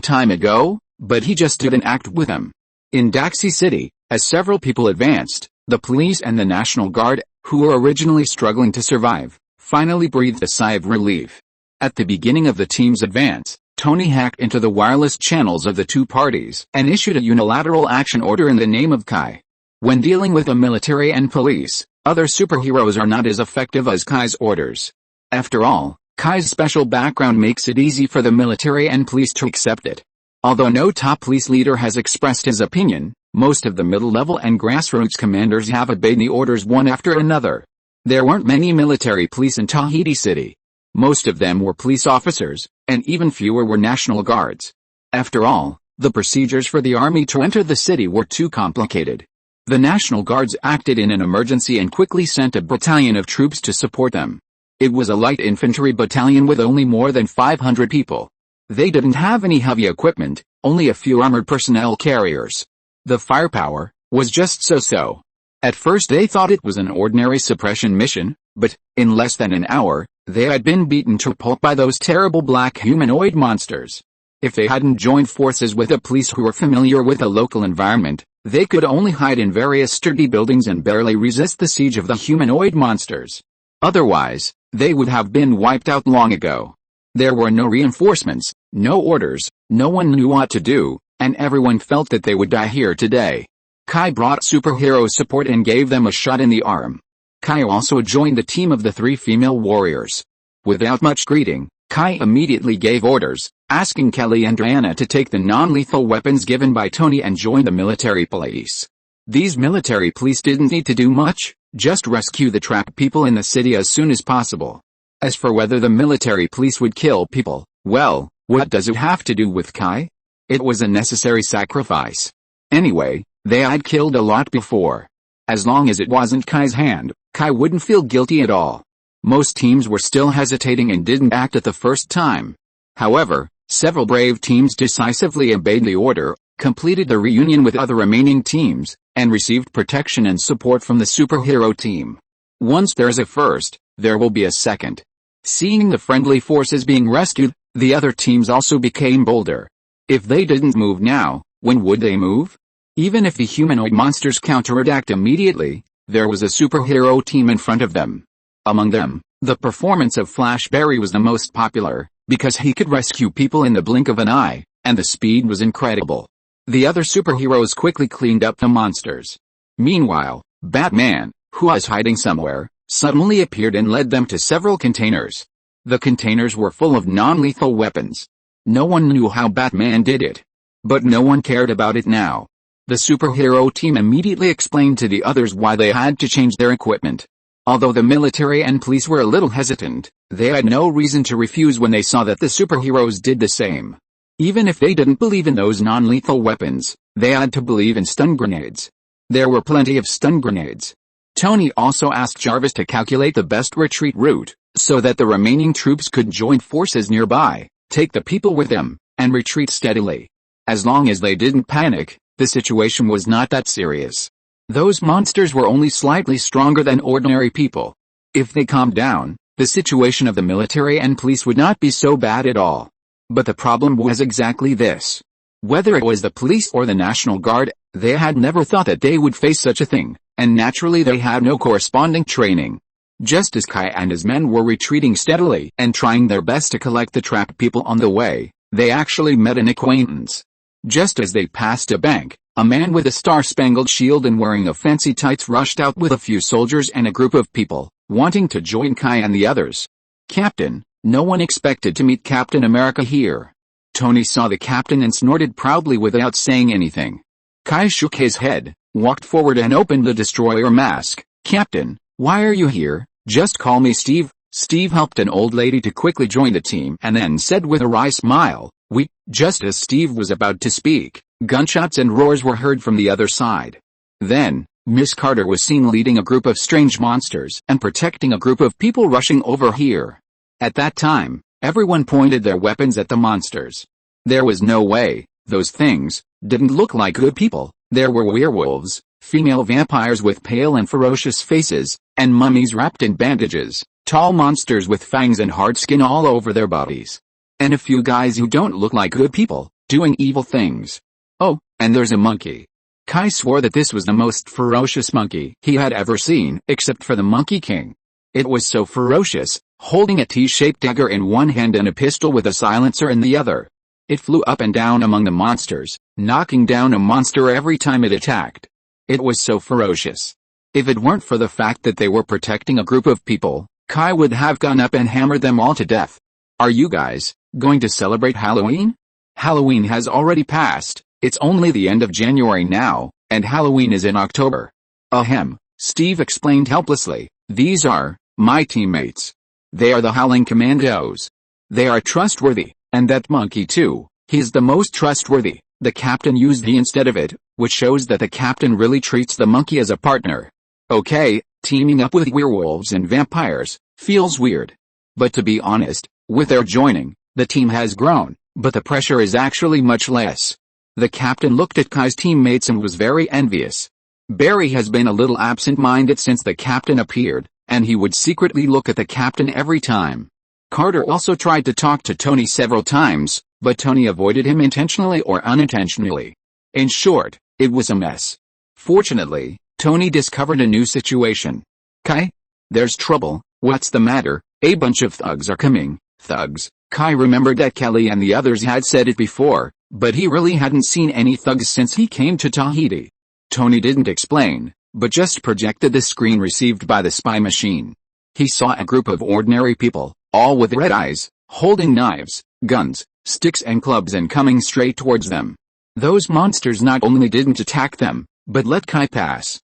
time ago, but he just didn't act with them. In Daxi City, as several people advanced, the police and the National Guard, who were originally struggling to survive, finally breathed a sigh of relief. At the beginning of the team's advance, Tony hacked into the wireless channels of the two parties and issued a unilateral action order in the name of Kai. When dealing with the military and police, other superheroes are not as effective as Kai's orders. After all, Kai's special background makes it easy for the military and police to accept it. Although no top police leader has expressed his opinion, most of the middle-level and grassroots commanders have obeyed the orders one after another. There weren't many military police in Tahiti City. Most of them were police officers, and even fewer were National Guards. After all, The procedures for the army to enter the city were too complicated. The National Guards acted in an emergency and quickly sent a battalion of troops to support them. It was a light infantry battalion with only more than 500 people. They didn't have any heavy equipment, only a few armored personnel carriers. The firepower was just so-so. At first they thought it was an ordinary suppression mission, but, in less than an hour, they had been beaten to pulp by those terrible black humanoid monsters. If they hadn't joined forces with the police who were familiar with the local environment, they could only hide in various sturdy buildings and barely resist the siege of the humanoid monsters. Otherwise, they would have been wiped out long ago. There were no reinforcements, no orders, no one knew what to do, and everyone felt that they would die here today. Kai brought superhero support and gave them a shot in the arm. Kai also joined the team of the 3 female warriors. Without much greeting, Kai immediately gave orders, asking Kelly and Diana to take the non-lethal weapons given by Tony and join the military police. These military police didn't need to do much, just rescue the trapped people in the city as soon as possible. As for whether the military police would kill people, well, what does it have to do with Kai? It was a necessary sacrifice. Anyway, they had killed a lot before. As long as it wasn't Kai's hand, Kai wouldn't feel guilty at all. Most teams were still hesitating and didn't act at the first time. However, several brave teams decisively obeyed the order, completed the reunion with other remaining teams, and received protection and support from the superhero team. Once there's a first, there will be a second. Seeing the friendly forces being rescued, the other teams also became bolder. If they didn't move now, when would they move? Even if the humanoid monsters counterattacked immediately, there was a superhero team in front of them. Among them, the performance of Flash Barry was the most popular, because he could rescue people in the blink of an eye, and the speed was incredible. The other superheroes quickly cleaned up the monsters. Meanwhile, Batman, who was hiding somewhere, suddenly appeared and led them to several containers. The containers were full of non-lethal weapons. No one knew how Batman did it. But no one cared about it now. The superhero team immediately explained to the others why they had to change their equipment. Although the military and police were a little hesitant, they had no reason to refuse when they saw that the superheroes did the same. Even if they didn't believe in those non-lethal weapons, they had to believe in stun grenades. There were plenty of stun grenades. Tony also asked Jarvis to calculate the best retreat route, so that the remaining troops could join forces nearby, take the people with them, and retreat steadily. As long as they didn't panic, the situation was not that serious. Those monsters were only slightly stronger than ordinary people. If they calmed down, the situation of the military and police would not be so bad at all. But the problem was exactly this. Whether it was the police or the National Guard, they had never thought that they would face such a thing, and naturally they had no corresponding training. Just as Kai and his men were retreating steadily and trying their best to collect the trapped people on the way, they actually met an acquaintance. Just as they passed a bank, a man with a star-spangled shield and wearing a fancy tights rushed out with a few soldiers and a group of people, wanting to join Kai and the others. "Captain, no one expected to meet Captain America here." Tony saw the captain and snorted proudly without saying anything. Kai shook his head, walked forward and opened the destroyer mask. "Captain, why are you here? Just call me Steve." Steve helped an old lady to quickly join the team and then said with a wry smile, "We..." Just as Steve was about to speak, gunshots and roars were heard from the other side. Then, Miss Carter was seen leading a group of strange monsters and protecting a group of people rushing over here. At that time, everyone pointed their weapons at the monsters. There was no way, those things didn't look like good people. There were werewolves, female vampires with pale and ferocious faces, and mummies wrapped in bandages, tall monsters with fangs and hard skin all over their bodies. And a few guys who don't look like good people, doing evil things. Oh, and there's a monkey. Kai swore that this was the most ferocious monkey he had ever seen, except for the Monkey King. It was so ferocious, holding a T-shaped dagger in one hand and a pistol with a silencer in the other. It flew up and down among the monsters, knocking down a monster every time it attacked. It was so ferocious. If it weren't for the fact that they were protecting a group of people, Kai would have gone up and hammered them all to death. "Are you guys going to celebrate Halloween?" "Halloween has already passed, it's only the end of January now, and Halloween is in October." "Ahem," Steve explained helplessly, "these are my teammates. They are the Howling Commandos. They are trustworthy, and that monkey too, he's the most trustworthy. The captain used he instead of it, which shows that the captain really treats the monkey as a partner. Okay, teaming up with werewolves and vampires feels weird. But to be honest, with their joining, the team has grown, but the pressure is actually much less. The captain looked at Kai's teammates and was very envious. Barry has been a little absent-minded since the captain appeared, and he would secretly look at the captain every time. Carter also tried to talk to Tony several times, but Tony avoided him intentionally or unintentionally. In short, it was a mess. Fortunately, Tony discovered a new situation. Kai? There's trouble. What's the matter? A bunch of thugs are coming. Thugs? Kai remembered that Kelly and the others had said it before, but he really hadn't seen any thugs since he came to Tahiti. Tony didn't explain, but just projected the screen received by the spy machine. He saw a group of ordinary people, all with red eyes, holding knives, guns, sticks and clubs and coming straight towards them. Those monsters not only didn't attack them, but let Kai pass.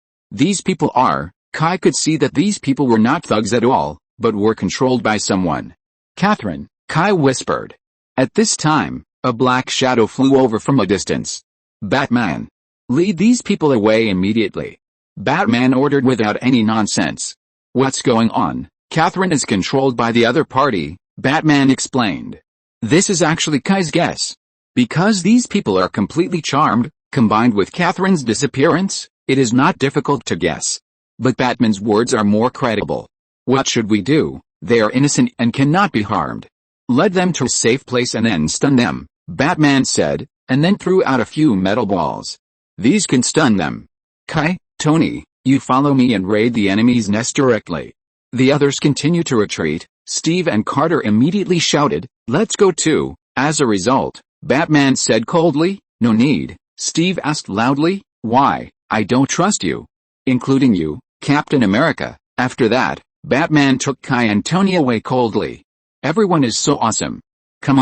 Kai could see that these people were not thugs at all, but were controlled by someone. Catherine, Kai whispered. At this time, a black shadow flew over from a distance. Batman. Lead these people away immediately. Batman ordered without any nonsense. What's going on? Catherine is controlled by the other party, Batman explained. This is actually Kai's guess. Because these people are completely charmed, combined with Catherine's disappearance, it is not difficult to guess. But Batman's words are more credible. What should we do? They are innocent and cannot be harmed. Lead them to a safe place and then stun them, Batman said, and then threw out a few metal balls. These can stun them. Kai, Tony, you follow me and raid the enemy's nest directly. The others continue to retreat. Steve and Carter immediately shouted, let's go too. As a result, Batman said coldly, no need. Steve asked loudly, why? I don't trust you. Including you, Captain America. After that, Batman took Kai and Tony away coldly. Everyone is so awesome. Come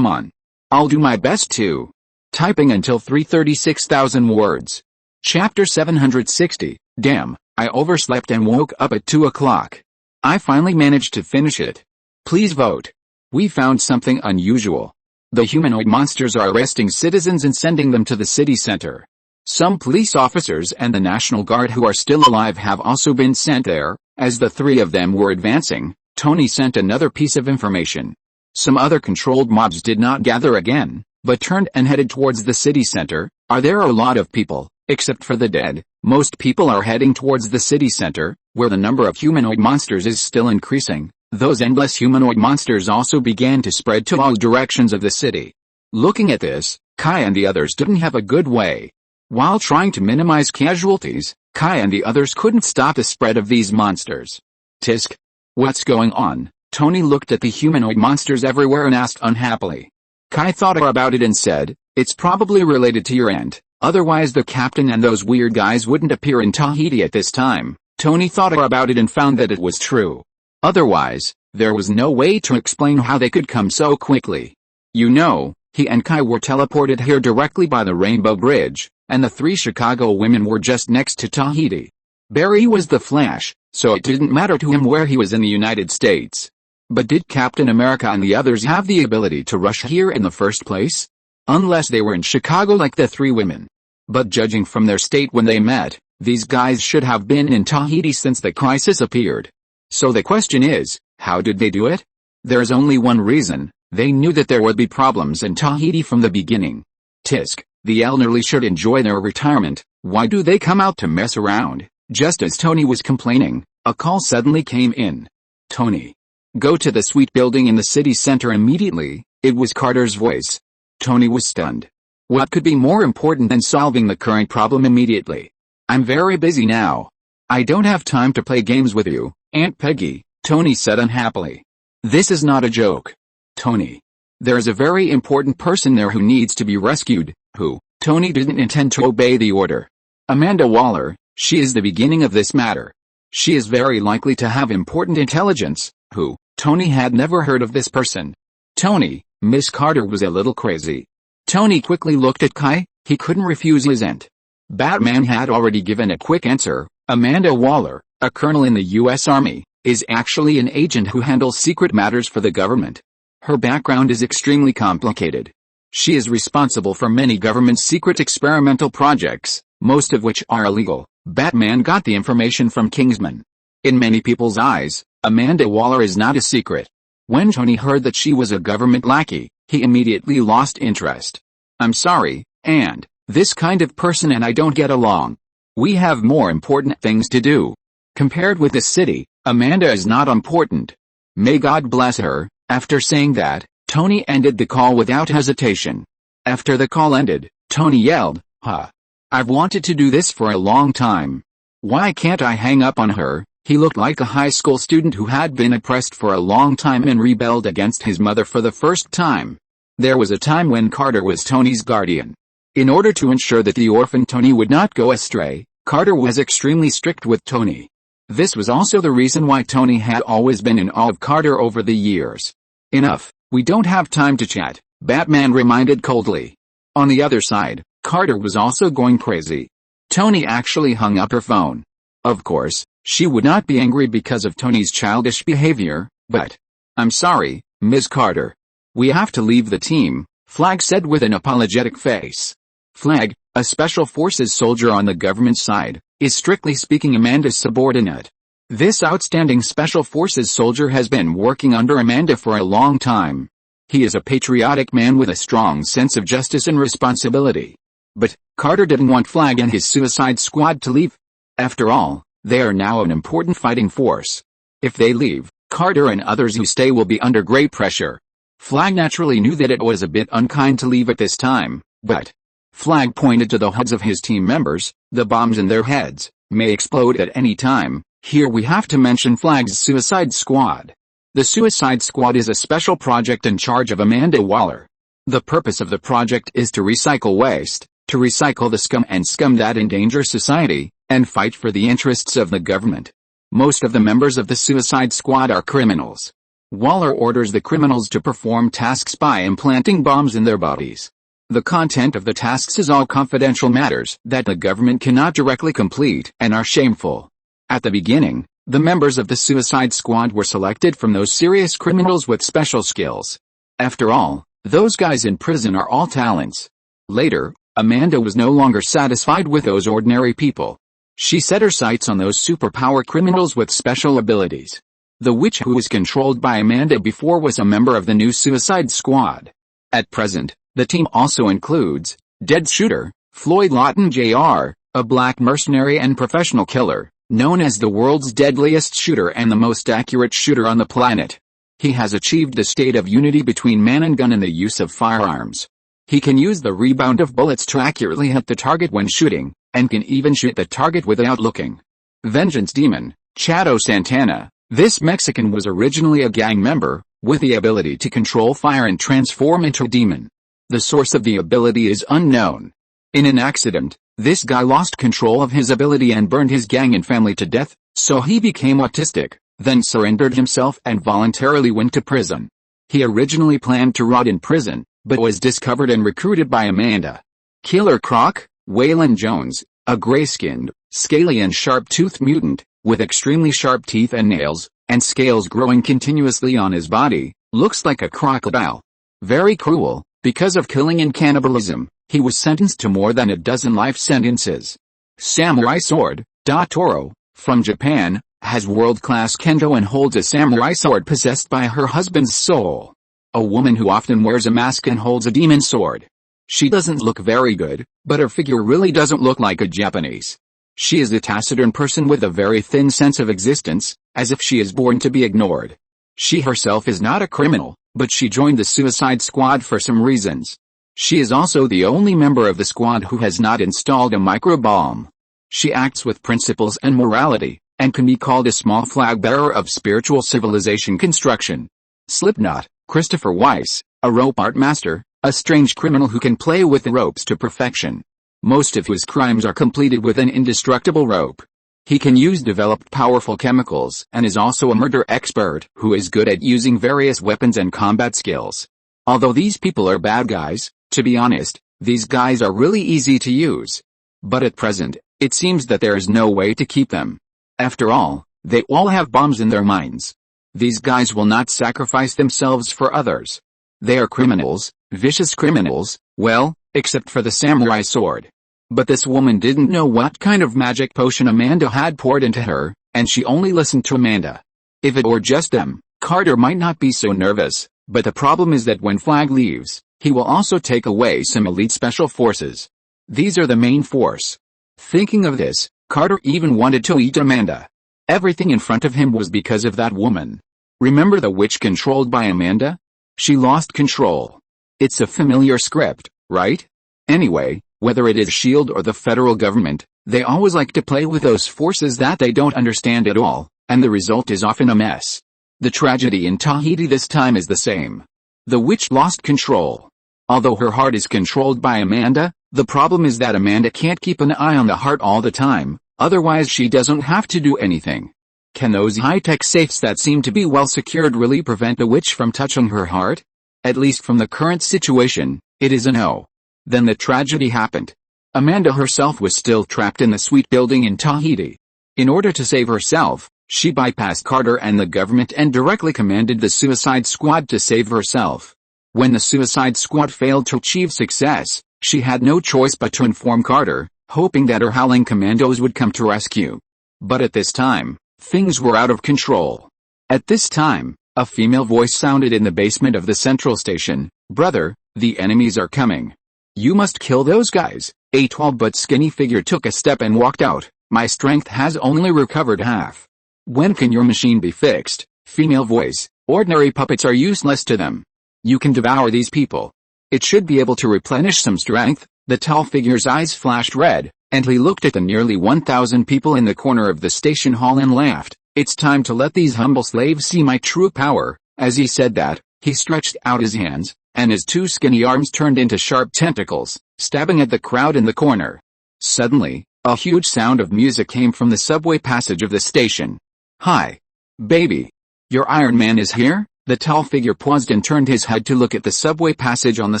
on. I'll do my best too. Typing until 336,000 words. Chapter 760, damn, I overslept and woke up at 2 o'clock. I finally managed to finish it. Please vote. We found something unusual. The humanoid monsters are arresting citizens and sending them to the city center. Some police officers and the National Guard who are still alive have also been sent there. As the three of them were advancing, Tony sent another piece of information. Some other controlled mobs did not gather again, but turned and headed towards the city center. Are there a lot of people, except for the dead? Most people are heading towards the city center, where the number of humanoid monsters is still increasing. Those endless humanoid monsters also began to spread to all directions of the city. Looking at this, Kai and the others didn't have a good way. While trying to minimize casualties, Kai and the others couldn't stop the spread of these monsters. Tisk. What's going on? Tony looked at the humanoid monsters everywhere and asked unhappily. Kai thought about it and said, it's probably related to your aunt, otherwise the captain and those weird guys wouldn't appear in Tahiti at this time. Tony thought about it and found that it was true. Otherwise, there was no way to explain how they could come so quickly. You know, he and Kai were teleported here directly by the Rainbow Bridge, and the three Chicago women were just next to Tahiti. Barry was the Flash, so it didn't matter to him where he was in the United States. But did Captain America and the others have the ability to rush here in the first place? Unless they were in Chicago like the three women. But judging from their state when they met, these guys should have been in Tahiti since the crisis appeared. So the question is, how did they do it? There's only one reason, they knew that there would be problems in Tahiti from the beginning. Tisk, the elderly should enjoy their retirement, why do they come out to mess around? Just as Tony was complaining, a call suddenly came in. Tony. Go to the suite building in the city center immediately. It was Carter's voice. Tony was stunned. What could be more important than solving the current problem immediately? I'm very busy now. I don't have time to play games with you, Aunt Peggy, Tony said unhappily. This is not a joke. Tony. There's a very important person there who needs to be rescued. Who? Tony didn't intend to obey the order. Amanda Waller, she is the beginning of this matter. She is very likely to have important intelligence. Who? Tony had never heard of this person. Tony, Miss Carter was a little crazy. Tony quickly looked at Kai, he couldn't refuse his aunt. Batman had already given a quick answer. Amanda Waller, a colonel in the U.S. Army, is actually an agent who handles secret matters for the government. Her background is extremely complicated. She is responsible for many government secret experimental projects, most of which are illegal. Batman got the information from Kingsman. In many people's eyes, Amanda Waller is not a secret. When Tony heard that she was a government lackey, he immediately lost interest. I'm sorry, and this kind of person and I don't get along. We have more important things to do. Compared with the city, Amanda is not important. May God bless her. After saying that, Tony ended the call without hesitation. After the call ended, Tony yelled, "Huh. I've wanted to do this for a long time. Why can't I hang up on her?" He looked like a high school student who had been oppressed for a long time and rebelled against his mother for the first time. There was a time when Carter was Tony's guardian. In order to ensure that the orphan Tony would not go astray, Carter was extremely strict with Tony. This was also the reason why Tony had always been in awe of Carter over the years. Enough, we don't have time to chat, Batman reminded coldly. On the other side, Carter was also going crazy. Tony actually hung up her phone. Of course, she would not be angry because of Tony's childish behavior, but, "I'm sorry, Ms. Carter. We have to leave the team," Flag said with an apologetic face. Flag, a special forces soldier on the government side, is strictly speaking Amanda's subordinate. This outstanding special forces soldier has been working under Amanda for a long time. He is a patriotic man with a strong sense of justice and responsibility. But Carter didn't want Flag and his Suicide Squad to leave. After all, they are now an important fighting force. If they leave, Carter and others who stay will be under great pressure. Flag naturally knew that it was a bit unkind to leave at this time, but Flag pointed to the heads of his team members. The bombs in their heads may explode at any time. Here we have to mention Flag's Suicide Squad. The Suicide Squad is a special project in charge of Amanda Waller. The purpose of the project is to recycle waste, to recycle the scum and scum that endanger society, and fight for the interests of the government. Most of the members of the Suicide Squad are criminals. Waller orders the criminals to perform tasks by implanting bombs in their bodies. The content of the tasks is all confidential matters that the government cannot directly complete and are shameful. At the beginning, the members of the Suicide Squad were selected from those serious criminals with special skills. After all, those guys in prison are all talents. Later, Amanda was no longer satisfied with those ordinary people. She set her sights on those superpower criminals with special abilities. The witch who was controlled by Amanda before was a member of the new Suicide Squad. At present, the team also includes Dead Shooter, Floyd Lawton Jr., a black mercenary and professional killer, known as the world's deadliest shooter and the most accurate shooter on the planet. He has achieved the state of unity between man and gun in the use of firearms. He can use the rebound of bullets to accurately hit the target when shooting, and can even shoot the target without looking. Vengeance Demon, Chato Santana. This Mexican was originally a gang member, with the ability to control fire and transform into a demon. The source of the ability is unknown. In an accident, this guy lost control of his ability and burned his gang and family to death, so he became autistic, then surrendered himself and voluntarily went to prison. He originally planned to rot in prison, but was discovered and recruited by Amanda. Killer Croc, Waylon Jones, a gray-skinned, scaly and sharp-toothed mutant, with extremely sharp teeth and nails, and scales growing continuously on his body, looks like a crocodile. Very cruel, because of killing and cannibalism, he was sentenced to more than a dozen life sentences. Samurai Sword, Toro, from Japan, has world-class kendo and holds a samurai sword possessed by her husband's soul. A woman who often wears a mask and holds a demon sword. She doesn't look very good, but her figure really doesn't look like a Japanese. She is a taciturn person with a very thin sense of existence, as if she is born to be ignored. She herself is not a criminal, but she joined the Suicide Squad for some reasons. She is also the only member of the squad who has not installed a microbomb. She acts with principles and morality, and can be called a small flag bearer of spiritual civilization construction. Slipknot, Christopher Weiss, a rope art master, a strange criminal who can play with the ropes to perfection. Most of his crimes are completed with an indestructible rope. He can use developed powerful chemicals and is also a murder expert who is good at using various weapons and combat skills. Although these people are bad guys, to be honest, these guys are really easy to use. But at present, it seems that there is no way to keep them. After all, they all have bombs in their minds. These guys will not sacrifice themselves for others. They are criminals, Vicious criminals, well, except for the samurai sword. But this woman didn't know what kind of magic potion Amanda had poured into her, and she only listened to Amanda. If it were just them, Carter might not be so nervous, but the problem is that when Flag leaves, he will also take away some elite special forces. These are the main force. Thinking of this, Carter even wanted to eat Amanda. Everything in front of him was because of that woman. Remember the witch controlled by Amanda? She lost control. It's a familiar script, right? Anyway, whether it is S.H.I.E.L.D. or the federal government, they always like to play with those forces that they don't understand at all, and the result is often a mess. The tragedy in Tahiti this time is the same. The witch lost control. Although her heart is controlled by Amanda, the problem is that Amanda can't keep an eye on the heart all the time, otherwise she doesn't have to do anything. Can those high-tech safes that seem to be well secured really prevent the witch from touching her heart? At least from the current situation, it is a no. Then the tragedy happened. Amanda herself was still trapped in the suite building in Tahiti. In order to save herself, she bypassed Carter and the government and directly commanded the Suicide Squad to save herself. When the Suicide Squad failed to achieve success, she had no choice but to inform Carter, hoping that her howling commandos would come to rescue. But at this time, things were out of control. At this time, a female voice sounded in the basement of the central station. "Brother, the enemies are coming. You must kill those guys." A tall but skinny figure took a step and walked out. "My strength has only recovered half." "When can your machine be fixed?" Female voice. "Ordinary puppets are useless to them. You can devour these people. It should be able to replenish some strength." The tall figure's eyes flashed red, and he looked at the nearly 1,000 people in the corner of the station hall and laughed. "It's time to let these humble slaves see my true power." As he said that, he stretched out his hands, and his two skinny arms turned into sharp tentacles, stabbing at the crowd in the corner. Suddenly, a huge sound of music came from the subway passage of the station. "Hi, baby. Your Iron Man is here?" The tall figure paused and turned his head to look at the subway passage on the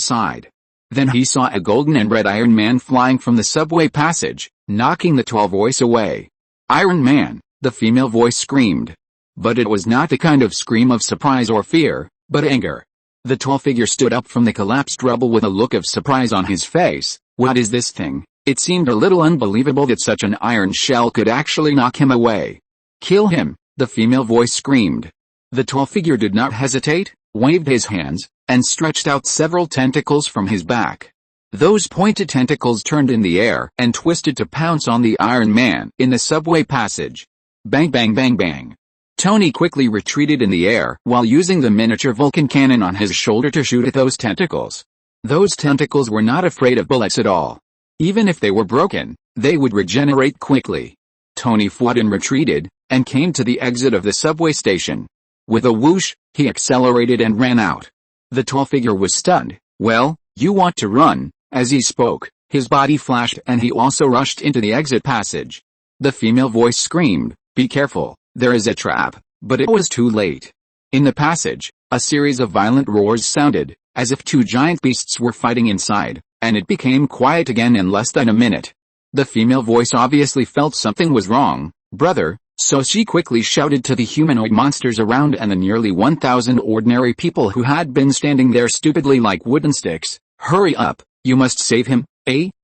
side. Then he saw a golden and red Iron Man flying from the subway passage, knocking the tall voice away. "Iron Man!" the female voice screamed. But it was not the kind of scream of surprise or fear, but anger. The tall figure stood up from the collapsed rubble with a look of surprise on his face. "What is this thing?" It seemed a little unbelievable that such an iron shell could actually knock him away. "Kill him!" the female voice screamed. The tall figure did not hesitate, waved his hands, and stretched out several tentacles from his back. Those pointed tentacles turned in the air and twisted to pounce on the Iron Man in the subway passage. Bang bang bang bang. Tony quickly retreated in the air while using the miniature Vulcan cannon on his shoulder to shoot at those tentacles. Those tentacles were not afraid of bullets at all. Even if they were broken, they would regenerate quickly. Tony fought and retreated, and came to the exit of the subway station. With a whoosh, he accelerated and ran out. The tall figure was stunned. "Well, you want to run?" As he spoke, his body flashed and he also rushed into the exit passage. The female voice screamed, "Be careful, there is a trap," but it was too late. In the passage, a series of violent roars sounded, as if two giant beasts were fighting inside, and it became quiet again in less than a minute. The female voice obviously felt something was wrong. "Brother," so she quickly shouted to the humanoid monsters around and the nearly 1,000 ordinary people who had been standing there stupidly like wooden sticks, "Hurry up, you must save him."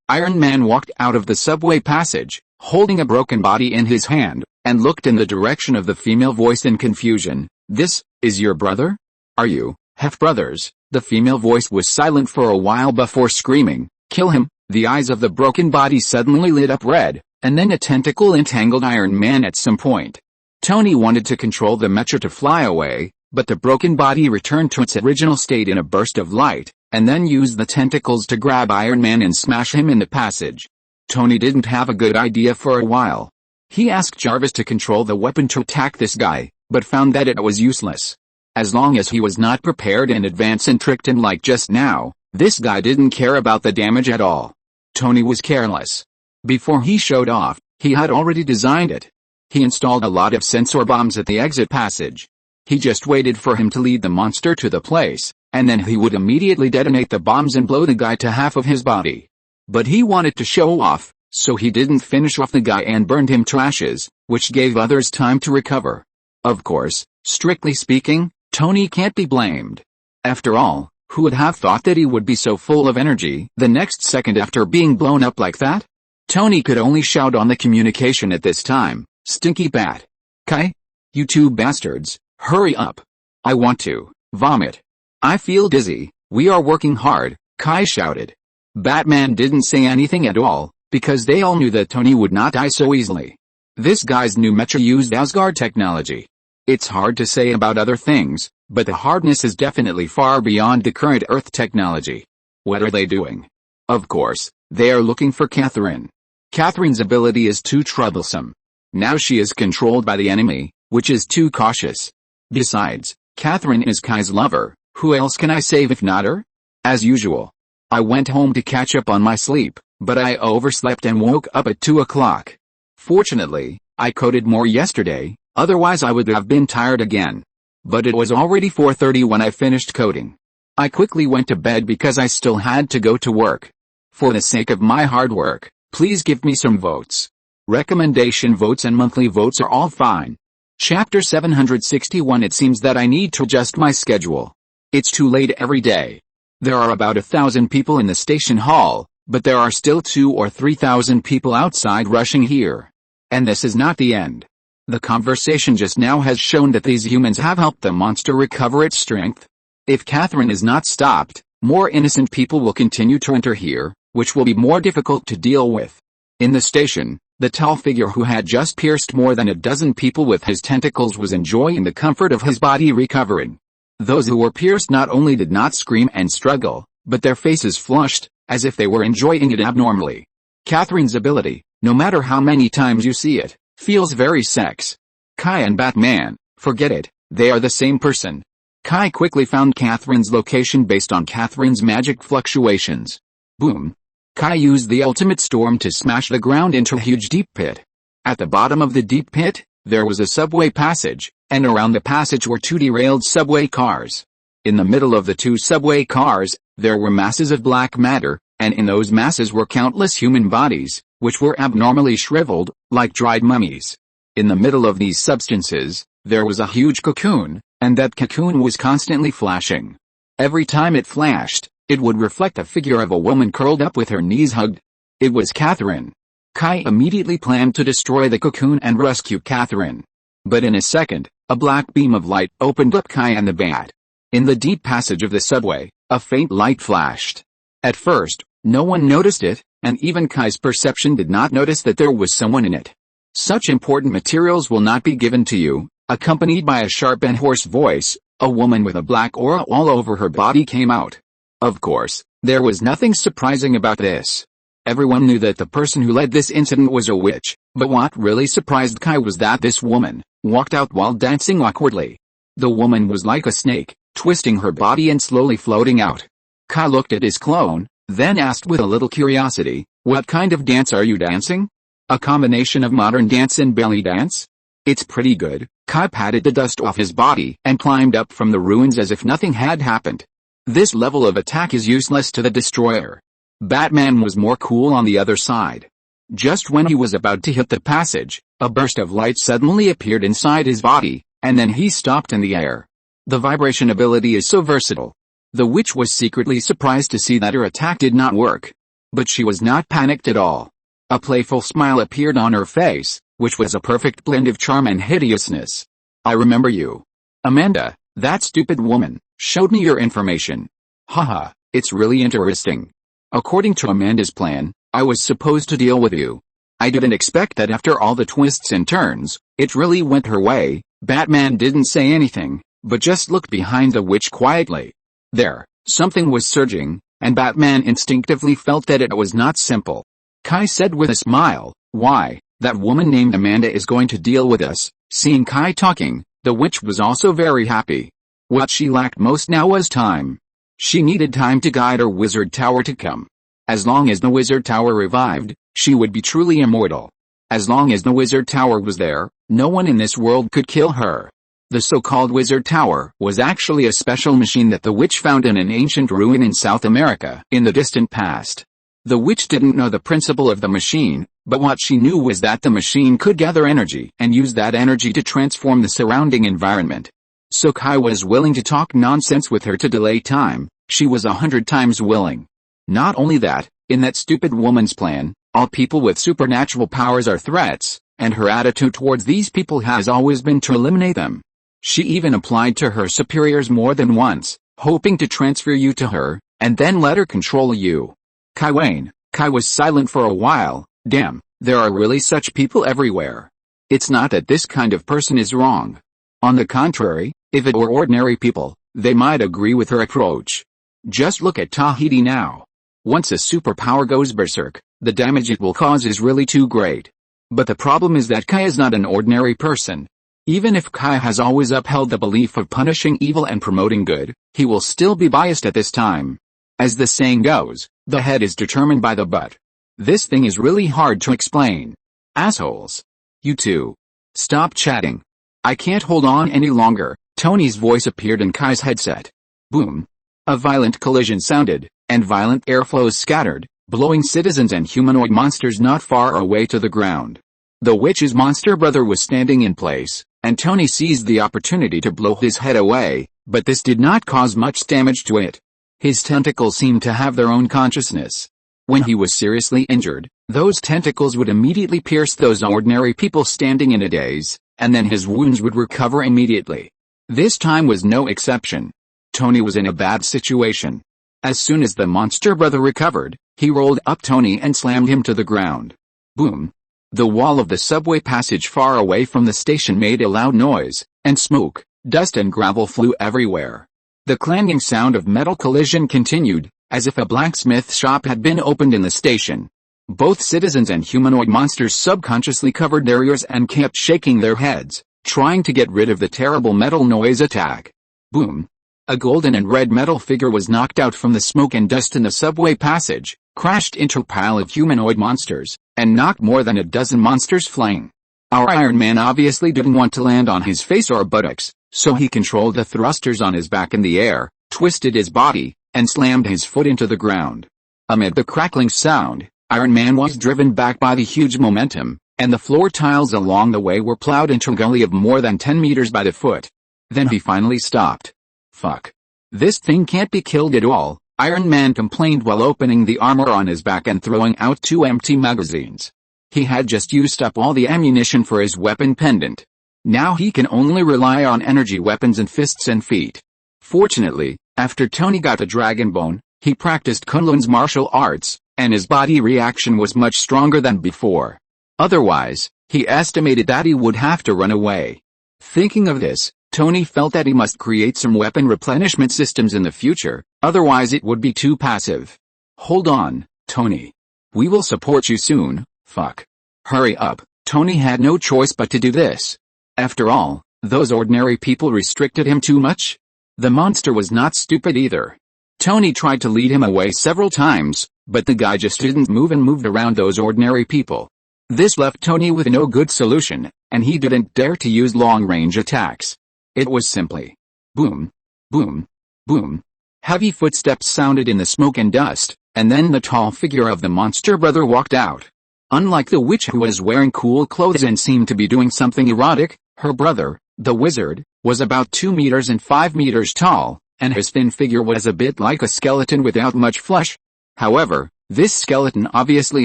Iron Man walked out of the subway passage, holding a broken body in his hand, and looked in the direction of the female voice in confusion. "This is your brother? Are you half-brothers?" The female voice was silent for a while before screaming, "Kill him!" The eyes of the broken body suddenly lit up red, and then a tentacle entangled Iron Man at some point. Tony wanted to control the mecha to fly away, but the broken body returned to its original state in a burst of light, and then used the tentacles to grab Iron Man and smash him in the passage. Tony didn't have a good idea for a while. He asked Jarvis to control the weapon to attack this guy, but found that it was useless. As long as he was not prepared in advance and tricked him like just now, this guy didn't care about the damage at all. Tony was careless. Before he showed off, he had already designed it. He installed a lot of sensor bombs at the exit passage. He just waited for him to lead the monster to the place, and then he would immediately detonate the bombs and blow the guy to half of his body. But he wanted to show off, so he didn't finish off the guy and burned him to ashes, which gave others time to recover. Of course, strictly speaking, Tony can't be blamed. After all, Who would have thought that he would be so full of energy the next second after being blown up like that? Tony could only shout on the communication at this time, "Stinky bat. Kai? You two bastards, hurry up. I want to vomit. I feel dizzy, we are working hard," Kai shouted. Batman didn't say anything at all, because they all knew that Tony would not die so easily. This guy's new mecha used Asgard technology. It's hard to say about other things, but the hardness is definitely far beyond the current Earth technology. What are they doing? Of course, they are looking for Catherine. Catherine's ability is too troublesome. Now she is controlled by the enemy, which is too cautious. Besides, Catherine is Kai's lover. Who else can I save if not her? As usual, I went home to catch up on my sleep, but I overslept and woke up at 2 o'clock. Fortunately, I coded more yesterday, otherwise I would have been tired again. But it was already 4:30 when I finished coding. I quickly went to bed because I still had to go to work. For the sake of my hard work, please give me some votes. Recommendation votes and monthly votes are all fine. Chapter 761. It seems that I need to adjust my schedule. It's too late every day. There are about 1,000 people in the station hall, but there are still 2,000 or 3,000 people outside rushing here. And this is not the end. The conversation just now has shown that these humans have helped the monster recover its strength. If Catherine is not stopped, more innocent people will continue to enter here, which will be more difficult to deal with. In the station, the tall figure who had just pierced more than a dozen people with his tentacles was enjoying the comfort of his body recovering. Those who were pierced not only did not scream and struggle, but their faces flushed, as if they were enjoying it abnormally. Catherine's ability, no matter how many times you see it, feels very sex. Kai and Batman, forget it, they are the same person. Kai quickly found Catherine's location based on Catherine's magic fluctuations. Boom. Kai used the ultimate storm to smash the ground into a huge deep pit. At the bottom of the deep pit, there was a subway passage, and around the passage were 2 derailed subway cars. In the middle of the 2 subway cars, there were masses of black matter, and in those masses were countless human bodies, which were abnormally shriveled, like dried mummies. In the middle of these substances, there was a huge cocoon, and that cocoon was constantly flashing. Every time it flashed, it would reflect a figure of a woman curled up with her knees hugged. It was Catherine. Kai immediately planned to destroy the cocoon and rescue Catherine. But in a second, a black beam of light opened up Kai and the bat. In the deep passage of the subway, a faint light flashed. At first, no one noticed it, and even Kai's perception did not notice that there was someone in it. Such important materials will not be given to you. Accompanied by a sharp and hoarse voice, a woman with a black aura all over her body came out. Of course, there was nothing surprising about this. Everyone knew that the person who led this incident was a witch, but what really surprised Kai was that this woman walked out while dancing awkwardly. The woman was like a snake, twisting her body and slowly floating out. Kai looked at his clone, then asked with a little curiosity, "What kind of dance are you dancing?" "A combination of modern dance and belly dance." "It's pretty good." Kai patted the dust off his body and climbed up from the ruins as if nothing had happened. This level of attack is useless to the destroyer. Batman was more cool on the other side. Just when he was about to hit the passage, a burst of light suddenly appeared inside his body, and then he stopped in the air. The vibration ability is so versatile. The witch was secretly surprised to see that her attack did not work. But she was not panicked at all. A playful smile appeared on her face, which was a perfect blend of charm and hideousness. "I remember you. Amanda, that stupid woman, showed me your information. Haha, it's really interesting. According to Amanda's plan, I was supposed to deal with you. I didn't expect that after all the twists and turns, it really went her way." Batman didn't say anything, but just looked behind the witch quietly. There, something was surging, and Batman instinctively felt that it was not simple. Kai said with a smile, "Why, that woman named Amanda is going to deal with us." Seeing Kai talking, the witch was also very happy. What she lacked most now was time. She needed time to guide her wizard tower to come. As long as the wizard tower revived, she would be truly immortal. As long as the wizard tower was there, no one in this world could kill her. The so-called wizard tower was actually a special machine that the witch found in an ancient ruin in South America in the distant past. The witch didn't know the principle of the machine, but what she knew was that the machine could gather energy and use that energy to transform the surrounding environment. So Kai was willing to talk nonsense with her to delay time. She was 100 times willing. Not only that, in that stupid woman's plan, all people with supernatural powers are threats, and her attitude towards these people has always been to eliminate them. She even applied to her superiors more than once, hoping to transfer you to her, and then let her control you. Kai was silent for a while. Damn, there are really such people everywhere. It's not that this kind of person is wrong. On the contrary, if it were ordinary people, they might agree with her approach. Just look at Tahiti now. Once a superpower goes berserk, the damage it will cause is really too great. But the problem is that Kai is not an ordinary person. Even if Kai has always upheld the belief of punishing evil and promoting good, he will still be biased at this time. As the saying goes, the head is determined by the butt. This thing is really hard to explain. Assholes. You two. Stop chatting. I can't hold on any longer. Tony's voice appeared in Kai's headset. Boom. A violent collision sounded, and violent airflows scattered, blowing citizens and humanoid monsters not far away to the ground. The witch's monster brother was standing in place, and Tony seized the opportunity to blow his head away, but this did not cause much damage to it. His tentacles seemed to have their own consciousness. When he was seriously injured, those tentacles would immediately pierce those ordinary people standing in a daze, and then his wounds would recover immediately. This time was no exception. Tony was in a bad situation. As soon as the monster brother recovered, he rolled up Tony and slammed him to the ground. Boom. The wall of the subway passage far away from the station made a loud noise, and smoke, dust and gravel flew everywhere. The clanging sound of metal collision continued, as if a blacksmith shop had been opened in the station. Both citizens and humanoid monsters subconsciously covered their ears and kept shaking their heads, trying to get rid of the terrible metal noise attack. Boom. A golden and red metal figure was knocked out from the smoke and dust in the subway passage, crashed into a pile of humanoid monsters, and knocked more than a dozen monsters flying. Our Iron Man obviously didn't want to land on his face or buttocks, so he controlled the thrusters on his back in the air, twisted his body, and slammed his foot into the ground. Amid the crackling sound, Iron Man was driven back by the huge momentum, and the floor tiles along the way were plowed into a gully of more than 10 meters by the foot. Then he finally stopped. Fuck. This thing can't be killed at all, Iron Man complained while opening the armor on his back and throwing out 2 empty magazines. He had just used up all the ammunition for his weapon pendant. Now he can only rely on energy weapons and fists and feet. Fortunately, after Tony got a dragon bone, he practiced Kunlun's martial arts, and his body reaction was much stronger than before. Otherwise, he estimated that he would have to run away. Thinking of this, Tony felt that he must create some weapon replenishment systems in the future, otherwise it would be too passive. Hold on, Tony. We will support you soon, fuck. Hurry up. Tony had no choice but to do this. After all, those ordinary people restricted him too much. The monster was not stupid either. Tony tried to lead him away several times, but the guy just didn't move and moved around those ordinary people. This left Tony with no good solution, and he didn't dare to use long-range attacks. It was simply boom, boom, boom. Heavy footsteps sounded in the smoke and dust, and then the tall figure of the monster brother walked out. Unlike the witch who was wearing cool clothes and seemed to be doing something erotic, her brother, the wizard, was about 2 meters and 5 meters tall, and his thin figure was a bit like a skeleton without much flesh. However, this skeleton obviously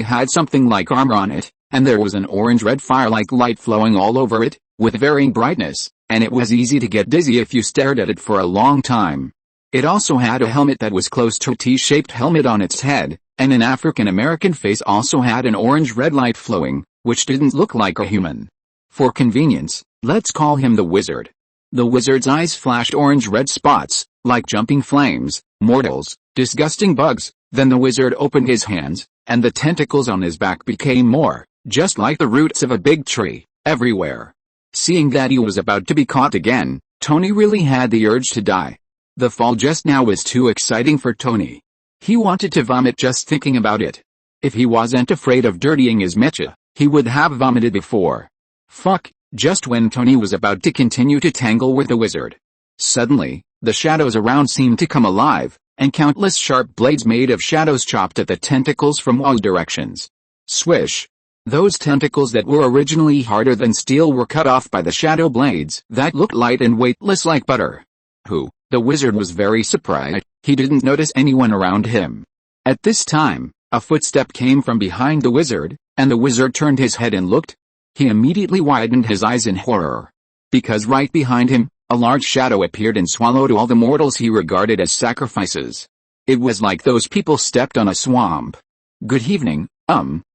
had something like armor on it, and there was an orange-red fire-like light flowing all over it, with varying brightness, and it was easy to get dizzy if you stared at it for a long time. It also had a helmet that was close to a T-shaped helmet on its head, and an African-American face also had an orange-red light flowing, which didn't look like a human. For convenience, let's call him the wizard. The wizard's eyes flashed orange-red spots, like jumping flames, mortals, disgusting bugs. Then the wizard opened his hands, and the tentacles on his back became more, just like the roots of a big tree, everywhere. Seeing that he was about to be caught again, Tony really had the urge to die. The fall just now was too exciting for Tony. He wanted to vomit just thinking about it. If he wasn't afraid of dirtying his mecha, he would have vomited before. Fuck, just when Tony was about to continue to tangle with the wizard. Suddenly, the shadows around seemed to come alive, and countless sharp blades made of shadows chopped at the tentacles from all directions. Swish. Those tentacles that were originally harder than steel were cut off by the shadow blades that looked light and weightless like butter. Who The wizard was very surprised. He didn't notice anyone around him. At this time, a footstep came from behind the wizard, and the wizard turned his head and looked. He immediately widened his eyes in horror. Because right behind him, a large shadow appeared and swallowed all the mortals he regarded as sacrifices. It was like those people stepped on a swamp. "Good evening,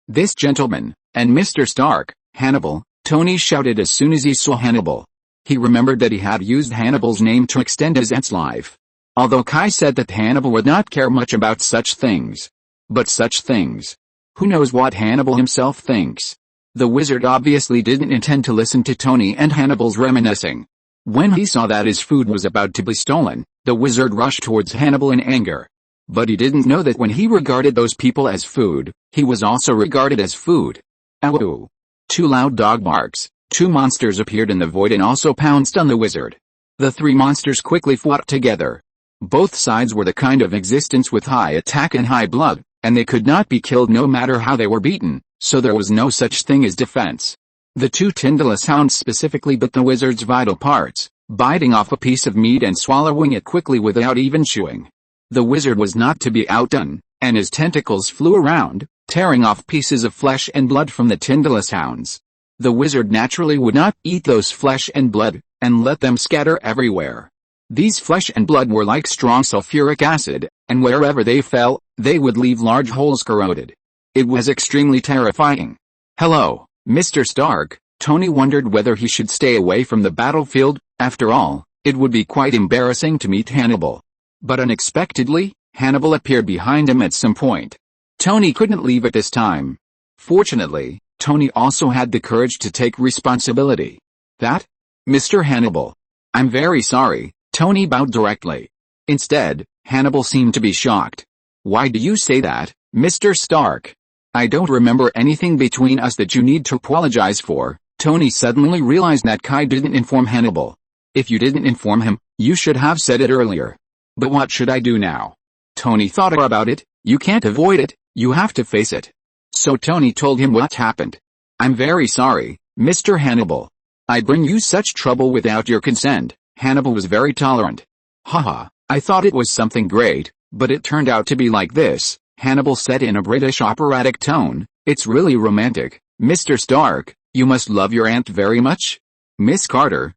this gentleman, and Mr. Stark, Hannibal," Tony shouted as soon as he saw Hannibal. He remembered that he had used Hannibal's name to extend his aunt's life. Although Kai said that Hannibal would not care much about such things. But such things. Who knows what Hannibal himself thinks? The wizard obviously didn't intend to listen to Tony and Hannibal's reminiscing. When he saw that his food was about to be stolen, the wizard rushed towards Hannibal in anger. But he didn't know that when he regarded those people as food, he was also regarded as food. Ow! Two loud dog barks. Two monsters appeared in the void and also pounced on the wizard. The three monsters quickly fought together. Both sides were the kind of existence with high attack and high blood, and they could not be killed no matter how they were beaten, so there was no such thing as defense. The two tendrilless hounds specifically bit the wizard's vital parts, biting off a piece of meat and swallowing it quickly without even chewing. The wizard was not to be outdone, and his tentacles flew around, tearing off pieces of flesh and blood from the tendrilless hounds. The wizard naturally would not eat those flesh and blood, and let them scatter everywhere. These flesh and blood were like strong sulfuric acid, and wherever they fell, they would leave large holes corroded. It was extremely terrifying. "Hello, Mr. Stark." Tony wondered whether he should stay away from the battlefield. After all, it would be quite embarrassing to meet Hannibal. But unexpectedly, Hannibal appeared behind him at some point. Tony couldn't leave at this time. Fortunately, Tony also had the courage to take responsibility. "That? Mr. Hannibal. I'm very sorry." Tony bowed directly. Instead, Hannibal seemed to be shocked. "Why do you say that, Mr. Stark? I don't remember anything between us that you need to apologize for." Tony suddenly realized that Kai didn't inform Hannibal. "If you didn't inform him, you should have said it earlier." "But what should I do now?" Tony thought about it. "You can't avoid it, you have to face it." So Tony told him what happened. "I'm very sorry, Mr. Hannibal. I bring you such trouble without your consent." Hannibal was very tolerant. "Haha, I thought it was something great, but it turned out to be like this," Hannibal said in a British operatic tone. "It's really romantic. Mr. Stark, you must love your aunt very much?" "Miss Carter,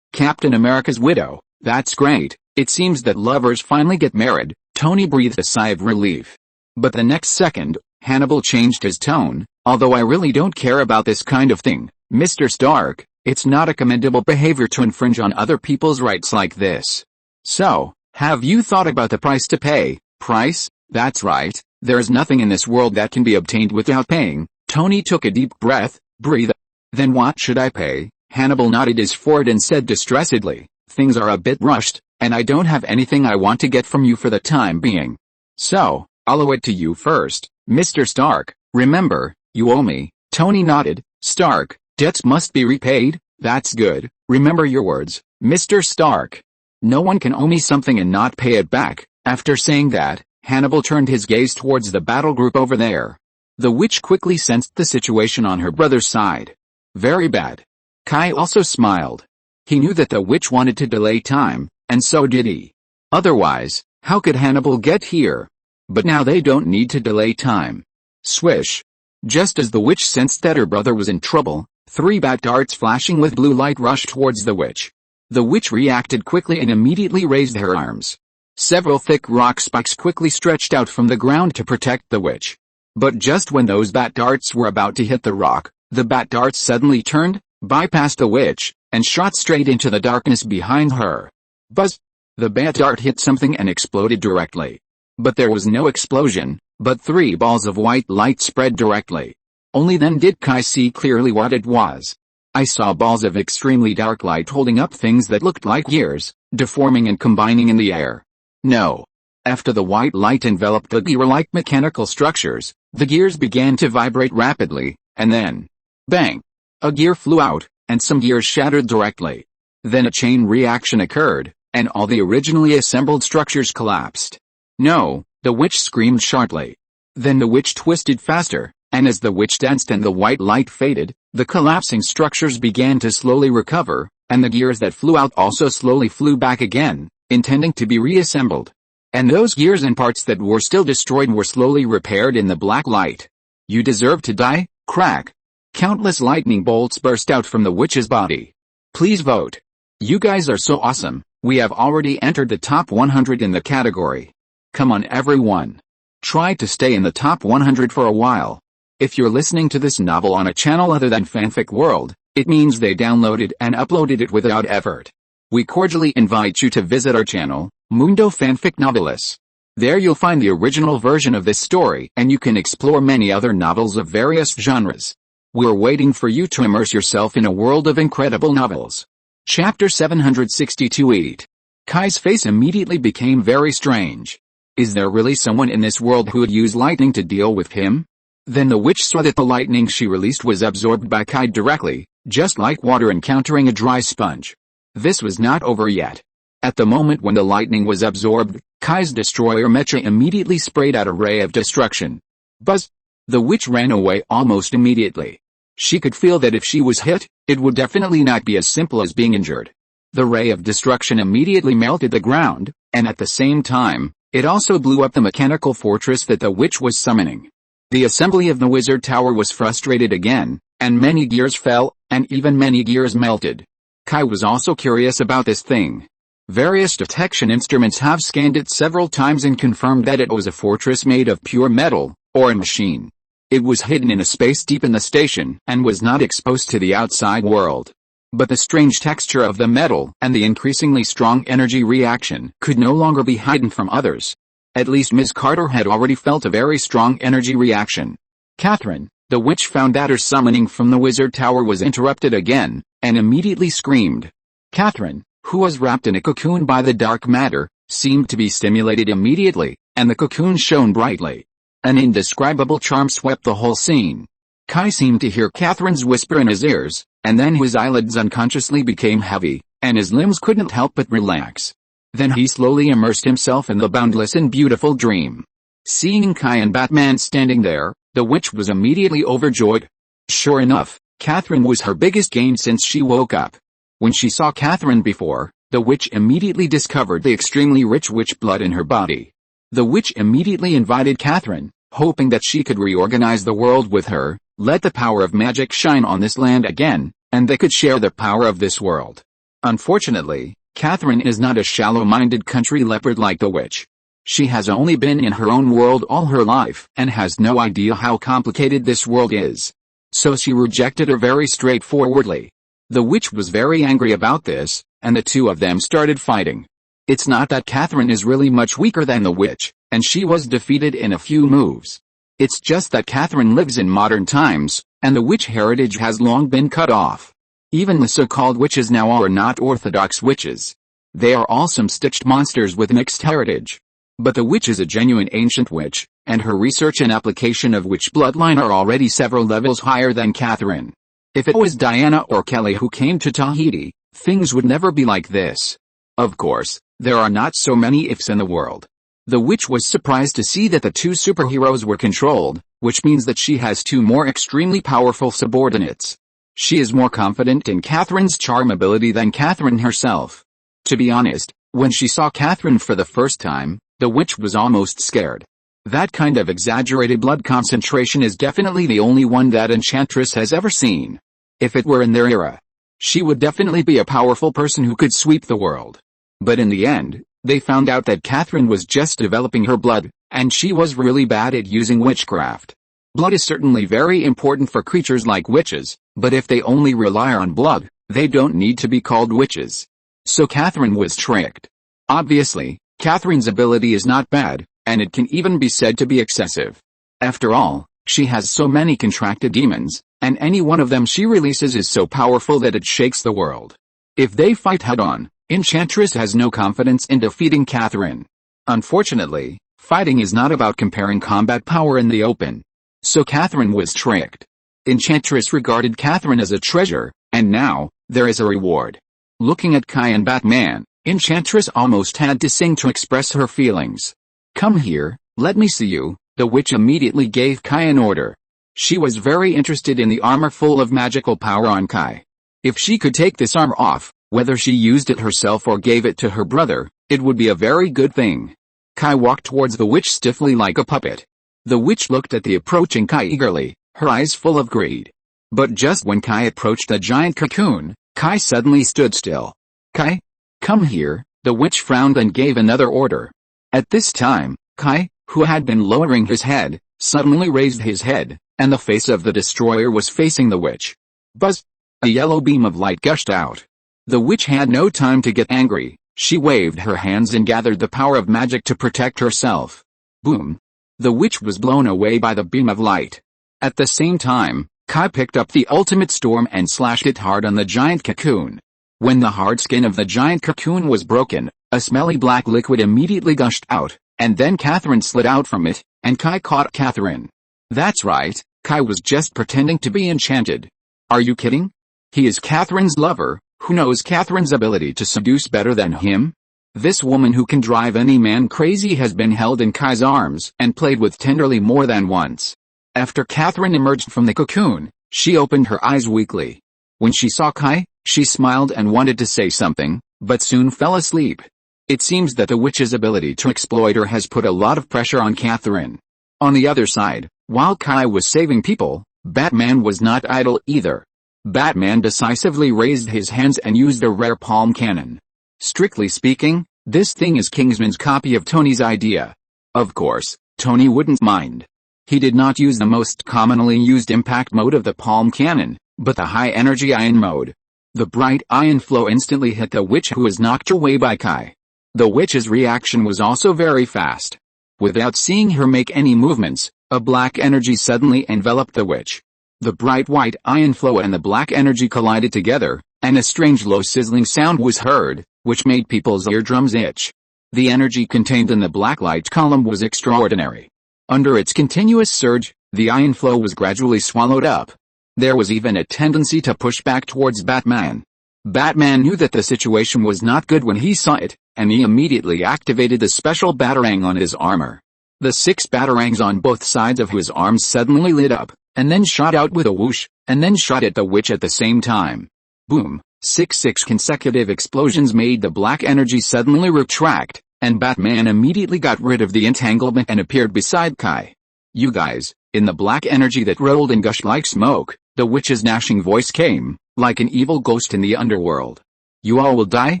Captain America's widow. That's great. It seems that lovers finally get married." Tony breathed a sigh of relief. But the next second, Hannibal changed his tone. "Although I really don't care about this kind of thing, Mr. Stark, it's not a commendable behavior to infringe on other people's rights like this. So, have you thought about the price to pay?" "Price? That's right. There is nothing in this world that can be obtained without paying." Tony took a deep breath. "Breathe." "Then what should I pay?" Hannibal nodded his forehead and said distressedly, "Things are a bit rushed, and I don't have anything I want to get from you for the time being. So, I'll owe it to you first, Mr. Stark. Remember, you owe me." Tony nodded. "Stark, debts must be repaid." "That's good. Remember your words, Mr. Stark. No one can owe me something and not pay it back." After saying that, Hannibal turned his gaze towards the battle group over there. The witch quickly sensed the situation on her brother's side. Very bad. Kai also smiled. He knew that the witch wanted to delay time, and so did he. Otherwise, how could Hannibal get here? But now they don't need to delay time. Swish. Just as the witch sensed that her brother was in trouble, 3 bat darts flashing with blue light rushed towards the witch. The witch reacted quickly and immediately raised her arms. Several thick rock spikes quickly stretched out from the ground to protect the witch. But just when those bat darts were about to hit the rock, the bat darts suddenly turned, bypassed the witch, and shot straight into the darkness behind her. Buzz! The bat dart hit something and exploded directly. But there was no explosion, but 3 balls of white light spread directly. Only then did Kai see clearly what it was. I saw balls of extremely dark light holding up things that looked like gears, deforming and combining in the air. No. After the white light enveloped the gear-like mechanical structures, the gears began to vibrate rapidly, and then, bang! A gear flew out, and some gears shattered directly. Then a chain reaction occurred, and all the originally assembled structures collapsed. No, the witch screamed sharply. Then the witch twisted faster, and as the witch danced and the white light faded, the collapsing structures began to slowly recover, and the gears that flew out also slowly flew back again. intending to be reassembled. And those gears and parts that were still destroyed were slowly repaired in the black light. You deserve to die, crack. Countless lightning bolts burst out from the witch's body. Please vote. You guys are so awesome, we have already entered the top 100 in the category. Come on everyone. Try to stay in the top 100 for a while. If you're listening to this novel on a channel other than Fanfic World, it means they downloaded and uploaded it without effort. We cordially invite you to visit our channel, Mundo Fanfic Novelis. There you'll find the original version of this story and you can explore many other novels of various genres. We're waiting for you to immerse yourself in a world of incredible novels. Chapter 762-8. Kai's face immediately became very strange. Is there really someone in this world who would use lightning to deal with him? Then the witch saw that the lightning she released was absorbed by Kai directly, just like water encountering a dry sponge. This was not over yet. At the moment when the lightning was absorbed, Kai's destroyer Mecha immediately sprayed out a ray of destruction. Buzz! The witch ran away almost immediately. She could feel that if she was hit, it would definitely not be as simple as being injured. The ray of destruction immediately melted the ground, and at the same time, it also blew up the mechanical fortress that the witch was summoning. The assembly of the wizard tower was frustrated again, and many gears fell, and even many gears melted. Kai was also curious about this thing. Various detection instruments have scanned it several times and confirmed that it was a fortress made of pure metal, or a machine. It was hidden in a space deep in the station, and was not exposed to the outside world. But the strange texture of the metal, and the increasingly strong energy reaction, could no longer be hidden from others. At least Ms. Carter had already felt a very strong energy reaction. Catherine, the witch, found that her summoning from the wizard tower was interrupted again, and immediately screamed. Catherine, who was wrapped in a cocoon by the dark matter, seemed to be stimulated immediately, and the cocoon shone brightly. An indescribable charm swept the whole scene. Kai seemed to hear Catherine's whisper in his ears, and then his eyelids unconsciously became heavy, and his limbs couldn't help but relax. Then he slowly immersed himself in the boundless and beautiful dream. Seeing Kai and Batman standing there, the witch was immediately overjoyed. Sure enough, Catherine was her biggest gain since she woke up. When she saw Catherine before, the witch immediately discovered the extremely rich witch blood in her body. The witch immediately invited Catherine, hoping that she could reorganize the world with her, let the power of magic shine on this land again, and they could share the power of this world. Unfortunately, Catherine is not a shallow-minded country leopard like the witch. She has only been in her own world all her life, and has no idea how complicated this world is. So she rejected her very straightforwardly. The witch was very angry about this, and the two of them started fighting. It's not that Catherine is really much weaker than the witch, and she was defeated in a few moves. It's just that Catherine lives in modern times, and the witch heritage has long been cut off. Even the so-called witches now are not orthodox witches. They are all some stitched monsters with mixed heritage. But the witch is a genuine ancient witch, and her research and application of witch bloodline are already several levels higher than Catherine. If it was Diana or Kelly who came to Tahiti, things would never be like this. Of course, there are not so many ifs in the world. The witch was surprised to see that the two superheroes were controlled, which means that she has two more extremely powerful subordinates. She is more confident in Catherine's charm ability than Catherine herself. To be honest, when she saw Catherine for the first time, the witch was almost scared. That kind of exaggerated blood concentration is definitely the only one that Enchantress has ever seen. If it were in their era, she would definitely be a powerful person who could sweep the world. But in the end, they found out that Catherine was just developing her blood, and she was really bad at using witchcraft. Blood is certainly very important for creatures like witches, but if they only rely on blood, they don't need to be called witches. So Catherine was tricked. Obviously, Catherine's ability is not bad, and it can even be said to be excessive. After all, she has so many contracted demons, and any one of them she releases is so powerful that it shakes the world. If they fight head-on, Enchantress has no confidence in defeating Catherine. Unfortunately, fighting is not about comparing combat power in the open. So Catherine was tricked. Enchantress regarded Catherine as a treasure, and now, there is a reward. Looking at Kai and Batman, Enchantress almost had to sing to express her feelings. Come here, let me see you. The witch immediately gave Kai an order. She was very interested in the armor full of magical power on Kai. If she could take this armor off, Whether she used it herself or gave it to her brother, it would be a very good thing. Kai walked towards the witch stiffly like a puppet. The witch looked at the approaching Kai eagerly, her eyes full of greed. But just when Kai approached the giant cocoon, Kai suddenly stood still. "Kai, come here," the witch frowned and gave another order. At this time, Kai, who had been lowering his head, suddenly raised his head, and the face of the destroyer was facing the witch. Buzz! A yellow beam of light gushed out. The witch had no time to get angry. She waved her hands and gathered the power of magic to protect herself. Boom! The witch was blown away by the beam of light. At the same time, Kai picked up the ultimate storm and slashed it hard on the giant cocoon. When the hard skin of the giant cocoon was broken, a smelly black liquid immediately gushed out, and then Catherine slid out from it, and Kai caught Catherine. That's right, Kai was just pretending to be enchanted. Are you kidding? He is Catherine's lover, who knows Catherine's ability to seduce better than him? This woman who can drive any man crazy has been held in Kai's arms and played with tenderly more than once. After Catherine emerged from the cocoon, she opened her eyes weakly. When she saw Kai, she smiled and wanted to say something, but soon fell asleep. It seems that the witch's ability to exploit her has put a lot of pressure on Catherine. On the other side, while Kai was saving people, Batman was not idle either. Batman decisively raised his hands and used a rare palm cannon. Strictly speaking, this thing is Kingsman's copy of Tony's idea. Of course, Tony wouldn't mind. He did not use the most commonly used impact mode of the palm cannon, but the high-energy ion mode. The bright ion flow instantly hit the witch, who was knocked away by Kai. The witch's reaction was also very fast. Without seeing her make any movements, a black energy suddenly enveloped the witch. The bright white ion flow and the black energy collided together, and a strange low sizzling sound was heard, which made people's eardrums itch. The energy contained in the black light column was extraordinary. Under its continuous surge, the ion flow was gradually swallowed up. There was even a tendency to push back towards Batman. Batman knew that the situation was not good when he saw it, and he immediately activated the special batarang on his armor. The 6 batarangs on both sides of his arms suddenly lit up, and then shot out with a whoosh, and then shot at the witch at the same time. Boom! 6 consecutive explosions made the black energy suddenly retract, and Batman immediately got rid of the entanglement and appeared beside Kai. "You guys," in the black energy that rolled and gushed like smoke, the witch's gnashing voice came, like an evil ghost in the underworld. "You all will die."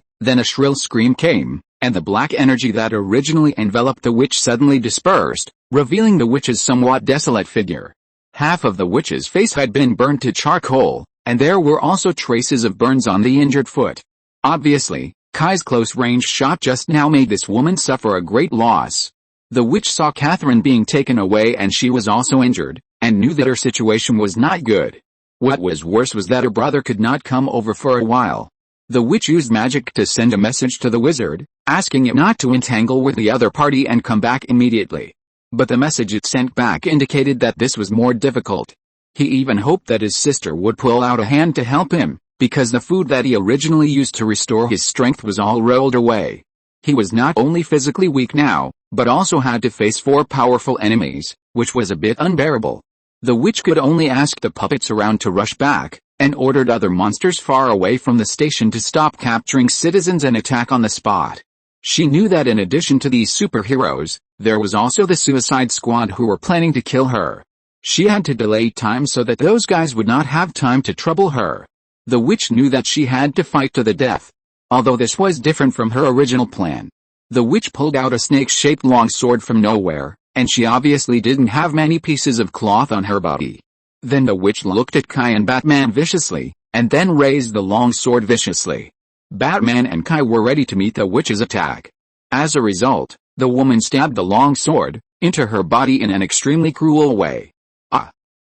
Then a shrill scream came, and the black energy that originally enveloped the witch suddenly dispersed, revealing the witch's somewhat desolate figure. Half of the witch's face had been burned to charcoal, and there were also traces of burns on the injured foot. Obviously, Kai's close-range shot just now made this woman suffer a great loss. The witch saw Catherine being taken away and she was also injured, and knew that her situation was not good. What was worse was that her brother could not come over for a while. The witch used magic to send a message to the wizard, asking it not to entangle with the other party and come back immediately. But the message it sent back indicated that this was more difficult. He even hoped that his sister would pull out a hand to help him, because the food that he originally used to restore his strength was all rolled away. He was not only physically weak now, but also had to face 4 powerful enemies, which was a bit unbearable. The witch could only ask the puppets around to rush back, and ordered other monsters far away from the station to stop capturing citizens and attack on the spot. She knew that in addition to these superheroes, there was also the Suicide Squad who were planning to kill her. She had to delay time so that those guys would not have time to trouble her. The witch knew that she had to fight to the death. Although this was different from her original plan. The witch pulled out a snake-shaped long sword from nowhere, and she obviously didn't have many pieces of cloth on her body. Then the witch looked at Kai and Batman viciously, and then raised the long sword viciously. Batman and Kai were ready to meet the witch's attack. As a result, the woman stabbed the long sword into her body in an extremely cruel way.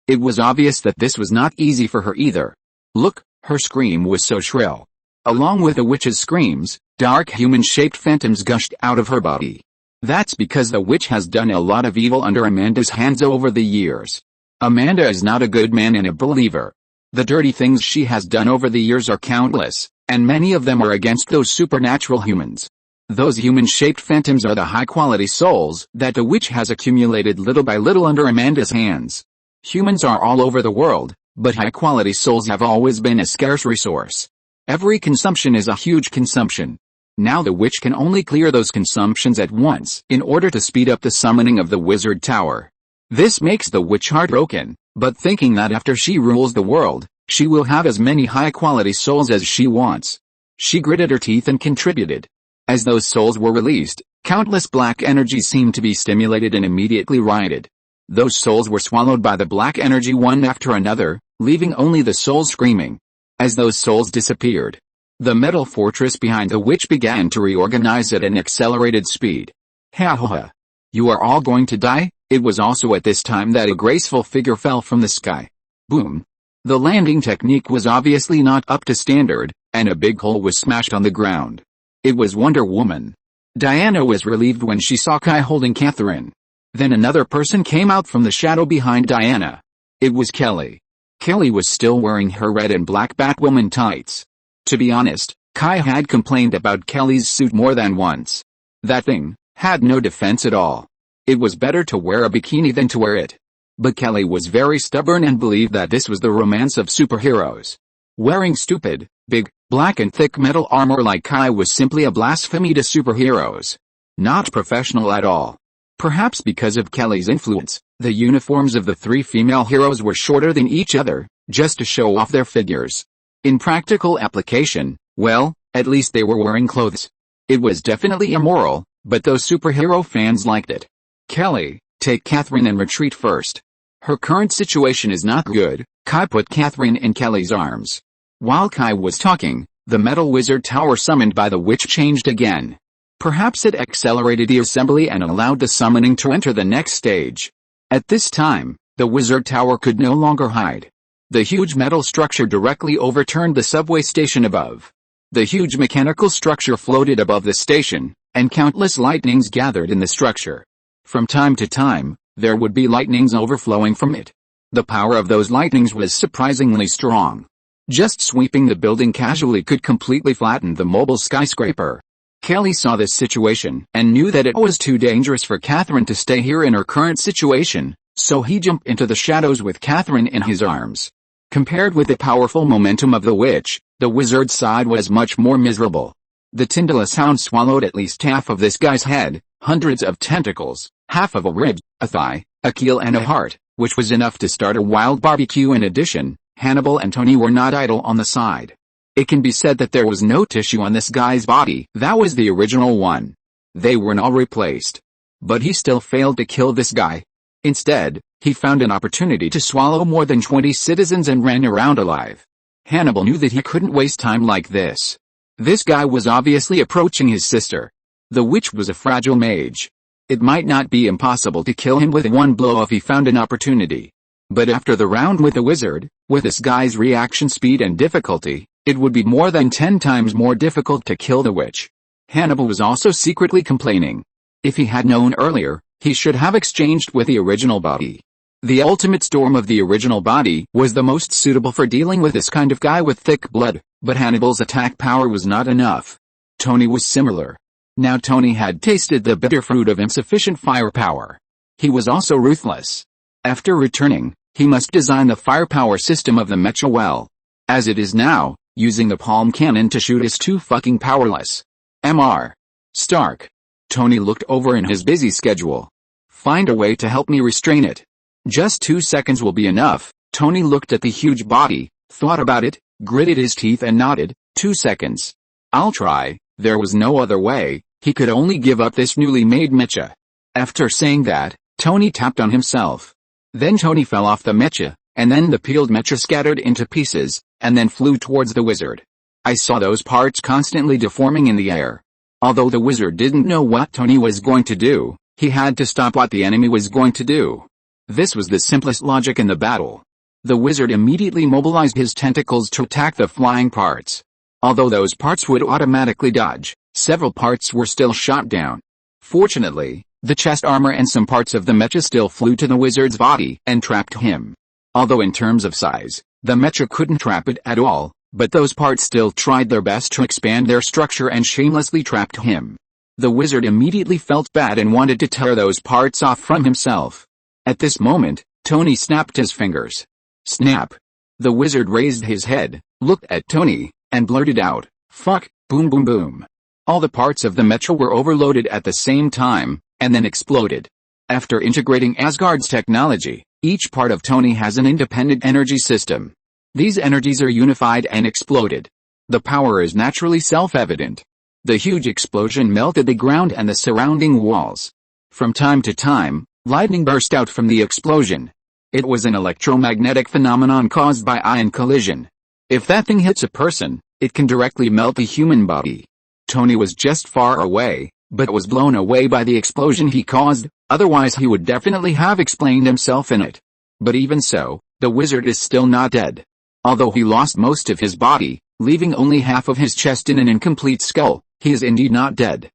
It was obvious that this was not easy for her either. Look, her scream was so shrill. Along with the witch's screams, dark human-shaped phantoms gushed out of her body. That's because the witch has done a lot of evil under Amanda's hands over the years. Amanda is not a good man and a believer. The dirty things she has done over the years are countless, and many of them are against those supernatural humans. Those human-shaped phantoms are the high-quality souls that the witch has accumulated little by little under Amanda's hands. Humans are all over the world, but high-quality souls have always been a scarce resource. Every consumption is a huge consumption. Now the witch can only clear those consumptions at once in order to speed up the summoning of the wizard tower. This makes the witch heartbroken, but thinking that after she rules the world, she will have as many high-quality souls as she wants. She gritted her teeth and contributed. As those souls were released, countless black energies seemed to be stimulated and immediately rioted. Those souls were swallowed by the black energy one after another, leaving only the souls screaming. As those souls disappeared, the metal fortress behind the witch began to reorganize at an accelerated speed. Ha ha ha. You are all going to die? It was also at this time that a graceful figure fell from the sky. Boom. The landing technique was obviously not up to standard, and a big hole was smashed on the ground. It was Wonder Woman. Diana was relieved when she saw Kai holding Catherine. Then another person came out from the shadow behind Diana. It was Kelly. Kelly was still wearing her red and black Batwoman tights. To be honest, Kai had complained about Kelly's suit more than once. That thing had no defense at all. It was better to wear a bikini than to wear it. But Kelly was very stubborn and believed that this was the romance of superheroes. Wearing stupid, big, black and thick metal armor like Kai was simply a blasphemy to superheroes. Not professional at all. Perhaps because of Kelly's influence, the uniforms of the three female heroes were shorter than each other, just to show off their figures. In practical application, well, at least they were wearing clothes. It was definitely immoral, but those superhero fans liked it. Kelly, take Catherine and retreat first. Her current situation is not good. Kai put Catherine in Kelly's arms. While Kai was talking, the metal wizard tower summoned by the witch changed again. Perhaps it accelerated the assembly and allowed the summoning to enter the next stage. At this time, the wizard tower could no longer hide. The huge metal structure directly overturned the subway station above. The huge mechanical structure floated above the station, and countless lightnings gathered in the structure. From time to time, there would be lightnings overflowing from it. The power of those lightnings was surprisingly strong. Just sweeping the building casually could completely flatten the mobile skyscraper. Kelly saw this situation and knew that it was too dangerous for Catherine to stay here in her current situation, so he jumped into the shadows with Catherine in his arms. Compared with the powerful momentum of the witch, the wizard's side was much more miserable. The Tindalus hound swallowed at least half of this guy's head, hundreds of tentacles, half of a rib, a thigh, a keel and a heart, which was enough to start a wild barbecue. In addition, Hannibal and Tony were not idle on the side. It can be said that there was no tissue on this guy's body. That was the original one. They were all replaced. But he still failed to kill this guy. Instead, he found an opportunity to swallow more than 20 citizens and ran around alive. Hannibal knew that he couldn't waste time like this. This guy was obviously approaching his sister. The witch was a fragile mage. It might not be impossible to kill him with one blow if he found an opportunity. But after the round with the wizard, with this guy's reaction speed and difficulty, it would be more than 10 times more difficult to kill the witch. Hannibal was also secretly complaining. If he had known earlier, he should have exchanged with the original body. The ultimate storm of the original body was the most suitable for dealing with this kind of guy with thick blood, but Hannibal's attack power was not enough. Tony was similar. Now Tony had tasted the bitter fruit of insufficient firepower. He was also ruthless. After returning, he must design the firepower system of the mecha well. As it is now, using the palm cannon to shoot is too fucking powerless. Mr. Stark. Tony looked over in his busy schedule. Find a way to help me restrain it. Just 2 seconds will be enough. Tony looked at the huge body, thought about it, gritted his teeth and nodded. 2 seconds. I'll try. There was no other way. He could only give up this newly made mecha. After saying that, Tony tapped on himself. Then Tony fell off the mecha, and then the peeled mecha scattered into pieces, and then flew towards the wizard. I saw those parts constantly deforming in the air. Although the wizard didn't know what Tony was going to do, he had to stop what the enemy was going to do. This was the simplest logic in the battle. The wizard immediately mobilized his tentacles to attack the flying parts. Although those parts would automatically dodge, several parts were still shot down. Fortunately, the chest armor and some parts of the mecha still flew to the wizard's body and trapped him. Although in terms of size, the mecha couldn't trap it at all, but those parts still tried their best to expand their structure and shamelessly trapped him. The wizard immediately felt bad and wanted to tear those parts off from himself. At this moment, Tony snapped his fingers. Snap. The wizard raised his head, looked at Tony, and blurted out, "Fuck, boom boom boom." All the parts of the metro were overloaded at the same time, and then exploded. After integrating Asgard's technology, each part of Tony has an independent energy system. These energies are unified and exploded. The power is naturally self-evident. The huge explosion melted the ground and the surrounding walls. From time to time, lightning burst out from the explosion. It was an electromagnetic phenomenon caused by ion collision. If that thing hits a person, it can directly melt the human body. Tony was just far away, but was blown away by the explosion he caused, otherwise he would definitely have explained himself in it. But even so, the wizard is still not dead. Although he lost most of his body, leaving only half of his chest in an incomplete skull, he is indeed not dead.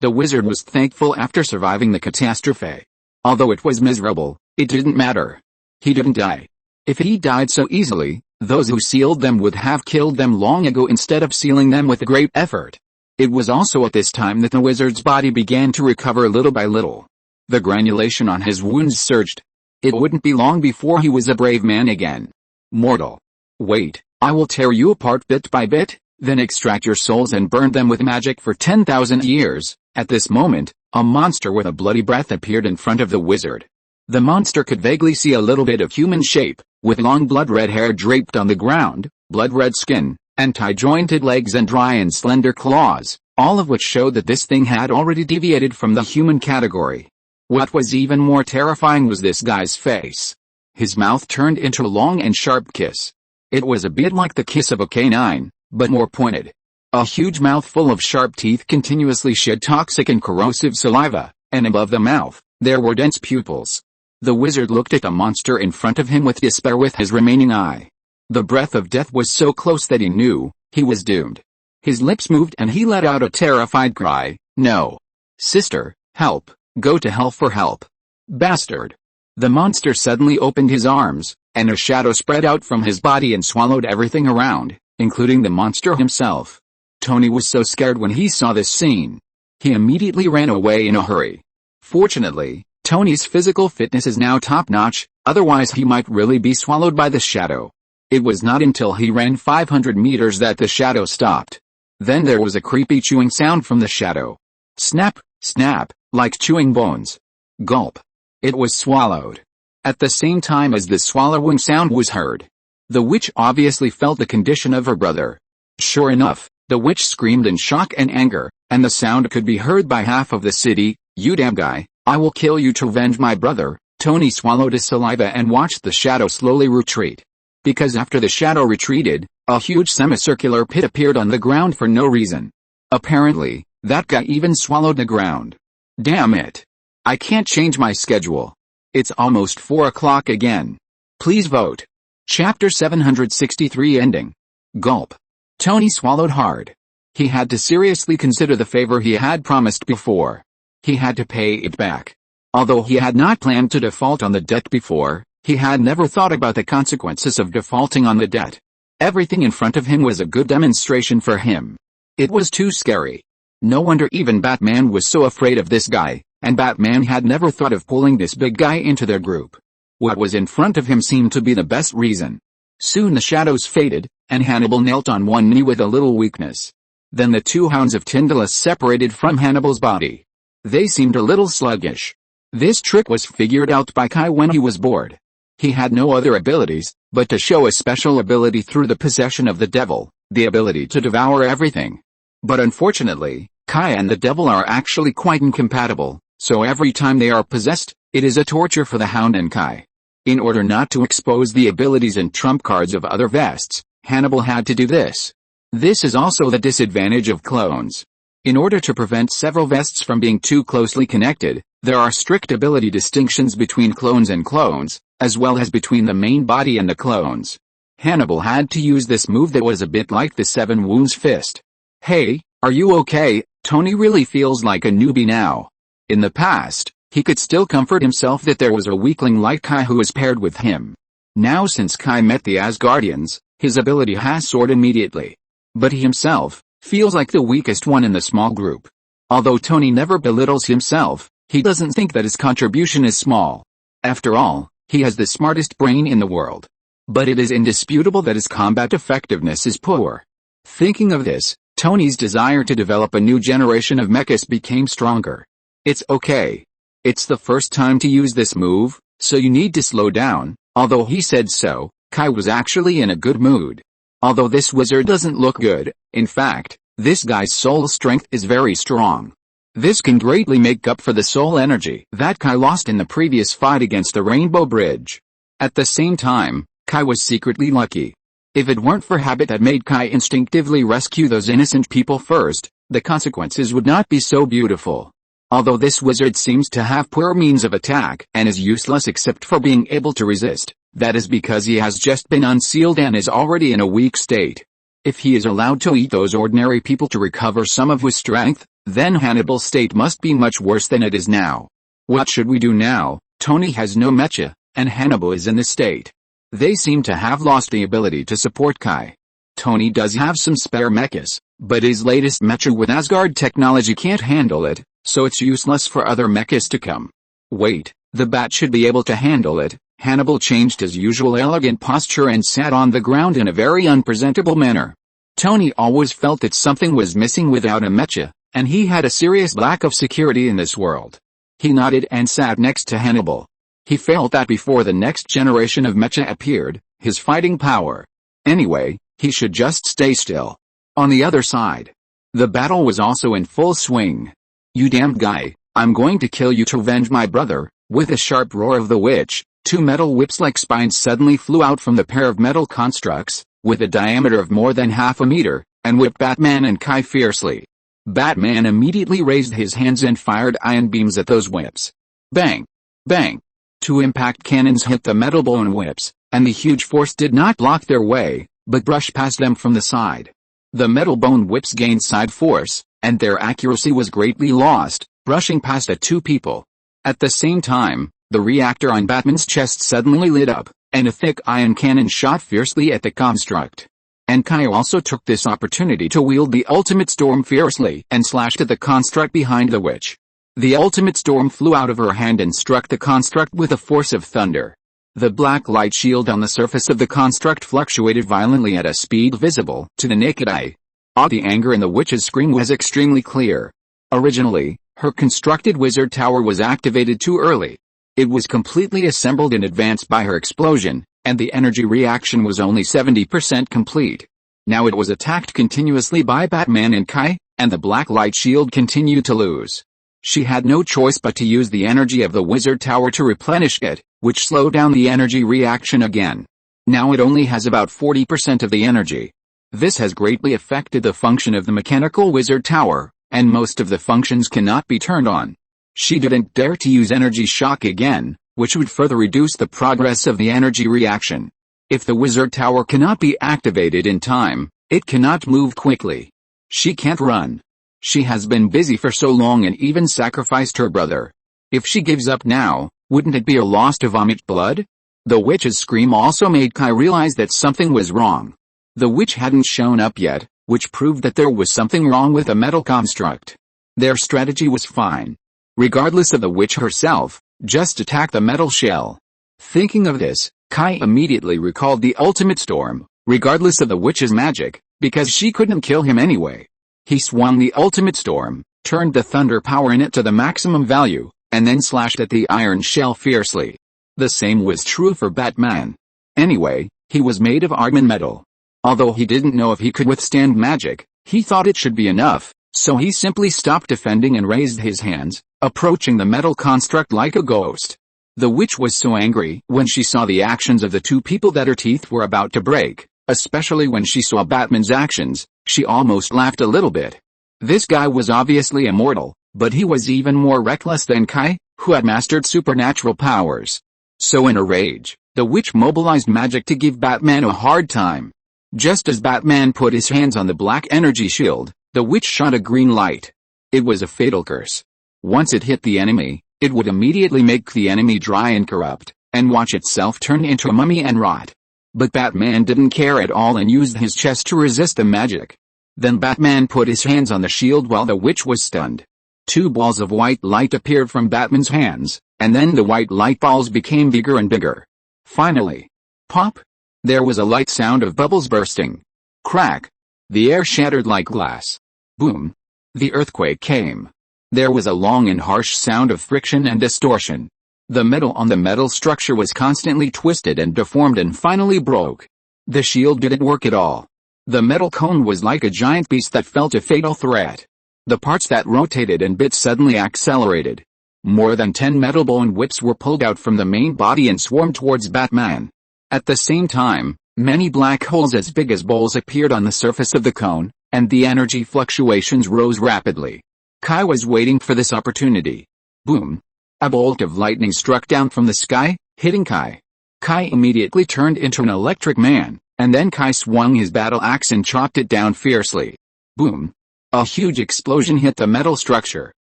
The wizard was thankful after surviving the catastrophe. Although it was miserable, it didn't matter. He didn't die. If he died so easily, those who sealed them would have killed them long ago instead of sealing them with great effort. It was also at this time that the wizard's body began to recover little by little. The granulation on his wounds surged. It wouldn't be long before he was a brave man again. Mortal. Wait, I will tear you apart bit by bit, then extract your souls and burn them with magic for 10,000 years. At this moment, a monster with a bloody breath appeared in front of the wizard. The monster could vaguely see a little bit of human shape, with long blood-red hair draped on the ground, blood-red skin, and tie-jointed legs and dry and slender claws, all of which showed that this thing had already deviated from the human category. What was even more terrifying was this guy's face. His mouth turned into a long and sharp kiss. It was a bit like the kiss of a canine, but more pointed. A huge mouth full of sharp teeth continuously shed toxic and corrosive saliva, and above the mouth, there were dense pupils. The wizard looked at the monster in front of him with despair with his remaining eye. The breath of death was so close that he knew he was doomed. His lips moved and he let out a terrified cry, "No. Sister, help, go to hell for help. Bastard." The monster suddenly opened his arms, and a shadow spread out from his body and swallowed everything around, including the monster himself. Tony was so scared when he saw this scene. He immediately ran away in a hurry. Fortunately, Tony's physical fitness is now top-notch, otherwise he might really be swallowed by the shadow. It was not until he ran 500 meters that the shadow stopped. Then there was a creepy chewing sound from the shadow. Snap, snap, like chewing bones. Gulp. It was swallowed. At the same time as the swallowing sound was heard, the witch obviously felt the condition of her brother. Sure enough, the witch screamed in shock and anger, and the sound could be heard by half of the city. "You damn guy, I will kill you to avenge my brother." Tony swallowed his saliva and watched the shadow slowly retreat. Because after the shadow retreated, a huge semicircular pit appeared on the ground for no reason. Apparently, that guy even swallowed the ground. Damn it. I can't change my schedule. It's almost 4 o'clock again. Please vote. Chapter 763 ending. Gulp. Tony swallowed hard. He had to seriously consider the favor he had promised before. He had to pay it back. Although he had not planned to default on the debt before, he had never thought about the consequences of defaulting on the debt. Everything in front of him was a good demonstration for him. It was too scary. No wonder even Batman was so afraid of this guy, and Batman had never thought of pulling this big guy into their group. What was in front of him seemed to be the best reason. Soon the shadows faded, and Hannibal knelt on one knee with a little weakness. Then the two hounds of Tyndalis separated from Hannibal's body. They seemed a little sluggish. This trick was figured out by Kai when he was bored. He had no other abilities, but to show a special ability through the possession of the devil, the ability to devour everything. But unfortunately, Kai and the devil are actually quite incompatible, so every time they are possessed, it is a torture for the hound and Kai. In order not to expose the abilities and trump cards of other vests, Hannibal had to do this. This is also the disadvantage of clones. In order to prevent several vests from being too closely connected, there are strict ability distinctions between clones and clones, as well as between the main body and the clones. Hannibal had to use this move that was a bit like the Seven Wounds fist. "Hey, are you okay?" Tony really feels like a newbie now. In the past, he could still comfort himself that there was a weakling like Kai who was paired with him. Now since Kai met the Asgardians, his ability has soared immediately. But he himself feels like the weakest one in the small group. Although Tony never belittles himself, he doesn't think that his contribution is small. After all, he has the smartest brain in the world. But it is indisputable that his combat effectiveness is poor. Thinking of this, Tony's desire to develop a new generation of mechas became stronger. It's okay. It's the first time to use this move, so you need to slow down. Although he said so, Kai was actually in a good mood. Although this wizard doesn't look good, in fact, this guy's soul strength is very strong. This can greatly make up for the soul energy that Kai lost in the previous fight against the Rainbow Bridge. At the same time, Kai was secretly lucky. If it weren't for habit that made Kai instinctively rescue those innocent people first, the consequences would not be so beautiful. Although this wizard seems to have poor means of attack and is useless except for being able to resist, that is because he has just been unsealed and is already in a weak state. If he is allowed to eat those ordinary people to recover some of his strength, then Hannibal's state must be much worse than it is now. What should we do now? Tony has no mecha, and Hannibal is in this state. They seem to have lost the ability to support Kai. Tony does have some spare mechas, but his latest mecha with Asgard technology can't handle it, so it's useless for other mechas to come. Wait, the bat should be able to handle it. Hannibal changed his usual elegant posture and sat on the ground in a very unpresentable manner. Tony always felt that something was missing without a mecha, and he had a serious lack of security in this world. He nodded and sat next to Hannibal. He felt that before the next generation of mecha appeared, his fighting power. Anyway, he should just stay still. On the other side, the battle was also in full swing. You damned guy, I'm going to kill you to avenge my brother. With a sharp roar of the witch, two metal whips like spines suddenly flew out from the pair of metal constructs, with a diameter of more than half a meter, and whipped Batman and Kai fiercely. Batman immediately raised his hands and fired iron beams at those whips. Bang! Bang! Two impact cannons hit the metal bone whips, and the huge force did not block their way, but brushed past them from the side. The metal bone whips gained side force, and their accuracy was greatly lost, brushing past the two people. At the same time, the reactor on Batman's chest suddenly lit up, and a thick iron cannon shot fiercely at the construct. And Kai also took this opportunity to wield the ultimate storm fiercely and slashed at the construct behind the witch. The ultimate storm flew out of her hand and struck the construct with a force of thunder. The black light shield on the surface of the construct fluctuated violently at a speed visible to the naked eye. The anger in the witch's scream was extremely clear. Originally, her constructed wizard tower was activated too early. It was completely assembled in advance by her explosion, and the energy reaction was only 70% complete. Now it was attacked continuously by Batman and Kai, and the black light shield continued to lose. She had no choice but to use the energy of the wizard tower to replenish it, which slowed down the energy reaction again. Now it only has about 40% of the energy. This has greatly affected the function of the mechanical wizard tower, and most of the functions cannot be turned on. She didn't dare to use energy shock again, which would further reduce the progress of the energy reaction. If the wizard tower cannot be activated in time, it cannot move quickly. She can't run. She has been busy for so long and even sacrificed her brother. If she gives up now, wouldn't it be a loss to vomit blood? The witch's scream also made Kai realize that something was wrong. The witch hadn't shown up yet, which proved that there was something wrong with the metal construct. Their strategy was fine. Regardless of the witch herself, just attack the metal shell. Thinking of this, Kai immediately recalled the ultimate storm, regardless of the witch's magic, because she couldn't kill him anyway. He swung the ultimate storm, turned the thunder power in it to the maximum value, and then slashed at the iron shell fiercely. The same was true for Batman. Anyway, he was made of armor metal. Although he didn't know if he could withstand magic, he thought it should be enough, so he simply stopped defending and raised his hands, approaching the metal construct like a ghost. The witch was so angry when she saw the actions of the two people that her teeth were about to break, especially when she saw Batman's actions. She almost laughed a little bit. This guy was obviously immortal, but he was even more reckless than Kai, who had mastered supernatural powers. So in a rage, the witch mobilized magic to give Batman a hard time. Just as Batman put his hands on the black energy shield, the witch shot a green light. It was a fatal curse. Once it hit the enemy, it would immediately make the enemy dry and corrupt, and watch itself turn into a mummy and rot. But Batman didn't care at all and used his chest to resist the magic. Then Batman put his hands on the shield while the witch was stunned. Two balls of white light appeared from Batman's hands, and then the white light balls became bigger and bigger. Finally, pop! There was a light sound of bubbles bursting. Crack! The air shattered like glass. Boom! The earthquake came. There was a long and harsh sound of friction and distortion. The metal on the metal structure was constantly twisted and deformed and finally broke. The shield didn't work at all. The metal cone was like a giant beast that felt a fatal threat. The parts that rotated and bit suddenly accelerated. More than 10 metal bone whips were pulled out from the main body and swarmed towards Batman. At the same time, many black holes as big as bowls appeared on the surface of the cone, and the energy fluctuations rose rapidly. Kai was waiting for this opportunity. Boom! A bolt of lightning struck down from the sky, hitting Kai. Kai immediately turned into an electric man, and then Kai swung his battle axe and chopped it down fiercely. Boom! A huge explosion hit the metal structure.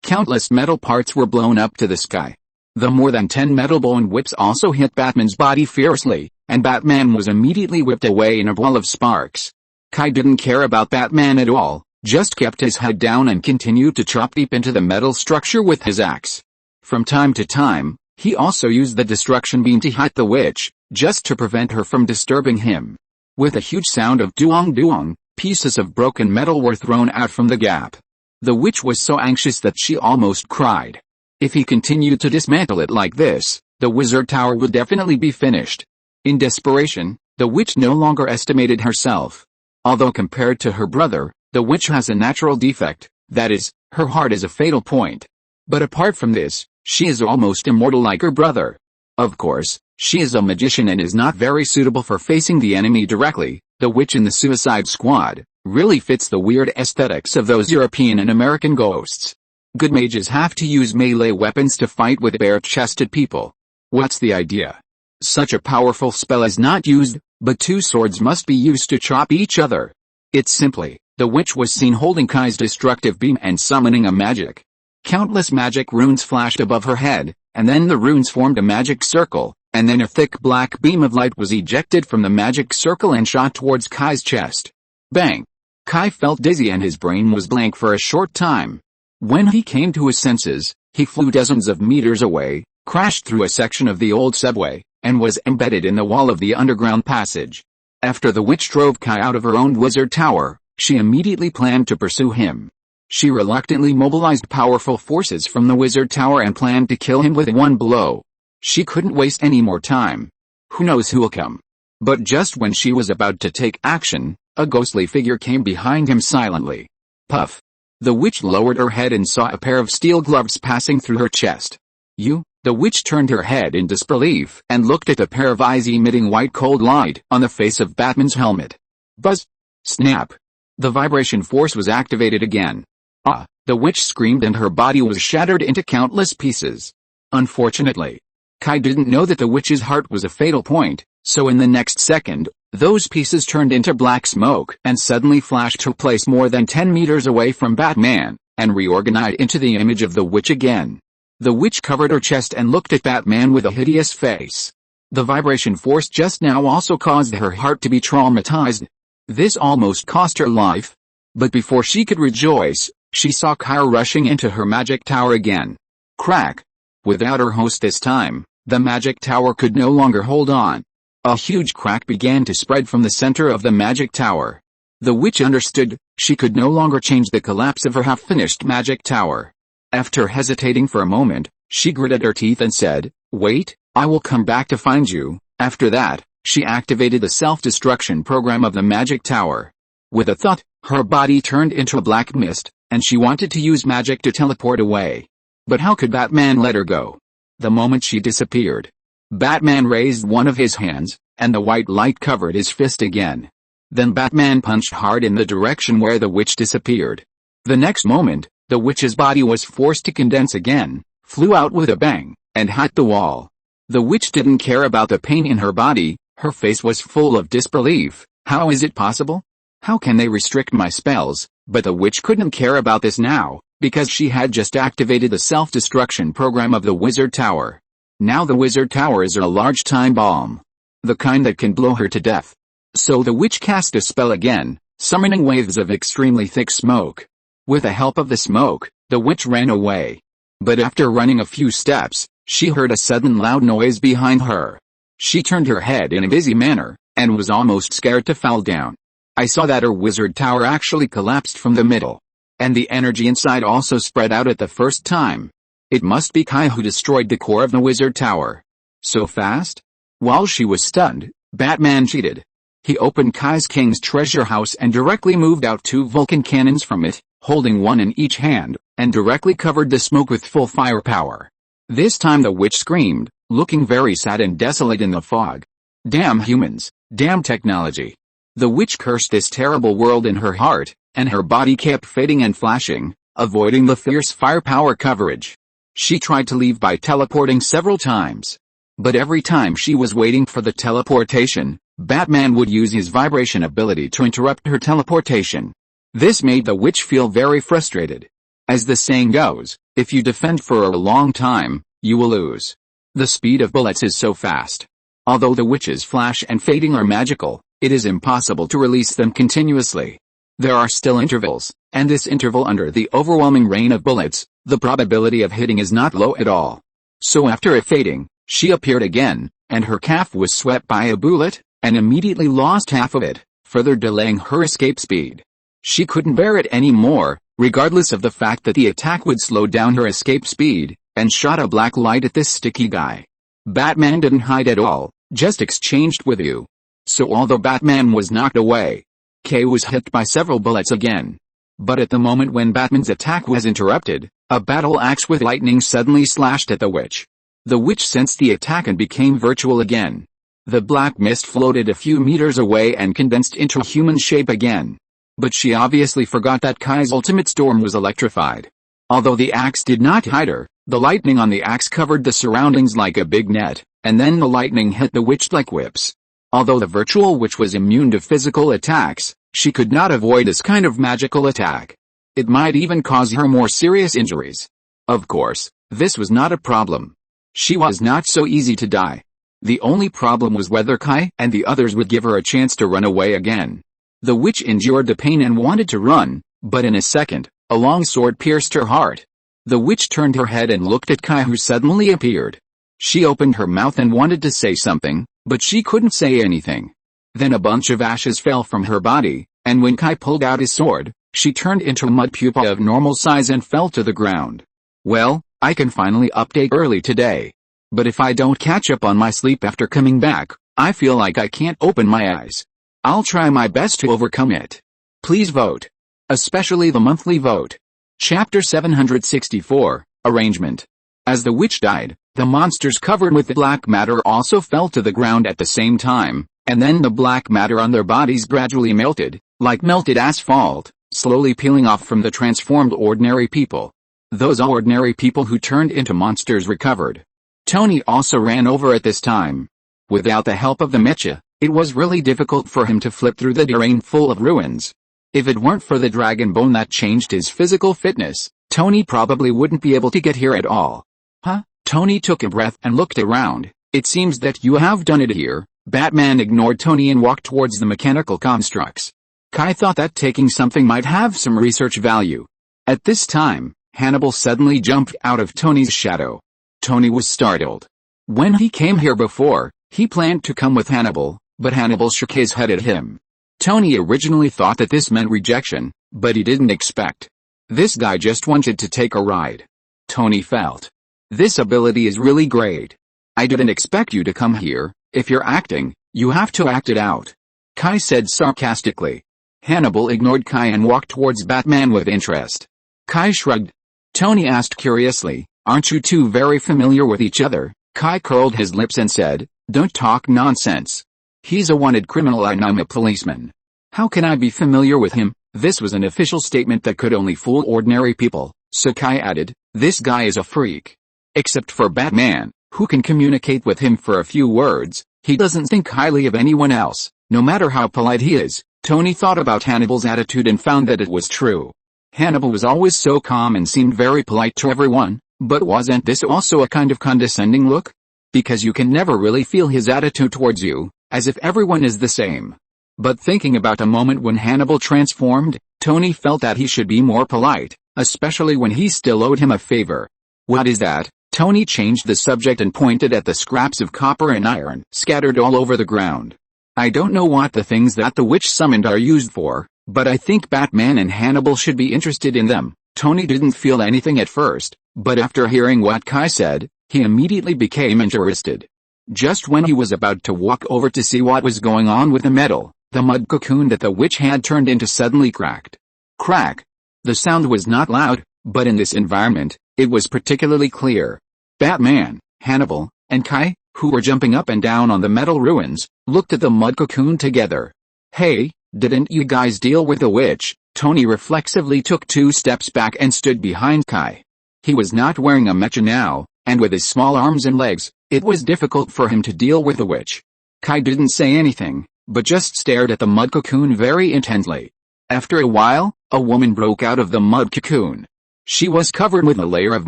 Countless metal parts were blown up to the sky. The more than 10 metal bone whips also hit Batman's body fiercely, and Batman was immediately whipped away in a ball of sparks. Kai didn't care about Batman at all, just kept his head down and continued to chop deep into the metal structure with his axe. From time to time, he also used the destruction beam to hit the witch, just to prevent her from disturbing him. With a huge sound of duong duong, pieces of broken metal were thrown out from the gap. The witch was so anxious that she almost cried. If he continued to dismantle it like this, the wizard tower would definitely be finished. In desperation, the witch no longer estimated herself. Although compared to her brother, the witch has a natural defect, that is, her heart is a fatal point. But apart from this, she is almost immortal like her brother. Of course, she is a magician and is not very suitable for facing the enemy directly. The witch in the Suicide Squad really fits the weird aesthetics of those European and American ghosts. Good mages have to use melee weapons to fight with bare-chested people. What's the idea? Such a powerful spell is not used, but two swords must be used to chop each other. It's simply, the witch was seen holding Kai's destructive beam and summoning a magic. Countless magic runes flashed above her head, and then the runes formed a magic circle, and then a thick black beam of light was ejected from the magic circle and shot towards Kai's chest. Bang! Kai felt dizzy and his brain was blank for a short time. When he came to his senses, he flew dozens of meters away, crashed through a section of the old subway, and was embedded in the wall of the underground passage. After the witch drove Kai out of her own wizard tower, she immediately planned to pursue him. She reluctantly mobilized powerful forces from the wizard tower and planned to kill him with one blow. She couldn't waste any more time. Who knows who'll come? But just when she was about to take action, a ghostly figure came behind him silently. Puff! The witch lowered her head and saw a pair of steel gloves passing through her chest. You? The witch turned her head in disbelief and looked at a pair of eyes emitting white cold light on the face of Batman's helmet. Buzz! Snap! The vibration force was activated again. Ah! The witch screamed and her body was shattered into countless pieces. Unfortunately, Kai didn't know that the witch's heart was a fatal point, so in the next second, those pieces turned into black smoke and suddenly flashed to place more than 10 meters away from Batman, and reorganized into the image of the witch again. The witch covered her chest and looked at Batman with a hideous face. The vibration force just now also caused her heart to be traumatized. This almost cost her life. But before she could rejoice, she saw Kai rushing into her magic tower again. Crack! Without her host this time, the magic tower could no longer hold on. A huge crack began to spread from the center of the magic tower. The witch understood, she could no longer change the collapse of her half-finished magic tower. After hesitating for a moment, she gritted her teeth and said, "Wait, I will come back to find you." After that, she activated the self-destruction program of the magic tower. With a thought, her body turned into a black mist, and she wanted to use magic to teleport away. But how could Batman let her go? The moment she disappeared, Batman raised one of his hands, and the white light covered his fist again. Then Batman punched hard in the direction where the witch disappeared. The next moment, the witch's body was forced to condense again, flew out with a bang, and hit the wall. The witch didn't care about the pain in her body, her face was full of disbelief. How is it possible? How can they restrict my spells? But the witch couldn't care about this now, because she had just activated the self-destruction program of the wizard tower. Now the wizard tower is a large time bomb. The kind that can blow her to death. So the witch cast a spell again, summoning waves of extremely thick smoke. With the help of the smoke, the witch ran away. But after running a few steps, she heard a sudden loud noise behind her. She turned her head in a dizzy manner, and was almost scared to fall down. I saw that her wizard tower actually collapsed from the middle. And the energy inside also spread out at the first time. It must be Kai who destroyed the core of the wizard tower. So fast? While she was stunned, Batman cheated. He opened Kai's king's treasure house and directly moved out 2 Vulcan cannons from it, holding one in each hand, and directly covered the smoke with full firepower. This time the witch screamed, looking very sad and desolate in the fog. Damn humans, damn technology. The witch cursed this terrible world in her heart, and her body kept fading and flashing, avoiding the fierce firepower coverage. She tried to leave by teleporting several times. But every time she was waiting for the teleportation, Batman would use his vibration ability to interrupt her teleportation. This made the witch feel very frustrated. As the saying goes, if you defend for a long time, you will lose. The speed of bullets is so fast. Although the witch's flash and fading are magical, it is impossible to release them continuously. There are still intervals, and this interval under the overwhelming rain of bullets, the probability of hitting is not low at all. So after it fading, she appeared again, and her calf was swept by a bullet, and immediately lost half of it, further delaying her escape speed. She couldn't bear it anymore, regardless of the fact that the attack would slow down her escape speed, and shot a black light at this sticky guy. Batman didn't hide at all, just exchanged with you. So although Batman was knocked away, Kay was hit by several bullets again. But at the moment when Batman's attack was interrupted, a battle axe with lightning suddenly slashed at the witch. The witch sensed the attack and became virtual again. The black mist floated a few meters away and condensed into human shape again. But she obviously forgot that Kai's ultimate storm was electrified. Although the axe did not hide her, the lightning on the axe covered the surroundings like a big net, and then the lightning hit the witch like whips. Although the virtual witch was immune to physical attacks, she could not avoid this kind of magical attack. It might even cause her more serious injuries. Of course, this was not a problem. She was not so easy to die. The only problem was whether Kai and the others would give her a chance to run away again. The witch endured the pain and wanted to run, but in a second, a long sword pierced her heart. The witch turned her head and looked at Kai, who suddenly appeared. She opened her mouth and wanted to say something, but she couldn't say anything. Then a bunch of ashes fell from her body, and when Kai pulled out his sword, she turned into a mud pupa of normal size and fell to the ground. Well, I can finally update early today. But if I don't catch up on my sleep after coming back, I feel like I can't open my eyes. I'll try my best to overcome it. Please vote. Especially the monthly vote. Chapter 764, Arrangement. As the witch died, the monsters covered with the black matter also fell to the ground at the same time, and then the black matter on their bodies gradually melted, like melted asphalt, slowly peeling off from the transformed ordinary people. Those ordinary people who turned into monsters recovered. Tony also ran over at this time. Without the help of the mecha, it was really difficult for him to flip through the terrain full of ruins. If it weren't for the dragon bone that changed his physical fitness, Tony probably wouldn't be able to get here at all. Huh? Tony took a breath and looked around. It seems that you have done it here. Batman ignored Tony and walked towards the mechanical constructs. Kai thought that taking something might have some research value. At this time, Hannibal suddenly jumped out of Tony's shadow. Tony was startled. When he came here before, he planned to come with Hannibal, but Hannibal shook his head at him. Tony originally thought that this meant rejection, but he didn't expect. This guy just wanted to take a ride. Tony felt. This ability is really great. I didn't expect you to come here. If you're acting, you have to act it out. Kai said sarcastically. Hannibal ignored Kai and walked towards Batman with interest. Kai shrugged. Tony asked curiously, aren't you two very familiar with each other? Kai curled his lips and said, don't talk nonsense. He's a wanted criminal and I'm a policeman. How can I be familiar with him? This was an official statement that could only fool ordinary people, so Kai added, this guy is a freak. Except for Batman, who can communicate with him for a few words, he doesn't think highly of anyone else, no matter how polite he is. Tony thought about Hannibal's attitude and found that it was true. Hannibal was always so calm and seemed very polite to everyone, but wasn't this also a kind of condescending look? Because you can never really feel his attitude towards you, as if everyone is the same. But thinking about the moment when Hannibal transformed, Tony felt that he should be more polite, especially when he still owed him a favor. What is that? Tony changed the subject and pointed at the scraps of copper and iron scattered all over the ground. I don't know what the things that the witch summoned are used for, but I think Batman and Hannibal should be interested in them." Tony didn't feel anything at first, but after hearing what Kai said, he immediately became interested. Just when he was about to walk over to see what was going on with the metal, the mud cocoon that the witch had turned into suddenly cracked. Crack. The sound was not loud, but in this environment, it was particularly clear. Batman, Hannibal, and Kai, who were jumping up and down on the metal ruins, looked at the mud cocoon together. "Hey, didn't you guys deal with the witch?" Tony reflexively took 2 steps back and stood behind Kai. He was not wearing a mecha now, and with his small arms and legs, it was difficult for him to deal with the witch. Kai didn't say anything, but just stared at the mud cocoon very intently. After a while, a woman broke out of the mud cocoon. She was covered with a layer of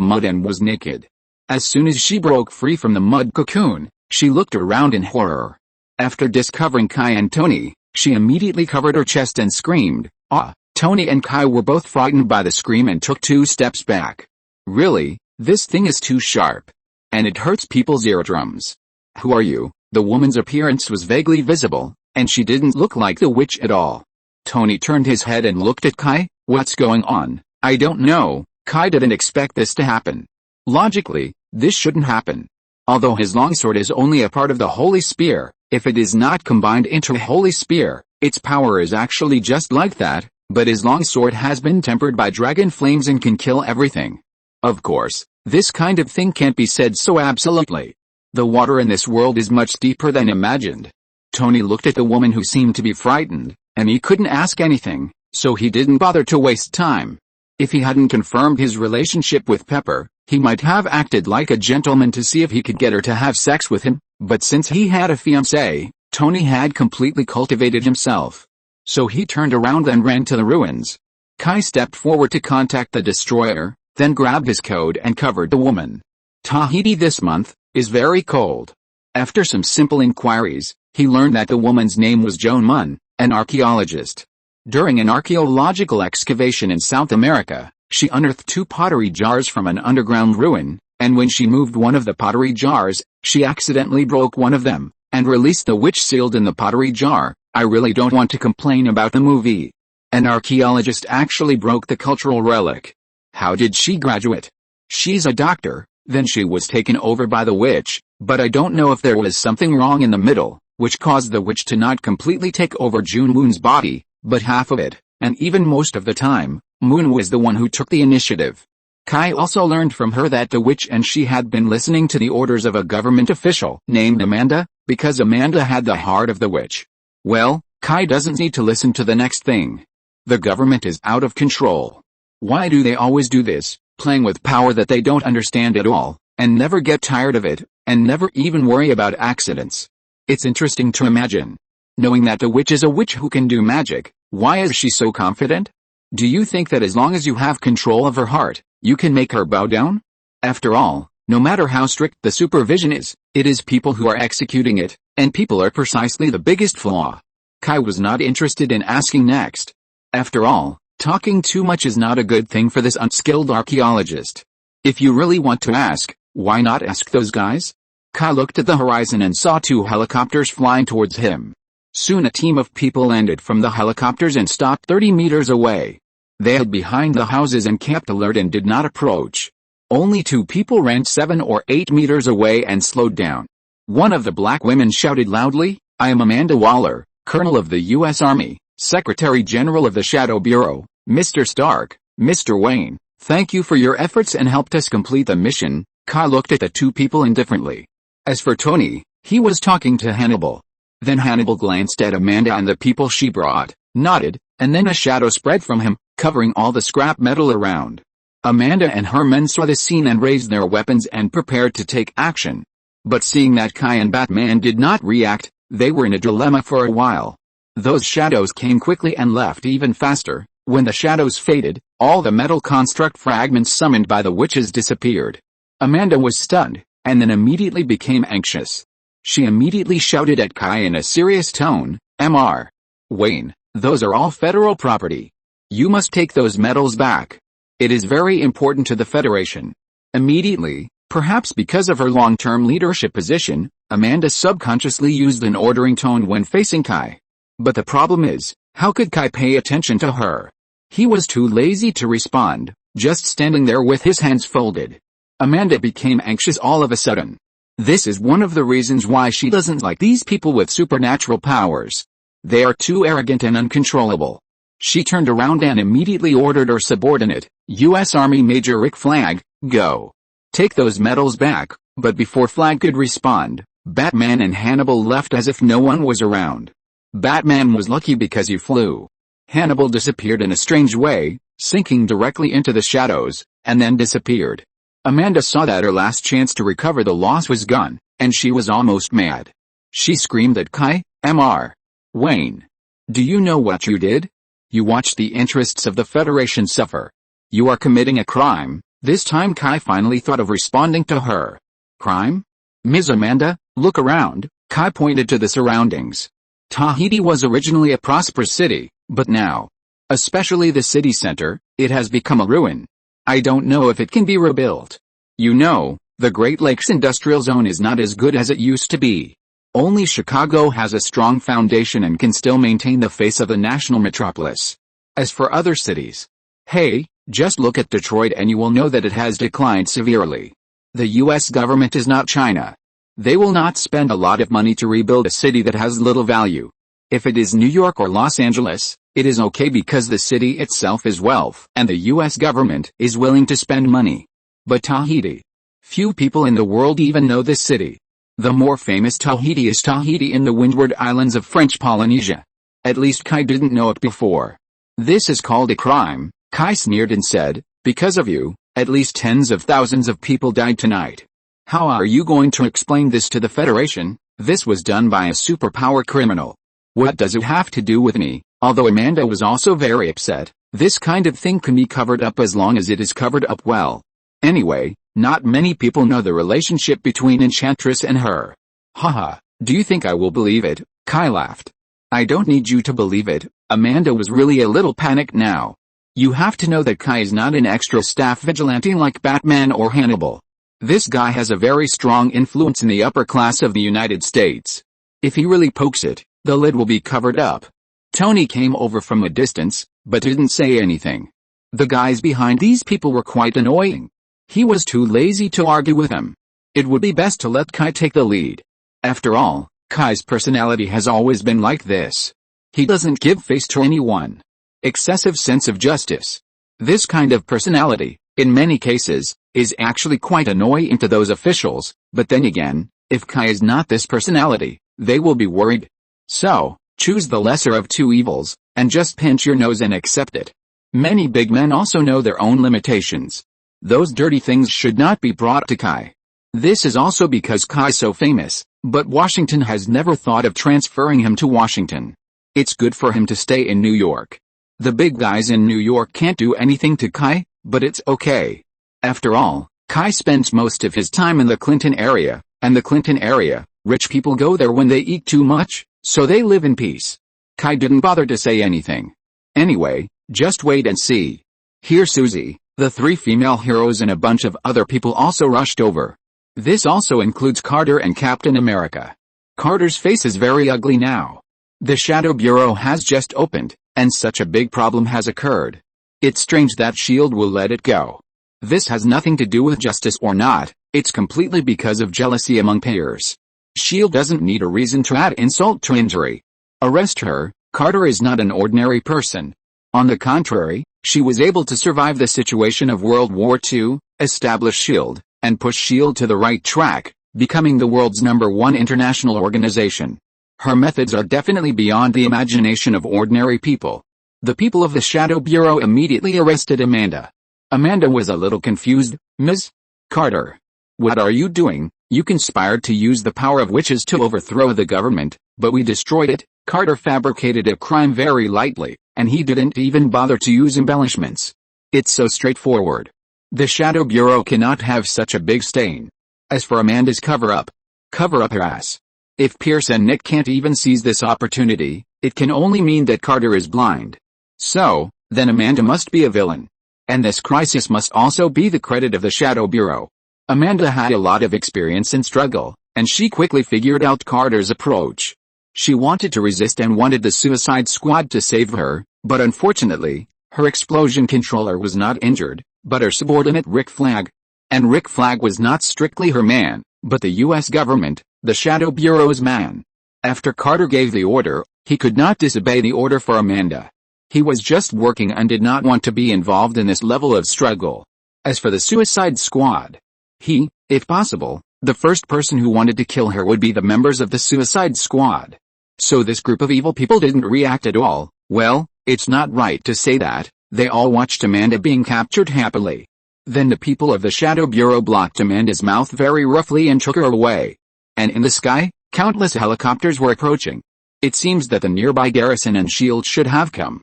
mud and was naked. As soon as she broke free from the mud cocoon, she looked around in horror. After discovering Kai and Tony, she immediately covered her chest and screamed, "Ah!" Tony and Kai were both frightened by the scream and took 2 steps back. "Really, this thing is too sharp. And it hurts people's eardrums." "Who are you?" The woman's appearance was vaguely visible, and she didn't look like the witch at all. Tony turned his head and looked at Kai. "What's going on?" "I don't know." Kai didn't expect this to happen. Logically, this shouldn't happen. Although his longsword is only a part of the Holy Spear, if it is not combined into a Holy Spear, its power is actually just like that, but his longsword has been tempered by dragon flames and can kill everything. Of course, this kind of thing can't be said so absolutely. The water in this world is much deeper than imagined. Tony looked at the woman who seemed to be frightened, and he couldn't ask anything, so he didn't bother to waste time. If he hadn't confirmed his relationship with Pepper, he might have acted like a gentleman to see if he could get her to have sex with him, but since he had a fiancée, Tony had completely cultivated himself. So he turned around and ran to the ruins. Kai stepped forward to contact the destroyer, then grabbed his coat and covered the woman. Tahiti this month is very cold. After some simple inquiries, he learned that the woman's name was Joan Munn, an archaeologist. During an archaeological excavation in South America, she unearthed 2 pottery jars from an underground ruin, and when she moved one of the pottery jars, she accidentally broke one of them, and released the witch sealed in the pottery jar. I really don't want to complain about the movie. An archaeologist actually broke the cultural relic. How did she graduate? She's a doctor. Then she was taken over by the witch, but I don't know if there was something wrong in the middle, which caused the witch to not completely take over June Moon's body, but half of it, and even most of the time, Moon was the one who took the initiative. Kai also learned from her that the witch and she had been listening to the orders of a government official named Amanda, because Amanda had the heart of the witch. Well, Kai doesn't need to listen to the next thing. The government is out of control. Why do they always do this, playing with power that they don't understand at all, and never get tired of it, and never even worry about accidents? It's interesting to imagine. Knowing that the witch is a witch who can do magic, why is she so confident? Do you think that as long as you have control of her heart, you can make her bow down? After all, no matter how strict the supervision is, it is people who are executing it, and people are precisely the biggest flaw. Kai was not interested in asking next. After all, talking too much is not a good thing for this unskilled archaeologist. If you really want to ask, why not ask those guys? Kai looked at the horizon and saw 2 helicopters flying towards him. Soon a team of people landed from the helicopters and stopped 30 meters away. They hid behind the houses and kept alert and did not approach. Only 2 people ran 7 or 8 meters away and slowed down. One of the black women shouted loudly, "I am Amanda Waller, Colonel of the U.S. Army, Secretary General of the Shadow Bureau, Mr. Stark, Mr. Wayne. Thank you for your efforts and helped us complete the mission." Kai looked at the 2 people indifferently. As for Tony, he was talking to Hannibal. Then Hannibal glanced at Amanda and the people she brought, nodded, and then a shadow spread from him, covering all the scrap metal around. Amanda and her men saw the scene and raised their weapons and prepared to take action. But seeing that Kai and Batman did not react, they were in a dilemma for a while. Those shadows came quickly and left even faster. When the shadows faded, all the metal construct fragments summoned by the witches disappeared. Amanda was stunned, and then immediately became anxious. She immediately shouted at Kai in a serious tone, "Mr. Wayne, those are all federal property. You must take those metals back. It is very important to the Federation." Immediately, Perhaps because of her long-term leadership position, Amanda subconsciously used an ordering tone when facing Kai. But the problem is, how could Kai pay attention to her? He was too lazy to respond, just standing there with his hands folded. Amanda became anxious all of a sudden. This is one of the reasons why she doesn't like these people with supernatural powers. They are too arrogant and uncontrollable. She turned around and immediately ordered her subordinate, U.S. Army Major Rick Flag, go. Take those medals back, but before Flag could respond, Batman and Hannibal left as if no one was around. Batman was lucky because he flew. Hannibal disappeared in a strange way, sinking directly into the shadows, and then disappeared. Amanda saw that her last chance to recover the loss was gone, and she was almost mad. She screamed at Kai, Mr. Wayne. Do you know what you did? You watched the interests of the Federation suffer. You are committing a crime. This time Kai finally thought of responding to her. Crime? Ms. Amanda, look around. Kai pointed to the surroundings. Tahiti was originally a prosperous city, but now, especially the city center, it has become a ruin. I don't know if it can be rebuilt. You know, the Great Lakes Industrial Zone is not as good as it used to be. Only Chicago has a strong foundation and can still maintain the face of the national metropolis. As for other cities, hey, just look at Detroit and you will know that it has declined severely. The US government is not China. They will not spend a lot of money to rebuild a city that has little value. If it is New York or Los Angeles, it is okay because the city itself is wealth and the US government is willing to spend money. But Tahiti? Few people in the world even know this city. The more famous Tahiti is Tahiti in the Windward Islands of French Polynesia. At least Kai didn't know it before. This is called a crime, Kai sneered and said, because of you, at least tens of thousands of people died tonight. How are you going to explain this to the Federation? This was done by a superpower criminal. What does it have to do with me? Although Amanda was also very upset, this kind of thing can be covered up as long as it is covered up well. Anyway, not many people know the relationship between Enchantress and her. Haha, do you think I will believe it? Kai laughed. I don't need you to believe it. Amanda was really a little panicked now. You have to know that Kai is not an extra staff vigilante like Batman or Hannibal. This guy has a very strong influence in the upper class of the United States. If he really pokes it, the lid will be covered up. Tony came over from a distance, but didn't say anything. The guys behind these people were quite annoying. He was too lazy to argue with them. It would be best to let Kai take the lead. After all, Kai's personality has always been like this. He doesn't give face to anyone. Excessive sense of justice. This kind of personality, in many cases, is actually quite annoying to those officials, but then again, if Kai is not this personality, they will be worried. So, choose the lesser of two evils, and just pinch your nose and accept it. Many big men also know their own limitations. Those dirty things should not be brought to Kai. This is also because Kai's so famous, but Washington has never thought of transferring him to Washington. It's good for him to stay in New York. The big guys in New York can't do anything to Kai, but it's okay. After all, Kai spends most of his time in the Clinton area, and the Clinton area, rich people go there when they eat too much, so they live in peace. Kai didn't bother to say anything. Anyway, just wait and see. Here Susie, the three female heroes and a bunch of other people also rushed over. This also includes Carter and Captain America. Carter's face is very ugly now. The Shadow Bureau has just opened, and such a big problem has occurred. It's strange that S.H.I.E.L.D. will let it go. This has nothing to do with justice or not, it's completely because of jealousy among peers. S.H.I.E.L.D. doesn't need a reason to add insult to injury. Arrest her. Carter is not an ordinary person. On the contrary, she was able to survive the situation of World War II, establish S.H.I.E.L.D., and push S.H.I.E.L.D. to the right track, becoming the world's #1 international organization. Her methods are definitely beyond the imagination of ordinary people. The people of the Shadow Bureau immediately arrested Amanda. Amanda was a little confused. Ms. Carter. What are you doing? You conspired to use the power of witches to overthrow the government, but we destroyed it. Carter fabricated a crime very lightly, and he didn't even bother to use embellishments. It's so straightforward. The Shadow Bureau cannot have such a big stain. As for Amanda's cover up her ass. If Pierce and Nick can't even seize this opportunity, it can only mean that Carter is blind. So, then Amanda must be a villain. And this crisis must also be the credit of the Shadow Bureau. Amanda had a lot of experience in struggle, and she quickly figured out Carter's approach. She wanted to resist and wanted the Suicide Squad to save her, but unfortunately, her explosion controller was not injured, but her subordinate Rick Flag. And Rick Flag was not strictly her man, but the US government, the Shadow Bureau's man. After Carter gave the order, he could not disobey the order for Amanda. He was just working and did not want to be involved in this level of struggle. As for the Suicide Squad, he, if possible, the first person who wanted to kill her would be the members of the Suicide Squad. So this group of evil people didn't react at all. Well, it's not right to say that. They all watched Amanda being captured happily. Then the people of the Shadow Bureau blocked Amanda's mouth very roughly and took her away. And in the sky, countless helicopters were approaching. It seems that the nearby garrison and shield should have come.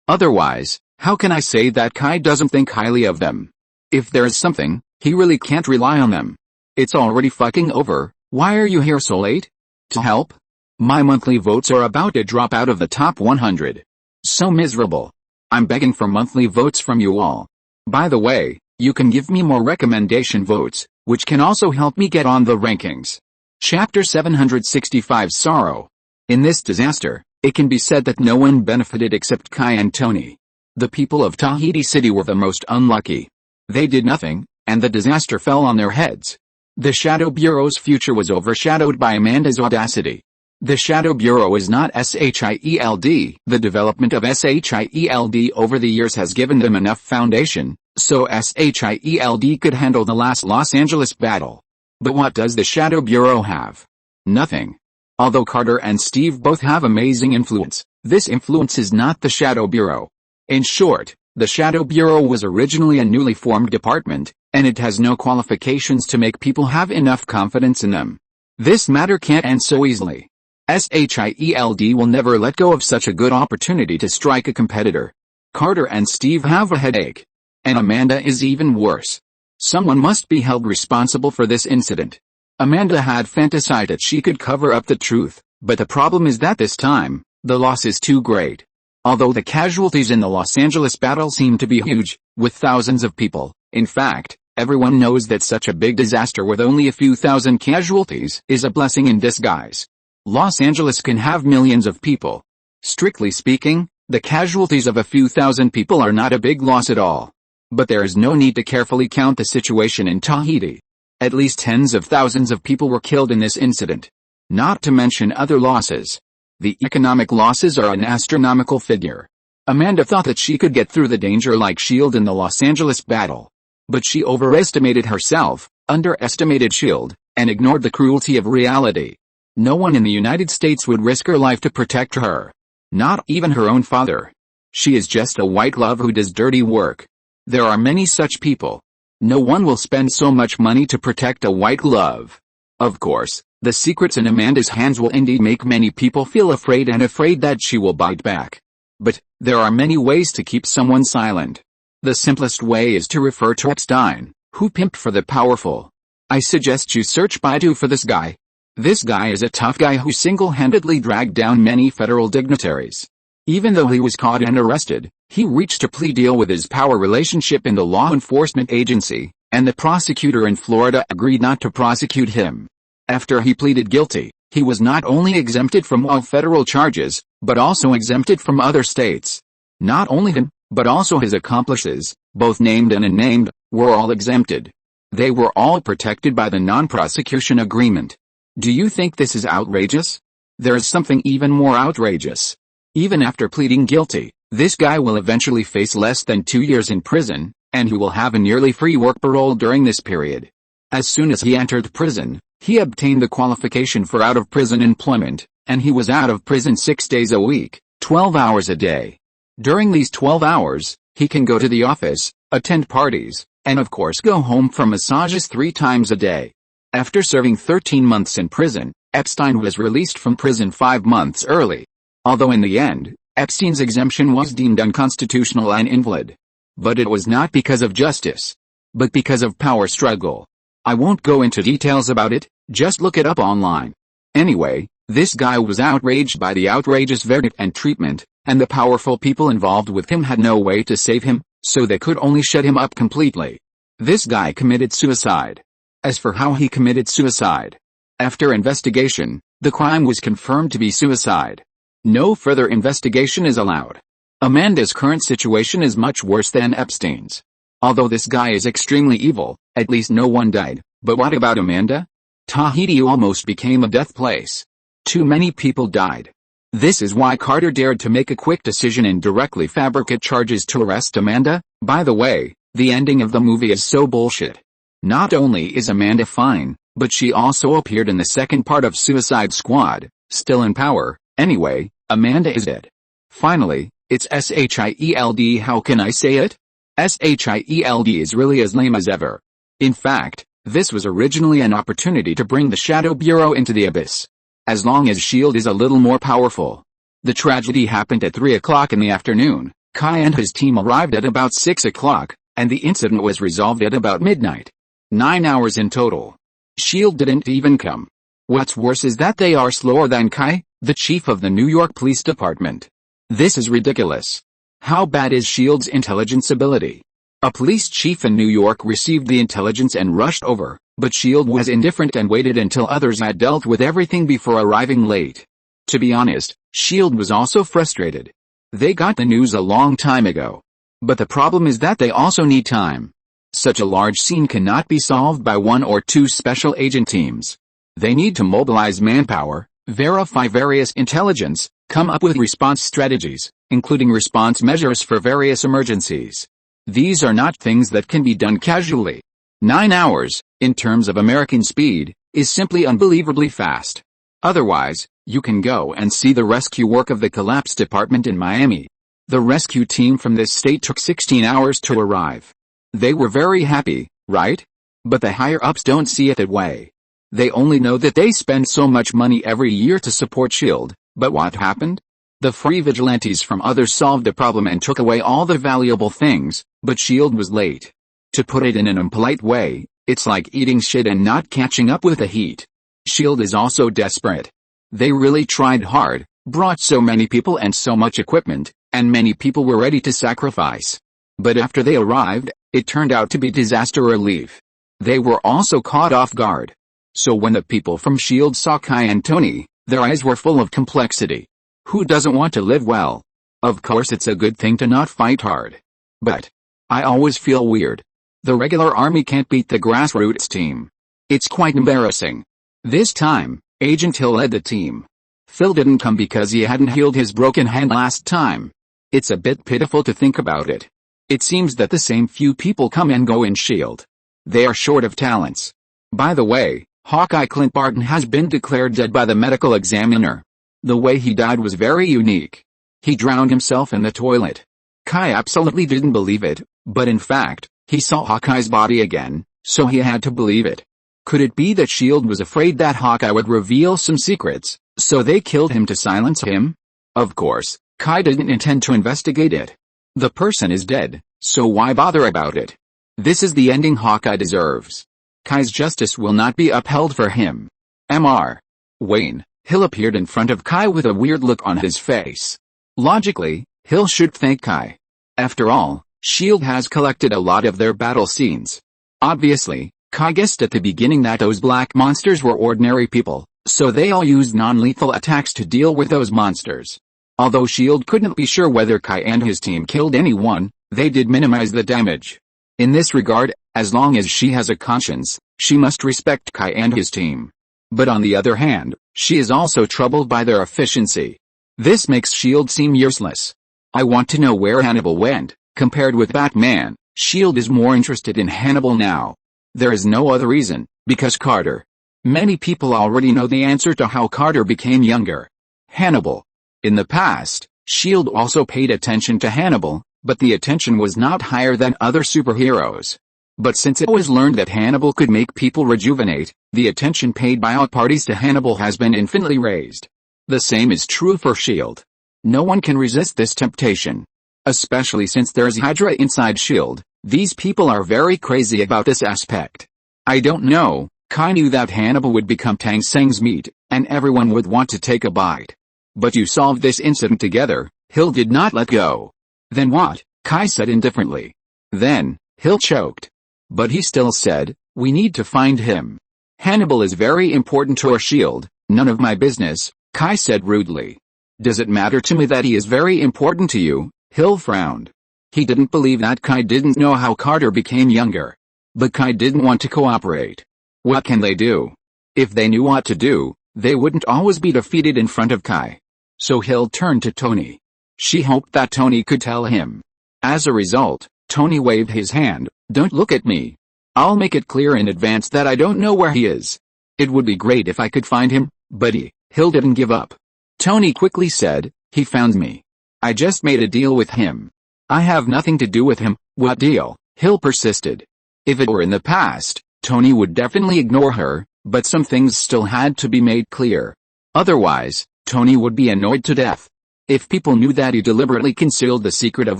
Otherwise, how can I say that Kai doesn't think highly of them? If there is something, he really can't rely on them. It's already fucking over. Why are you here so late? To help? My monthly votes are about to drop out of the top 100. So miserable. I'm begging for monthly votes from you all. By the way, you can give me more recommendation votes, which can also help me get on the rankings. Chapter 765 Sorrow. In this disaster, it can be said that no one benefited except Kai and Tony. The people of Tahiti City were the most unlucky. They did nothing, and the disaster fell on their heads. The Shadow Bureau's future was overshadowed by Amanda's audacity. The Shadow Bureau is not SHIELD. The development of SHIELD over the years has given them enough foundation, so SHIELD could handle the last Los Angeles battle. But what does the Shadow Bureau have? Nothing. Although Carter and Steve both have amazing influence, this influence is not the Shadow Bureau. In short, the Shadow Bureau was originally a newly formed department, and it has no qualifications to make people have enough confidence in them. This matter can't end so easily. SHIELD will never let go of such a good opportunity to strike a competitor. Carter and Steve have a headache. And Amanda is even worse. Someone must be held responsible for this incident. Amanda had fantasized that she could cover up the truth, but the problem is that this time, the loss is too great. Although the casualties in the Los Angeles battle seem to be huge, with thousands of people, in fact, everyone knows that such a big disaster with only a few thousand casualties is a blessing in disguise. Los Angeles can have millions of people. Strictly speaking, the casualties of a few thousand people are not a big loss at all. But there is no need to carefully count the situation in Tahiti. At least tens of thousands of people were killed in this incident. Not to mention other losses. The economic losses are an astronomical figure. Amanda thought that she could get through the danger like S.H.I.E.L.D. in the Los Angeles battle. But she overestimated herself, underestimated S.H.I.E.L.D., and ignored the cruelty of reality. No one in the United States would risk her life to protect her. Not even her own father. She is just a white glove who does dirty work. There are many such people. No one will spend so much money to protect a white glove. Of course, the secrets in Amanda's hands will indeed make many people feel afraid and afraid that she will bite back. But, there are many ways to keep someone silent. The simplest way is to refer to Epstein, who pimped for the powerful. I suggest you search Baidu for this guy. This guy is a tough guy who single-handedly dragged down many federal dignitaries. Even though he was caught and arrested, he reached a plea deal with his power relationship in the law enforcement agency, and the prosecutor in Florida agreed not to prosecute him. After he pleaded guilty, he was not only exempted from all federal charges, but also exempted from other states. Not only him, but also his accomplices, both named and unnamed, were all exempted. They were all protected by the non-prosecution agreement. Do you think this is outrageous? There is something even more outrageous. Even after pleading guilty, this guy will eventually face less than 2 years in prison, and he will have a nearly free work parole during this period. As soon as he entered prison, he obtained the qualification for out-of-prison employment, and he was out of prison 6 days a week, 12 hours a day. During these 12 hours, he can go to the office, attend parties, and of course go home for massages 3 times a day. After serving 13 months in prison, Epstein was released from prison 5 months early. Although in the end, Epstein's exemption was deemed unconstitutional and invalid. But it was not because of justice, but because of power struggle. I won't go into details about it, just look it up online. Anyway, this guy was outraged by the outrageous verdict and treatment, and the powerful people involved with him had no way to save him, so they could only shut him up completely. This guy committed suicide. As for how he committed suicide, after investigation, the crime was confirmed to be suicide. No further investigation is allowed. Amanda's current situation is much worse than Epstein's. Although this guy is extremely evil, at least no one died. But what about Amanda? Tahiti almost became a death place. Too many people died. This is why Carter dared to make a quick decision and directly fabricate charges to arrest Amanda. By the way, the ending of the movie is so bullshit. Not only is Amanda fine, but she also appeared in the second part of Suicide Squad, still in power. Anyway, Amanda is dead. Finally, it's SHIELD. How can I say it? SHIELD is really as lame as ever. In fact, this was originally an opportunity to bring the Shadow Bureau into the abyss. As long as S.H.I.E.L.D. is a little more powerful. The tragedy happened at 3 o'clock in the afternoon. Kai and his team arrived at about 6 o'clock, and the incident was resolved at about midnight. 9 hours in total. S.H.I.E.L.D. didn't even come. What's worse is that they are slower than Kai, the chief of the New York Police Department. This is ridiculous. How bad is S.H.I.E.L.D.'s intelligence ability? A police chief in New York received the intelligence and rushed over, but S.H.I.E.L.D. was indifferent and waited until others had dealt with everything before arriving late. To be honest, S.H.I.E.L.D. was also frustrated. They got the news a long time ago. But the problem is that they also need time. Such a large scene cannot be solved by 1 or 2 special agent teams. They need to mobilize manpower, verify various intelligence, come up with response strategies, including response measures for various emergencies. These are not things that can be done casually. 9 hours, in terms of American speed, is simply unbelievably fast. Otherwise, you can go and see the rescue work of the collapse department in Miami. The rescue team from this state took 16 hours to arrive. They were very happy, right? But the higher-ups don't see it that way. They only know that they spend so much money every year to support S.H.I.E.L.D., but what happened? The free vigilantes from others solved the problem and took away all the valuable things, but S.H.I.E.L.D. was late. To put it in an impolite way, it's like eating shit and not catching up with the heat. S.H.I.E.L.D. is also desperate. They really tried hard, brought so many people and so much equipment, and many people were ready to sacrifice. But after they arrived, it turned out to be disaster relief. They were also caught off guard. So when the people from S.H.I.E.L.D. saw Kai and Tony, their eyes were full of complexity. Who doesn't want to live well? Of course it's a good thing to not fight hard. But I always feel weird. The regular army can't beat the grassroots team. It's quite embarrassing. This time, Agent Hill led the team. Phil didn't come because he hadn't healed his broken hand last time. It's a bit pitiful to think about it. It seems that the same few people come and go in S.H.I.E.L.D. They are short of talents. By the way, Hawkeye Clint Barton has been declared dead by the medical examiner. The way he died was very unique. He drowned himself in the toilet. Kai absolutely didn't believe it, but in fact, he saw Hawkeye's body again, so he had to believe it. Could it be that S.H.I.E.L.D. was afraid that Hawkeye would reveal some secrets, so they killed him to silence him? Of course, Kai didn't intend to investigate it. The person is dead, so why bother about it? This is the ending Hawkeye deserves. Kai's justice will not be upheld for him. Mr. Wayne, Hill appeared in front of Kai with a weird look on his face. Logically, Hill should thank Kai. After all, S.H.I.E.L.D. has collected a lot of their battle scenes. Obviously, Kai guessed at the beginning that those black monsters were ordinary people, so they all used non-lethal attacks to deal with those monsters. Although S.H.I.E.L.D. couldn't be sure whether Kai and his team killed anyone, they did minimize the damage. In this regard, as long as she has a conscience, she must respect Kai and his team. But on the other hand, she is also troubled by their efficiency. This makes S.H.I.E.L.D. seem useless. I want to know where Hannibal went. Compared with Batman, S.H.I.E.L.D. is more interested in Hannibal now. There is no other reason, because Carter. Many people already know the answer to how Carter became younger. Hannibal. In the past, S.H.I.E.L.D. also paid attention to Hannibal, but the attention was not higher than other superheroes. But since it was learned that Hannibal could make people rejuvenate, the attention paid by all parties to Hannibal has been infinitely raised. The same is true for S.H.I.E.L.D. No one can resist this temptation. Especially since there's Hydra inside S.H.I.E.L.D., these people are very crazy about this aspect. I don't know, Kai knew that Hannibal would become Tang Seng's meat, and everyone would want to take a bite. But you solved this incident together. Hill did not let go. Then what? Kai said indifferently. Then, Hill choked. But he still said, "We need to find him. Hannibal is very important to our shield." "None of my business," Kai said rudely. "Does it matter to me that he is very important to you?" Hill frowned. He didn't believe that Kai didn't know how Carter became younger. But Kai didn't want to cooperate. What can they do? If they knew what to do, they wouldn't always be defeated in front of Kai. So Hill turned to Tony. She hoped that Tony could tell him. As a result, Tony waved his hand. "Don't look at me. I'll make it clear in advance that I don't know where he is. It would be great if I could find him, but Hill didn't give up. Tony quickly said, "He found me. I just made a deal with him. I have nothing to do with him." "What deal?" Hill persisted. If it were in the past, Tony would definitely ignore her, but some things still had to be made clear. Otherwise, Tony would be annoyed to death. If people knew that he deliberately concealed the secret of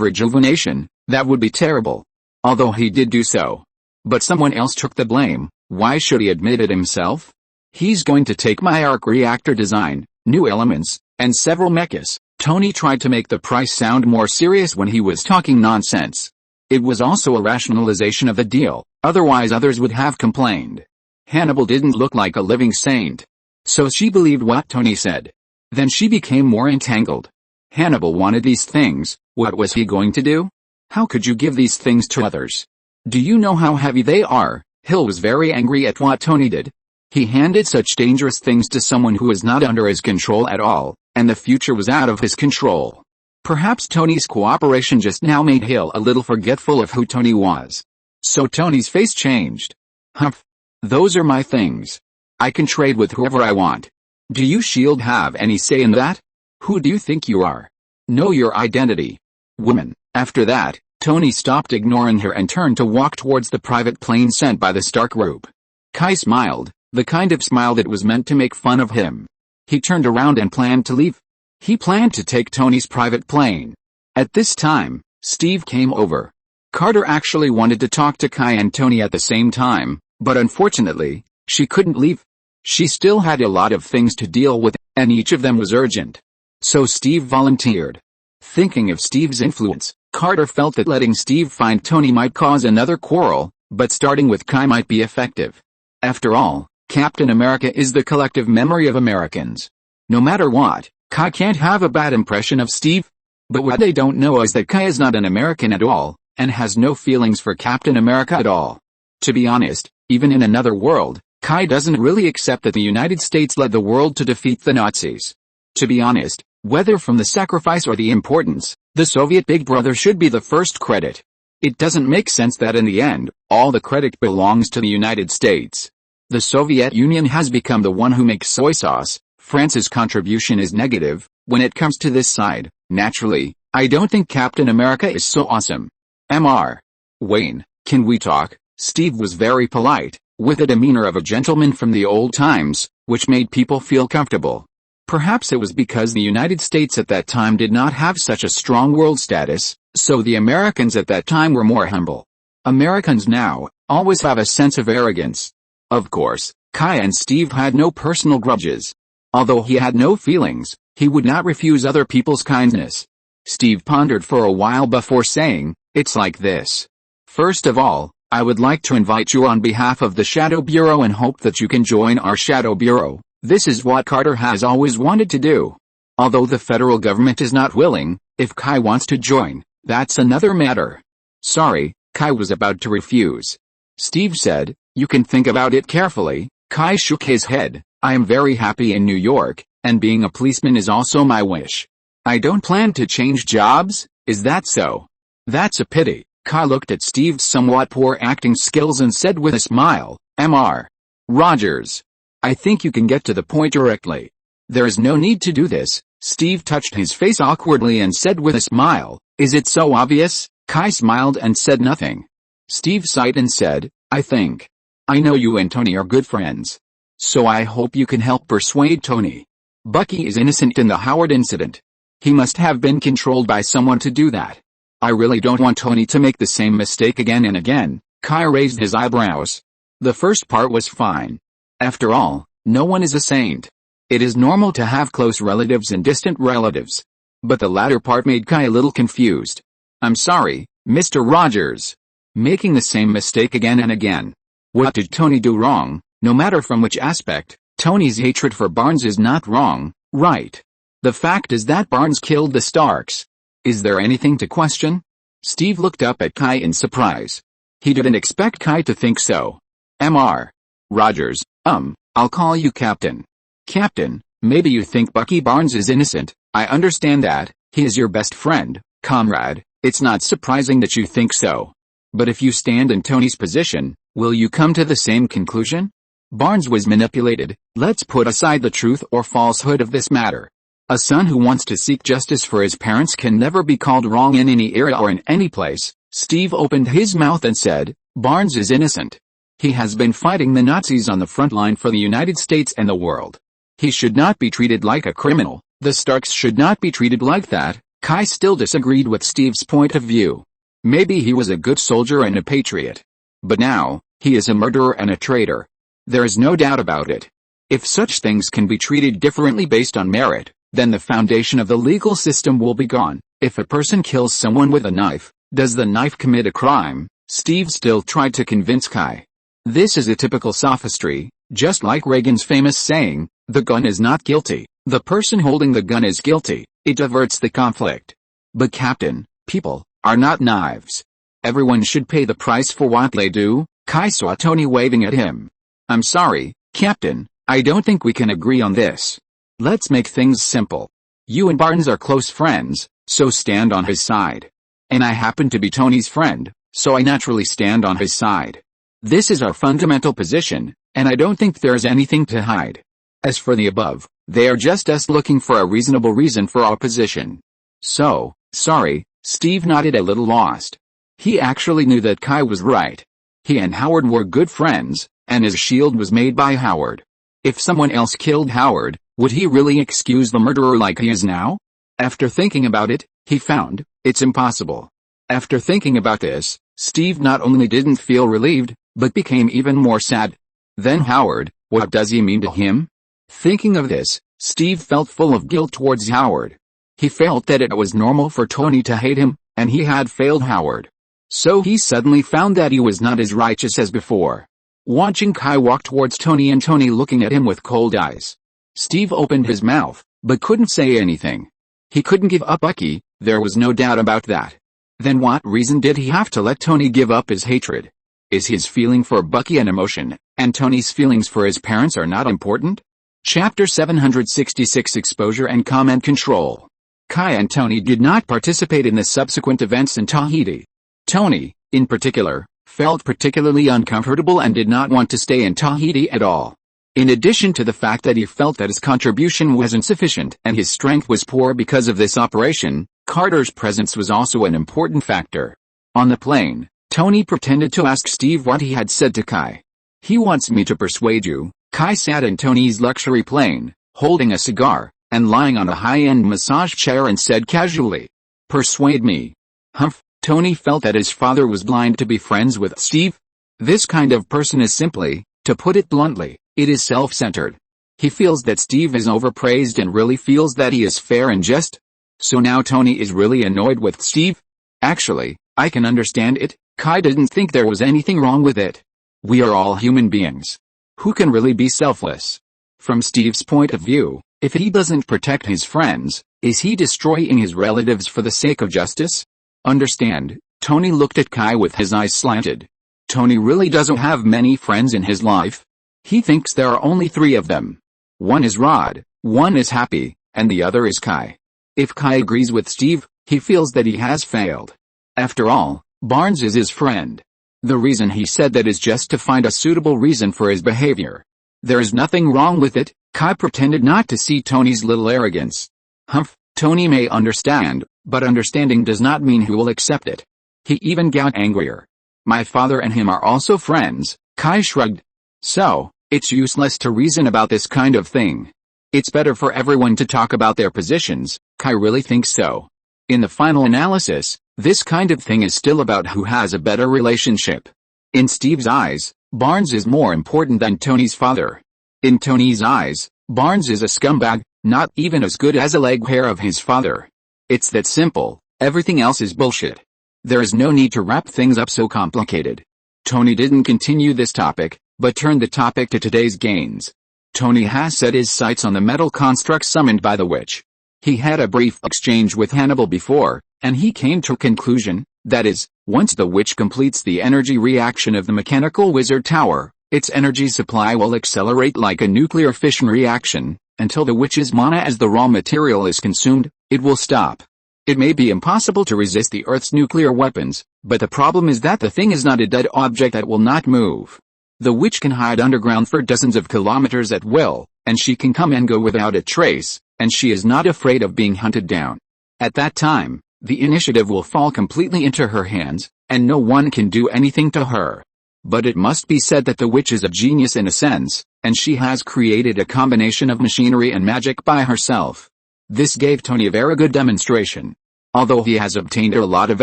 rejuvenation, that would be terrible. Although he did do so. But someone else took the blame. Why should he admit it himself? "He's going to take my arc reactor design, new elements, and several mechas." Tony tried to make the price sound more serious when he was talking nonsense. It was also a rationalization of the deal, otherwise others would have complained. Hannibal didn't look like a living saint. So she believed what Tony said. Then she became more entangled. Hannibal wanted these things. What was he going to do? How could you give these things to others? Do you know how heavy they are? Hill was very angry at what Tony did. He handed such dangerous things to someone who was not under his control at all, and the future was out of his control. Perhaps Tony's cooperation just now made Hill a little forgetful of who Tony was. So Tony's face changed. "Humph. Those are my things. I can trade with whoever I want. Do you shield have any say in that? Who do you think you are? Know your identity. Woman." After that, Tony stopped ignoring her and turned to walk towards the private plane sent by the Stark group. Kai smiled, the kind of smile that was meant to make fun of him. He turned around and planned to leave. He planned to take Tony's private plane. At this time, Steve came over. Carter actually wanted to talk to Kai and Tony at the same time, but unfortunately, she couldn't leave. She still had a lot of things to deal with, and each of them was urgent. So Steve volunteered. Thinking of Steve's influence, Carter felt that letting Steve find Tony might cause another quarrel, but starting with Kai might be effective. After all, Captain America is the collective memory of Americans. No matter what, Kai can't have a bad impression of Steve. But what they don't know is that Kai is not an American at all, and has no feelings for Captain America at all. To be honest, even in another world, Kai doesn't really accept that the United States led the world to defeat the Nazis. To be honest, whether from the sacrifice or the importance, the Soviet Big Brother should be the first credit. It doesn't make sense that in the end, all the credit belongs to the United States. The Soviet Union has become the one who makes soy sauce. France's contribution is negative. When it comes to this side, naturally, I don't think Captain America is so awesome. Mr. Wayne, can we talk? Steve was very polite, with the demeanor of a gentleman from the old times, which made people feel comfortable. Perhaps it was because the United States at that time did not have such a strong world status, so the Americans at that time were more humble. Americans now always have a sense of arrogance. Of course, Kai and Steve had no personal grudges. Although he had no feelings, he would not refuse other people's kindness. Steve pondered for a while before saying, "It's like this. First of all, I would like to invite you on behalf of the Shadow Bureau and hope that you can join our Shadow Bureau." This is what Carter has always wanted to do. Although the federal government is not willing, if Kai wants to join, that's another matter. Sorry, Kai was about to refuse. Steve said, "You can think about it carefully." Kai shook his head. "I am very happy in New York, and being a policeman is also my wish. I don't plan to change jobs." "Is that so?" "That's a pity." Kai looked at Steve's somewhat poor acting skills and said with a smile, "Mr. Rogers, I think you can get to the point directly. There is no need to do this." Steve touched his face awkwardly and said with a smile, "Is it so obvious?" Kai smiled and said nothing. Steve sighed and said, I know you and Tony are good friends. So I hope you can help persuade Tony. Bucky is innocent in the Howard incident. He must have been controlled by someone to do that. I really don't want Tony to make the same mistake again and again." Kai raised his eyebrows. The first part was fine. After all, no one is a saint. It is normal to have close relatives and distant relatives. But the latter part made Kai a little confused. "I'm sorry, Mr. Rogers. making the same mistake again and again. What did Tony do wrong? No matter from which aspect, Tony's hatred for Barnes is not wrong, right? The fact is that Barnes killed the Starks. Is there anything to question? Steve looked up at Kai in surprise. He didn't expect Kai to think so. Mr. Rogers, I'll call you Captain. Captain, maybe you think Bucky Barnes is innocent. I understand that. He is your best friend, comrade. It's not surprising that you think so. But if you stand in Tony's position, will you come to the same conclusion? Barnes was manipulated. Let's put aside the truth or falsehood of this matter. A son who wants to seek justice for his parents can never be called wrong in any era or in any place. Steve opened his mouth and said, Barnes is innocent. He has been fighting the Nazis on the front line for the United States and the world. He should not be treated like a criminal. The Starks should not be treated like that. Kai still disagreed with Steve's point of view. Maybe he was a good soldier and a patriot. But now, he is a murderer and a traitor. There is no doubt about it. If such things can be treated differently based on merit, then the foundation of the legal system will be gone. If a person kills someone with a knife, does the knife commit a crime? Steve still tried to convince Kai. This is a typical sophistry, just like Reagan's famous saying, the gun is not guilty, the person holding the gun is guilty. It averts the conflict. But Captain, people are not knives. Everyone should pay the price for what they do. Kai saw Tony waving at him. I'm sorry, Captain, I don't think we can agree on this. Let's make things simple. You and Barnes are close friends, so stand on his side. And I happen to be Tony's friend, so I naturally stand on his side. This is our fundamental position, and I don't think there's anything to hide. As for the above, they are just us looking for a reasonable reason for our position. So, sorry, Steve nodded a little lost. He actually knew that Kai was right. He and Howard were good friends, and his shield was made by Howard. If someone else killed Howard, would he really excuse the murderer like he is now? After thinking about it, he found, it's impossible. After thinking about this, Steve not only didn't feel relieved, but became even more sad. Then Howard, what does he mean to him? Thinking of this, Steve felt full of guilt towards Howard. He felt that it was normal for Tony to hate him, and he had failed Howard. So he suddenly found that he was not as righteous as before. Watching Kai walk towards Tony and Tony looking at him with cold eyes, Steve opened his mouth, but couldn't say anything. He couldn't give up Bucky, there was no doubt about that. Then what reason did he have to let Tony give up his hatred? Is his feeling for Bucky an emotion, and Tony's feelings for his parents are not important? Chapter 766 Exposure and Comment Control. Kai and Tony did not participate in the subsequent events in Tahiti. Tony, in particular, felt particularly uncomfortable and did not want to stay in Tahiti at all. In addition to the fact that he felt that his contribution was insufficient and his strength was poor because of this operation, Carter's presence was also an important factor. On the plane, Tony pretended to ask Steve what he had said to Kai. He wants me to persuade you. Kai sat in Tony's luxury plane, holding a cigar, and lying on a high-end massage chair and said casually, persuade me. Humph. Tony felt that his father was blind to be friends with Steve. This kind of person is simply, to put it bluntly, it is self-centered. He feels that Steve is overpraised and really feels that he is fair and just. So now Tony is really annoyed with Steve? Actually, I can understand it. Kai didn't think there was anything wrong with it. We are all human beings. Who can really be selfless? From Steve's point of view, if he doesn't protect his friends, is he destroying his relatives for the sake of justice? Understand, Tony looked at Kai with his eyes slanted. Tony really doesn't have many friends in his life. He thinks there are only 3 of them. One is Rod, one is Happy, and the other is Kai. If Kai agrees with Steve, he feels that he has failed. After all, Barnes is his friend. The reason he said that is just to find a suitable reason for his behavior. There is nothing wrong with it. Kai pretended not to see Tony's little arrogance. Humph, Tony may understand, but understanding does not mean he will accept it. He even got angrier. My father and him are also friends, Kai shrugged. So, it's useless to reason about this kind of thing. It's better for everyone to talk about their positions. Kai really thinks so. In the final analysis, this kind of thing is still about who has a better relationship. In Steve's eyes, Barnes is more important than Tony's father. In Tony's eyes, Barnes is a scumbag, not even as good as a leg hair of his father. It's that simple. Everything else is bullshit. There is no need to wrap things up so complicated. Tony didn't continue this topic, but turned the topic to today's gains. Tony has set his sights on the metal construct summoned by the witch. He had a brief exchange with Hannibal before, and he came to a conclusion, that is, once the witch completes the energy reaction of the mechanical wizard tower, its energy supply will accelerate like a nuclear fission reaction. Until the witch's mana as the raw material is consumed, it will stop. It may be impossible to resist the Earth's nuclear weapons, but the problem is that the thing is not a dead object that will not move. The witch can hide underground for dozens of kilometers at will, and she can come and go without a trace, and she is not afraid of being hunted down. At that time, the initiative will fall completely into her hands, and no one can do anything to her. But it must be said that the witch is a genius in a sense, and she has created a combination of machinery and magic by herself. This gave Tony a very good demonstration. Although he has obtained a lot of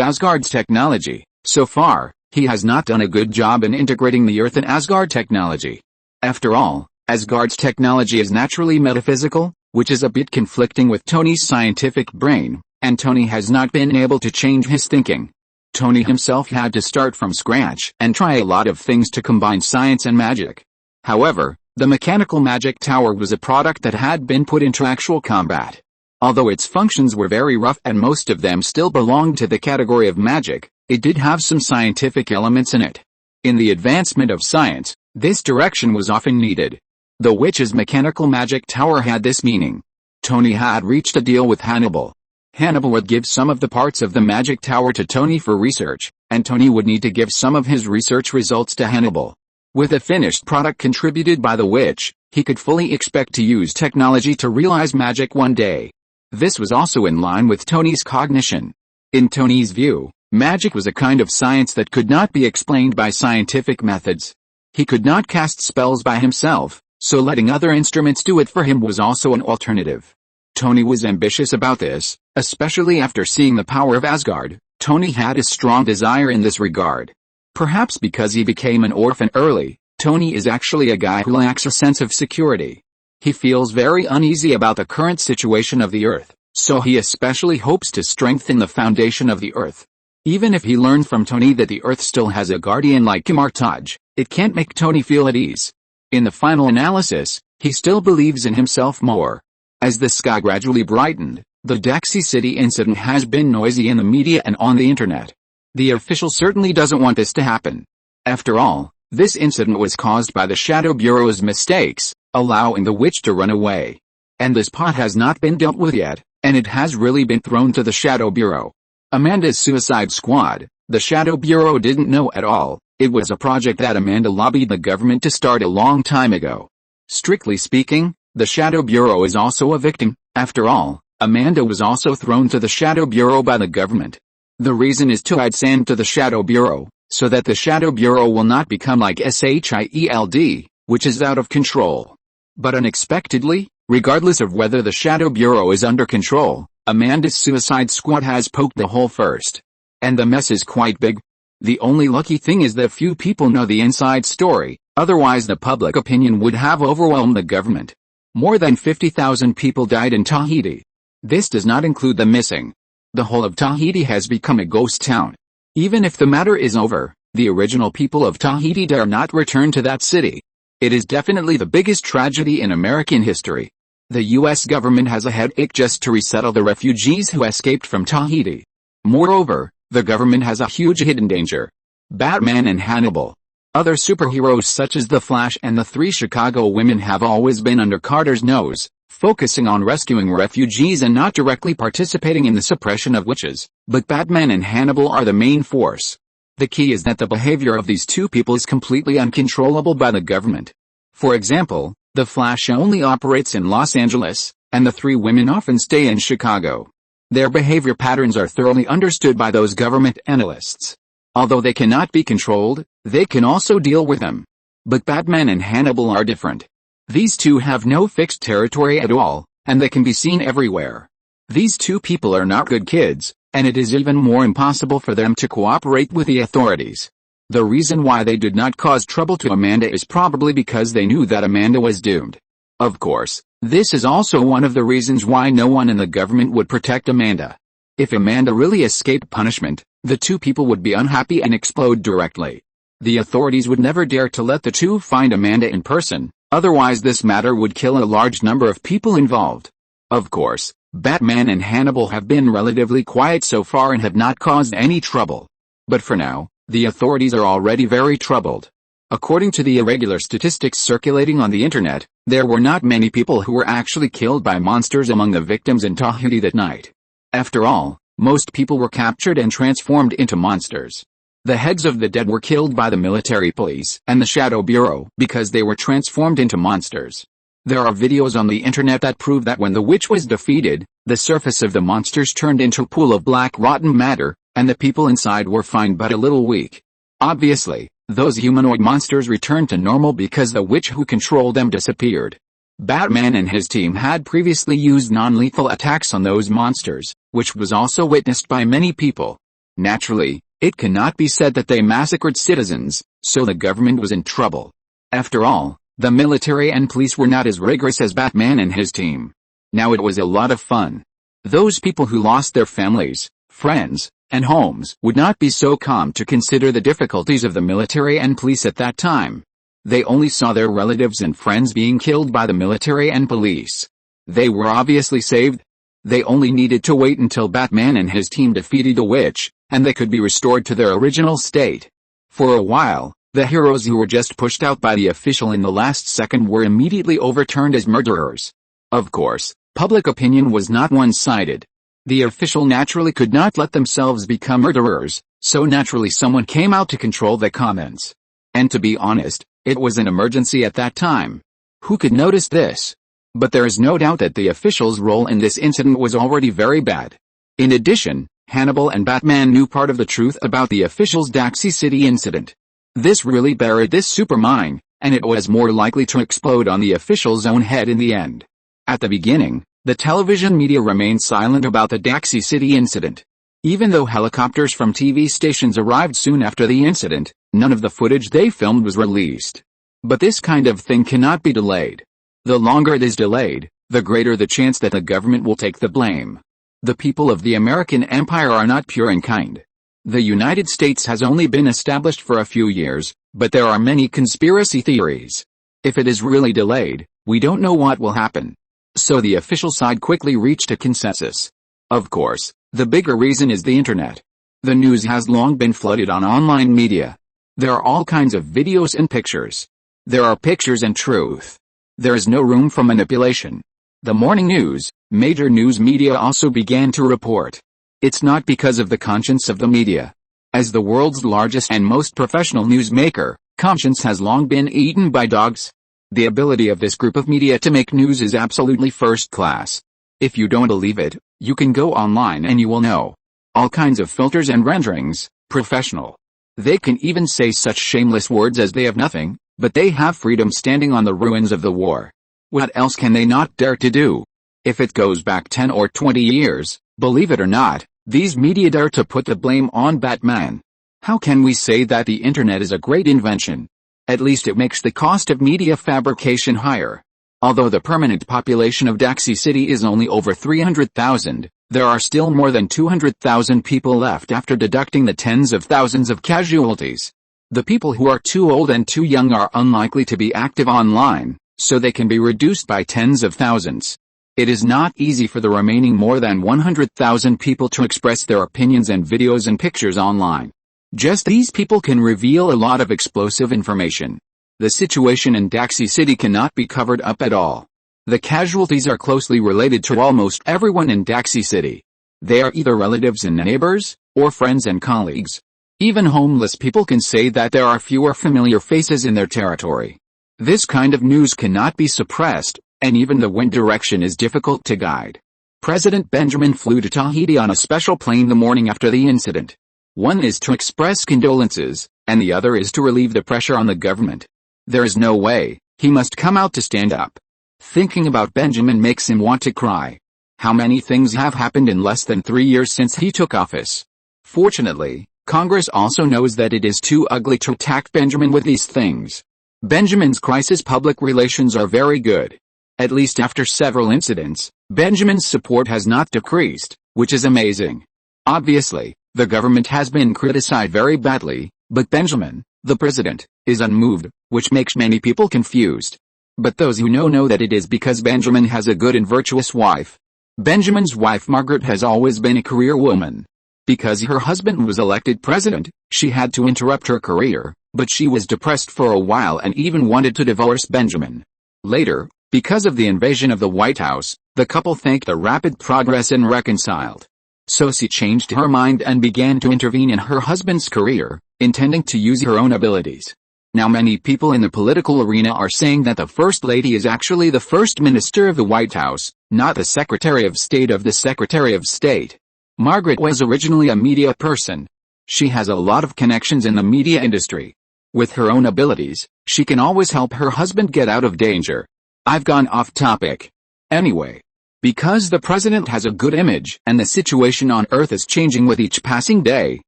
Asgard's technology, so far, he has not done a good job in integrating the Earth and Asgard technology. After all, Asgard's technology is naturally metaphysical, which is a bit conflicting with Tony's scientific brain, and Tony has not been able to change his thinking. Tony himself had to start from scratch and try a lot of things to combine science and magic. However, the mechanical magic tower was a product that had been put into actual combat. Although its functions were very rough and most of them still belonged to the category of magic, it did have some scientific elements in it. In the advancement of science, this direction was often needed. The witch's mechanical magic tower had this meaning. Tony had reached a deal with Hannibal. Hannibal would give some of the parts of the magic tower to Tony for research, and Tony would need to give some of his research results to Hannibal. With a finished product contributed by the witch, he could fully expect to use technology to realize magic one day. This was also in line with Tony's cognition. In Tony's view, magic was a kind of science that could not be explained by scientific methods. He could not cast spells by himself, so letting other instruments do it for him was also an alternative. Tony was ambitious about this, especially after seeing the power of Asgard. Tony had a strong desire in this regard. Perhaps because he became an orphan early, Tony is actually a guy who lacks a sense of security. He feels very uneasy about the current situation of the Earth, so he especially hopes to strengthen the foundation of the Earth. Even if he learned from Tony that the Earth still has a guardian like Camelot, it can't make Tony feel at ease. In the final analysis, he still believes in himself more. As the sky gradually brightened, the Daxi City incident has been noisy in the media and on the internet. The official certainly doesn't want this to happen. After all, this incident was caused by the Shadow Bureau's mistakes, allowing the witch to run away. And this pot has not been dealt with yet, and it has really been thrown to the Shadow Bureau. Amanda's suicide squad, the Shadow Bureau didn't know at all. It was a project that Amanda lobbied the government to start a long time ago. Strictly speaking, the Shadow Bureau is also a victim. After all, Amanda was also thrown to the Shadow Bureau by the government. The reason is to add sand to the Shadow Bureau, so that the Shadow Bureau will not become like SHIELD, which is out of control. But unexpectedly, regardless of whether the Shadow Bureau is under control, Amanda's suicide squad has poked the hole first. And the mess is quite big. The only lucky thing is that few people know the inside story, otherwise the public opinion would have overwhelmed the government. More than 50,000 people died in Tahiti. This does not include the missing. The whole of Tahiti has become a ghost town. Even if the matter is over, the original people of Tahiti dare not return to that city. It is definitely the biggest tragedy in American history. The US government has a headache just to resettle the refugees who escaped from Tahiti. Moreover, the government has a huge hidden danger. Batman and Hannibal. Other superheroes such as The Flash and the Three Chicago Women have always been under Carter's nose, focusing on rescuing refugees and not directly participating in the suppression of witches. But Batman and Hannibal are the main force. The key is that the behavior of these two people is completely uncontrollable by the government. For example, The Flash only operates in Los Angeles, and the three women often stay in Chicago. Their behavior patterns are thoroughly understood by those government analysts. Although they cannot be controlled, they can also deal with them. But Batman and Hannibal are different. These two have no fixed territory at all, and they can be seen everywhere. These two people are not good kids, and it is even more impossible for them to cooperate with the authorities. The reason why they did not cause trouble to Amanda is probably because they knew that Amanda was doomed. Of course, this is also one of the reasons why no one in the government would protect Amanda. If Amanda really escaped punishment, the two people would be unhappy and explode directly. The authorities would never dare to let the two find Amanda in person, otherwise this matter would kill a large number of people involved. Of course, Batman and Hannibal have been relatively quiet so far and have not caused any trouble. But for now, the authorities are already very troubled. According to the irregular statistics circulating on the internet, there were not many people who were actually killed by monsters among the victims in Tahiti that night. After all, most people were captured and transformed into monsters. The heads of the dead were killed by the military police and the Shadow Bureau because they were transformed into monsters. There are videos on the internet that prove that when the witch was defeated, the surface of the monsters turned into a pool of black rotten matter, and the people inside were fine but a little weak. Obviously, those humanoid monsters returned to normal because the witch who controlled them disappeared. Batman and his team had previously used non-lethal attacks on those monsters, which was also witnessed by many people. Naturally, it cannot be said that they massacred citizens, so the government was in trouble. After all, the military and police were not as rigorous as Batman and his team. Now it was a lot of fun. Those people who lost their families, friends, and homes would not be so calm to consider the difficulties of the military and police at that time. They only saw their relatives and friends being killed by the military and police. They were obviously saved. They only needed to wait until Batman and his team defeated the witch, and they could be restored to their original state. For a while, the heroes who were just pushed out by the official in the last second were immediately overturned as murderers. Of course, public opinion was not one-sided. The official naturally could not let themselves become murderers, so naturally someone came out to control the comments. And to be honest, it was an emergency at that time. Who could notice this? But there is no doubt that the official's role in this incident was already very bad. In addition, Hannibal and Batman knew part of the truth about the official's Daxi City incident. This really buried this supermine, and it was more likely to explode on the official's own head in the end. At the beginning, the television media remained silent about the Daxi City incident. Even though helicopters from TV stations arrived soon after the incident, none of the footage they filmed was released. But this kind of thing cannot be delayed. The longer it is delayed, the greater the chance that the government will take the blame. The people of the American Empire are not pure and kind. The United States has only been established for a few years, but there are many conspiracy theories. If it is really delayed, we don't know what will happen. So the official side quickly reached a consensus. Of course, the bigger reason is the internet. The news has long been flooded on online media. There are all kinds of videos and pictures. There are pictures and truth. There is no room for manipulation. The morning news, major news media also began to report. It's not because of the conscience of the media. As the world's largest and most professional newsmaker, conscience has long been eaten by dogs. The ability of this group of media to make news is absolutely first class. If you don't believe it, you can go online and you will know. All kinds of filters and renderings, professional. They can even say such shameless words as they have nothing, but they have freedom standing on the ruins of the war. What else can they not dare to do? If it goes back 10 or 20 years, believe it or not, these media dare to put the blame on Batman. How can we say that the internet is a great invention? At least it makes the cost of media fabrication higher. Although the permanent population of Daxi City is only over 300,000, there are still more than 200,000 people left after deducting the tens of thousands of casualties. The people who are too old and too young are unlikely to be active online, so they can be reduced by tens of thousands. It is not easy for the remaining more than 100,000 people to express their opinions and videos and pictures online. Just these people can reveal a lot of explosive information. The situation in Daxi City cannot be covered up at all. The casualties are closely related to almost everyone in Daxi City. They are either relatives and neighbors, or friends and colleagues. Even homeless people can say that there are fewer familiar faces in their territory. This kind of news cannot be suppressed, and even the wind direction is difficult to guide. President Benjamin flew to Tahiti on a special plane the morning after the incident. One is to express condolences, and the other is to relieve the pressure on the government. There is no way, he must come out to stand up. Thinking about Benjamin makes him want to cry. How many things have happened in less than 3 years since he took office? Fortunately, Congress also knows that it is too ugly to attack Benjamin with these things. Benjamin's crisis public relations are very good. At least after several incidents, Benjamin's support has not decreased, which is amazing. Obviously, the government has been criticized very badly, but Benjamin, the president, is unmoved, which makes many people confused. But those who know that it is because Benjamin has a good and virtuous wife. Benjamin's wife Margaret has always been a career woman. Because her husband was elected president, she had to interrupt her career, but she was depressed for a while and even wanted to divorce Benjamin. Later, because of the invasion of the White House, the couple thanked the rapid progress and reconciled. So she changed her mind and began to intervene in her husband's career, intending to use her own abilities. Now many people in the political arena are saying that the First Lady is actually the First Minister of the White House, not the Secretary of State of the Secretary of State. Margaret was originally a media person. She has a lot of connections in the media industry. With her own abilities, she can always help her husband get out of danger. I've gone off topic. Anyway. Because the president has a good image and the situation on Earth is changing with each passing day,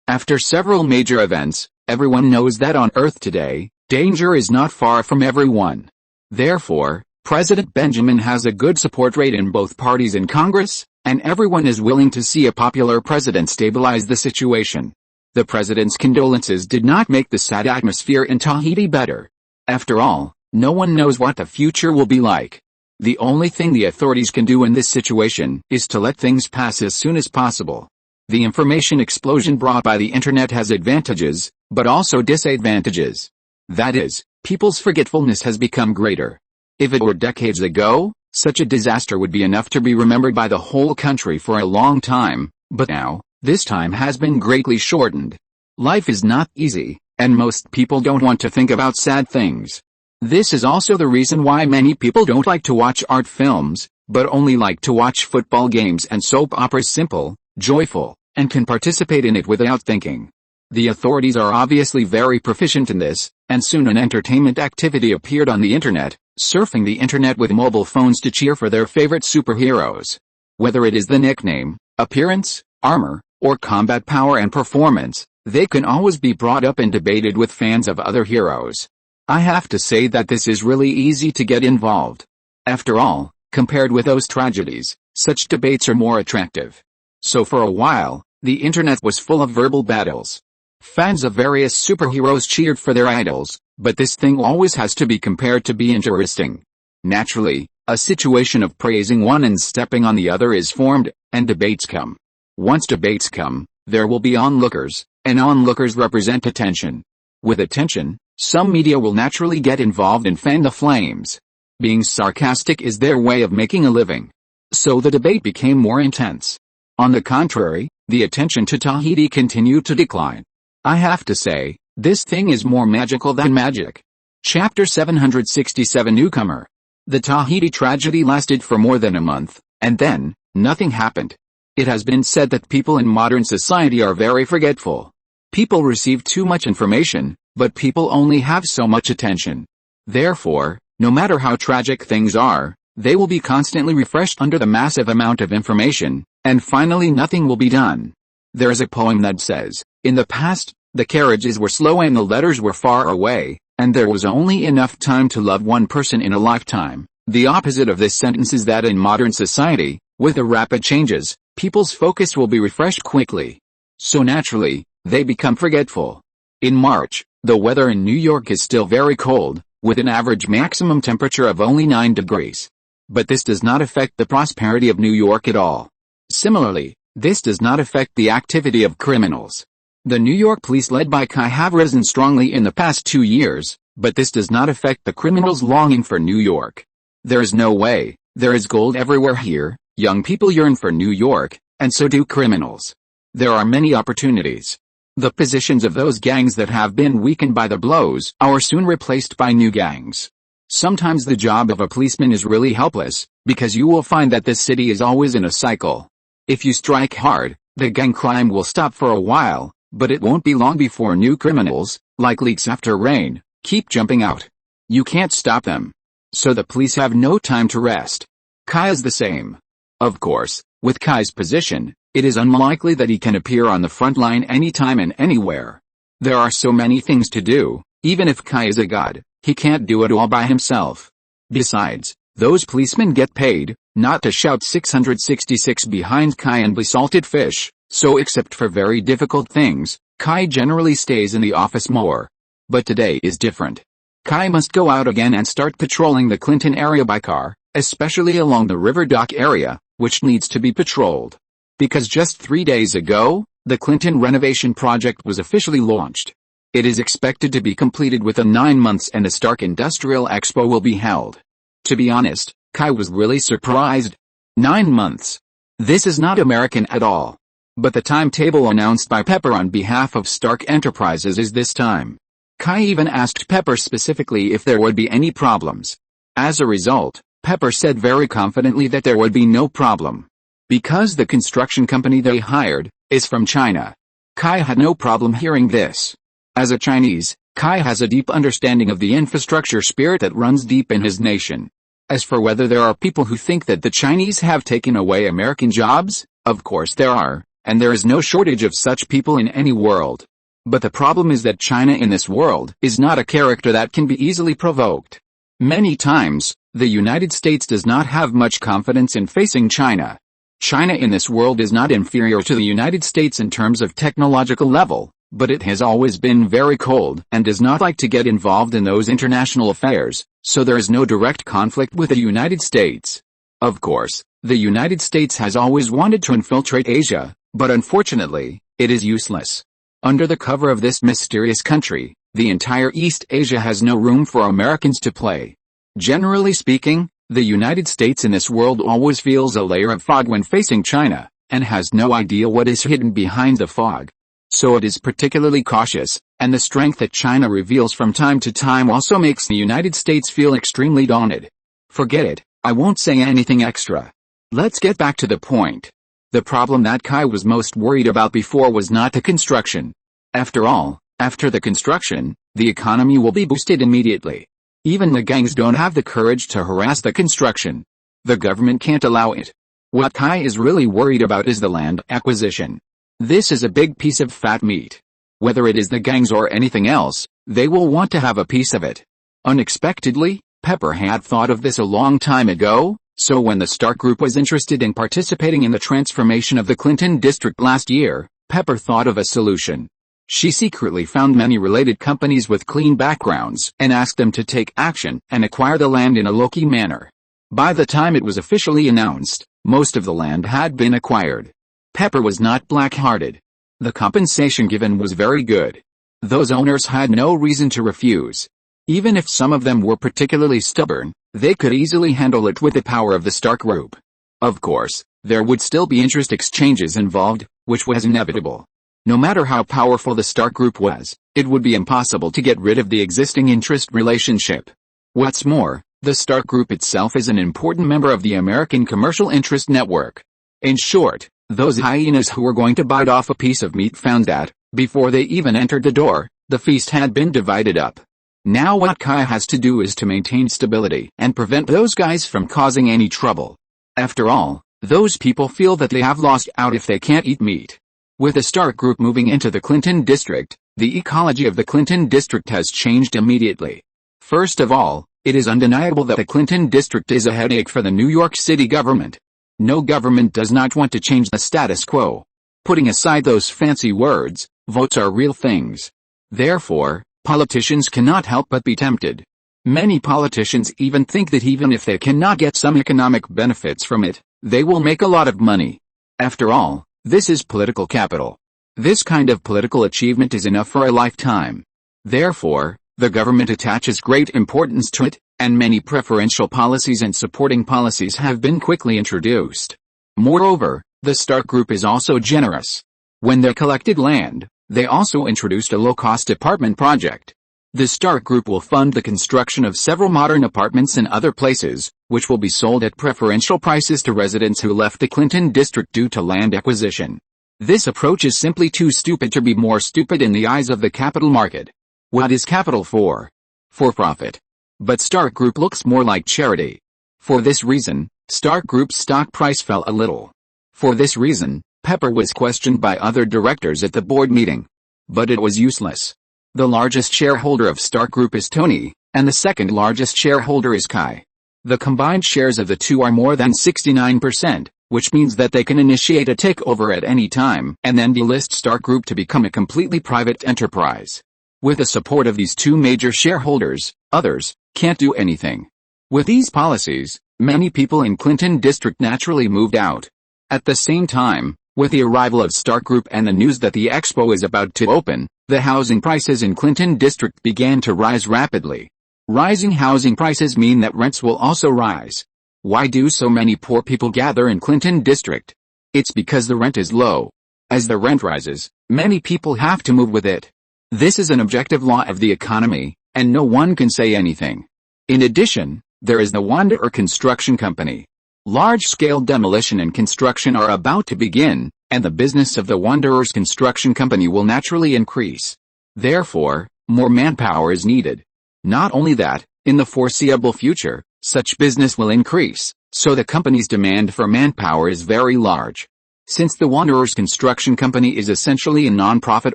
after several major events, everyone knows that on Earth today, danger is not far from everyone. Therefore, President Benjamin has a good support rate in both parties in Congress, and everyone is willing to see a popular president stabilize the situation. The president's condolences did not make the sad atmosphere in Tahiti better. After all, no one knows what the future will be like. The only thing the authorities can do in this situation is to let things pass as soon as possible. The information explosion brought by the internet has advantages, but also disadvantages. That is, people's forgetfulness has become greater. If it were decades ago, such a disaster would be enough to be remembered by the whole country for a long time, but now, this time has been greatly shortened. Life is not easy, and most people don't want to think about sad things. This is also the reason why many people don't like to watch art films, but only like to watch football games and soap operas. Simple, joyful, and can participate in it without thinking. The authorities are obviously very proficient in this, and soon an entertainment activity appeared on the internet, surfing the internet with mobile phones to cheer for their favorite superheroes. Whether it is the nickname, appearance, armor, or combat power and performance, they can always be brought up and debated with fans of other heroes. I have to say that this is really easy to get involved. After all, compared with those tragedies, such debates are more attractive. So for a while, the internet was full of verbal battles. Fans of various superheroes cheered for their idols, but this thing always has to be compared to be interesting. Naturally, a situation of praising one and stepping on the other is formed, and debates come. Once debates come, there will be onlookers, and onlookers represent attention. With attention, some media will naturally get involved and fan the flames. Being sarcastic is their way of making a living. So the debate became more intense. On the contrary, the attention to Tahiti continued to decline. I have to say, this thing is more magical than magic. Chapter 767 Newcomer. The Tahiti tragedy lasted for more than a month, and then, nothing happened. It has been said that people in modern society are very forgetful. People receive too much information, but people only have so much attention. Therefore, no matter how tragic things are, they will be constantly refreshed under the massive amount of information, and finally nothing will be done. There is a poem that says, in the past, the carriages were slow and the letters were far away, and there was only enough time to love one person in a lifetime. The opposite of this sentence is that in modern society, with the rapid changes, people's focus will be refreshed quickly. So naturally, they become forgetful. In March, the weather in New York is still very cold, with an average maximum temperature of only 9 degrees. But this does not affect the prosperity of New York at all. Similarly, this does not affect the activity of criminals. The New York police led by Kai have risen strongly in the past 2 years, but this does not affect the criminals longing for New York. There is no way. There is gold everywhere here. Young people yearn for New York, and so do criminals. There are many opportunities. The positions of those gangs that have been weakened by the blows are soon replaced by new gangs. Sometimes the job of a policeman is really helpless, because you will find that this city is always in a cycle. If you strike hard, the gang crime will stop for a while, but it won't be long before new criminals, like leaks after rain, keep jumping out. You can't stop them. So the police have no time to rest. Kai is the same. Of course, with Kai's position, it is unlikely that he can appear on the front line anytime and anywhere. There are so many things to do. Even if Kai is a god, he can't do it all by himself. Besides, those policemen get paid, not to shout 666 behind Kai and be salted fish, So except for very difficult things, Kai generally stays in the office more. But today is different. Kai must go out again and start patrolling the Clinton area by car, especially along the river dock area, which needs to be patrolled. Because just 3 days ago, the Clinton renovation project was officially launched. It is expected to be completed within 9 months and the Stark Industrial Expo will be held. To be honest, Kai was really surprised. 9 months. This is not American at all. But the timetable announced by Pepper on behalf of Stark Enterprises is this time. Kai even asked Pepper specifically if there would be any problems. As a result, Pepper said very confidently that there would be no problem. Because the construction company they hired is from China. Kai had no problem hearing this. As a Chinese, Kai has a deep understanding of the infrastructure spirit that runs deep in his nation. As for whether there are people who think that the Chinese have taken away American jobs, of course there are, and there is no shortage of such people in any world. But the problem is that China in this world is not a character that can be easily provoked. Many times, the United States does not have much confidence in facing China. China in this world is not inferior to the United States in terms of technological level, but it has always been very cold and does not like to get involved in those international affairs, so there is no direct conflict with the United States. Of course, the United States has always wanted to infiltrate Asia, but unfortunately, it is useless. Under the cover of this mysterious country, the entire East Asia has no room for Americans to play. Generally speaking, the United States in this world always feels a layer of fog when facing China, and has no idea what is hidden behind the fog. So it is particularly cautious, and the strength that China reveals from time to time also makes the United States feel extremely daunted. Forget it, I won't say anything extra. Let's get back to the point. The problem that Kai was most worried about before was not the construction. After all, after the construction, the economy will be boosted immediately. Even the gangs don't have the courage to harass the construction. The government can't allow it. What Kai is really worried about is the land acquisition. This is a big piece of fat meat. Whether it is the gangs or anything else, they will want to have a piece of it. Unexpectedly, Pepper had thought of this a long time ago, so when the Stark Group was interested in participating in the transformation of the Clinton district last year, Pepper thought of a solution. She secretly found many related companies with clean backgrounds and asked them to take action and acquire the land in a low-key manner. By the time it was officially announced, most of the land had been acquired. Pepper was not black-hearted. The compensation given was very good. Those owners had no reason to refuse. Even if some of them were particularly stubborn, they could easily handle it with the power of the Stark Group. Of course, there would still be interest exchanges involved, which was inevitable. No matter how powerful the Stark Group was, it would be impossible to get rid of the existing interest relationship. What's more, the Stark Group itself is an important member of the American commercial interest network. In short, those hyenas who were going to bite off a piece of meat found that, before they even entered the door, the feast had been divided up. Now what Kai has to do is to maintain stability and prevent those guys from causing any trouble. After all, those people feel that they have lost out if they can't eat meat. With the Stark Group moving into the Clinton district, the ecology of the Clinton district has changed immediately. First of all, it is undeniable that the Clinton district is a headache for the New York City government. No government does not want to change the status quo. Putting aside those fancy words, votes are real things. Therefore, politicians cannot help but be tempted. Many politicians even think that even if they cannot get some economic benefits from it, they will make a lot of money. After all, this is political capital. This kind of political achievement is enough for a lifetime. Therefore, the government attaches great importance to it, and many preferential policies and supporting policies have been quickly introduced. Moreover, the Stark Group is also generous. When they collected land, they also introduced a low-cost apartment project. The Stark Group will fund the construction of several modern apartments in other places, which will be sold at preferential prices to residents who left the Clinton district due to land acquisition. This approach is simply too stupid to be more stupid in the eyes of the capital market. What is capital for? For profit. But Stark Group looks more like charity. For this reason, Stark Group's stock price fell a little. For this reason, Pepper was questioned by other directors at the board meeting. But it was useless. The largest shareholder of Stark Group is Tony, and the second largest shareholder is Kai. The combined shares of the two are more than 69%, which means that they can initiate a takeover at any time and then delist Stark Group to become a completely private enterprise. With the support of these two major shareholders, others can't do anything. With these policies, many people in Clinton District naturally moved out. At the same time, with the arrival of Stark Group and the news that the expo is about to open, the housing prices in Clinton District began to rise rapidly. Rising housing prices mean that rents will also rise. Why do so many poor people gather in Clinton District? It's because the rent is low. As the rent rises, many people have to move with it. This is an objective law of the economy, and no one can say anything. In addition, there is the Wanderer Construction Company. Large-scale demolition and construction are about to begin, and the business of the Wanderers Construction Company will naturally increase. Therefore, more manpower is needed. Not only that, in the foreseeable future, such business will increase, so the company's demand for manpower is very large. Since the Wanderers Construction Company is essentially a non-profit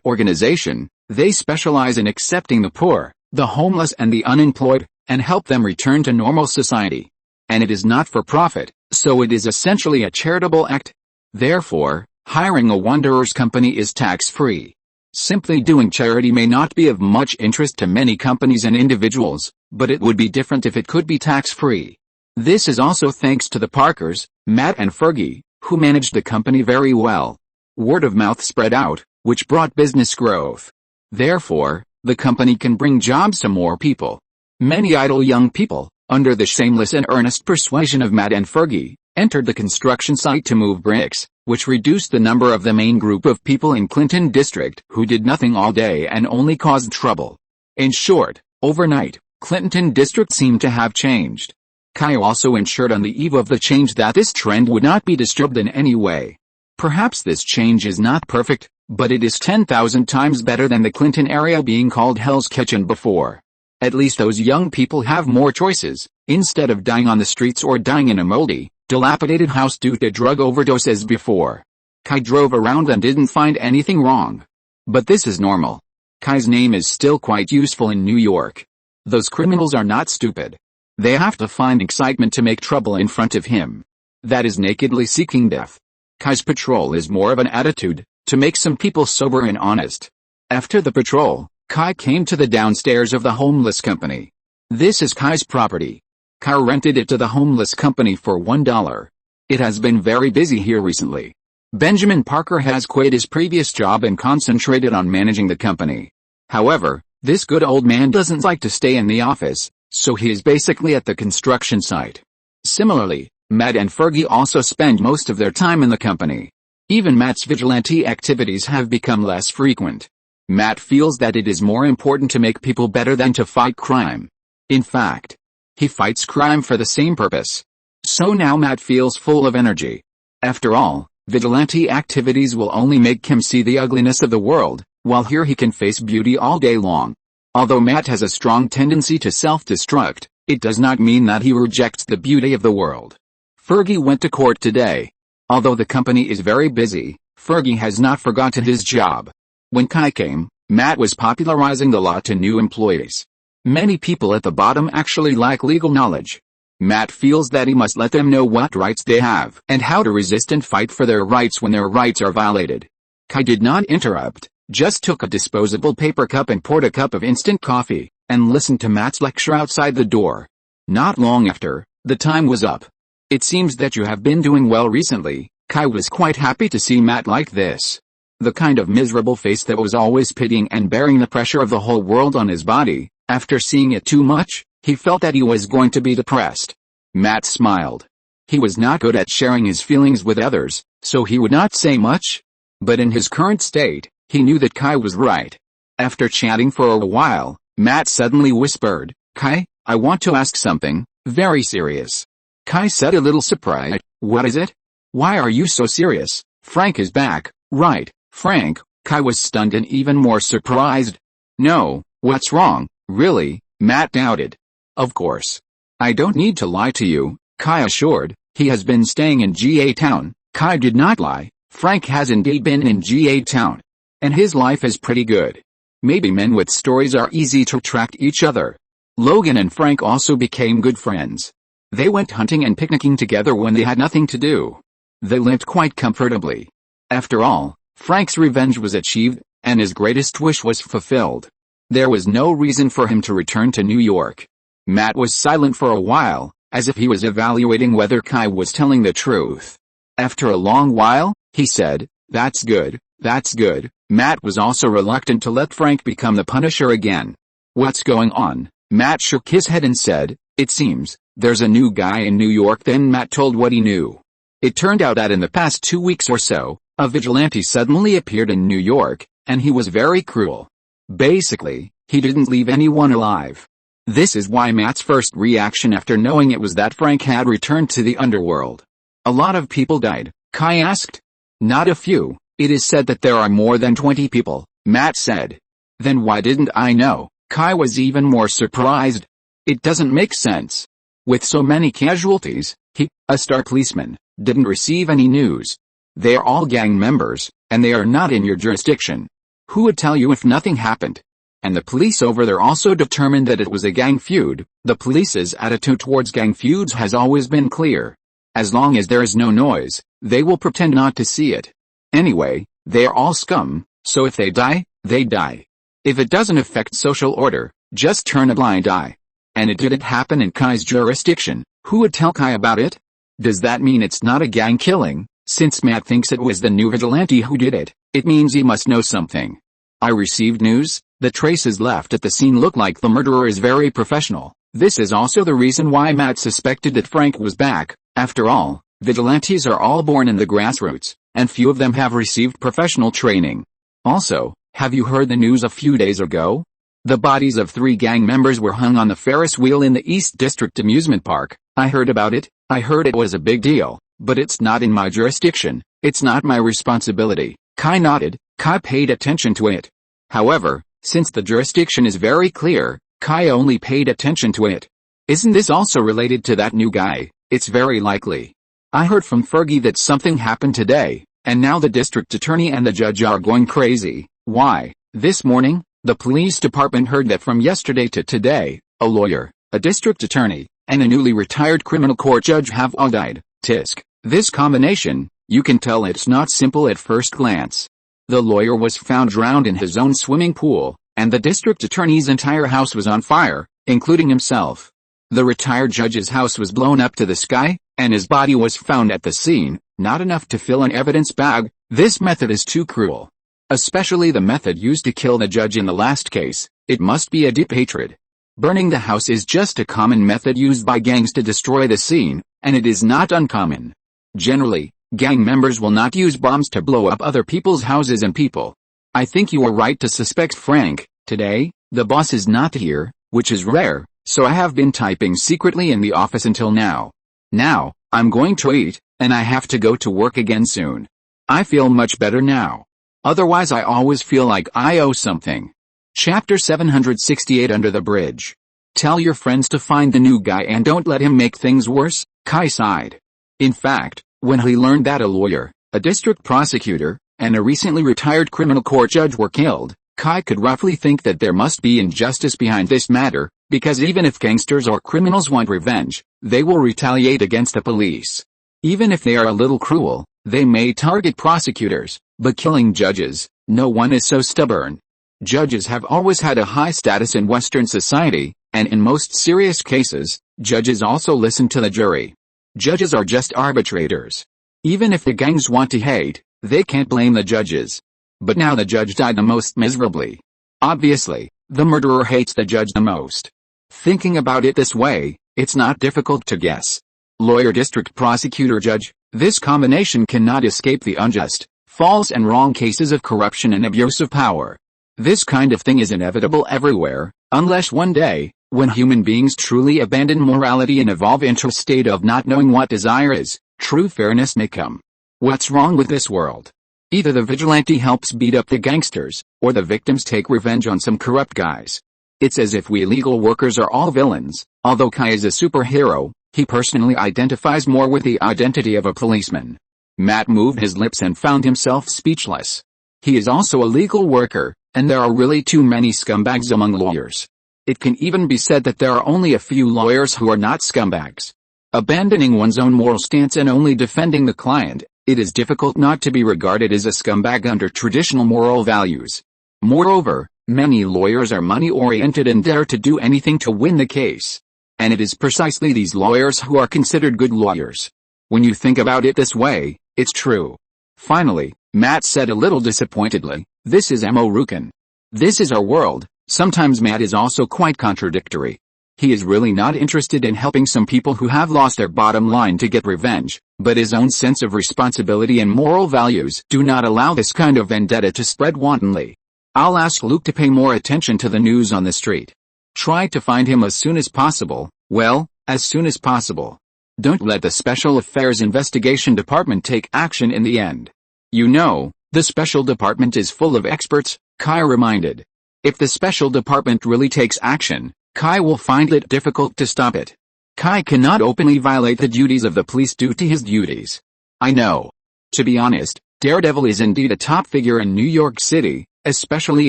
organization, they specialize in accepting the poor, the homeless and the unemployed, and help them return to normal society. And it is not for profit, so it is essentially a charitable act. Therefore, hiring a Wanderers company is tax-free. Simply doing charity may not be of much interest to many companies and individuals, but it would be different if it could be tax-free. This is also thanks to the Parkers, Matt and Fergie, who managed the company very well. Word of mouth spread out, which brought business growth. Therefore, the company can bring jobs to more people. Many idle young people, under the shameless and earnest persuasion of Matt and Fergie, entered the construction site to move bricks, which reduced the number of the main group of people in Clinton District who did nothing all day and only caused trouble. In short, overnight, Clinton District seemed to have changed. Kai also ensured on the eve of the change that this trend would not be disturbed in any way. Perhaps this change is not perfect, but it is 10,000 times better than the Clinton area being called Hell's Kitchen before. At least those young people have more choices, instead of dying on the streets or dying in a moldy, dilapidated house due to drug overdose as before. Kai drove around and didn't find anything wrong. But this is normal. Kai's name is still quite useful in New York. Those criminals are not stupid. They have to find excitement to make trouble in front of him. That is nakedly seeking death. Kai's patrol is more of an attitude, to make some people sober and honest. After the patrol, Kai came to the downstairs of the homeless company. This is Kai's property. Kai rented it to the homeless company for $1. It has been very busy here recently. Benjamin Parker has quit his previous job and concentrated on managing the company. However, this good old man doesn't like to stay in the office, so he is basically at the construction site. Similarly, Matt and Fergie also spend most of their time in the company. Even Matt's vigilante activities have become less frequent. Matt feels that it is more important to make people better than to fight crime. In fact, he fights crime for the same purpose. So now Matt feels full of energy. After all, vigilante activities will only make him see the ugliness of the world, while here he can face beauty all day long. Although Matt has a strong tendency to self-destruct, it does not mean that he rejects the beauty of the world. Fergie went to court today. Although the company is very busy, Fergie has not forgotten his job. When Kai came, Matt was popularizing the law to new employees. Many people at the bottom actually lack legal knowledge. Matt feels that he must let them know what rights they have and how to resist and fight for their rights when their rights are violated. Kai did not interrupt, just took a disposable paper cup and poured a cup of instant coffee, and listened to Matt's lecture outside the door. Not long after, the time was up. It seems that you have been doing well recently. Kai was quite happy to see Matt like this. The kind of miserable face that was always pitying and bearing the pressure of the whole world on his body. After seeing it too much, he felt that he was going to be depressed. Matt smiled. He was not good at sharing his feelings with others, so he would not say much. But in his current state, he knew that Kai was right. After chatting for a while, Matt suddenly whispered, "Kai, I want to ask something, very serious." Kai said a little surprised, "What is it? Why are you so serious? Frank is back, right?" Frank? Kai was stunned and even more surprised. "No, what's wrong, really?" Matt doubted. "Of course. I don't need to lie to you," Kai assured. "He has been staying in GA Town." Kai did not lie. Frank has indeed been in GA Town. And his life is pretty good. Maybe men with stories are easy to attract each other. Logan and Frank also became good friends. They went hunting and picnicking together when they had nothing to do. They lived quite comfortably. After all, Frank's revenge was achieved, and his greatest wish was fulfilled. There was no reason for him to return to New York. Matt was silent for a while, as if he was evaluating whether Kai was telling the truth. After a long while, he said, "That's good, that's good." Matt was also reluctant to let Frank become the Punisher again. "What's going on?" Matt shook his head and said, "It seems there's a new guy in New York." Then Matt told what he knew. It turned out that in the past 2 weeks or so, a vigilante suddenly appeared in New York, and he was very cruel. Basically, he didn't leave anyone alive. This is why Matt's first reaction after knowing it was that Frank had returned to the underworld. "A lot of people died?" Kai asked. "Not a few. It is said that there are more than 20 people," Matt said. "Then why didn't I know?" Kai was even more surprised. "It doesn't make sense. With so many casualties, he, a star policeman, didn't receive any news. They are all gang members, and they are not in your jurisdiction. Who would tell you if nothing happened?" And the police over there also determined that it was a gang feud. The police's attitude towards gang feuds has always been clear. As long as there is no noise, they will pretend not to see it. Anyway, they are all scum, so if they die, they die. If it doesn't affect social order, just turn a blind eye. And it didn't happen in Kai's jurisdiction. Who would tell Kai about it? Does that mean it's not a gang killing? Since Matt thinks it was the new vigilante who did it, it means he must know something. "I received news. The traces left at the scene look like the murderer is very professional." This is also the reason why Matt suspected that Frank was back. After all, vigilantes are all born in the grassroots, and few of them have received professional training. Also, have you heard the news a few days ago? The bodies of 3 gang members were hung on the Ferris wheel in the East District Amusement Park. I heard about it. I heard it was a big deal, but it's not in my jurisdiction. It's not my responsibility. Kai nodded. Kai paid attention to it. However, since the jurisdiction is very clear, Kai only paid attention to it. "Isn't this also related to that new guy?" "It's very likely. I heard from Fergie that something happened today, and now the district attorney and the judge are going crazy." "Why?" "This morning, the police department heard that from yesterday to today, a lawyer, a district attorney, and a newly retired criminal court judge have all died." Tisk. This combination, you can tell it's not simple at first glance. The lawyer was found drowned in his own swimming pool, and the district attorney's entire house was on fire, including himself. The retired judge's house was blown up to the sky, and his body was found at the scene, not enough to fill an evidence bag. This method is too cruel. Especially the method used to kill the judge in the last case. It must be a deep hatred. Burning the house is just a common method used by gangs to destroy the scene, and it is not uncommon. Generally, gang members will not use bombs to blow up other people's houses and people. I think you are right to suspect Frank. Today, the boss is not here, which is rare, so I have been typing secretly in the office until now. Now, I'm going to eat, and I have to go to work again soon. I feel much better now. Otherwise I always feel like I owe something. Chapter 768 Under the Bridge. Tell your friends to find the new guy and don't let him make things worse, Kai sighed. In fact, when he learned that a lawyer, a district prosecutor, and a recently retired criminal court judge were killed, Kai could roughly think that there must be injustice behind this matter, because even if gangsters or criminals want revenge, they will retaliate against the police. Even if they are a little cruel, they may target prosecutors, but killing judges, no one is so stubborn. Judges have always had a high status in Western society, and in most serious cases, judges also listen to the jury. Judges are just arbitrators. Even if the gangs want to hate, they can't blame the judges. But now the judge died the most miserably. Obviously, the murderer hates the judge the most. Thinking about it this way, it's not difficult to guess. Lawyer, district prosecutor, judge, this combination cannot escape the unjust, false and wrong cases of corruption and abuse of power. This kind of thing is inevitable everywhere, unless one day, when human beings truly abandon morality and evolve into a state of not knowing what desire is, true fairness may come. What's wrong with this world? Either the vigilante helps beat up the gangsters, or the victims take revenge on some corrupt guys. It's as if we illegal workers are all villains. Although Kai is a superhero, he personally identifies more with the identity of a policeman. Matt moved his lips and found himself speechless. He is also a legal worker, and there are really too many scumbags among lawyers. It can even be said that there are only a few lawyers who are not scumbags. Abandoning one's own moral stance and only defending the client, it is difficult not to be regarded as a scumbag under traditional moral values. Moreover, many lawyers are money-oriented and dare to do anything to win the case. And it is precisely these lawyers who are considered good lawyers. When you think about it this way, it's true. Finally, Matt said a little disappointedly, "This is Mo Rukin. This is our world." Sometimes Matt is also quite contradictory. He is really not interested in helping some people who have lost their bottom line to get revenge, but his own sense of responsibility and moral values do not allow this kind of vendetta to spread wantonly. I'll ask Luke to pay more attention to the news on the street. Try to find him as soon as possible, well, as soon as possible. Don't let the Special Affairs Investigation Department take action in the end. You know, the Special Department is full of experts, Kai reminded. If the Special Department really takes action, Kai will find it difficult to stop it. Kai cannot openly violate the duties of the police due to his duties. I know. To be honest, Daredevil is indeed a top figure in New York City, especially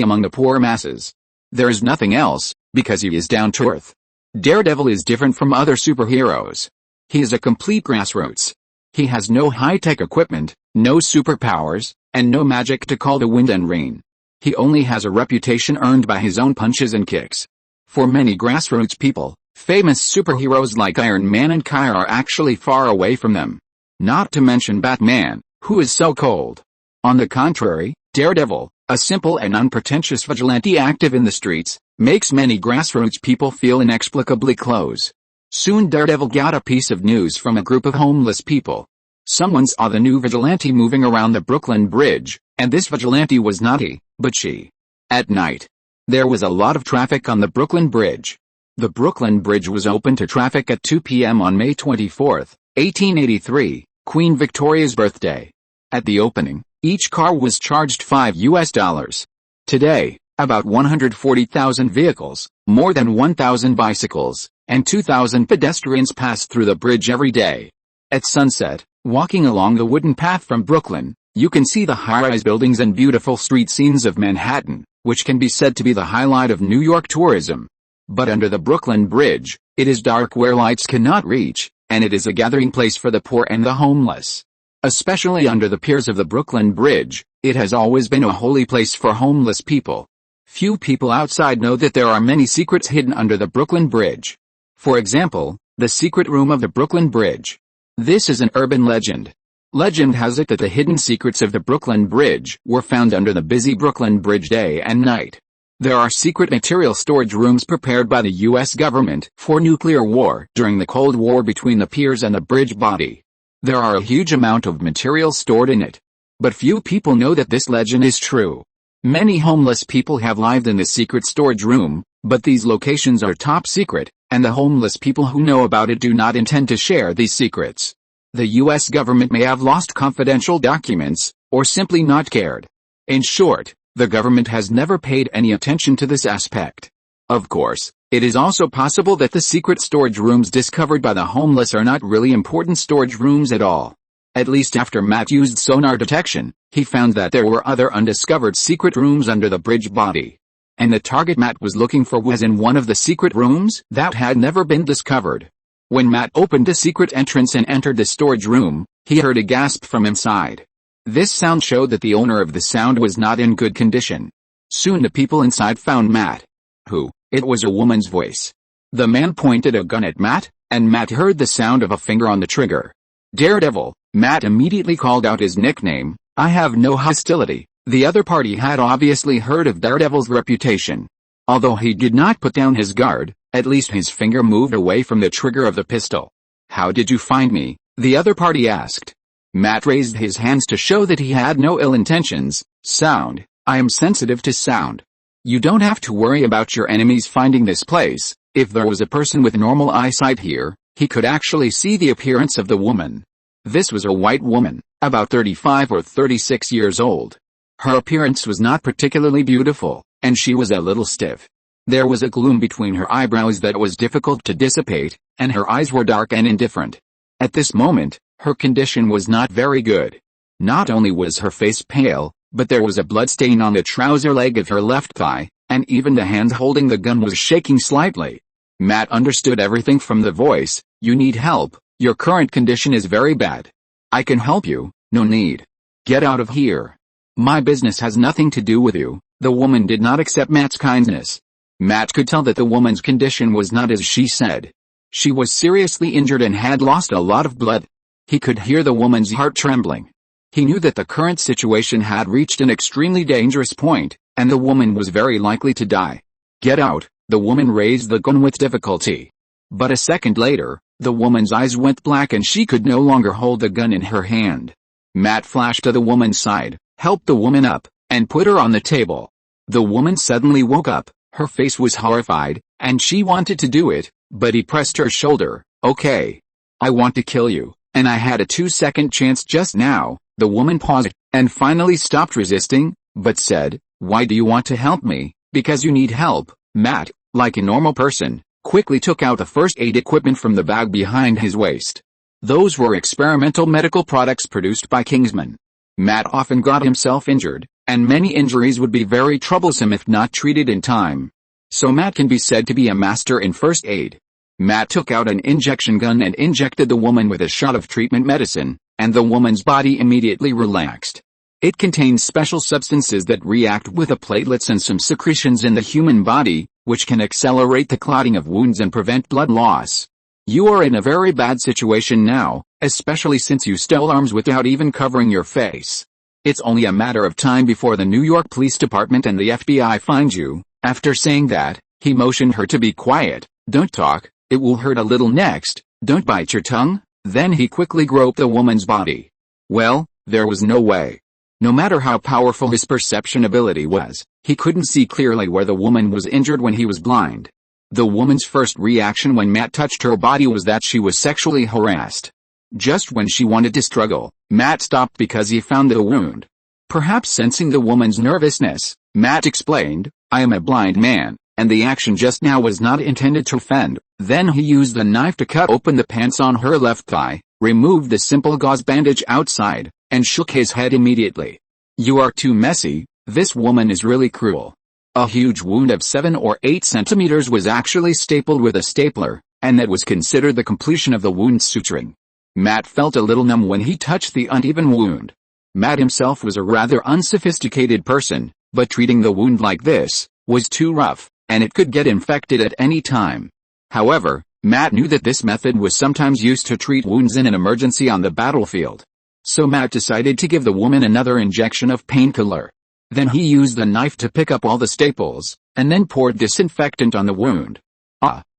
among the poor masses. There is nothing else, because he is down to earth. Daredevil is different from other superheroes. He is a complete grassroots. He has no high-tech equipment, no superpowers, and no magic to call the wind and rain. He only has a reputation earned by his own punches and kicks. For many grassroots people, famous superheroes like Iron Man and Kai are actually far away from them. Not to mention Batman, who is so cold. On the contrary, Daredevil, a simple and unpretentious vigilante active in the streets, makes many grassroots people feel inexplicably close. Soon Daredevil got a piece of news from a group of homeless people. Someone saw the new vigilante moving around the Brooklyn Bridge, and this vigilante was not he, but she. At night, there was a lot of traffic on the Brooklyn Bridge. The Brooklyn Bridge was open to traffic at 2 p.m. on May 24, 1883, Queen Victoria's birthday. At the opening, each car was charged $5. Today, about 140,000 vehicles, more than 1,000 bicycles, and 2,000 pedestrians pass through the bridge every day. At sunset, walking along the wooden path from Brooklyn, you can see the high-rise buildings and beautiful street scenes of Manhattan, which can be said to be the highlight of New York tourism. But under the Brooklyn Bridge, it is dark where lights cannot reach, and it is a gathering place for the poor and the homeless. Especially under the piers of the Brooklyn Bridge, it has always been a holy place for homeless people. Few people outside know that there are many secrets hidden under the Brooklyn Bridge. For example, the secret room of the Brooklyn Bridge. This is an urban legend. Legend has it that the hidden secrets of the Brooklyn Bridge were found under the busy Brooklyn Bridge day and night. There are secret material storage rooms prepared by the U.S. government for nuclear war during the Cold War between the piers and the bridge body. There are a huge amount of material stored in it. But few people know that this legend is true. Many homeless people have lived in the secret storage room, but these locations are top secret, and the homeless people who know about it do not intend to share these secrets. The U.S. government may have lost confidential documents, or simply not cared. In short, the government has never paid any attention to this aspect. Of course, it is also possible that the secret storage rooms discovered by the homeless are not really important storage rooms at all. At least after Matt used sonar detection, he found that there were other undiscovered secret rooms under the bridge body. And the target Matt was looking for was in one of the secret rooms that had never been discovered. When Matt opened the secret entrance and entered the storage room, he heard a gasp from inside. This sound showed that the owner of the sound was not in good condition. Soon the people inside found Matt. Who? It was a woman's voice. The man pointed a gun at Matt, and Matt heard the sound of a finger on the trigger. Daredevil, Matt immediately called out his nickname. I have no hostility. The other party had obviously heard of Daredevil's reputation. Although he did not put down his guard, at least his finger moved away from the trigger of the pistol. How did you find me? The other party asked. Matt raised his hands to show that he had no ill intentions. Sound. I am sensitive to sound. You don't have to worry about your enemies finding this place. If there was a person with normal eyesight here, he could actually see the appearance of the woman. This was a white woman, about 35 or 36 years old. Her appearance was not particularly beautiful, and she was a little stiff. There was a gloom between her eyebrows that was difficult to dissipate, and her eyes were dark and indifferent. At this moment, her condition was not very good. Not only was her face pale, but there was a blood stain on the trouser leg of her left thigh, and even the hand holding the gun was shaking slightly. Matt understood everything from the voice. You need help, Your current condition is very bad. I can help you, no need. Get out of here. My business has nothing to do with you." The woman did not accept Matt's kindness. Matt could tell that the woman's condition was not as she said. She was seriously injured and had lost a lot of blood. He could hear the woman's heart trembling. He knew that the current situation had reached an extremely dangerous point, and the woman was very likely to die. "Get out," the woman raised the gun with difficulty. But a second later, the woman's eyes went black and she could no longer hold the gun in her hand. Matt flashed to the woman's side, helped the woman up, and put her on the table. The woman suddenly woke up, her face was horrified, and she wanted to do it, but he pressed her shoulder. "Okay. I want to kill you, and I had a 2-second chance just now." The woman paused, and finally stopped resisting, but said, "Why do you want to help me?" "Because you need help." Matt, like a normal person, quickly took out the first aid equipment from the bag behind his waist. Those were experimental medical products produced by Kingsman. Matt often got himself injured, and many injuries would be very troublesome if not treated in time. So Matt can be said to be a master in first aid. Matt took out an injection gun and injected the woman with a shot of treatment medicine, and the woman's body immediately relaxed. It contains special substances that react with the platelets and some secretions in the human body, which can accelerate the clotting of wounds and prevent blood loss. You are in a very bad situation now, especially since you stole arms without even covering your face. It's only a matter of time before the New York Police Department and the FBI find you." After saying that, he motioned her to be quiet. "Don't talk, it will hurt a little next. Don't bite your tongue." Then he quickly groped the woman's body. Well, there was no way. No matter how powerful his perception ability was, he couldn't see clearly where the woman was injured when he was blind. The woman's first reaction when Matt touched her body was that she was sexually harassed. Just when she wanted to struggle, Matt stopped because he found the wound. Perhaps sensing the woman's nervousness, Matt explained, "I am a blind man, and the action just now was not intended to offend." Then he used the knife to cut open the pants on her left thigh, removed the simple gauze bandage outside, and shook his head immediately. "You are too messy. This woman is really cruel." A huge wound of 7 or 8 centimeters was actually stapled with a stapler, and that was considered the completion of the wound suturing. Matt felt a little numb when he touched the uneven wound. Matt himself was a rather unsophisticated person, but treating the wound like this was too rough, and it could get infected at any time. However, Matt knew that this method was sometimes used to treat wounds in an emergency on the battlefield. So Matt decided to give the woman another injection of painkiller. Then he used the knife to pick up all the staples, and then poured disinfectant on the wound.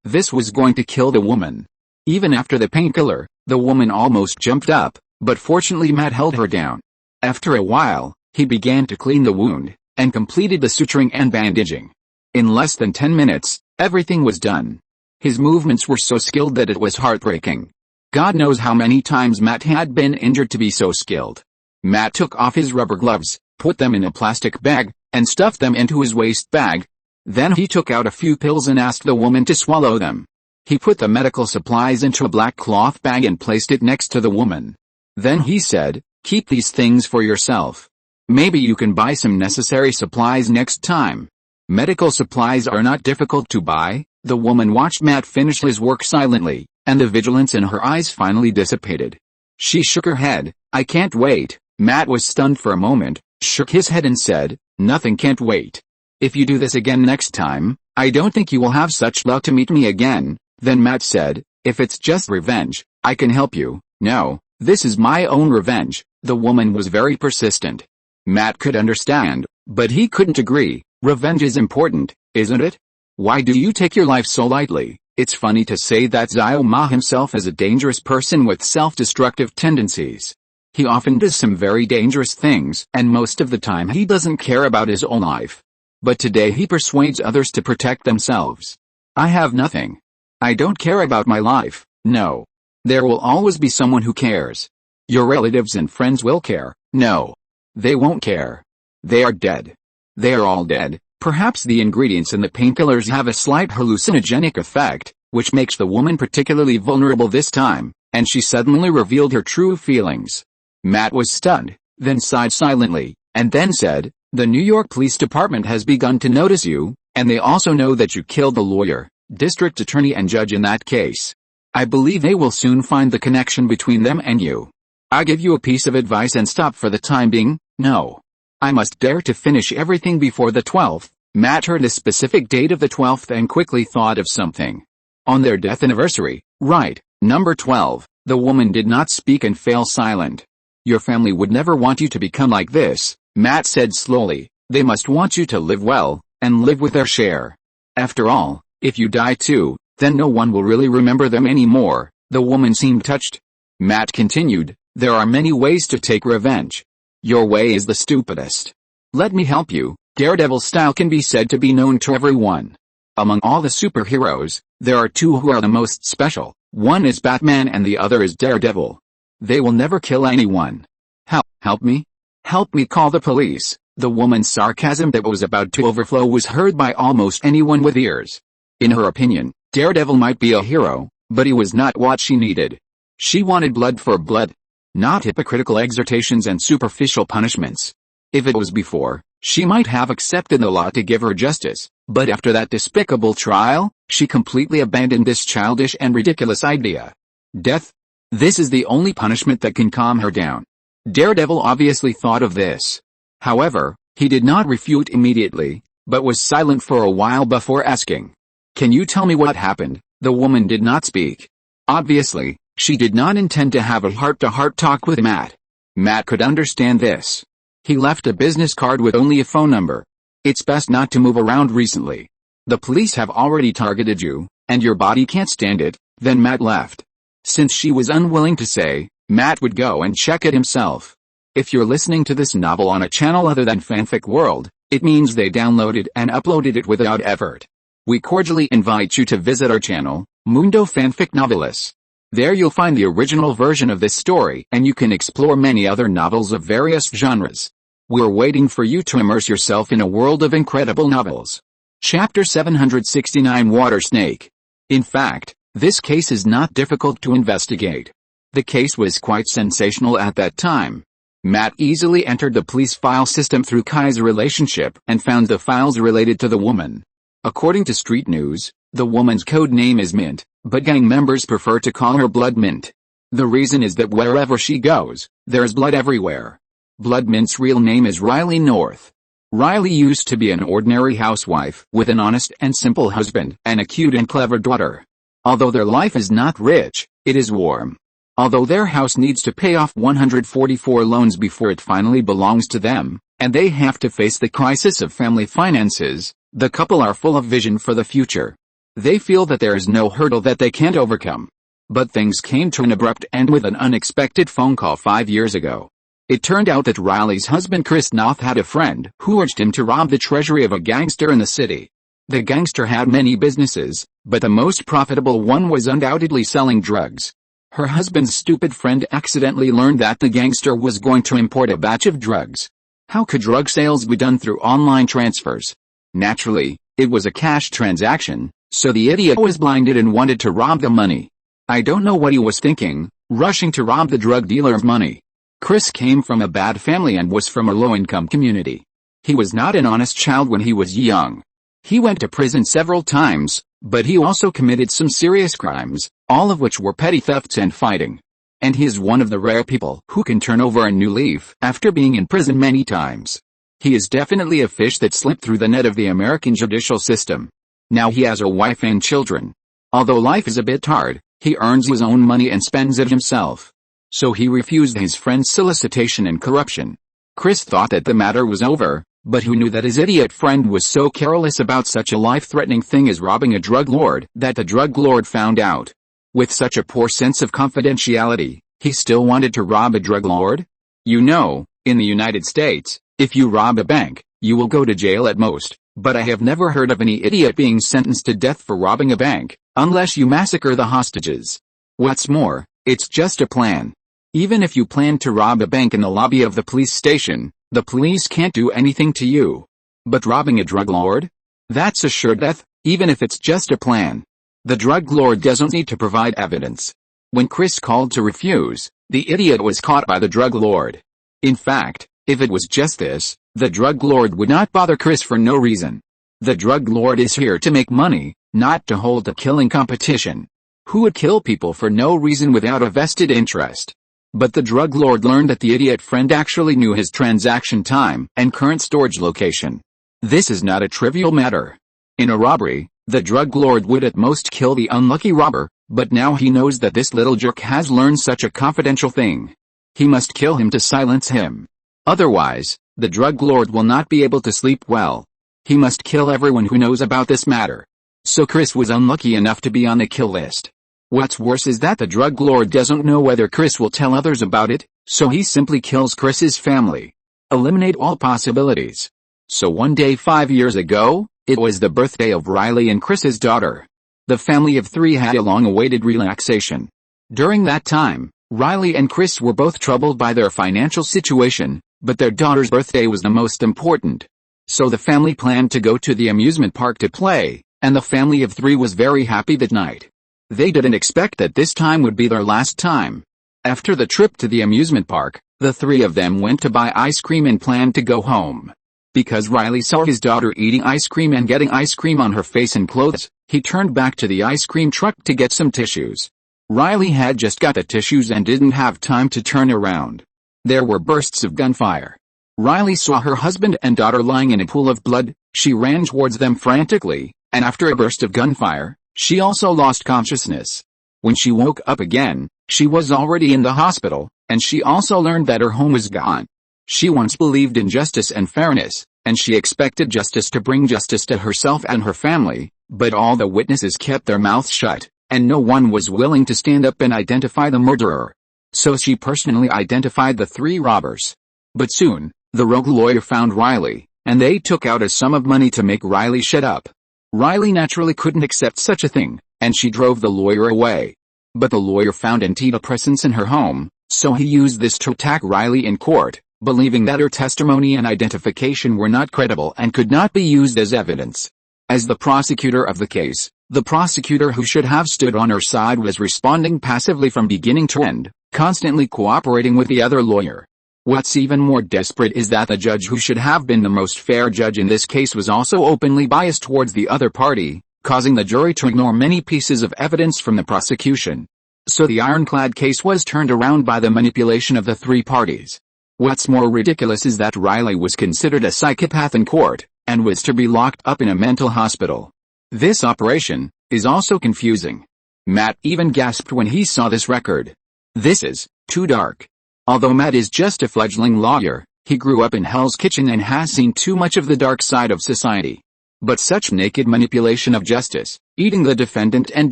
This was going to kill the woman. Even after the painkiller, the woman almost jumped up, but fortunately Matt held her down. After a while, he began to clean the wound, and completed the suturing and bandaging. In less than 10 minutes, everything was done. His movements were so skilled that it was heartbreaking. God knows how many times Matt had been injured to be so skilled. Matt took off his rubber gloves, put them in a plastic bag, and stuffed them into his waist bag. Then he took out a few pills and asked the woman to swallow them. He put the medical supplies into a black cloth bag and placed it next to the woman. Then he said, "Keep these things for yourself. Maybe you can buy some necessary supplies next time." Medical supplies are not difficult to buy. The woman watched Matt finish his work silently, and the vigilance in her eyes finally dissipated. She shook her head. "I can't wait." Matt was stunned for a moment, shook his head and said, "Nothing can't wait. If you do this again next time, I don't think you will have such luck to meet me again." Then Matt said, "If it's just revenge, I can help you." "No, this is my own revenge." The woman was very persistent. Matt could understand, but he couldn't agree. Revenge is important, isn't it? Why do you take your life so lightly? It's funny to say that Zio Ma himself is a dangerous person with self-destructive tendencies. He often does some very dangerous things, and most of the time he doesn't care about his own life. But today he persuades others to protect themselves. "I have nothing. I don't care about my life." No. There will always be someone who cares. Your relatives and friends will care. No. They won't care. They are dead. They are all dead. Perhaps the ingredients in the painkillers have a slight hallucinogenic effect, which makes the woman particularly vulnerable this time, and she suddenly revealed her true feelings. Matt was stunned, then sighed silently, and then said, "The New York Police Department has begun to notice you, and they also know that you killed the lawyer, district attorney and judge in that case. I believe they will soon find the connection between them and you. I give you a piece of advice and stop for the time being. No. I must dare to finish everything before the 12th. Matt heard the specific date of the 12th and quickly thought of something. On their death anniversary, right, number 12, the woman did not speak and fell silent. Your family would never want you to become like this, Matt said slowly. They must want you to live well, and live with their share. After all, if you die too, then no one will really remember them anymore. The woman seemed touched. Matt continued, there are many ways to take revenge. Your way is the stupidest. Let me help you. Daredevil style can be said to be known to everyone. Among all the superheroes, there are two who are the most special. One is Batman and the other is Daredevil. They will never kill anyone. Help me? Help me call the police. The woman's sarcasm that was about to overflow was heard by almost anyone with ears. In her opinion, Daredevil might be a hero, but he was not what she needed. She wanted blood for blood. Not hypocritical exhortations and superficial punishments. If it was before, she might have accepted the law to give her justice, but after that despicable trial, she completely abandoned this childish and ridiculous idea. Death? This is the only punishment that can calm her down. Daredevil obviously thought of this. However, he did not refute immediately, but was silent for a while before asking. Can you tell me what happened? The woman did not speak. Obviously, she did not intend to have a heart-to-heart talk with Matt. Matt could understand this. He left a business card with only a phone number. It's best not to move around recently. The police have already targeted you, and your body can't stand it. Then Matt left. Since she was unwilling to say, Matt would go and check it himself. If you're listening to this novel on a channel other than Fanfic World, it means they downloaded and uploaded it without effort. We cordially invite you to visit our channel, Mundo Fanfic Novelis. There you'll find the original version of this story and you can explore many other novels of various genres. We're waiting for you to immerse yourself in a world of incredible novels. Chapter 769 Water Snake. In fact, this case is not difficult to investigate. The case was quite sensational at that time. Matt easily entered the police file system through Kai's relationship and found the files related to the woman. According to Street News, the woman's code name is Mint, but gang members prefer to call her Blood Mint. The reason is that wherever she goes, there's blood everywhere. Blood Mint's real name is Riley North. Riley used to be an ordinary housewife with an honest and simple husband and a cute and clever daughter. Although their life is not rich, it is warm. Although their house needs to pay off 144 loans before it finally belongs to them, and they have to face the crisis of family finances, the couple are full of vision for the future. They feel that there is no hurdle that they can't overcome. But things came to an abrupt end with an unexpected phone call 5 years ago. It turned out that Riley's husband Chris Noth had a friend who urged him to rob the treasury of a gangster in the city. The gangster had many businesses, but the most profitable one was undoubtedly selling drugs. Her husband's stupid friend accidentally learned that the gangster was going to import a batch of drugs. How could drug sales be done through online transfers? Naturally, it was a cash transaction, so the idiot was blinded and wanted to rob the money. I don't know what he was thinking, rushing to rob the drug dealer of money. Chris came from a bad family and was from a low-income community. He was not an honest child when he was young. He went to prison several times, but he also committed some serious crimes, all of which were petty thefts and fighting. And he is one of the rare people who can turn over a new leaf after being in prison many times. He is definitely a fish that slipped through the net of the American judicial system. Now he has a wife and children. Although life is a bit hard, he earns his own money and spends it himself. So he refused his friend's solicitation and corruption. Chris thought that the matter was over, but who knew that his idiot friend was so careless about such a life-threatening thing as robbing a drug lord that the drug lord found out. With such a poor sense of confidentiality, he still wanted to rob a drug lord? You know, in the United States, if you rob a bank, you will go to jail at most, but I have never heard of any idiot being sentenced to death for robbing a bank, unless you massacre the hostages. What's more, it's just a plan. Even if you plan to rob a bank in the lobby of the police station, the police can't do anything to you. But robbing a drug lord? That's a sure death, even if it's just a plan. The drug lord doesn't need to provide evidence. When Chris called to refuse, the idiot was caught by the drug lord. In fact, if it was just this, the drug lord would not bother Chris for no reason. The drug lord is here to make money, not to hold a killing competition. who would kill people for no reason without a vested interest. But the drug lord learned that the idiot friend actually knew his transaction time and current storage location. This is not a trivial matter. In a robbery, the drug lord would at most kill the unlucky robber, but now he knows that this little jerk has learned such a confidential thing. He must kill him to silence him. Otherwise, the drug lord will not be able to sleep well. He must kill everyone who knows about this matter. So Chris was unlucky enough to be on the kill list. What's worse is that the drug lord doesn't know whether Chris will tell others about it, so he simply kills Chris's family. Eliminate all possibilities. So one day 5 years ago, it was the birthday of Riley and Chris's daughter. The family of 3 had a long-awaited relaxation. During that time, Riley and Chris were both troubled by their financial situation, but their daughter's birthday was the most important. So the family planned to go to the amusement park to play, and the family of 3 was very happy that night. They didn't expect that this time would be their last time. After the trip to the amusement park, the 3 of them went to buy ice cream and planned to go home. Because Riley saw his daughter eating ice cream and getting ice cream on her face and clothes, he turned back to the ice cream truck to get some tissues. Riley had just got the tissues and didn't have time to turn around. There were bursts of gunfire. Riley saw her husband and daughter lying in a pool of blood. She ran towards them frantically, and after a burst of gunfire, she also lost consciousness. When she woke up again, she was already in the hospital, and she also learned that her home was gone. She once believed in justice and fairness, and she expected justice to bring justice to herself and her family, but all the witnesses kept their mouths shut, and no one was willing to stand up and identify the murderer. So she personally identified the 3 robbers. But soon, the rogue lawyer found Riley, and they took out a sum of money to make Riley shut up. Riley naturally couldn't accept such a thing, and she drove the lawyer away. But the lawyer found antidepressants in her home, so he used this to attack Riley in court, believing that her testimony and identification were not credible and could not be used as evidence. As the prosecutor of the case, the prosecutor who should have stood on her side was responding passively from beginning to end, constantly cooperating with the other lawyer. What's even more desperate is that the judge who should have been the most fair judge in this case was also openly biased towards the other party, causing the jury to ignore many pieces of evidence from the prosecution. So the ironclad case was turned around by the manipulation of the 3 parties. What's more ridiculous is that Riley was considered a psychopath in court, and was to be locked up in a mental hospital. This operation is also confusing. Matt even gasped when he saw this record. This is too dark. Although Matt is just a fledgling lawyer, he grew up in Hell's Kitchen and has seen too much of the dark side of society. But such naked manipulation of justice, eating the defendant and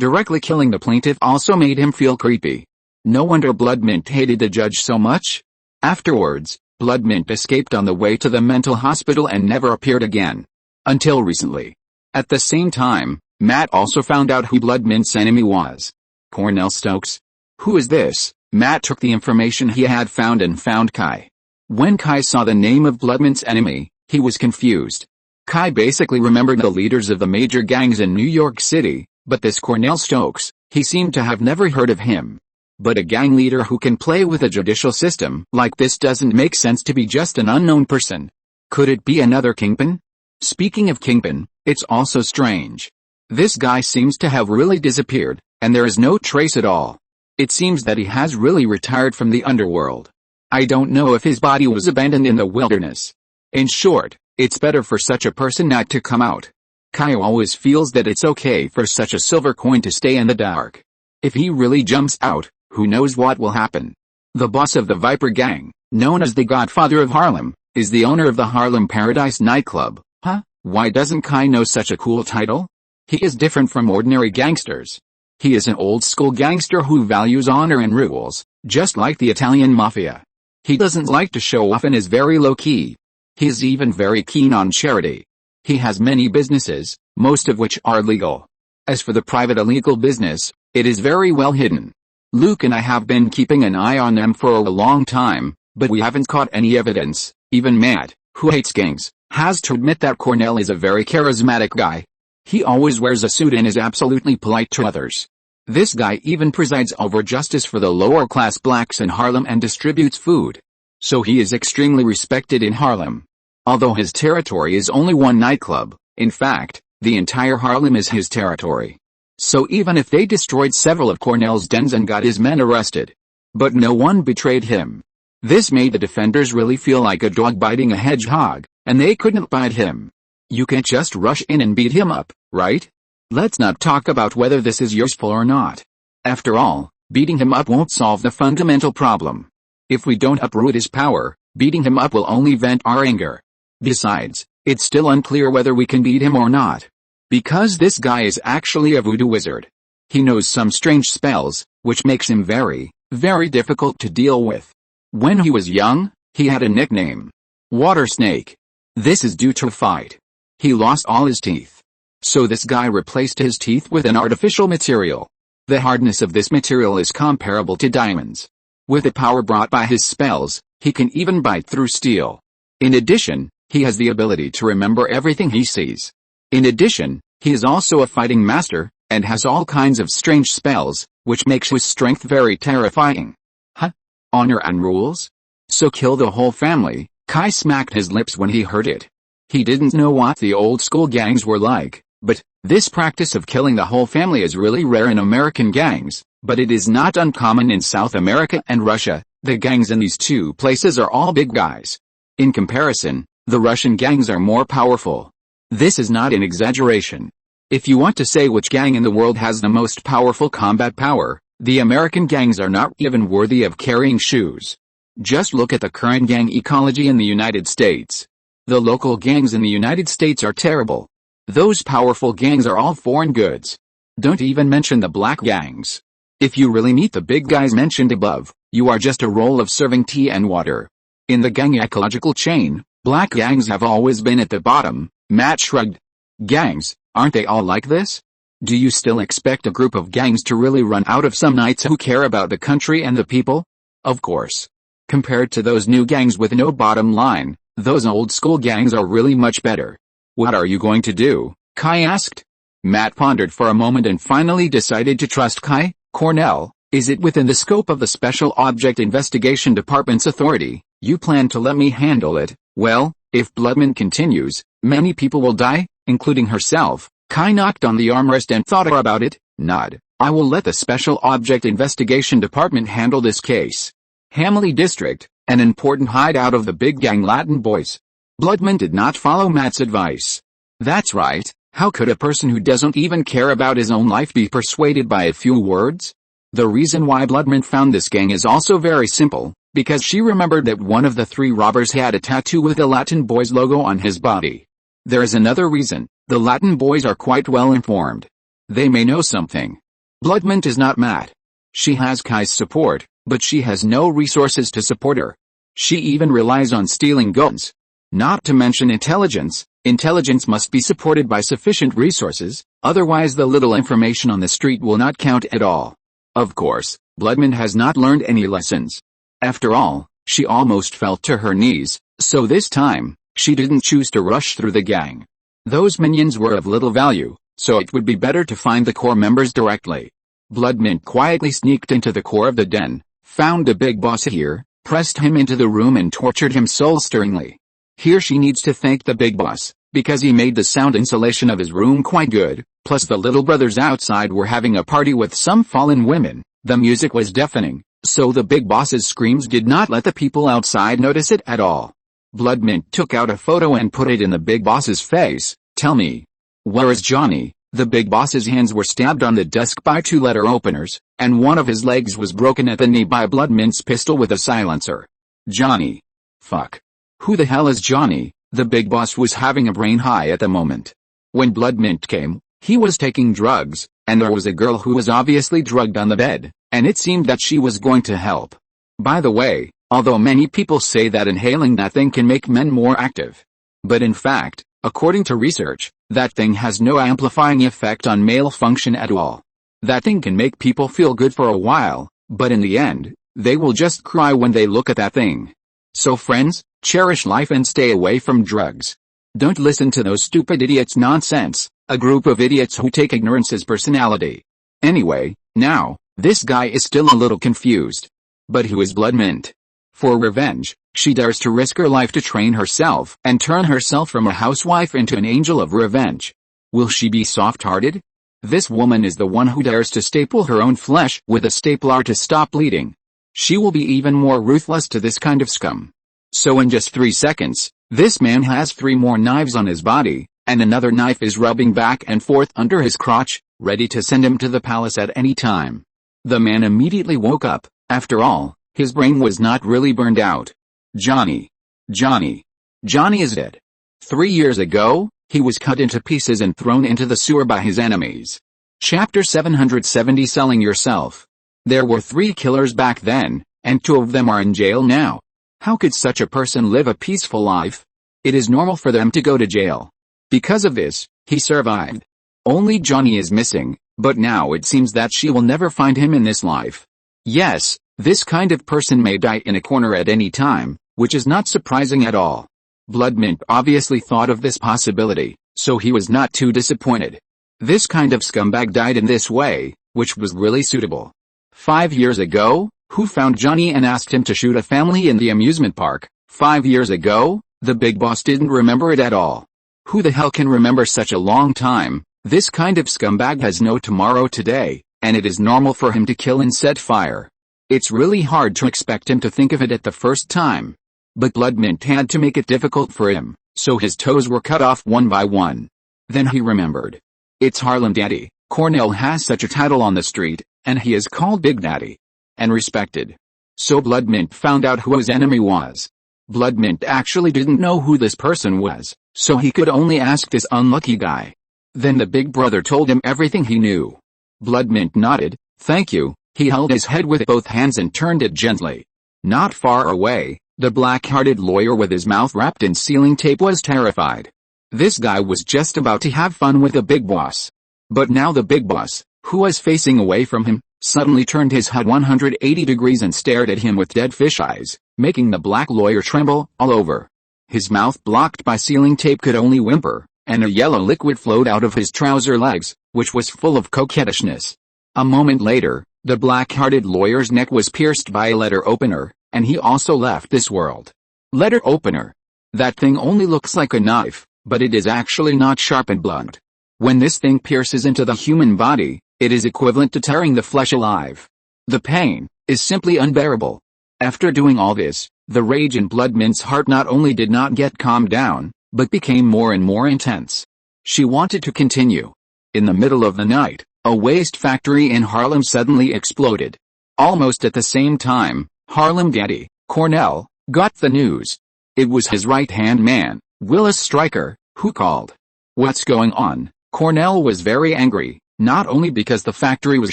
directly killing the plaintiff also made him feel creepy. No wonder Bloodmint hated the judge so much. Afterwards, Bloodmint escaped on the way to the mental hospital and never appeared again. Until recently. At the same time, Matt also found out who Bloodmint's enemy was. Cornell Stokes. Who is this? Matt took the information he had found and found Kai. When Kai saw the name of Bloodmint's enemy, he was confused. Kai basically remembered the leaders of the major gangs in New York City, but this Cornell Stokes, he seemed to have never heard of him. But a gang leader who can play with a judicial system like this doesn't make sense to be just an unknown person. Could it be another kingpin? Speaking of kingpin, it's also strange. This guy seems to have really disappeared, and there is no trace at all. It seems that he has really retired from the underworld. I don't know if his body was abandoned in the wilderness. In short, it's better for such a person not to come out. Kai always feels that it's okay for such a silver coin to stay in the dark. If he really jumps out, who knows what will happen. The boss of the Viper Gang, known as the Godfather of Harlem, is the owner of the Harlem Paradise nightclub. Huh? Why doesn't Kai know such a cool title? He is different from ordinary gangsters. He is an old-school gangster who values honor and rules, just like the Italian mafia. He doesn't like to show off and is very low-key. He is even very keen on charity. He has many businesses, most of which are legal. As for the private illegal business, it is very well hidden. Luke and I have been keeping an eye on them for a long time, but we haven't caught any evidence. Even Matt, who hates gangs, has to admit that Cornell is a very charismatic guy. He always wears a suit and is absolutely polite to others. This guy even presides over justice for the lower-class blacks in Harlem and distributes food. So he is extremely respected in Harlem. Although his territory is only one nightclub, in fact, the entire Harlem is his territory. So even if they destroyed several of Cornell's dens and got his men arrested, but no one betrayed him. This made the defenders really feel like a dog biting a hedgehog, and they couldn't bite him. You can't just rush in and beat him up, right? Let's not talk about whether this is useful or not. After all, beating him up won't solve the fundamental problem. If we don't uproot his power, beating him up will only vent our anger. Besides, it's still unclear whether we can beat him or not. Because this guy is actually a voodoo wizard. He knows some strange spells, which makes him very, very difficult to deal with. When he was young, he had a nickname. Water Snake. This is due to a fight. He lost all his teeth. So this guy replaced his teeth with an artificial material. The hardness of this material is comparable to diamonds. With the power brought by his spells, he can even bite through steel. In addition, he has the ability to remember everything he sees. In addition, he is also a fighting master, and has all kinds of strange spells, which makes his strength very terrifying. Huh? Honor and rules? So kill the whole family? Kai smacked his lips when he heard it. He didn't know what the old school gangs were like, but this practice of killing the whole family is really rare in American gangs, but it is not uncommon in South America and Russia. The gangs in these two places are all big guys. In comparison, the Russian gangs are more powerful. This is not an exaggeration. If you want to say which gang in the world has the most powerful combat power, the American gangs are not even worthy of carrying shoes. Just look at the current gang ecology in the United States. The local gangs in the United States are terrible. Those powerful gangs are all foreign goods. Don't even mention the black gangs. If you really meet the big guys mentioned above, you are just a roll of serving tea and water. In the gang ecological chain, black gangs have always been at the bottom. Matt shrugged. Gangs, aren't they all like this? Do you still expect a group of gangs to really run out of some knights who care about the country and the people? Of course. Compared to those new gangs with no bottom line, those old school gangs are really much better. What are you going to do? Kai asked. Matt pondered for a moment and finally decided to trust Kai. Cornell, is it within the scope of the Special Object Investigation Department's authority? You plan to let me handle it? Well, if Bloodman continues, many people will die, including herself. Kai knocked on the armrest and thought about it. Nod. I will let the Special Object Investigation Department handle this case. Hamley District, an important hideout of the big gang Latin boys. Bloodman did not follow Matt's advice. That's right. How could a person who doesn't even care about his own life be persuaded by a few words? The reason why Bloodman found this gang is also very simple, because she remembered that one of the three robbers had a tattoo with the Latin Boys logo on his body. There is another reason. The Latin Boys are quite well informed. They may know something. Bloodman is not mad. She has Kai's support, but she has no resources to support her. She even relies on stealing guns. Not to mention intelligence. Intelligence must be supported by sufficient resources, otherwise the little information on the street will not count at all. Of course, Bloodman has not learned any lessons. After all, she almost fell to her knees, so this time, she didn't choose to rush through the gang. Those minions were of little value, so it would be better to find the core members directly. Bloodman quietly sneaked into the core of the den, found the big boss here, pressed him into the room and tortured him soul-stirringly. Here she needs to thank the big boss, because he made the sound insulation of his room quite good, plus the little brothers outside were having a party with some fallen women. The music was deafening, so the big boss's screams did not let the people outside notice it at all. Bloodmint took out a photo and put it in the big boss's face. Tell me, where is Johnny? The big boss's hands were stabbed on the desk by two letter openers, and one of his legs was broken at the knee by Bloodmint's pistol with a silencer. Johnny. Fuck. Who the hell is Johnny? The big boss was having a brain high at the moment. When Bloodmint came, he was taking drugs, and there was a girl who was obviously drugged on the bed, and it seemed that she was going to help. By the way, although many people say that inhaling that thing can make men more active. But in fact, according to research, that thing has no amplifying effect on male function at all. That thing can make people feel good for a while, but in the end, they will just cry when they look at that thing. So friends, cherish life and stay away from drugs. Don't listen to those stupid idiots nonsense, a group of idiots who take ignorance as personality. Anyway, now, this guy is still a little confused. But who is Bloodmint? For revenge, she dares to risk her life to train herself and turn herself from a housewife into an angel of revenge. Will she be soft-hearted? This woman is the one who dares to staple her own flesh with a stapler to stop bleeding. She will be even more ruthless to this kind of scum. So in just 3 seconds, this man has 3 more knives on his body, and another knife is rubbing back and forth under his crotch, ready to send him to the palace at any time. The man immediately woke up. After all, his brain was not really burned out. Johnny is dead. 3 years ago, he was cut into pieces and thrown into the sewer by his enemies. Chapter 770 Selling Yourself. There were 3 killers back then, and 2 of them are in jail now. How could such a person live a peaceful life? It is normal for them to go to jail. Because of this, he survived. Only Johnny is missing, but now it seems that she will never find him in this life. Yes, this kind of person may die in a corner at any time, which is not surprising at all. Bloodmint obviously thought of this possibility, so he was not too disappointed. This kind of scumbag died in this way, which was really suitable. 5 years ago, who found Johnny and asked him to shoot a family in the amusement park? 5 years ago, the big boss didn't remember it at all. Who the hell can remember such a long time? This kind of scumbag has no tomorrow today, and it is normal for him to kill and set fire. It's really hard to expect him to think of it at the first time. But Bloodmint had to make it difficult for him, so his toes were cut off one by one. Then he remembered. It's Harlem Daddy. Cornell has such a title on the street, and he is called Big Daddy. And respected. So Bloodmint found out who his enemy was. Bloodmint actually didn't know who this person was, so he could only ask this unlucky guy. Then the big brother told him everything he knew. Bloodmint nodded, thank you. He held his head with both hands and turned it gently. Not far away, the black-hearted lawyer with his mouth wrapped in sealing tape was terrified. This guy was just about to have fun with the big boss. But now the big boss, who was facing away from him, suddenly turned his head 180 degrees and stared at him with dead fish eyes, making the black lawyer tremble all over. His mouth blocked by sealing tape could only whimper, and a yellow liquid flowed out of his trouser legs, which was full of coquettishness. A moment later, the black-hearted lawyer's neck was pierced by a letter opener, and he also left this world. Letter opener. That thing only looks like a knife, but it is actually not sharp and blunt. When this thing pierces into the human body, it is equivalent to tearing the flesh alive. The pain is simply unbearable. After doing all this, the rage in Bloodmint's heart not only did not get calmed down, but became more and more intense. She wanted to continue. In the middle of the night, a waste factory in Harlem suddenly exploded. Almost at the same time, Harlem Daddy, Cornell, got the news. It was his right-hand man, Willis Stryker, who called. What's going on? Cornell was very angry, not only because the factory was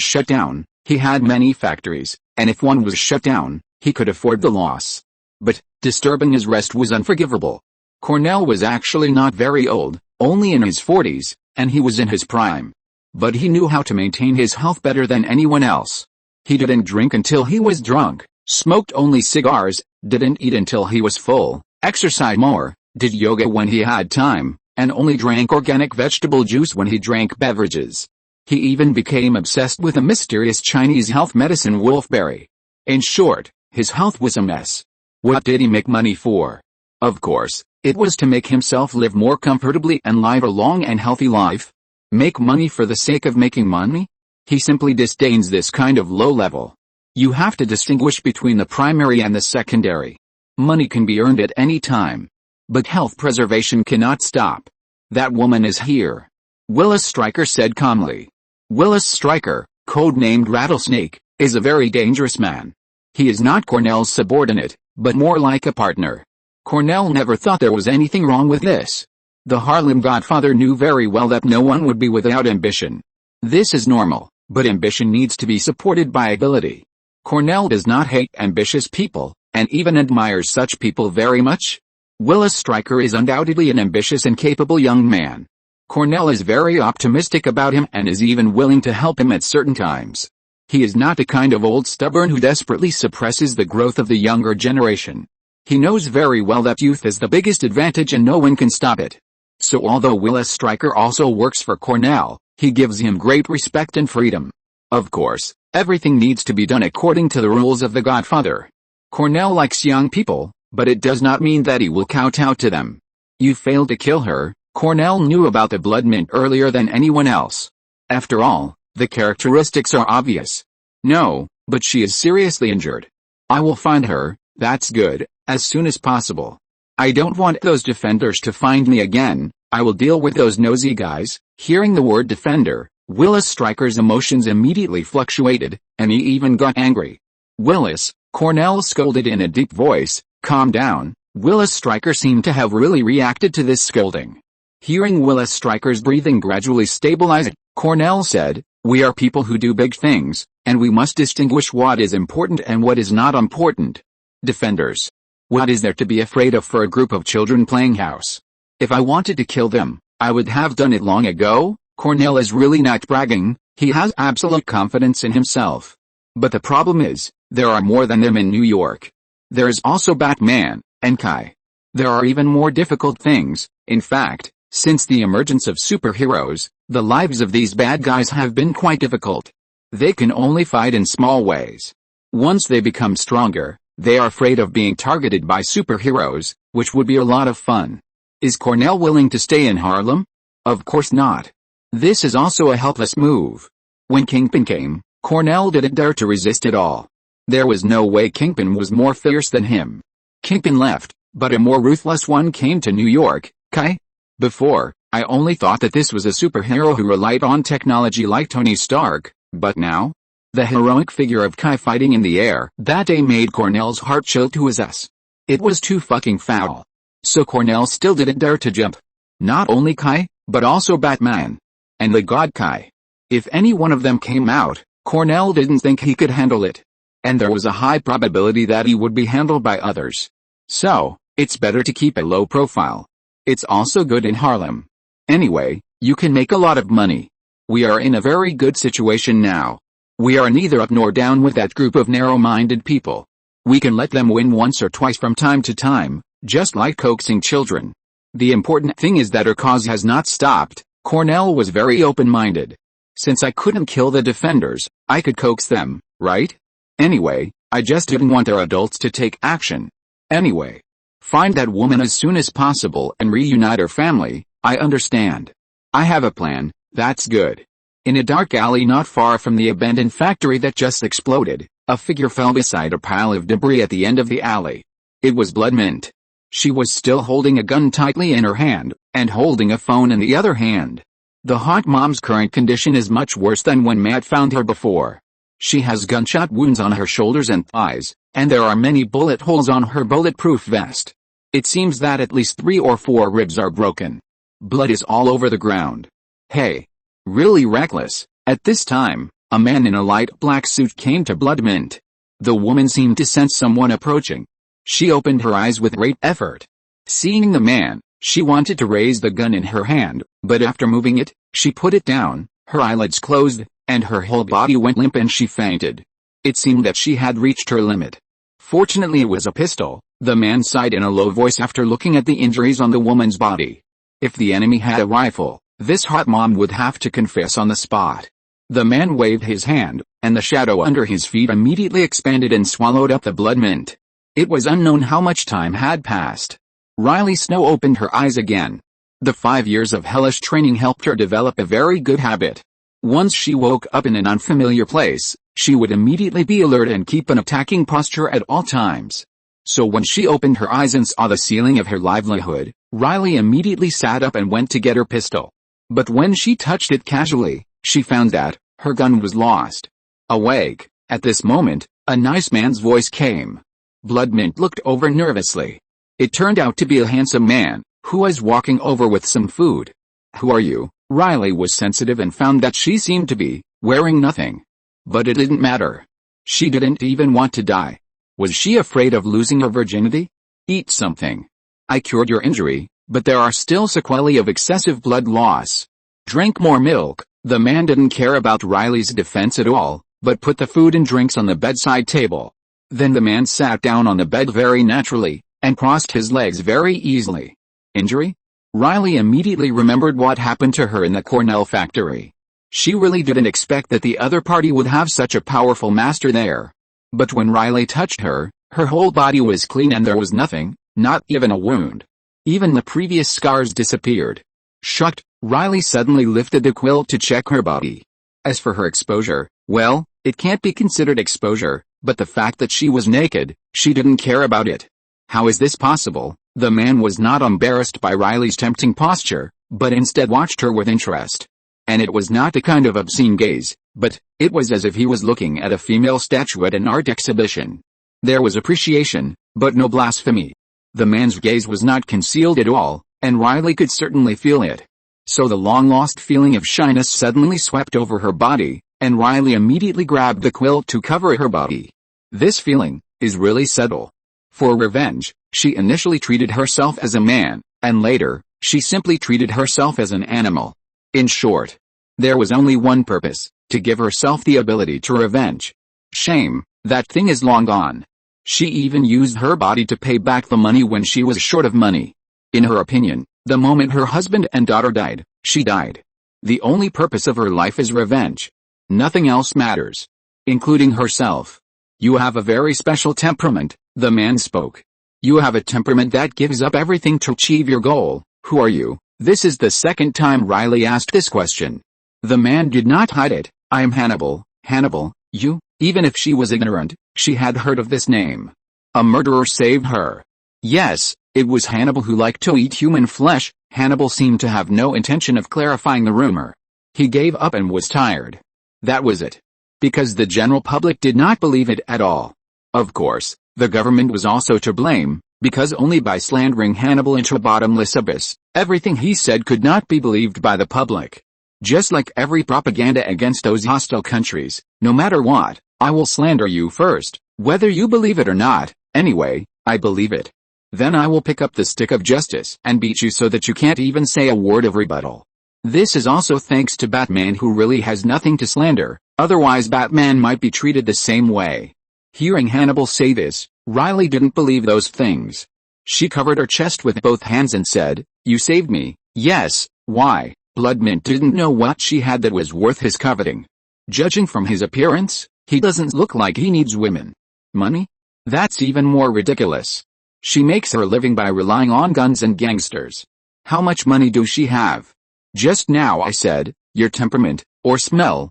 shut down, he had many factories, and if one was shut down, he could afford the loss. But, disturbing his rest was unforgivable. Cornell was actually not very old, only in his 40s, and he was in his prime. But he knew how to maintain his health better than anyone else. He didn't drink until he was drunk, smoked only cigars, didn't eat until he was full, exercised more, did yoga when he had time, and only drank organic vegetable juice when he drank beverages. He even became obsessed with a mysterious Chinese health medicine wolfberry. In short, his health was a mess. What did he make money for? Of course, it was to make himself live more comfortably and live a long and healthy life. Make money for the sake of making money? He simply disdains this kind of low level. You have to distinguish between the primary and the secondary. Money can be earned at any time. But health preservation cannot stop. That woman is here. Willis Stryker said calmly. Willis Stryker, codenamed Rattlesnake, is a very dangerous man. He is not Cornell's subordinate, but more like a partner. Cornell never thought there was anything wrong with this. The Harlem Godfather knew very well that no one would be without ambition. This is normal, but ambition needs to be supported by ability. Cornell does not hate ambitious people, and even admires such people very much. Willis Stryker is undoubtedly an ambitious and capable young man. Cornell is very optimistic about him and is even willing to help him at certain times. He is not the kind of old stubborn who desperately suppresses the growth of the younger generation. He knows very well that youth is the biggest advantage and no one can stop it. So although Willis Stryker also works for Cornell, he gives him great respect and freedom. Of course, everything needs to be done according to the rules of the Godfather. Cornell likes young people, but it does not mean that he will kowtow to them. You failed to kill her. Cornell knew about the Bloodmint earlier than anyone else. After all, the characteristics are obvious. No, but she is seriously injured. I will find her, that's good, as soon as possible. I don't want those defenders to find me again. I will deal with those nosy guys. Hearing the word defender, Willis Stryker's emotions immediately fluctuated, and he even got angry. Willis, Cornell scolded in a deep voice, calm down. Willis Stryker seemed to have really reacted to this scolding. Hearing Willis Stryker's breathing gradually stabilize, Cornell said, we are people who do big things, and we must distinguish what is important and what is not important. Defenders. What is there to be afraid of for a group of children playing house? If I wanted to kill them, I would have done it long ago. Cornell is really not bragging, he has absolute confidence in himself. But the problem is, there are more than them in New York. There is also Batman, and Kai. There are even more difficult things. In fact, since the emergence of superheroes, the lives of these bad guys have been quite difficult. They can only fight in small ways. Once they become stronger, they are afraid of being targeted by superheroes, which would be a lot of fun. Is Cornell willing to stay in Harlem? Of course not. This is also a helpless move. When Kingpin came, Cornell didn't dare to resist at all. There was no way Kingpin was more fierce than him. Kingpin left, but a more ruthless one came to New York, Kai. Before, I only thought that this was a superhero who relied on technology like Tony Stark, but now? The heroic figure of Kai fighting in the air that day made Cornell's heart chill to his ass. It was too fucking foul. So Cornell still didn't dare to jump. Not only Kai, but also Batman. And the god Kai. If any one of them came out, Cornell didn't think he could handle it. And there was a high probability that he would be handled by others. So, it's better to keep a low profile. It's also good in Harlem. Anyway, you can make a lot of money. We are in a very good situation now. We are neither up nor down with that group of narrow-minded people. We can let them win once or twice from time to time, just like coaxing children. The important thing is that our cause has not stopped. Cornell was very open-minded. Since I couldn't kill the defenders, I could coax them, right? Anyway, I just didn't want our adults to take action. Anyway, find that woman as soon as possible and reunite her family. I understand. I have a plan. That's good. In a dark alley not far from the abandoned factory that just exploded, a figure fell beside a pile of debris at the end of the alley. It was Blood Mint. She was still holding a gun tightly in her hand, and holding a phone in the other hand. The hot mom's current condition is much worse than when Matt found her before. She has gunshot wounds on her shoulders and thighs, and there are many bullet holes on her bulletproof vest. It seems that at least 3 or 4 ribs are broken. Blood is all over the ground. Hey. Really reckless. At this time, a man in a light black suit came to Blood Mint. The woman seemed to sense someone approaching. She opened her eyes with great effort. Seeing the man, she wanted to raise the gun in her hand, but after moving it, she put it down, her eyelids closed, and her whole body went limp and she fainted. It seemed that she had reached her limit. Fortunately it was a pistol, the man sighed in a low voice after looking at the injuries on the woman's body. If the enemy had a rifle, this hot mom would have to confess on the spot. The man waved his hand, and the shadow under his feet immediately expanded and swallowed up the Blood Mint. It was unknown how much time had passed. Riley Snow opened her eyes again. The 5 years of hellish training helped her develop a very good habit. Once she woke up in an unfamiliar place, she would immediately be alert and keep an attacking posture at all times. So when she opened her eyes and saw the ceiling of her livelihood, Riley immediately sat up and went to get her pistol. But when she touched it casually, she found that her gun was lost. Awake, at this moment, a nice man's voice came. Blood Mint looked over nervously. It turned out to be a handsome man, who was walking over with some food. Who are you? Riley was sensitive and found that she seemed to be wearing nothing. But it didn't matter. She didn't even want to die. Was she afraid of losing her virginity? Eat something. I cured your injury, but there are still sequelae of excessive blood loss. Drink more milk. The man didn't care about Riley's defense at all, but put the food and drinks on the bedside table. Then the man sat down on the bed very naturally, and crossed his legs very easily. Injury? Riley immediately remembered what happened to her in the Cornell factory. She really didn't expect that the other party would have such a powerful master there. But when Riley touched her, her whole body was clean and there was nothing, not even a wound. Even the previous scars disappeared. Shocked, Riley suddenly lifted the quilt to check her body. As for her exposure, well, it can't be considered exposure, but the fact that she was naked, she didn't care about it. How is this possible? The man was not embarrassed by Riley's tempting posture, but instead watched her with interest. And it was not the kind of obscene gaze, but it was as if he was looking at a female statue at an art exhibition. There was appreciation, but no blasphemy. The man's gaze was not concealed at all, and Riley could certainly feel it. So the long-lost feeling of shyness suddenly swept over her body, and Riley immediately grabbed the quilt to cover her body. This feeling is really subtle. For revenge, she initially treated herself as a man, and later, she simply treated herself as an animal. In short, there was only one purpose: to give herself the ability to revenge. Shame, that thing is long gone. She even used her body to pay back the money when she was short of money. In her opinion, the moment her husband and daughter died, she died. The only purpose of her life is revenge. Nothing else matters. Including herself. You have a very special temperament, the man spoke. You have a temperament that gives up everything to achieve your goal. Who are you? This is the second time Riley asked this question. The man did not hide it. I am Hannibal. Hannibal, you? Even if she was ignorant, she had heard of this name. A murderer saved her. Yes, it was Hannibal who liked to eat human flesh. Hannibal seemed to have no intention of clarifying the rumor. He gave up and was tired. That was it. Because the general public did not believe it at all. Of course, the government was also to blame, because only by slandering Hannibal into a bottomless abyss, everything he said could not be believed by the public. Just like every propaganda against those hostile countries, no matter what, I will slander you first, whether you believe it or not. Anyway, I believe it. Then I will pick up the stick of justice and beat you so that you can't even say a word of rebuttal. This is also thanks to Batman, who really has nothing to slander, otherwise Batman might be treated the same way. Hearing Hannibal say this, Riley didn't believe those things. She covered her chest with both hands and said, "You saved me." Yes, why? Bloodmint didn't know what she had that was worth his coveting. Judging from his appearance, he doesn't look like he needs women. Money? That's even more ridiculous. She makes her living by relying on guns and gangsters. How much money does she have? Just now I said, your temperament, or smell.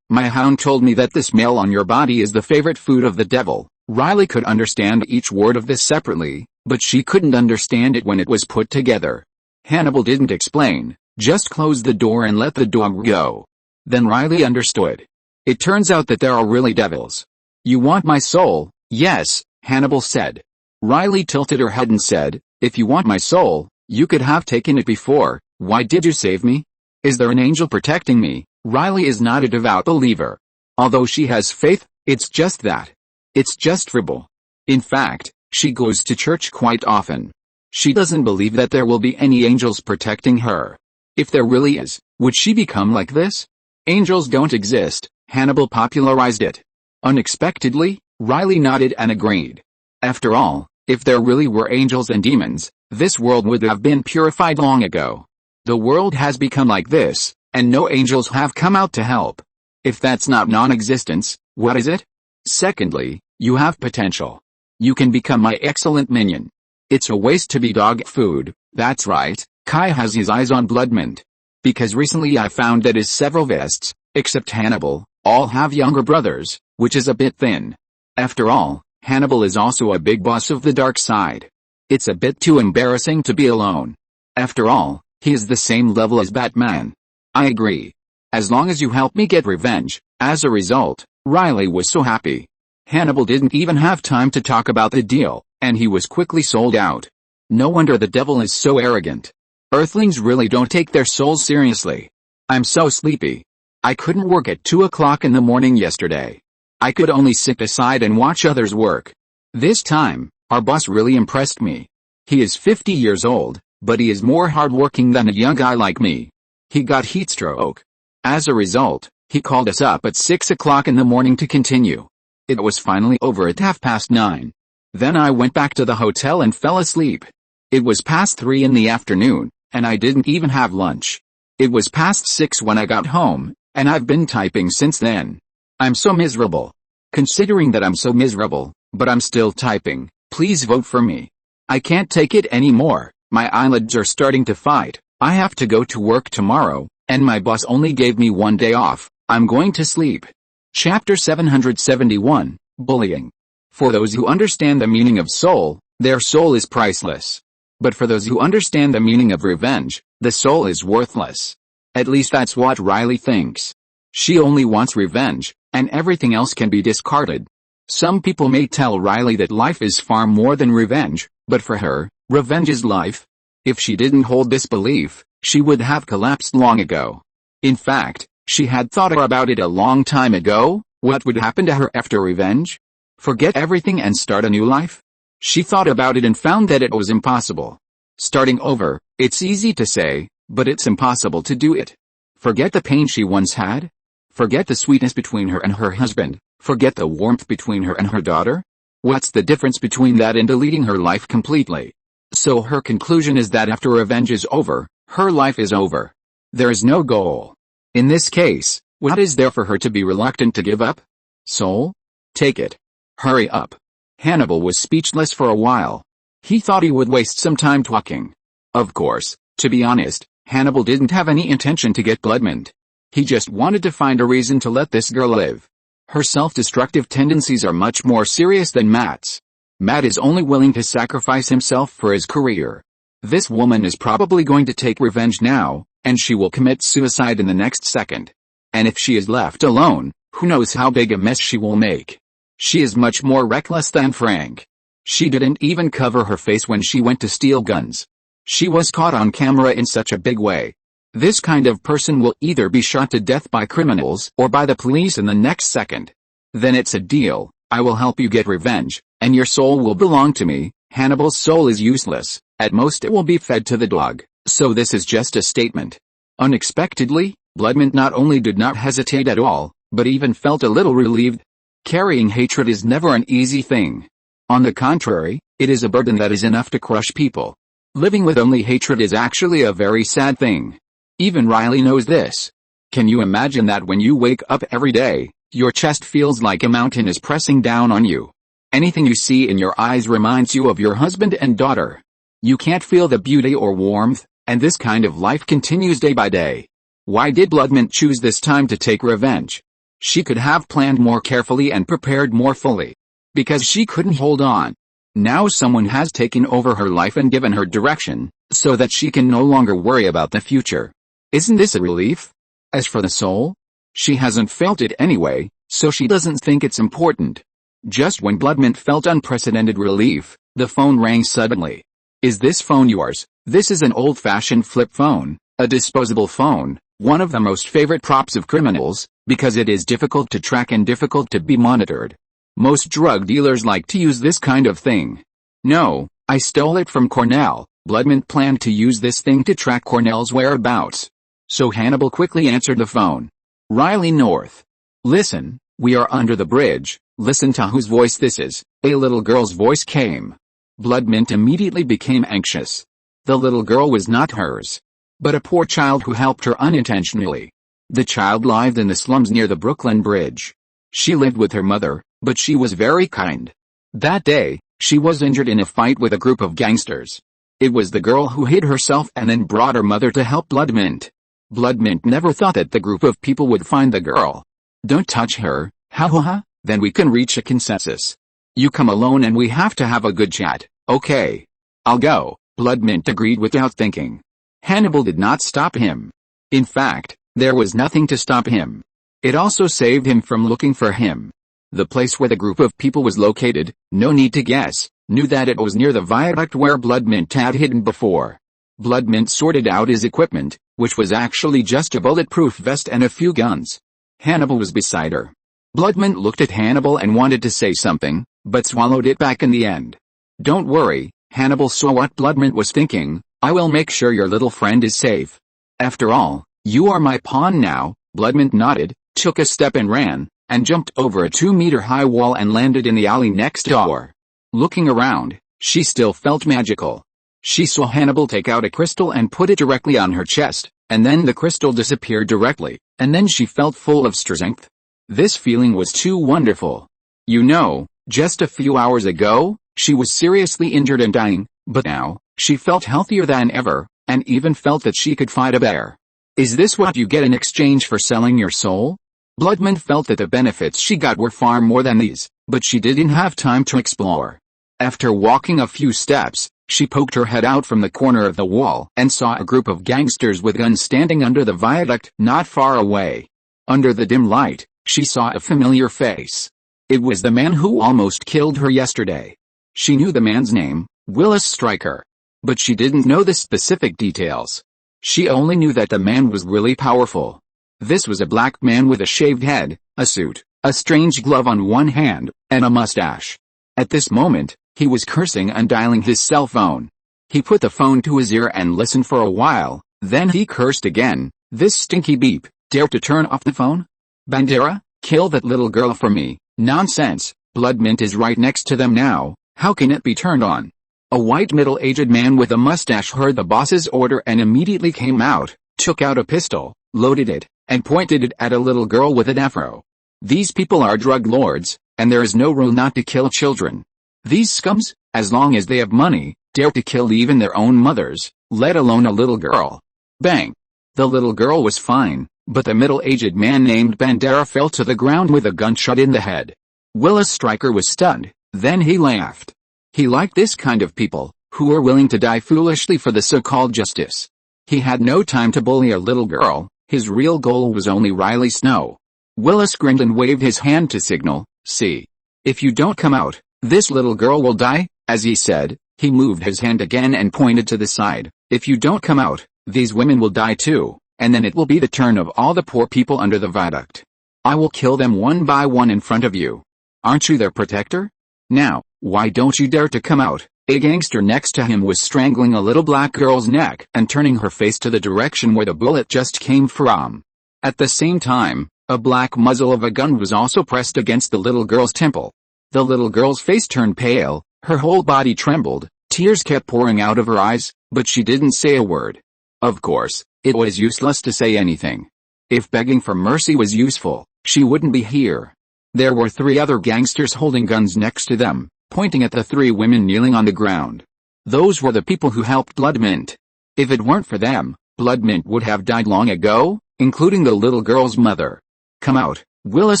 My hound told me that the smell on your body is the favorite food of the devil. Riley could understand each word of this separately, but she couldn't understand it when it was put together. Hannibal didn't explain, just closed the door and let the dog go. Then Riley understood. It turns out that there are really devils. You want my soul? Yes, Hannibal said. Riley tilted her head and said, if you want my soul, you could have taken it before. Why did you save me? Is there an angel protecting me? Riley is not a devout believer. Although she has faith, it's just that. It's just verbal. In fact, she goes to church quite often. She doesn't believe that there will be any angels protecting her. If there really is, would she become like this? Angels don't exist. Hannibal popularized it. Unexpectedly, Riley nodded and agreed. After all, if there really were angels and demons, this world would have been purified long ago. The world has become like this, and no angels have come out to help. If that's not non-existence, what is it? Secondly, you have potential. You can become my excellent minion. It's a waste to be dog food. That's right, Kai has his eyes on Bloodmint. Because recently I found that his several vests, except Hannibal, all have younger brothers, which is a bit thin. After all, Hannibal is also a big boss of the dark side. It's a bit too embarrassing to be alone. After all, he is the same level as Batman. I agree. As long as you help me get revenge. As a result, Riley was so happy. Hannibal didn't even have time to talk about the deal, and he was quickly sold out. No wonder the devil is so arrogant. Earthlings really don't take their souls seriously. I'm so sleepy. I couldn't work at 2 o'clock in the morning yesterday. I could only sit aside and watch others work. This time, our boss really impressed me. He is 50 years old, but he is more hardworking than a young guy like me. He got heat stroke. As a result, he called us up at 6 o'clock in the morning to continue. It was finally over at 9:30. Then I went back to the hotel and fell asleep. It was past 3 in the afternoon, and I didn't even have lunch. It was past 6 when I got home, and I've been typing since then. I'm so miserable. Considering that I'm so miserable, but I'm still typing, please vote for me. I can't take it anymore. My eyelids are starting to fight. I have to go to work tomorrow, and my boss only gave me 1 day off. I'm going to sleep. Chapter 771, Bullying. For those who understand the meaning of soul, their soul is priceless. But for those who understand the meaning of revenge, the soul is worthless. At least that's what Riley thinks. She only wants revenge, and everything else can be discarded. Some people may tell Riley that life is far more than revenge, but for her, revenge is life. If she didn't hold this belief, she would have collapsed long ago. In fact, she had thought about it a long time ago. What would happen to her after revenge? Forget everything and start a new life? She thought about it and found that it was impossible. Starting over, it's easy to say, but it's impossible to do it. Forget the pain she once had? Forget the sweetness between her and her husband? Forget the warmth between her and her daughter? What's the difference between that and deleting her life completely? So her conclusion is that after revenge is over, her life is over. There is no goal. In this case, what is there for her to be reluctant to give up? Soul? Take it. Hurry up. Hannibal was speechless for a while. He thought he would waste some time talking. Of course, to be honest, Hannibal didn't have any intention to get Bloodmint. He just wanted to find a reason to let this girl live. Her self-destructive tendencies are much more serious than Matt's. Matt is only willing to sacrifice himself for his career. This woman is probably going to take revenge now, and she will commit suicide in the next second. And if she is left alone, who knows how big a mess she will make. She is much more reckless than Frank. She didn't even cover her face when she went to steal guns. She was caught on camera in such a big way. This kind of person will either be shot to death by criminals or by the police in the next second. Then it's a deal. I will help you get revenge, and your soul will belong to me. Hannibal's soul is useless. At most it will be fed to the dog, so this is just a statement. Unexpectedly, Bloodmint not only did not hesitate at all, but even felt a little relieved. Carrying hatred is never an easy thing. On the contrary, it is a burden that is enough to crush people. Living with only hatred is actually a very sad thing. Even Riley knows this. Can you imagine that when you wake up every day, your chest feels like a mountain is pressing down on you? Anything you see in your eyes reminds you of your husband and daughter. You can't feel the beauty or warmth, and this kind of life continues day by day. Why did Bloodmint choose this time to take revenge? She could have planned more carefully and prepared more fully. Because she couldn't hold on. Now someone has taken over her life and given her direction, so that she can no longer worry about the future. Isn't this a relief? As for the soul? She hasn't felt it anyway, so she doesn't think it's important. Just when Bloodmint felt unprecedented relief, the phone rang suddenly. Is this phone yours? This is an old-fashioned flip phone, a disposable phone, one of the most favorite props of criminals, because it is difficult to track and difficult to be monitored. Most drug dealers like to use this kind of thing. No, I stole it from Cornell. Bloodmint planned to use this thing to track Cornell's whereabouts. So Hannibal quickly answered the phone. Riley North. Listen, we are under the bridge. Listen to whose voice this is. A little girl's voice came. Bloodmint immediately became anxious. The little girl was not hers, but a poor child who helped her unintentionally. The child lived in the slums near the Brooklyn Bridge. She lived with her mother, but she was very kind. That day, she was injured in a fight with a group of gangsters. It was the girl who hid herself and then brought her mother to help Bloodmint. Bloodmint never thought that the group of people would find the girl. Don't touch her, ha, then we can reach a consensus. You come alone and we have to have a good chat, okay? I'll go, Bloodmint agreed without thinking. Hannibal did not stop him. In fact, there was nothing to stop him. It also saved him from looking for him. The place where the group of people was located, no need to guess, knew that it was near the viaduct where Bloodmint had hidden before. Bloodmint sorted out his equipment, which was actually just a bulletproof vest and a few guns. Hannibal was beside her. Bloodmint looked at Hannibal and wanted to say something, but swallowed it back in the end. Don't worry, Hannibal saw what Bloodmint was thinking. I will make sure your little friend is safe. After all, you are my pawn now. Bloodmint nodded, took a step and ran, and jumped over a 2-meter-high wall and landed in the alley next door. Looking around, she still felt magical. She saw Hannibal take out a crystal and put it directly on her chest, and then the crystal disappeared directly, and then she felt full of strength. This feeling was too wonderful. You know, just a few hours ago, she was seriously injured and dying, but now, she felt healthier than ever. and even felt that she could fight a bear. Is this what you get in exchange for selling your soul? Bloodmint felt that the benefits she got were far more than these, but she didn't have time to explore. After walking a few steps, she poked her head out from the corner of the wall and saw a group of gangsters with guns standing under the viaduct not far away. Under the dim light, she saw a familiar face. It was the man who almost killed her yesterday. She knew the man's name, Willis Stryker. But she didn't know the specific details. She only knew that the man was really powerful. This was a black man with a shaved head, a suit, a strange glove on one hand, and a mustache. At this moment, he was cursing and dialing his cell phone. He put the phone to his ear and listened for a while, then he cursed again. This stinky beep, dare to turn off the phone? Bandera, kill that little girl for me. Nonsense, Bloodmint is right next to them now, how can it be turned on? A white middle-aged man with a mustache heard the boss's order and immediately came out, took out a pistol, loaded it, and pointed it at a little girl with an afro. These people are drug lords, and there is no rule not to kill children. These scums, as long as they have money, dare to kill even their own mothers, let alone a little girl. Bang! The little girl was fine, but the middle-aged man named Bandera fell to the ground with a gunshot in the head. Willis Stryker was stunned, then he laughed. He liked this kind of people, who were willing to die foolishly for the so-called justice. He had no time to bully a little girl, his real goal was only Riley Snow. Willis grinned and waved his hand to signal, see. If you don't come out, this little girl will die. As he said, he moved his hand again and pointed to the side. If you don't come out, these women will die too, and then it will be the turn of all the poor people under the viaduct. I will kill them one by one in front of you. Aren't you their protector? Now, why don't you dare to come out? A gangster next to him was strangling a little black girl's neck and turning her face to the direction where the bullet just came from. At the same time, a black muzzle of a gun was also pressed against the little girl's temple. The little girl's face turned pale, her whole body trembled, tears kept pouring out of her eyes, but she didn't say a word. Of course, it was useless to say anything. If begging for mercy was useful, she wouldn't be here. There were 3 other gangsters holding guns next to them, pointing at the 3 women kneeling on the ground. Those were the people who helped Bloodmint. If it weren't for them, Bloodmint would have died long ago, including the little girl's mother. Come out, Willis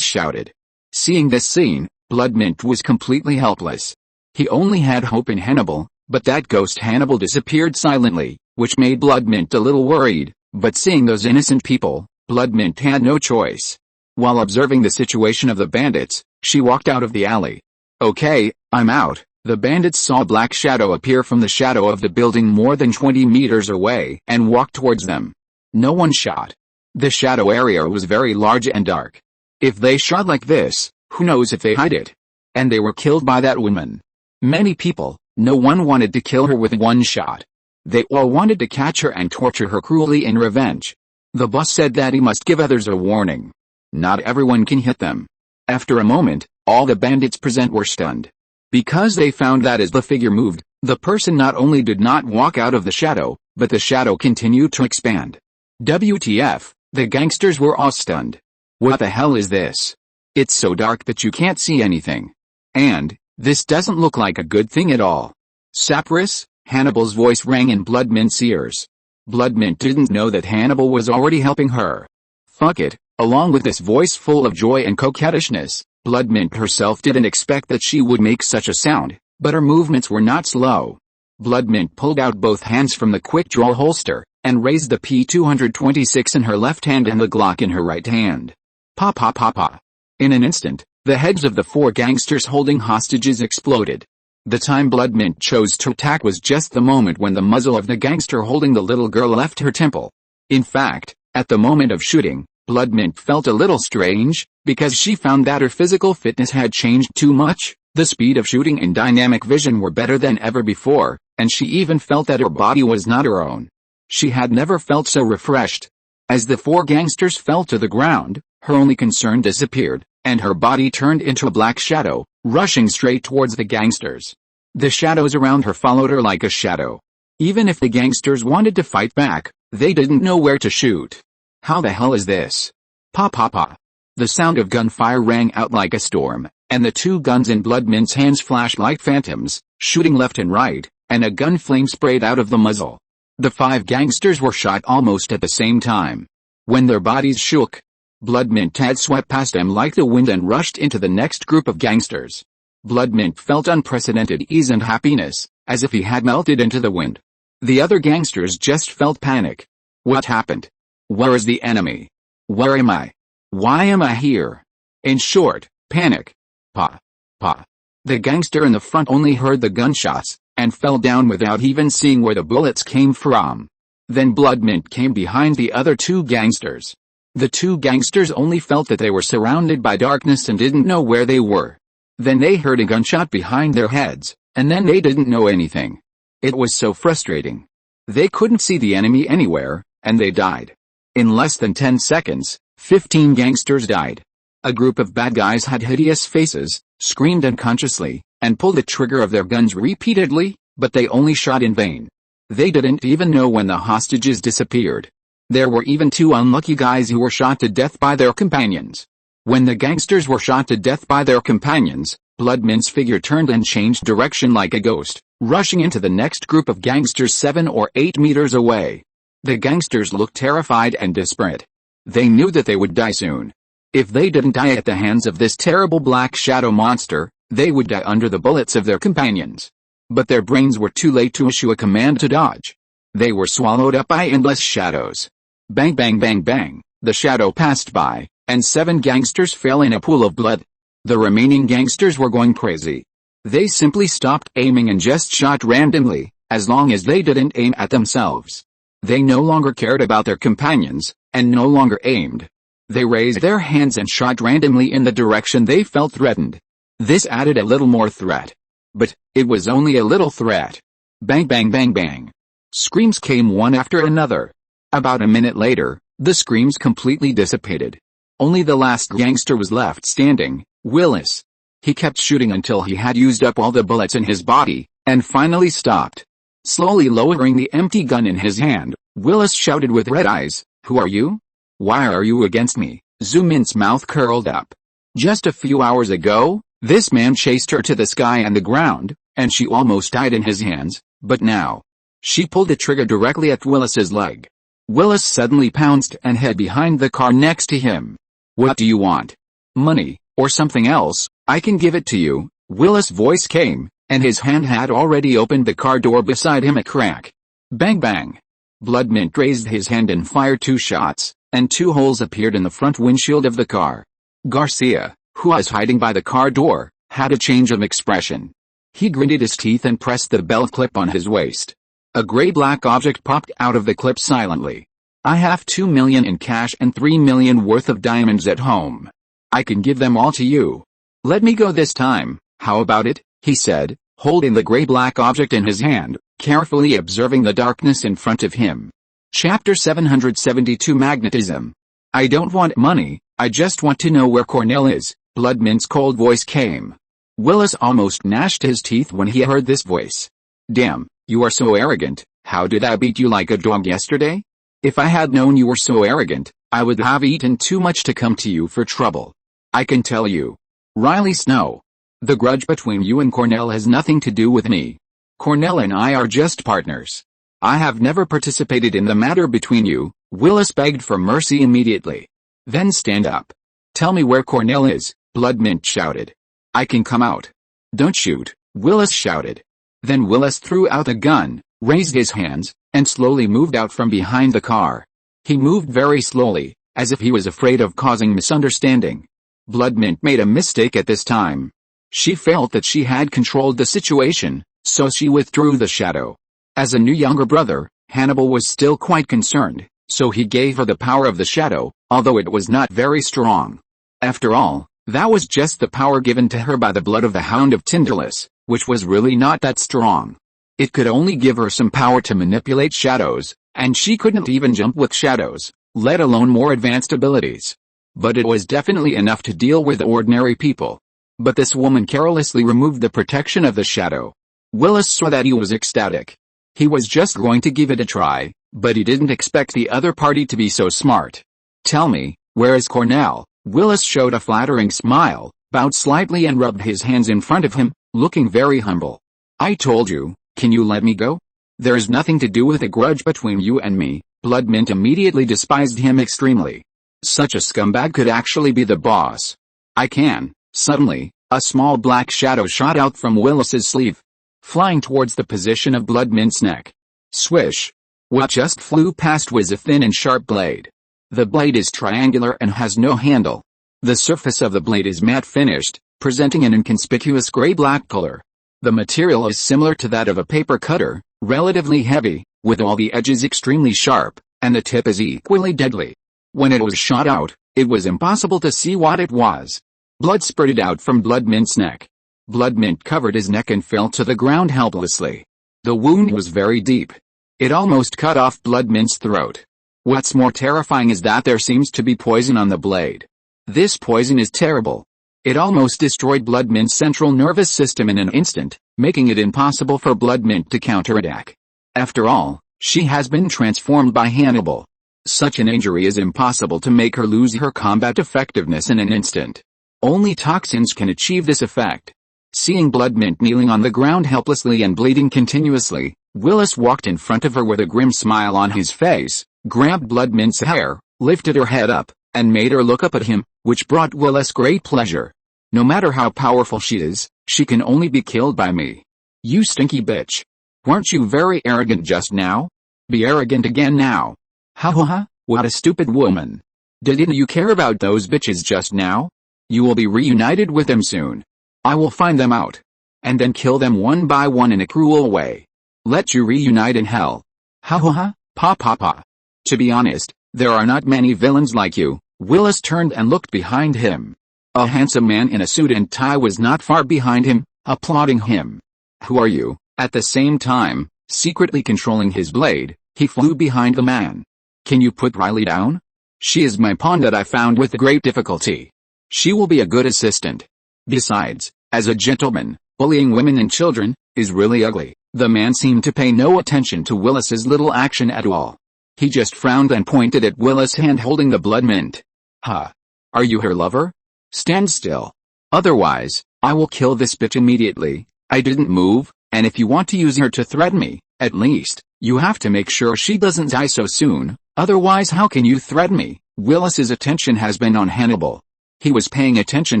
shouted. Seeing this scene, Bloodmint was completely helpless. He only had hope in Hannibal, but that ghost Hannibal disappeared silently, which made Bloodmint a little worried, but seeing those innocent people, Bloodmint had no choice. While observing the situation of the bandits, she walked out of the alley. Okay, I'm out. The bandits saw a black shadow appear from the shadow of the building more than 20 meters away and walked towards them. No one shot. The shadow area was very large and dark. If they shot like this, who knows if they hide it? And they were killed by that woman. Many people, no one wanted to kill her with one shot. They all wanted to catch her and torture her cruelly in revenge. The boss said that he must give others a warning. Not everyone can hit them. After a moment, all the bandits present were stunned. Because they found that as the figure moved, the person not only did not walk out of the shadow, but the shadow continued to expand. WTF, the gangsters were all stunned. What the hell is this? It's so dark that you can't see anything. And, this doesn't look like a good thing at all. Sapris, Hannibal's voice rang in Bloodmint's ears. Bloodmint didn't know that Hannibal was already helping her. Fuck it. Along with this voice full of joy and coquettishness, Bloodmint herself didn't expect that she would make such a sound, but her movements were not slow. Bloodmint pulled out both hands from the quick-draw holster, and raised the P226 in her left hand and the Glock in her right hand. Pa pa pa pa. In an instant, the heads of the 4 gangsters holding hostages exploded. The time Bloodmint chose to attack was just the moment when the muzzle of the gangster holding the little girl left her temple. In fact, at the moment of shooting, Bloodmint felt a little strange, because she found that her physical fitness had changed too much, the speed of shooting and dynamic vision were better than ever before, and she even felt that her body was not her own. She had never felt so refreshed. As the 4 gangsters fell to the ground, her only concern disappeared, and her body turned into a black shadow, rushing straight towards the gangsters. The shadows around her followed her like a shadow. Even if the gangsters wanted to fight back, they didn't know where to shoot. How the hell is this? Pa pa pa. The sound of gunfire rang out like a storm, and the 2 guns in Bloodmint's hands flashed like phantoms, shooting left and right, and a gun flame sprayed out of the muzzle. The 5 gangsters were shot almost at the same time. When their bodies shook, Bloodmint had swept past them like the wind and rushed into the next group of gangsters. Bloodmint felt unprecedented ease and happiness, as if he had melted into the wind. The other gangsters just felt panic. What happened? Where is the enemy? Where am I? Why am I here? In short, panic. Pa. Pa. The gangster in the front only heard the gunshots, and fell down without even seeing where the bullets came from. Then Bloodmint came behind the other 2 gangsters. The 2 gangsters only felt that they were surrounded by darkness and didn't know where they were. Then they heard a gunshot behind their heads, and then they didn't know anything. It was so frustrating. They couldn't see the enemy anywhere, and they died. In less than 10 seconds, 15 gangsters died. A group of bad guys had hideous faces, screamed unconsciously, and pulled the trigger of their guns repeatedly, but they only shot in vain. They didn't even know when the hostages disappeared. There were even 2 unlucky guys who were shot to death by their companions. When the gangsters were shot to death by their companions, Bloodmint's figure turned and changed direction like a ghost, rushing into the next group of gangsters 7 or 8 meters away. The gangsters looked terrified and desperate. They knew that they would die soon. If they didn't die at the hands of this terrible black shadow monster, they would die under the bullets of their companions. But their brains were too late to issue a command to dodge. They were swallowed up by endless shadows. Bang bang bang bang, the shadow passed by, and 7 gangsters fell in a pool of blood. The remaining gangsters were going crazy. They simply stopped aiming and just shot randomly, as long as they didn't aim at themselves. They no longer cared about their companions, and no longer aimed. They raised their hands and shot randomly in the direction they felt threatened. This added a little more threat. But it was only a little threat. Bang bang bang bang. Screams came one after another. About a minute later, the screams completely dissipated. Only the last gangster was left standing, Willis. He kept shooting until he had used up all the bullets in his body, and finally stopped. Slowly lowering the empty gun in his hand, Willis shouted with red eyes, "Who are you? Why are you against me?" Zoomint's mouth curled up. Just a few hours ago, this man chased her to the sky and the ground, and she almost died in his hands, but now. She pulled the trigger directly at Willis's leg. Willis suddenly pounced and hid behind the car next to him. "What do you want? Money, or something else? I can give it to you." Willis' voice came, and his hand had already opened the car door beside him a crack. Bang bang. Bloodmint raised his hand and fired 2 shots, and 2 holes appeared in the front windshield of the car. Garcia, who was hiding by the car door, had a change of expression. He gritted his teeth and pressed the belt clip on his waist. A gray-black object popped out of the clip silently. "I have 2 million in cash and 3 million worth of diamonds at home. I can give them all to you. Let me go this time, how about it?" he said, holding the gray-black object in his hand, carefully observing the darkness in front of him. Chapter 772 Magnetism. "I don't want money, I just want to know where Cornell is," Bloodmint's cold voice came. Willis almost gnashed his teeth when he heard this voice. "Damn, you are so arrogant. How did I beat you like a dog yesterday? If I had known you were so arrogant, I would have eaten too much to come to you for trouble. I can tell you. Riley Snow. The grudge between you and Cornell has nothing to do with me. Cornell and I are just partners. I have never participated in the matter between you." Willis begged for mercy immediately. "Then stand up. Tell me where Cornell is," Bloodmint shouted. "I can come out." "Don't shoot," Willis shouted. Then Willis threw out the gun, raised his hands, and slowly moved out from behind the car. He moved very slowly, as if he was afraid of causing misunderstanding. Bloodmint made a mistake at this time. She felt that she had controlled the situation, so she withdrew the shadow. As a new younger brother, Hannibal was still quite concerned, so he gave her the power of the shadow, although it was not very strong. After all, that was just the power given to her by the blood of the Hound of Tinderless, which was really not that strong. It could only give her some power to manipulate shadows, and she couldn't even jump with shadows, let alone more advanced abilities. But it was definitely enough to deal with ordinary people. But this woman carelessly removed the protection of the shadow. Willis saw that he was ecstatic. He was just going to give it a try, but he didn't expect the other party to be so smart. "Tell me, where is Cornell?" Willis showed a flattering smile, bowed slightly and rubbed his hands in front of him, looking very humble. "I told you, can you let me go?" There's nothing to do with a grudge between you and me. Bloodmint immediately despised him extremely. Such a scumbag could actually be the boss. I can. Suddenly, a small black shadow shot out from Willis's sleeve, flying towards the position of Bloodmint's neck. Swish! What just flew past was a thin and sharp blade. The blade is triangular and has no handle. The surface of the blade is matte finished, presenting an inconspicuous gray-black color. The material is similar to that of a paper cutter, relatively heavy, with all the edges extremely sharp, and the tip is equally deadly. When it was shot out, it was impossible to see what it was. Blood spurted out from Bloodmint's neck. Bloodmint covered his neck and fell to the ground helplessly. The wound was very deep. It almost cut off Bloodmint's throat. What's more terrifying is that there seems to be poison on the blade. This poison is terrible. It almost destroyed Bloodmint's central nervous system in an instant, making it impossible for Bloodmint to counterattack. After all, she has been transformed by Hannibal. Such an injury is impossible to make her lose her combat effectiveness in an instant. Only toxins can achieve this effect. Seeing Bloodmint kneeling on the ground helplessly and bleeding continuously, Willis walked in front of her with a grim smile on his face, grabbed Bloodmint's hair, lifted her head up, and made her look up at him, which brought Willis great pleasure. No matter how powerful she is, she can only be killed by me. You stinky bitch. Weren't you very arrogant just now? Be arrogant again now. Ha ha ha, what a stupid woman. Didn't you care about those bitches just now? You will be reunited with them soon. I will find them out. And then kill them one by one in a cruel way. Let you reunite in hell. Ha ha ha, pa pa pa. To be honest, there are not many villains like you. Willis turned and looked behind him. A handsome man in a suit and tie was not far behind him, applauding him. Who are you? At the same time, secretly controlling his blade, he flew behind the man. Can you put Riley down? She is my pawn that I found with great difficulty. She will be a good assistant. Besides, as a gentleman, bullying women and children is really ugly. The man seemed to pay no attention to Willis's little action at all. He just frowned and pointed at Willis' hand holding the Bloodmint. Huh. Are you her lover? Stand still. Otherwise, I will kill this bitch immediately. I didn't move, and if you want to use her to threaten me, at least, you have to make sure she doesn't die so soon, otherwise how can you threaten me? Willis's attention has been on Hannibal. He was paying attention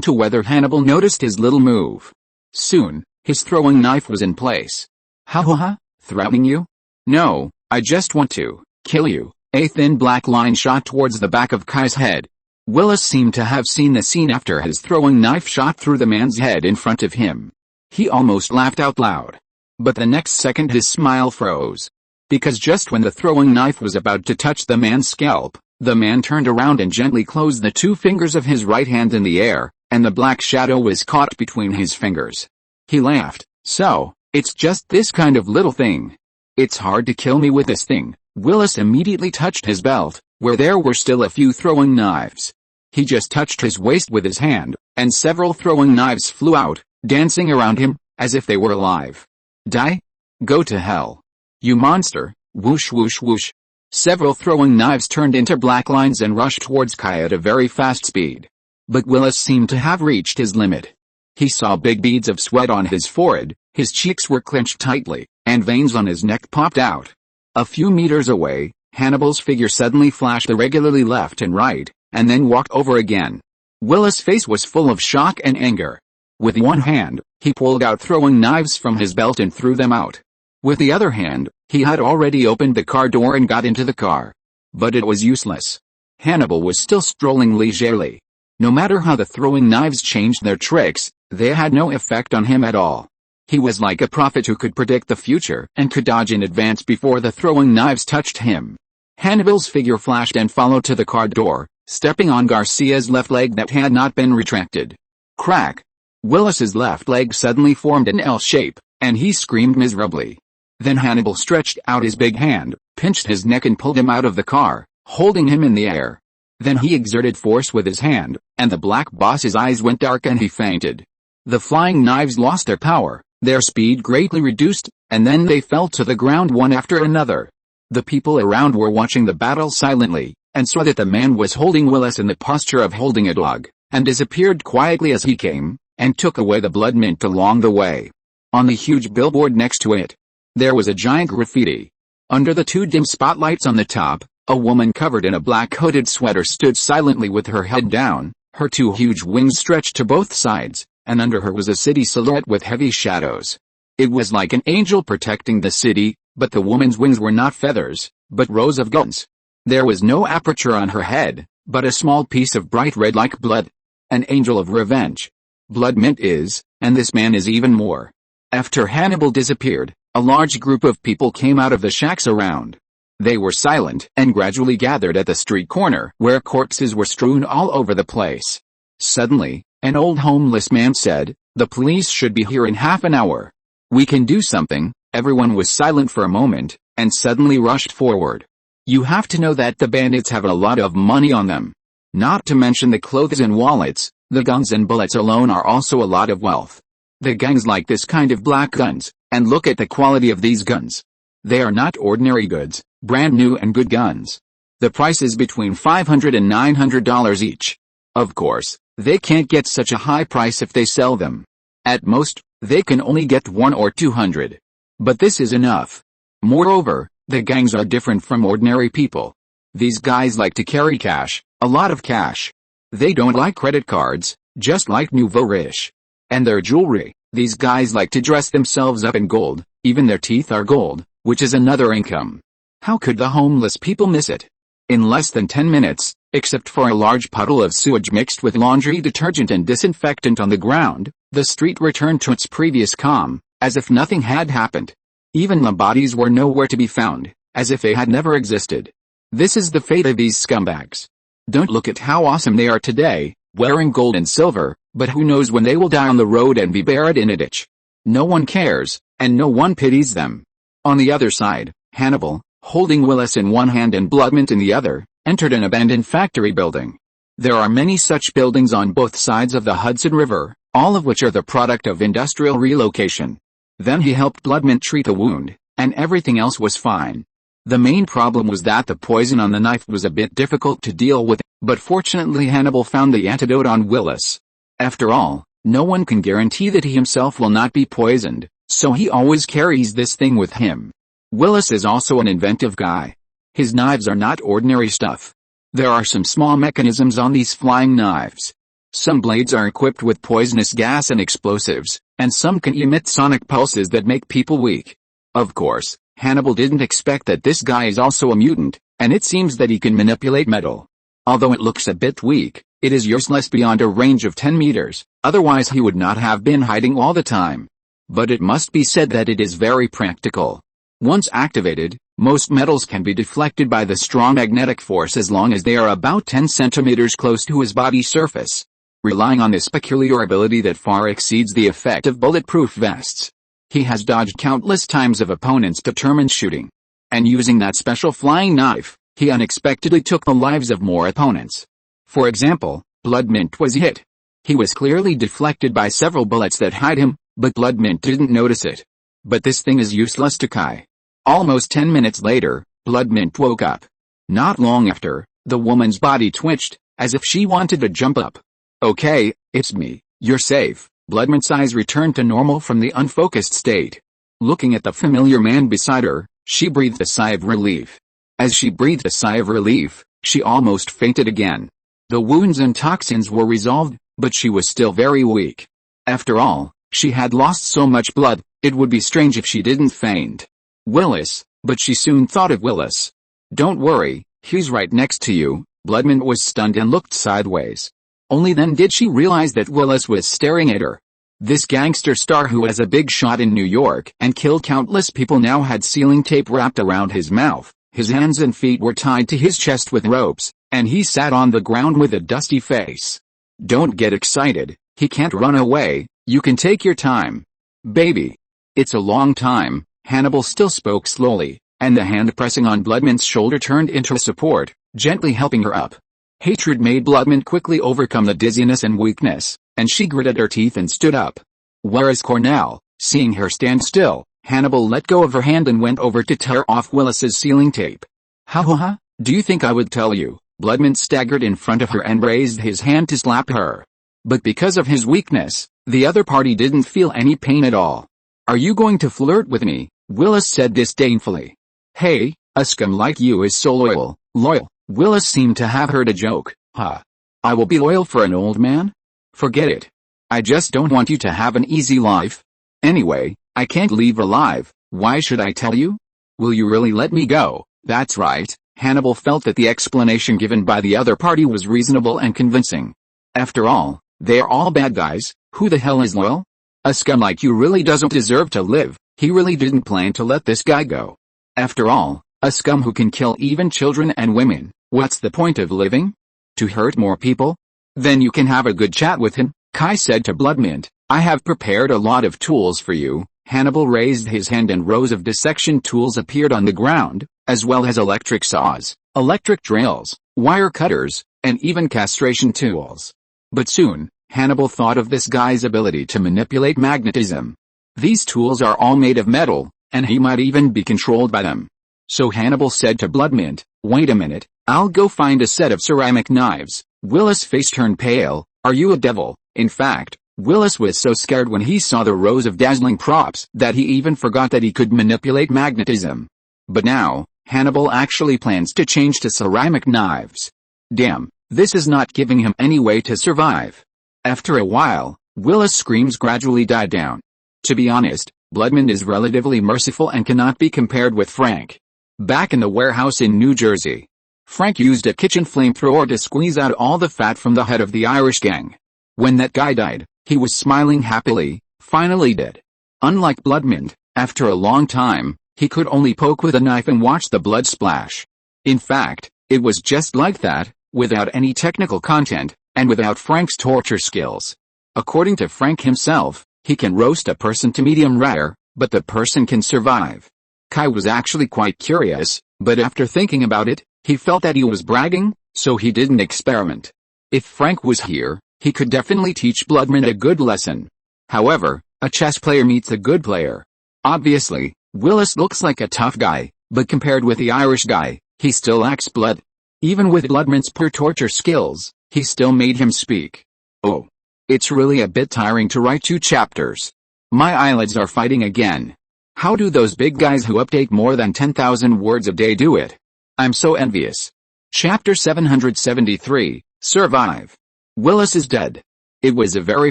to whether Hannibal noticed his little move. Soon, his throwing knife was in place. Ha ha ha, threatening you? No, I just want to kill you. A thin black line shot towards the back of Kai's head. Willis seemed to have seen the scene after his throwing knife shot through the man's head in front of him. He almost laughed out loud. But the next second his smile froze. Because just when the throwing knife was about to touch the man's scalp, the man turned around and gently closed the two fingers of his right hand in the air, and the black shadow was caught between his fingers. He laughed. So, it's just this kind of little thing. It's hard to kill me with this thing. Willis immediately touched his belt, where there were still a few throwing knives. He just touched his waist with his hand, and several throwing knives flew out, dancing around him, as if they were alive. Die? Go to hell. You monster. Whoosh whoosh whoosh. Several throwing knives turned into black lines and rushed towards Kai at a very fast speed. But Willis seemed to have reached his limit. He saw big beads of sweat on his forehead, his cheeks were clenched tightly, and veins on his neck popped out. A few meters away, Hannibal's figure suddenly flashed irregularly left and right, and then walked over again. Willis' face was full of shock and anger. With one hand, he pulled out throwing knives from his belt and threw them out. With the other hand, he had already opened the car door and got into the car. But it was useless. Hannibal was still strolling leisurely. No matter how the throwing knives changed their tricks, they had no effect on him at all. He was like a prophet who could predict the future and could dodge in advance before the throwing knives touched him. Hannibal's figure flashed and followed to the car door, stepping on Garcia's left leg that had not been retracted. Crack! Willis's left leg suddenly formed an L shape, and he screamed miserably. Then Hannibal stretched out his big hand, pinched his neck and pulled him out of the car, holding him in the air. Then he exerted force with his hand, and the black boss's eyes went dark and he fainted. The flying knives lost their power, their speed greatly reduced, and then they fell to the ground one after another. The people around were watching the battle silently, and saw that the man was holding Willis in the posture of holding a dog, and disappeared quietly as he came, and took away the Bloodmint along the way. On the huge billboard next to it, There was a giant graffiti. Under the two dim spotlights on the top, a woman covered in a black hooded sweater stood silently with her head down, her two huge wings stretched to both sides, and under her was a city silhouette with heavy shadows. It was like an angel protecting the city, but the woman's wings were not feathers, but rows of guns. There was no aperture on her head, but a small piece of bright red like blood. An angel of revenge. Blood mint is, and this man is even more. After Hannibal disappeared, a large group of people came out of the shacks around. They were silent and gradually gathered at the street corner where corpses were strewn all over the place. Suddenly, an old homeless man said, "The police should be here in half an hour. We can do something." Everyone was silent for a moment, and suddenly rushed forward. You have to know that the bandits have a lot of money on them. Not to mention the clothes and wallets, the guns and bullets alone are also a lot of wealth. The gangs like this kind of black guns, and look at the quality of these guns. They are not ordinary goods, brand new and good guns. The price is between $500 and $900 each. Of course, they can't get such a high price if they sell them. At most, they can only get 100 or 200. But this is enough. Moreover, the gangs are different from ordinary people. These guys like to carry cash, a lot of cash. They don't like credit cards, just like nouveau riche. And their jewelry, these guys like to dress themselves up in gold, even their teeth are gold, which is another income. How could the homeless people miss it? In less than 10 minutes, except for a large puddle of sewage mixed with laundry detergent and disinfectant on the ground, the street returned to its previous calm, as if nothing had happened. Even the bodies were nowhere to be found, as if they had never existed. This is the fate of these scumbags. Don't look at how awesome they are today, wearing gold and silver, but who knows when they will die on the road and be buried in a ditch. No one cares, and no one pities them. On the other side, Hannibal, holding Willis in one hand and Bloodmint in the other, entered an abandoned factory building. There are many such buildings on both sides of the Hudson River, all of which are the product of industrial relocation. Then he helped Bloodmint treat the wound, and everything else was fine. The main problem was that the poison on the knife was a bit difficult to deal with, but fortunately Hannibal found the antidote on Willis. After all, no one can guarantee that he himself will not be poisoned, so he always carries this thing with him. Willis is also an inventive guy. His knives are not ordinary stuff. There are some small mechanisms on these flying knives. Some blades are equipped with poisonous gas and explosives, and some can emit sonic pulses that make people weak. Of course, Hannibal didn't expect that this guy is also a mutant, and it seems that he can manipulate metal. Although it looks a bit weak, it is useless beyond a range of 10 meters, otherwise he would not have been hiding all the time. But it must be said that it is very practical. Once activated, most metals can be deflected by the strong magnetic force as long as they are about 10 centimeters close to his body surface. Relying on this peculiar ability that far exceeds the effect of bulletproof vests, he has dodged countless times of opponents' determined shooting. And using that special flying knife, he unexpectedly took the lives of more opponents. For example, Bloodmint was hit. He was clearly deflected by several bullets that hit him, but Bloodmint didn't notice it. But this thing is useless to Kai. Almost 10 minutes later, Bloodmint woke up. Not long after, the woman's body twitched, as if she wanted to jump up. "Okay, it's me, you're safe." Bloodmint's eyes returned to normal from the unfocused state. Looking at the familiar man beside her, she breathed a sigh of relief. As she breathed a sigh of relief, she almost fainted again. The wounds and toxins were resolved, but she was still very weak. After all, she had lost so much blood, it would be strange if she didn't faint. Willis, but she soon thought of Willis. "Don't worry, he's right next to you." Bloodmint was stunned and looked sideways. Only then did she realize that Willis was staring at her. This gangster star who was a big shot in New York and killed countless people now had sealing tape wrapped around his mouth, his hands and feet were tied to his chest with ropes, and he sat on the ground with a dusty face. "Don't get excited, he can't run away, you can take your time. Baby. It's a long time." Hannibal still spoke slowly, and the hand pressing on Bloodmint's shoulder turned into support, gently helping her up. Hatred made Bloodmint quickly overcome the dizziness and weakness, and she gritted her teeth and stood up. Whereas Cornell, seeing her stand still, Hannibal let go of her hand and went over to tear off Willis's sealing tape. "Ha, do you think I would tell you?" Bloodmint staggered in front of her and raised his hand to slap her. But because of his weakness, the other party didn't feel any pain at all. "Are you going to flirt with me?" Willis said disdainfully. Hey, a scum like you is so loyal. Loyal. Willis seemed to have heard a joke. Huh. I will be loyal for an old man? Forget it. I just don't want you to have an easy life. Anyway, I can't leave alive. Why should I tell you? Will you really let me go? That's right. Hannibal felt that the explanation given by the other party was reasonable and convincing. After all, they're all bad guys. Who the hell is loyal? A scum like you really doesn't deserve to live. He really didn't plan to let this guy go. After all, a scum who can kill even children and women. What's the point of living? To hurt more people? Then you can have a good chat with him, Kai said to Bloodmint. I have prepared a lot of tools for you. Hannibal raised his hand and rows of dissection tools appeared on the ground, as well as electric saws, electric drills, wire cutters, and even castration tools. But soon, Hannibal thought of this guy's ability to manipulate magnetism. These tools are all made of metal, and he might even be controlled by them. So Hannibal said to Bloodmint, wait a minute, I'll go find a set of ceramic knives. Willis' face turned pale. Are you a devil? In fact, Willis was so scared when he saw the rows of dazzling props that he even forgot that he could manipulate magnetism. But now, Hannibal actually plans to change to ceramic knives. Damn, this is not giving him any way to survive. After a while, Willis' screams gradually died down. To be honest, Bloodmint is relatively merciful and cannot be compared with Frank. Back in the warehouse in New Jersey, Frank used a kitchen flamethrower to squeeze out all the fat from the head of the Irish gang. When that guy died, he was smiling happily, finally dead. Unlike Bloodmint, after a long time, he could only poke with a knife and watch the blood splash. In fact, it was just like that, without any technical content, and without Frank's torture skills. According to Frank himself, he can roast a person to medium rare, but the person can survive. Kai was actually quite curious, but after thinking about it, he felt that he was bragging, so he didn't experiment. If Frank was here, he could definitely teach Bloodmint a good lesson. However, a chess player meets a good player. Obviously, Willis looks like a tough guy, but compared with the Irish guy, he still lacks blood. Even with Bloodmint's poor torture skills, he still made him speak. Oh. It's really a bit tiring to write 2 chapters. My eyelids are fighting again. How do those big guys who update more than 10,000 words a day do it? I'm so envious. Chapter 773, Survive. Willis is dead. It was a very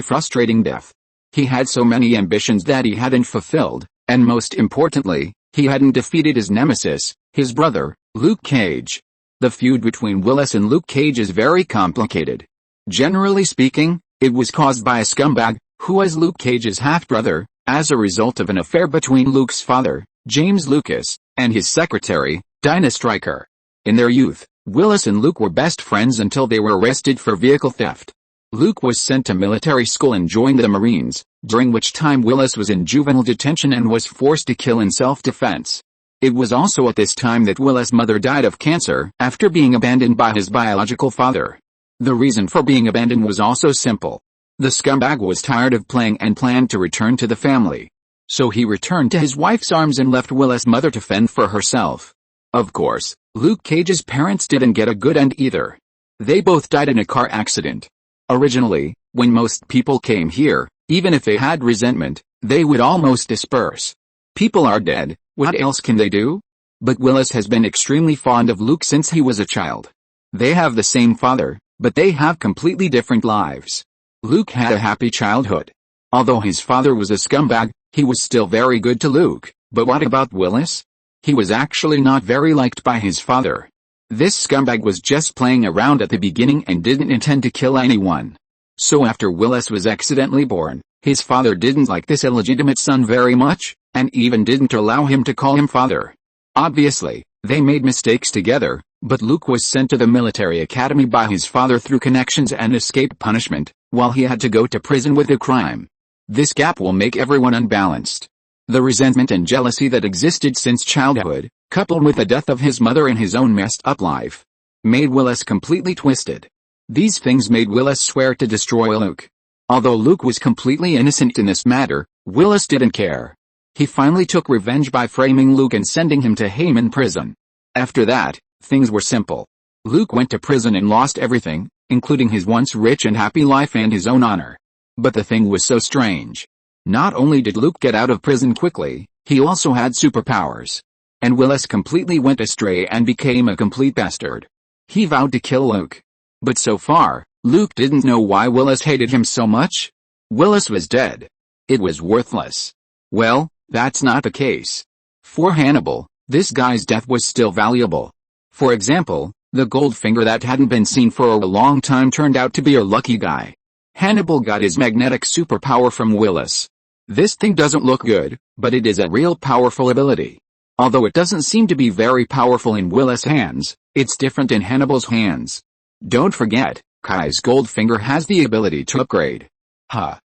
frustrating death. He had so many ambitions that he hadn't fulfilled, and most importantly, he hadn't defeated his nemesis, his brother, Luke Cage. The feud between Willis and Luke Cage is very complicated. Generally speaking, it was caused by a scumbag, who was Luke Cage's half-brother, as a result of an affair between Luke's father, James Lucas, and his secretary, Dinah Stryker. In their youth, Willis and Luke were best friends until they were arrested for vehicle theft. Luke was sent to military school and joined the Marines, during which time Willis was in juvenile detention and was forced to kill in self-defense. It was also at this time that Willis' mother died of cancer after being abandoned by his biological father. The reason for being abandoned was also simple. The scumbag was tired of playing and planned to return to the family. So he returned to his wife's arms and left Willis' mother to fend for herself. Of course, Luke Cage's parents didn't get a good end either. They both died in a car accident. Originally, when most people came here, even if they had resentment, they would almost disperse. People are dead, what else can they do? But Willis has been extremely fond of Luke since he was a child. They have the same father, but they have completely different lives. Luke had a happy childhood. Although his father was a scumbag, he was still very good to Luke. But what about Willis? He was actually not very liked by his father. This scumbag was just playing around at the beginning and didn't intend to kill anyone. So after Willis was accidentally born, his father didn't like this illegitimate son very much, and even didn't allow him to call him father. Obviously, they made mistakes together, but Luke was sent to the military academy by his father through connections and escaped punishment, while he had to go to prison with a crime. This gap will make everyone unbalanced. The resentment and jealousy that existed since childhood, coupled with the death of his mother and his own messed up life, made Willis completely twisted. These things made Willis swear to destroy Luke. Although Luke was completely innocent in this matter, Willis didn't care. He finally took revenge by framing Luke and sending him to Haman prison. After that, things were simple. Luke went to prison and lost everything, including his once rich and happy life and his own honor. But the thing was so strange. Not only did Luke get out of prison quickly, He also had superpowers. And Willis completely went astray and became a complete bastard. He vowed to kill Luke. But so far, Luke didn't know why Willis hated him so much. Willis was dead. It was worthless. Well, that's not the case. For Hannibal, this guy's death was still valuable. For example, the gold finger that hadn't been seen for a long time turned out to be a lucky guy. Hannibal got his magnetic superpower from Willis. This thing doesn't look good, but it is a real powerful ability. Although it doesn't seem to be very powerful in Willis' hands, it's different in Hannibal's hands. Don't forget, Kai's gold finger has the ability to upgrade.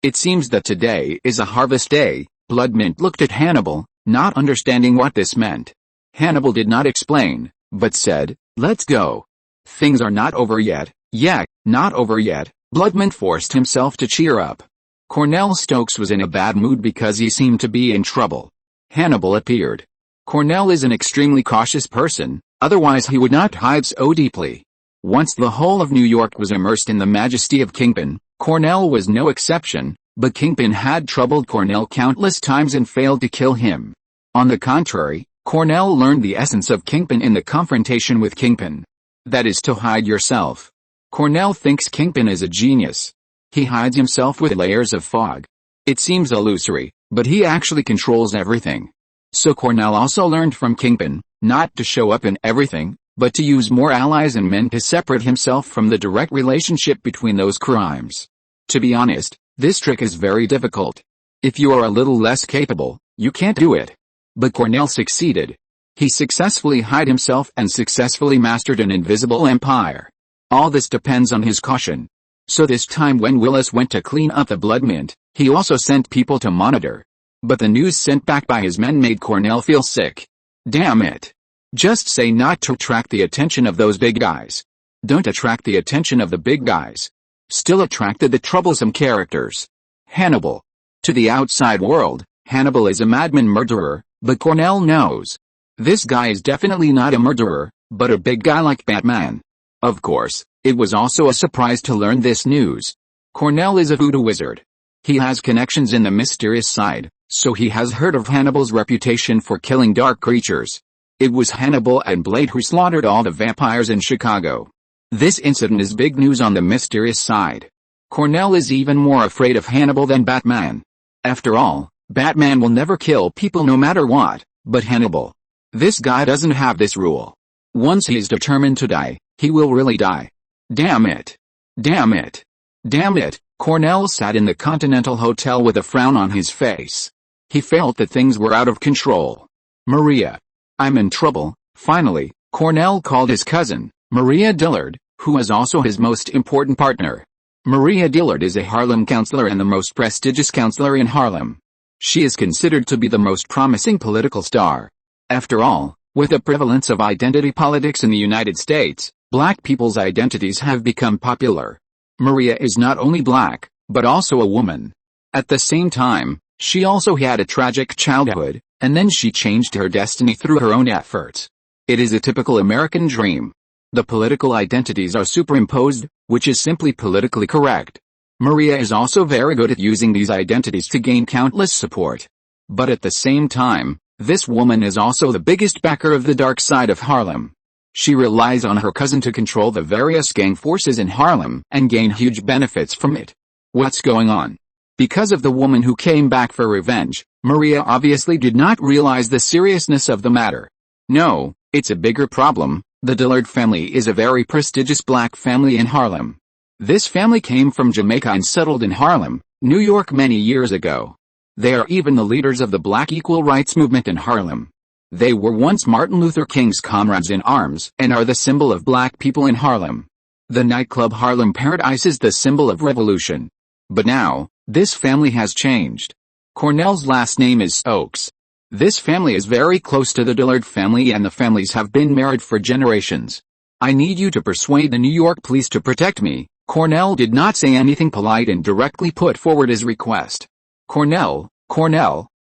It seems that today is a harvest day. Bloodmint looked at Hannibal, not understanding what this meant. Hannibal did not explain, but said, "Let's go. Things are not over yet." "Yeah, not over yet." Bloodmint forced himself to cheer up. Cornell Stokes was in a bad mood because he seemed to be in trouble. Hannibal appeared. Cornell is an extremely cautious person, otherwise he would not hide so deeply. Once the whole of New York was immersed in the majesty of Kingpin, Cornell was no exception, but Kingpin had troubled Cornell countless times and failed to kill him. On the contrary, Cornell learned the essence of Kingpin in the confrontation with Kingpin. That is to hide yourself. Cornell thinks Kingpin is a genius. He hides himself with layers of fog. It seems illusory, but he actually controls everything. So Cornell also learned from Kingpin, not to show up in everything, but to use more allies and men to separate himself from the direct relationship between those crimes. To be honest, this trick is very difficult. If you are a little less capable, you can't do it. But Cornell succeeded. He successfully hid himself and successfully mastered an invisible empire. All this depends on his caution. So this time when Willis went to clean up the Bloodmint, he also sent people to monitor. But the news sent back by his men made Cornell feel sick. Damn it. Just say not to attract the attention of those big guys. Don't attract the attention of the big guys. Still attracted the troublesome characters. Hannibal. To the outside world, Hannibal is a madman murderer, but Cornell knows. This guy is definitely not a murderer, but a big guy like Batman. Of course, it was also a surprise to learn this news. Cornell is a voodoo wizard. He has connections in the mysterious side, so he has heard of Hannibal's reputation for killing dark creatures. It was Hannibal and Blade who slaughtered all the vampires in Chicago. This incident is big news on the mysterious side. Cornell is even more afraid of Hannibal than Batman. After all, Batman will never kill people no matter what, but Hannibal. This guy doesn't have this rule. Once he is determined to die, he will really die. Damn it. Damn it. Damn it. Cornell sat in the Continental Hotel with a frown on his face. He felt that things were out of control. Maria. I'm in trouble. Finally, Cornell called his cousin, Maria Dillard, who is also his most important partner. Maria Dillard is a Harlem counselor and the most prestigious counselor in Harlem. She is considered to be the most promising political star. After all, with the prevalence of identity politics in the United States, black people's identities have become popular. Maria is not only black, but also a woman. At the same time, she also had a tragic childhood, and then she changed her destiny through her own efforts. It is a typical American dream. The political identities are superimposed, which is simply politically correct. Maria is also very good at using these identities to gain countless support. But at the same time, this woman is also the biggest backer of the dark side of Harlem. She relies on her cousin to control the various gang forces in Harlem and gain huge benefits from it. What's going on? Because of the woman who came back for revenge, Maria obviously did not realize the seriousness of the matter. No, it's a bigger problem. The Dillard family is a very prestigious black family in Harlem. This family came from Jamaica and settled in Harlem, New York many years ago. They are even the leaders of the Black Equal Rights movement in Harlem. They were once Martin Luther King's comrades in arms and are the symbol of black people in Harlem. The nightclub Harlem Paradise is the symbol of revolution. But now, this family has changed. Cornell's last name is Stokes. This family is very close to the Dillard family and the families have been married for generations. I need you to persuade the New York police to protect me. Cornell did not say anything polite and directly put forward his request. Cornell,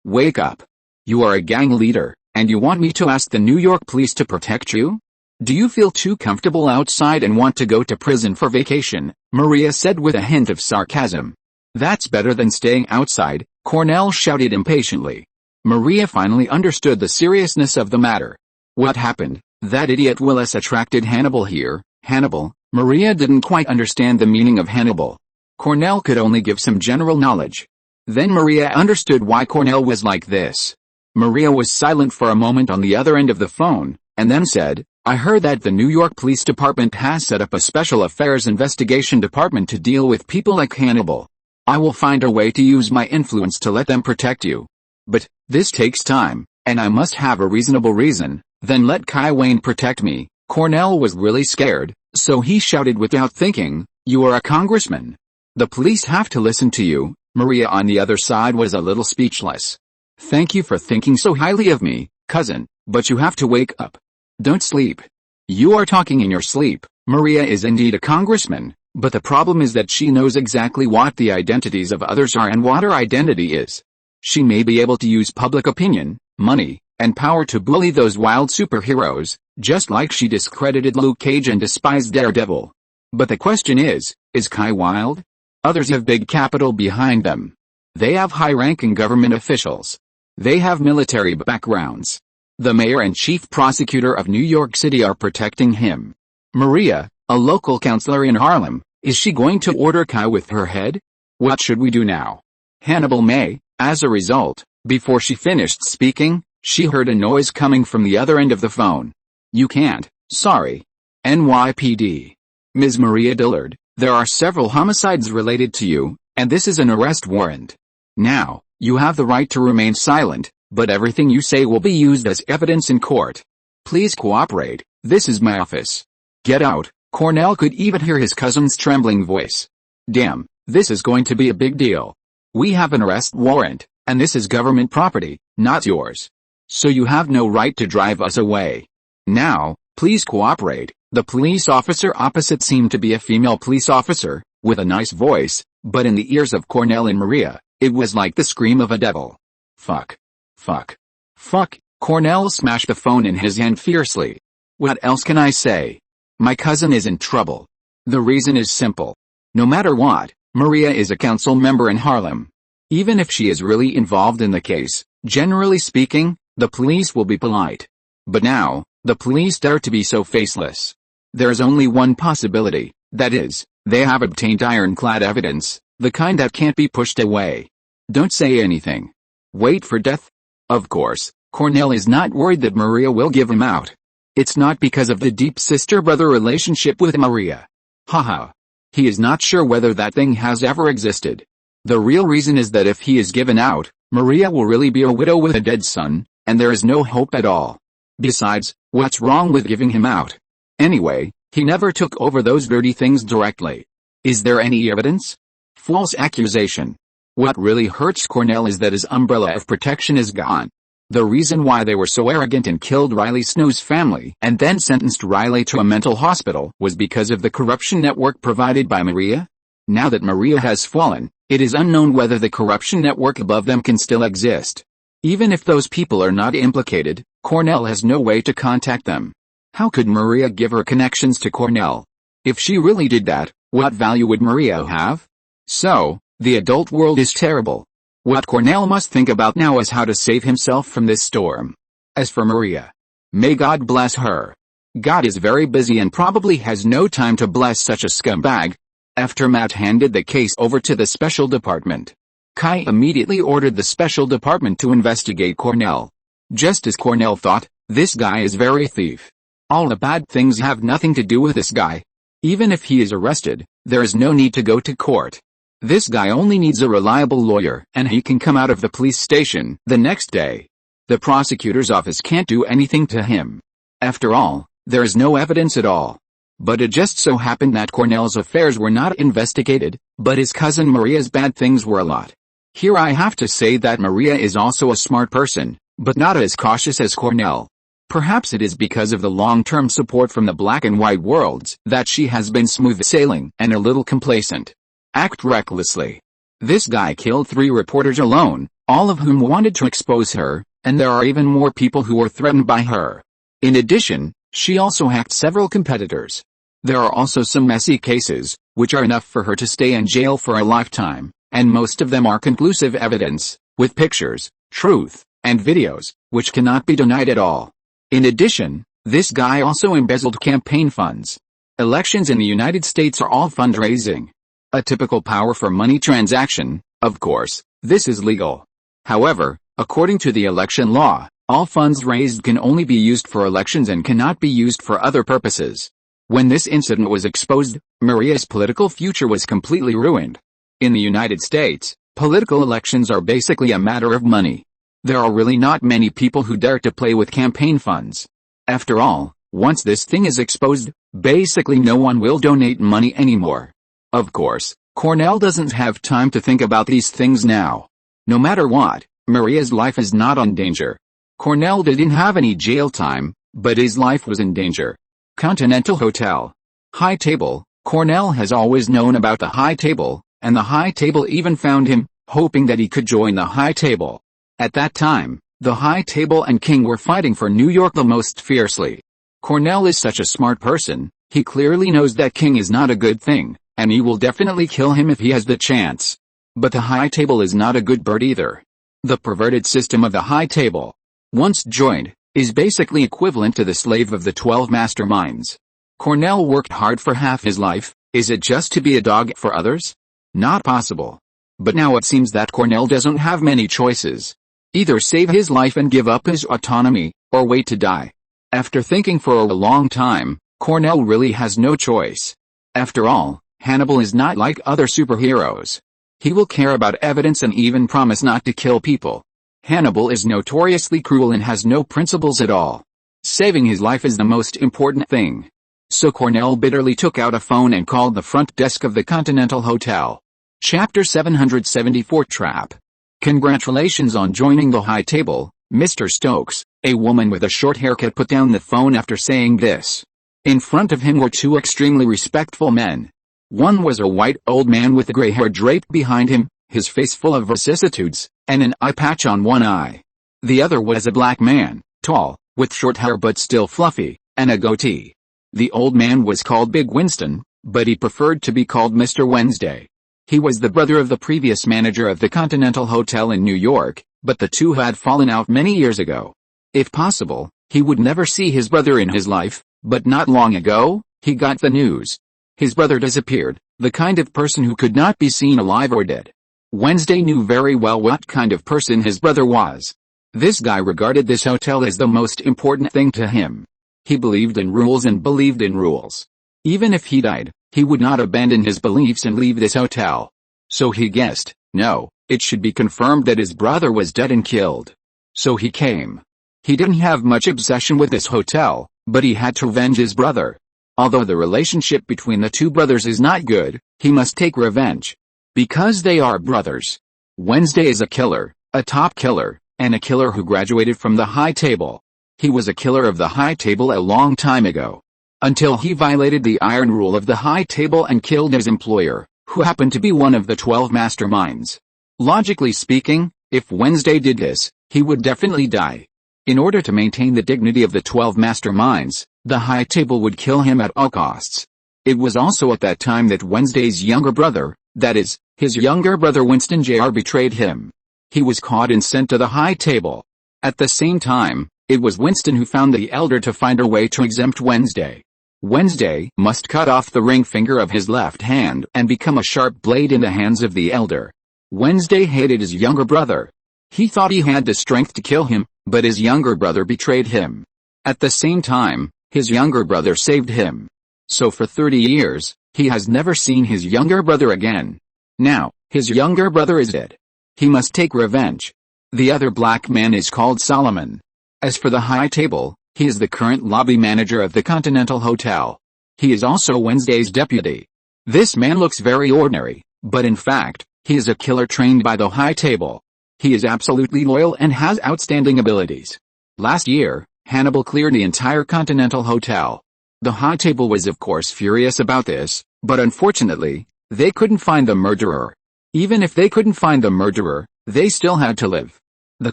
wake up. You are a gang leader, and you want me to ask the New York police to protect you? Do you feel too comfortable outside and want to go to prison for vacation? Maria said with a hint of sarcasm. That's better than staying outside, Cornell shouted impatiently. Maria finally understood the seriousness of the matter. What happened? That idiot Willis attracted Hannibal here. Hannibal? Maria didn't quite understand the meaning of Hannibal. Cornell could only give some general knowledge. Then Maria understood why Cornell was like this. Maria was silent for a moment on the other end of the phone, and then said, I heard that the New York Police Department has set up a special affairs investigation department to deal with people like Hannibal. I will find a way to use my influence to let them protect you. But this takes time, and I must have a reasonable reason. Then let Kai Wayne protect me. Cornell was really scared, so he shouted without thinking, you are a congressman. The police have to listen to you. Maria on the other side was a little speechless. Thank you for thinking so highly of me, cousin, but you have to wake up. Don't sleep. You are talking in your sleep. Maria is indeed a congressman, but the problem is that she knows exactly what the identities of others are and what her identity is. She may be able to use public opinion, money, and power to bully those wild superheroes, just like she discredited Luke Cage and despised Daredevil. But the question is Kai wild? Others have big capital behind them. They have high-ranking government officials. They have military backgrounds. The mayor and chief prosecutor of New York City are protecting him. Maria, a local counselor in Harlem, is she going to order Kai with her head? What should we do now? Hannibal may. As a result, before she finished speaking, she heard a noise coming from the other end of the phone. You can't, sorry. NYPD. Ms. Maria Dillard, there are several homicides related to you, and this is an arrest warrant. Now, you have the right to remain silent, but everything you say will be used as evidence in court. Please cooperate, this is my office. Get out. Cornell could even hear his cousin's trembling voice. Damn, this is going to be a big deal. We have an arrest warrant, and this is government property, not yours. So you have no right to drive us away. Now, please cooperate. The police officer opposite seemed to be a female police officer, with a nice voice, but in the ears of Cornell and Maria, it was like the scream of a devil. Fuck. Fuck. Fuck. Cornell smashed the phone in his hand fiercely. What else can I say? My cousin is in trouble. The reason is simple. No matter what, Maria is a council member in Harlem. Even if she is really involved in the case, generally speaking, the police will be polite. But now, the police dare to be so faceless. There is only one possibility, that is, they have obtained ironclad evidence, the kind that can't be pushed away. Don't say anything. Wait for death? Of course, Cornell is not worried that Maria will give him out. It's not because of the deep sister-brother relationship with Maria. Haha. He is not sure whether that thing has ever existed. The real reason is that if he is given out, Maria will really be a widow with a dead son, and there is no hope at all. Besides, what's wrong with giving him out? Anyway, he never took over those dirty things directly. Is there any evidence? False accusation. What really hurts Cornell is that his umbrella of protection is gone. The reason why they were so arrogant and killed Riley Snow's family and then sentenced Riley to a mental hospital was because of the corruption network provided by Maria. Now that Maria has fallen, it is unknown whether the corruption network above them can still exist. Even if those people are not implicated, Cornell has no way to contact them. How could Maria give her connections to Cornell? If she really did that, what value would Maria have? So, the adult world is terrible. What Cornell must think about now is how to save himself from this storm. As for Maria, may God bless her. God is very busy and probably has no time to bless such a scumbag. After Matt handed the case over to the special department, Kai immediately ordered the special department to investigate Cornell. Just as Cornell thought, this guy is very thief. All the bad things have nothing to do with this guy. Even if he is arrested, there is no need to go to court. This guy only needs a reliable lawyer and he can come out of the police station the next day. The prosecutor's office can't do anything to him. After all, there is no evidence at all. But it just so happened that Cornell's affairs were not investigated, but his cousin Maria's bad things were a lot. Here I have to say that Maria is also a smart person, but not as cautious as Cornell. Perhaps it is because of the long-term support from the black and white worlds that she has been smooth sailing and a little complacent. Act recklessly. This guy killed 3 reporters alone, all of whom wanted to expose her, and there are even more people who are threatened by her. In addition, she also hacked several competitors. There are also some messy cases, which are enough for her to stay in jail for a lifetime, and most of them are conclusive evidence, with pictures, truth, and videos, which cannot be denied at all. In addition, this guy also embezzled campaign funds. Elections in the United States are all fundraising. A typical power for money transaction, of course, this is legal. However, according to the election law, all funds raised can only be used for elections and cannot be used for other purposes. When this incident was exposed, Maria's political future was completely ruined. In the United States, political elections are basically a matter of money. There are really not many people who dare to play with campaign funds. After all, once this thing is exposed, basically no one will donate money anymore. Of course, Cornell doesn't have time to think about these things now. No matter what, Maria's life is not in danger. Cornell didn't have any jail time, but his life was in danger. Continental Hotel. High Table. Cornell has always known about the High Table, and the High Table even found him, hoping that he could join the High Table. At that time, the High Table and King were fighting for New York the most fiercely. Cornell is such a smart person, he clearly knows that King is not a good thing, and he will definitely kill him if he has the chance. But the High Table is not a good bird either. The perverted system of the High Table, once joined, is basically equivalent to the slave of the 12 masterminds. Cornell worked hard for half his life. Is it just to be a dog for others? Not possible. But now it seems that Cornell doesn't have many choices. Either save his life and give up his autonomy, or wait to die. After thinking for a long time, Cornell really has no choice. After all, Hannibal is not like other superheroes. He will care about evidence and even promise not to kill people. Hannibal is notoriously cruel and has no principles at all. Saving his life is the most important thing. So Cornell bitterly took out a phone and called the front desk of the Continental Hotel. Chapter 774 Trap. Congratulations on joining the High Table, Mr. Stokes. A woman with a short haircut put down the phone after saying this. In front of him were two extremely respectful men. One was a white old man with gray hair draped behind him, his face full of vicissitudes, and an eye patch on one eye. The other was a black man, tall, with short hair but still fluffy, and a goatee. The old man was called Big Winston, but he preferred to be called Mr. Wednesday. He was the brother of the previous manager of the Continental Hotel in New York, but the two had fallen out many years ago. If possible, he would never see his brother in his life, but not long ago, he got the news. His brother disappeared, the kind of person who could not be seen alive or dead. Wednesday knew very well what kind of person his brother was. This guy regarded this hotel as the most important thing to him. He believed in rules and believed in rules. Even if he died, he would not abandon his beliefs and leave this hotel. So he guessed, no, it should be confirmed that his brother was dead and killed. So he came. He didn't have much obsession with this hotel, but he had to avenge his brother. Although the relationship between the two brothers is not good, he must take revenge. Because they are brothers. Wednesday is a killer, a top killer, and a killer who graduated from the High Table. He was a killer of the High Table a long time ago. Until he violated the iron rule of the High Table and killed his employer, who happened to be one of the 12 masterminds. Logically speaking, if Wednesday did this, he would definitely die. In order to maintain the dignity of the 12 masterminds, the High Table would kill him at all costs. It was also at that time that Wednesday's younger brother, that is, his younger brother Winston Jr. betrayed him. He was caught and sent to the High Table. At the same time, it was Winston who found the elder to find a way to exempt Wednesday. Wednesday must cut off the ring finger of his left hand and become a sharp blade in the hands of the elder. Wednesday hated his younger brother. He thought he had the strength to kill him, but his younger brother betrayed him. At the same time, his younger brother saved him. So for 30 years, he has never seen his younger brother again. Now, his younger brother is dead. He must take revenge. The other black man is called Solomon. As for the High Table, he is the current lobby manager of the Continental Hotel. He is also Wednesday's deputy. This man looks very ordinary, but in fact, he is a killer trained by the High Table. He is absolutely loyal and has outstanding abilities. Last year, Hannibal cleared the entire Continental Hotel. The High Table was of course furious about this, but unfortunately, they couldn't find the murderer. Even if they couldn't find the murderer, they still had to live. The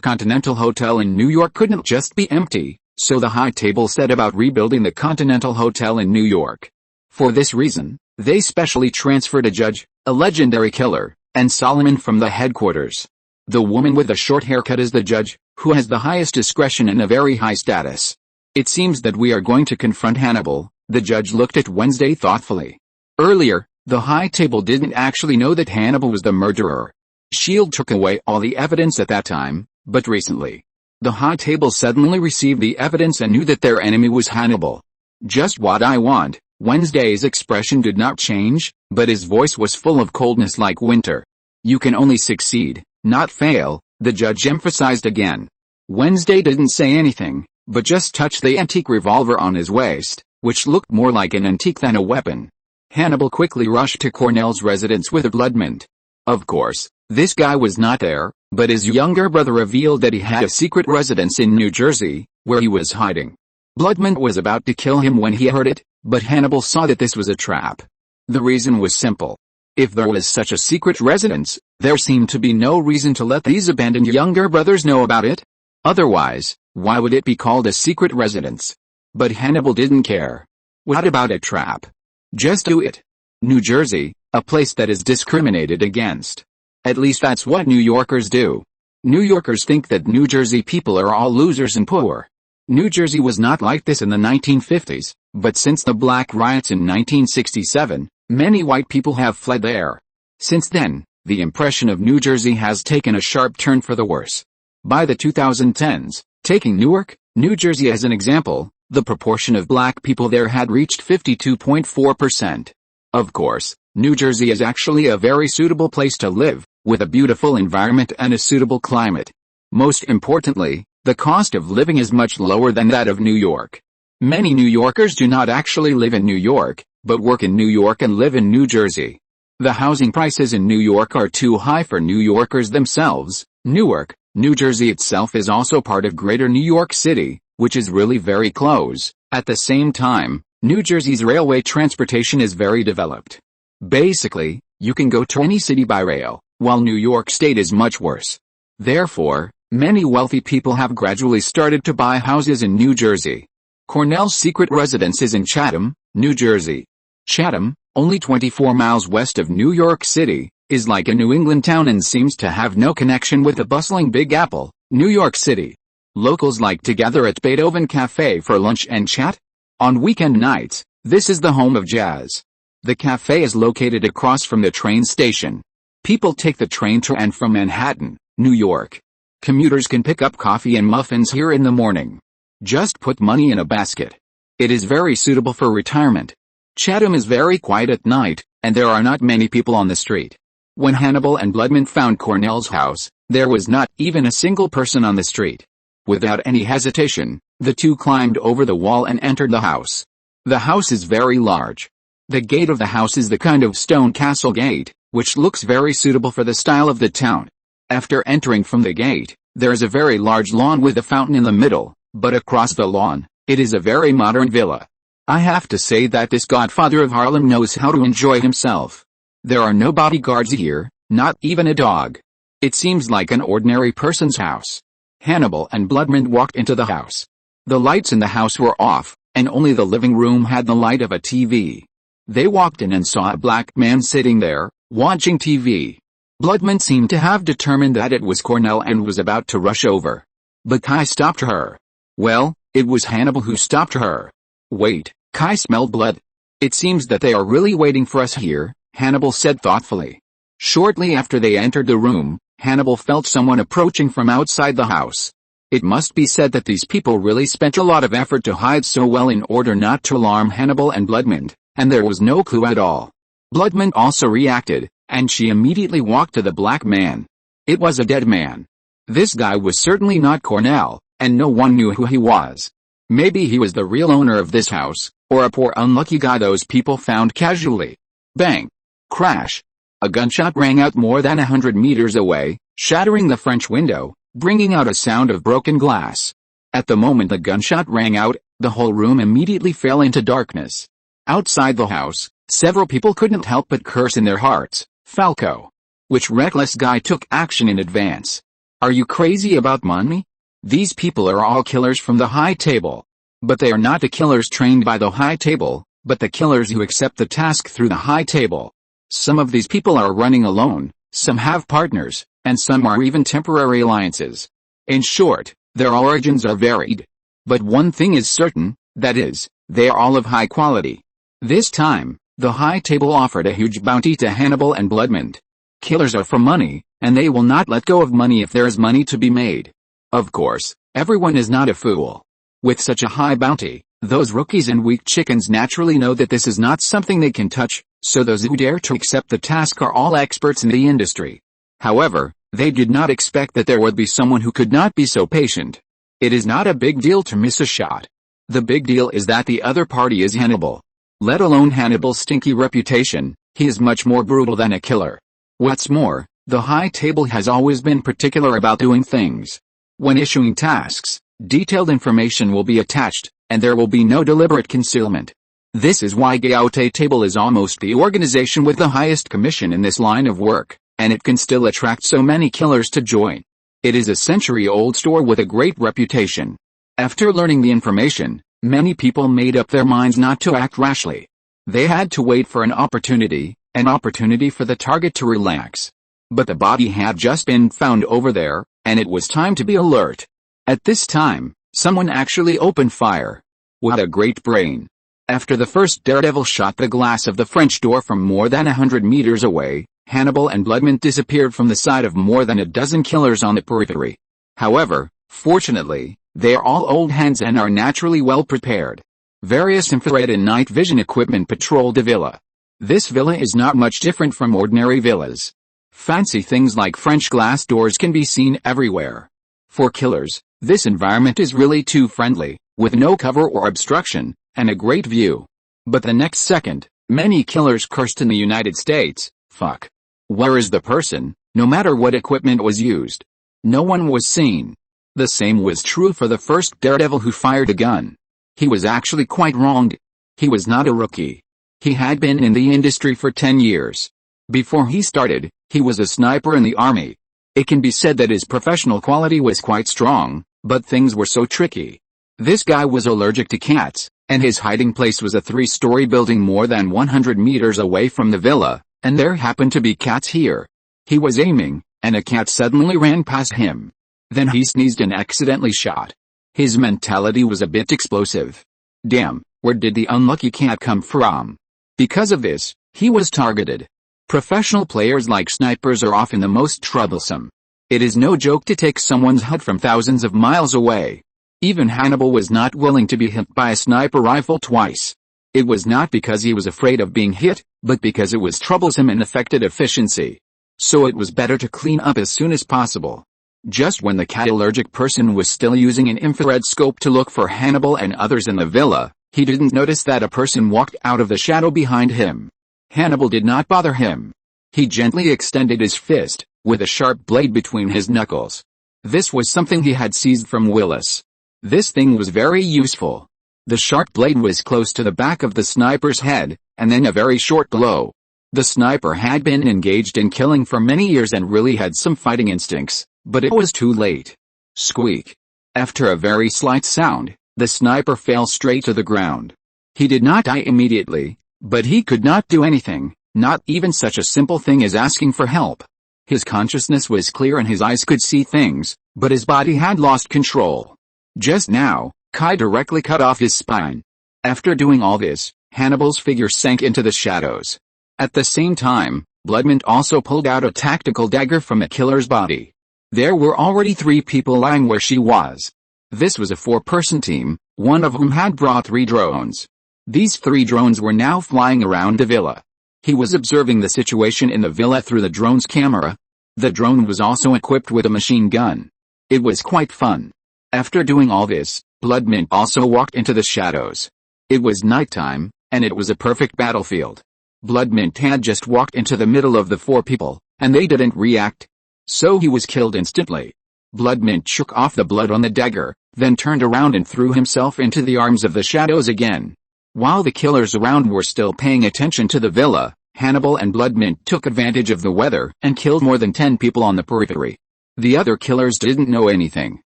Continental Hotel in New York couldn't just be empty, so the High Table set about rebuilding the Continental Hotel in New York. For this reason, they specially transferred a judge, a legendary killer, and Solomon from the headquarters. The woman with the short haircut is the judge, who has the highest discretion and a very high status. It seems that we are going to confront Hannibal. The judge looked at Wednesday thoughtfully. Earlier, the High Table didn't actually know that Hannibal was the murderer. Shield took away all the evidence at that time, but recently, the High Table suddenly received the evidence and knew that their enemy was Hannibal. Just what I want. Wednesday's expression did not change, but his voice was full of coldness like winter. You can only succeed, not fail, the judge emphasized again. Wednesday didn't say anything, but just touched the antique revolver on his waist, which looked more like an antique than a weapon. Hannibal quickly rushed to Cornell's residence with a bloodmint. Of course, this guy was not there, but his younger brother revealed that he had a secret residence in New Jersey, where he was hiding. Bloodmint was about to kill him when he heard it, but Hannibal saw that this was a trap. The reason was simple. If there was such a secret residence, there seemed to be no reason to let these abandoned younger brothers know about it. Otherwise, why would it be called a secret residence? But Hannibal didn't care. What about a trap? Just do it. New Jersey, a place that is discriminated against. At least that's what New Yorkers do. New Yorkers think that New Jersey people are all losers and poor. New Jersey was not like this in the 1950s, but since the Black Riots in 1967, many white people have fled there. Since then, the impression of New Jersey has taken a sharp turn for the worse. By the 2010s, taking Newark, New Jersey as an example, the proportion of black people there had reached 52.4%. Of course, New Jersey is actually a very suitable place to live, with a beautiful environment and a suitable climate. Most importantly, the cost of living is much lower than that of New York. Many New Yorkers do not actually live in New York, but work in New York and live in New Jersey. The housing prices in New York are too high for New Yorkers themselves. Newark, New Jersey itself is also part of Greater New York City, which is really very close. At the same time, New Jersey's railway transportation is very developed. Basically, you can go to any city by rail, while New York State is much worse. Therefore, many wealthy people have gradually started to buy houses in New Jersey. Cornell's secret residence is in Chatham, New Jersey. Chatham, only 24 miles west of New York City, is like a New England town and seems to have no connection with the bustling Big Apple, New York City. Locals like to gather at Beethoven Cafe for lunch and chat. On weekend nights, this is the home of jazz. The cafe is located across from the train station. People take the train to and from Manhattan, New York. Commuters can pick up coffee and muffins here in the morning. Just put money in a basket. It is very suitable for retirement. Chatham is very quiet at night, and there are not many people on the street. When Hannibal and Bloodmint found Cornell's house, there was not even a single person on the street. Without any hesitation, the two climbed over the wall and entered the house. The house is very large. The gate of the house is the kind of stone castle gate, which looks very suitable for the style of the town. After entering from the gate, there is a very large lawn with a fountain in the middle, but across the lawn, it is a very modern villa. I have to say that this godfather of Harlem knows how to enjoy himself. There are no bodyguards here, not even a dog. It seems like an ordinary person's house. Hannibal and Bloodmint walked into the house. The lights in the house were off, and only the living room had the light of a TV. They walked in and saw a black man sitting there, watching TV. Bloodmint seemed to have determined that it was Cornell and was about to rush over. But Kai stopped her. Well, it was Hannibal who stopped her. Wait, Kai smelled blood. It seems that they are really waiting for us here, Hannibal said thoughtfully. Shortly after they entered the room, Hannibal felt someone approaching from outside the house. It must be said that these people really spent a lot of effort to hide so well in order not to alarm Hannibal and Bloodmint, and there was no clue at all. Bloodmint also reacted, and she immediately walked to the black man. It was a dead man. This guy was certainly not Cornell, and no one knew who he was. Maybe he was the real owner of this house, or a poor unlucky guy those people found casually. Bang! Crash! A gunshot rang out more than 100 meters away, shattering the French window, bringing out a sound of broken glass. At the moment the gunshot rang out, the whole room immediately fell into darkness. Outside the house, several people couldn't help but curse in their hearts. Falco. Which reckless guy took action in advance? Are you crazy about money? These people are all killers from the High Table. But they are not the killers trained by the High Table, but the killers who accept the task through the High Table. Some of these people are running alone, some have partners, and some are even temporary alliances. In short, their origins are varied. But one thing is certain, that is, they are all of high quality. This time, the High Table offered a huge bounty to Hannibal and Bloodmint. Killers are for money, and they will not let go of money if there is money to be made. Of course, everyone is not a fool. With such a high bounty, those rookies and weak chickens naturally know that this is not something they can touch, so those who dare to accept the task are all experts in the industry. However, they did not expect that there would be someone who could not be so patient. It is not a big deal to miss a shot. The big deal is that the other party is Hannibal. Let alone Hannibal's stinky reputation, he is much more brutal than a killer. What's more, the High Table has always been particular about doing things. When issuing tasks, detailed information will be attached, and there will be no deliberate concealment. This is why High Table is almost the organization with the highest commission in this line of work, and it can still attract so many killers to join. It is a century-old store with a great reputation. After learning the information, many people made up their minds not to act rashly. They had to wait for an opportunity for the target to relax. But the body had just been found over there, and it was time to be alert. At this time, someone actually opened fire. What a great brain. After the first daredevil shot the glass of the French door from more than 100 meters away, Hannibal and Bloodmint disappeared from the sight of more than a dozen killers on the periphery. However, fortunately, they are all old hands and are naturally well prepared. Various infrared and night vision equipment patrolled the villa. This villa is not much different from ordinary villas. Fancy things like French glass doors can be seen everywhere. For killers, this environment is really too friendly, with no cover or obstruction, and a great view. But the next second, many killers cursed in the United States, fuck. Where is the person, no matter what equipment was used? No one was seen. The same was true for the first daredevil who fired a gun. He was actually quite wronged. He was not a rookie. He had been in the industry for 10 years. Before he started, he was a sniper in the army. It can be said that his professional quality was quite strong, but things were so tricky. This guy was allergic to cats, and his hiding place was a 3-story building more than 100 meters away from the villa, and there happened to be cats here. He was aiming, and a cat suddenly ran past him. Then he sneezed and accidentally shot. His mentality was a bit explosive. Damn, where did the unlucky cat come from? Because of this, he was targeted. Professional players like snipers are often the most troublesome. It is no joke to take someone's HUD from thousands of miles away. Even Hannibal was not willing to be hit by a sniper rifle twice. It was not because he was afraid of being hit, but because it was troublesome and affected efficiency. So it was better to clean up as soon as possible. Just when the cat-allergic person was still using an infrared scope to look for Hannibal and others in the villa, he didn't notice that a person walked out of the shadow behind him. Hannibal did not bother him. He gently extended his fist, with a sharp blade between his knuckles. This was something he had seized from Willis. This thing was very useful. The sharp blade was close to the back of the sniper's head, and then a very short blow. The sniper had been engaged in killing for many years and really had some fighting instincts, but it was too late. Squeak. After a very slight sound, the sniper fell straight to the ground. He did not die immediately, but he could not do anything, not even such a simple thing as asking for help. His consciousness was clear and his eyes could see things, but his body had lost control. Just now, Kai directly cut off his spine. After doing all this, Hannibal's figure sank into the shadows. At the same time, Bloodmint also pulled out a tactical dagger from a killer's body. There were already 3 people lying where she was. This was a 4-person team, one of whom had brought 3 drones. These 3 drones were now flying around the villa. He was observing the situation in the villa through the drone's camera. The drone was also equipped with a machine gun. It was quite fun. After doing all this, Bloodmint also walked into the shadows. It was nighttime, and it was a perfect battlefield. Bloodmint had just walked into the middle of the 4 people, and they didn't react. So he was killed instantly. Bloodmint shook off the blood on the dagger, then turned around and threw himself into the arms of the shadows again. While the killers around were still paying attention to the villa, Hannibal and Bloodmint took advantage of the weather and killed more than 10 people on the periphery. The other killers didn't know anything.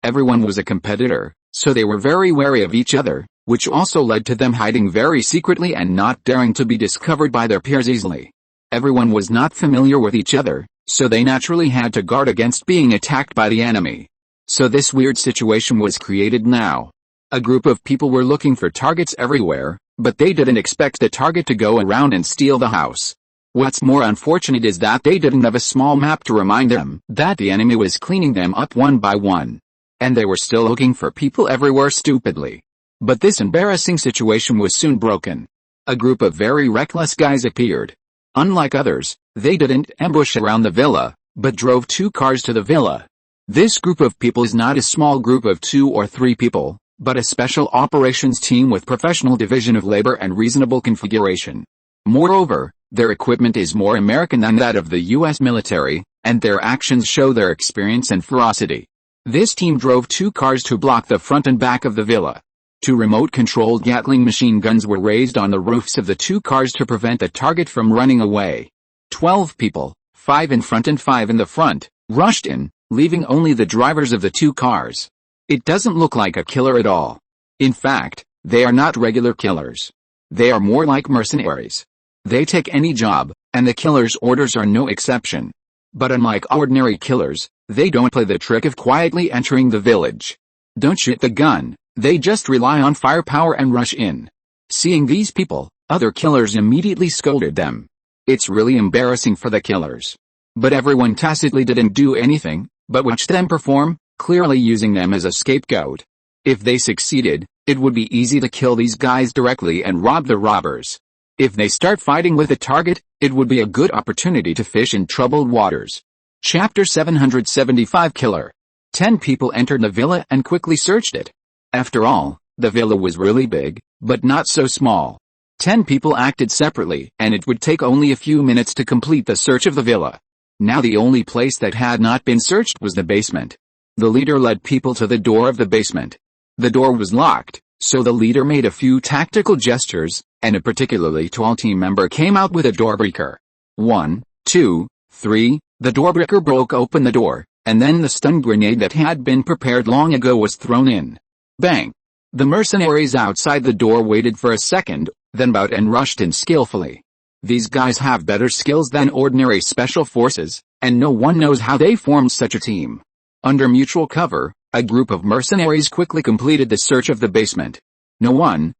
Everyone was a competitor, so they were very wary of each other, which also led to them hiding very secretly and not daring to be discovered by their peers easily. Everyone was not familiar with each other, so they naturally had to guard against being attacked by the enemy. So this weird situation was created now. A group of people were looking for targets everywhere, but they didn't expect the target to go around and steal the house. What's more unfortunate is that they didn't have a small map to remind them that the enemy was cleaning them up one by one. And they were still looking for people everywhere stupidly. But this embarrassing situation was soon broken. A group of very reckless guys appeared. Unlike others, they didn't ambush around the villa, but drove 2 cars to the villa. This group of people is not a small group of 2 or 3 people, but a special operations team with professional division of labor and reasonable configuration. Moreover, their equipment is more American than that of the US military, and their actions show their experience and ferocity. This team drove 2 cars to block the front and back of the villa. 2 remote-controlled Gatling machine guns were raised on the roofs of the 2 cars to prevent the target from running away. 12 people, 5 in front and 5 in the front, rushed in, leaving only the drivers of the 2 cars. It doesn't look like a killer at all. In fact, they are not regular killers. They are more like mercenaries. They take any job, and the killer's orders are no exception. But unlike ordinary killers, they don't play the trick of quietly entering the village. Don't shoot the gun, they just rely on firepower and rush in. Seeing these people, other killers immediately scolded them. It's really embarrassing for the killers. But everyone tacitly didn't do anything, but watched them perform, clearly using them as a scapegoat. If they succeeded, it would be easy to kill these guys directly and rob the robbers. If they start fighting with a target, it would be a good opportunity to fish in troubled waters. Chapter 775 Killer. 10 people entered the villa and quickly searched it. After all, the villa was really big, but not so small. 10 people acted separately, and it would take only a few minutes to complete the search of the villa. Now the only place that had not been searched was the basement. The leader led people to the door of the basement. The door was locked, so the leader made a few tactical gestures, and a particularly tall team member came out with a doorbreaker. 1, 2, 3, the doorbreaker broke open the door, and then the stun grenade that had been prepared long ago was thrown in. Bang! The mercenaries outside the door waited for a second, then bowed and rushed in skillfully. These guys have better skills than ordinary special forces, and no one knows how they formed such a team. Under mutual cover, a group of mercenaries quickly completed the search of the basement. No one,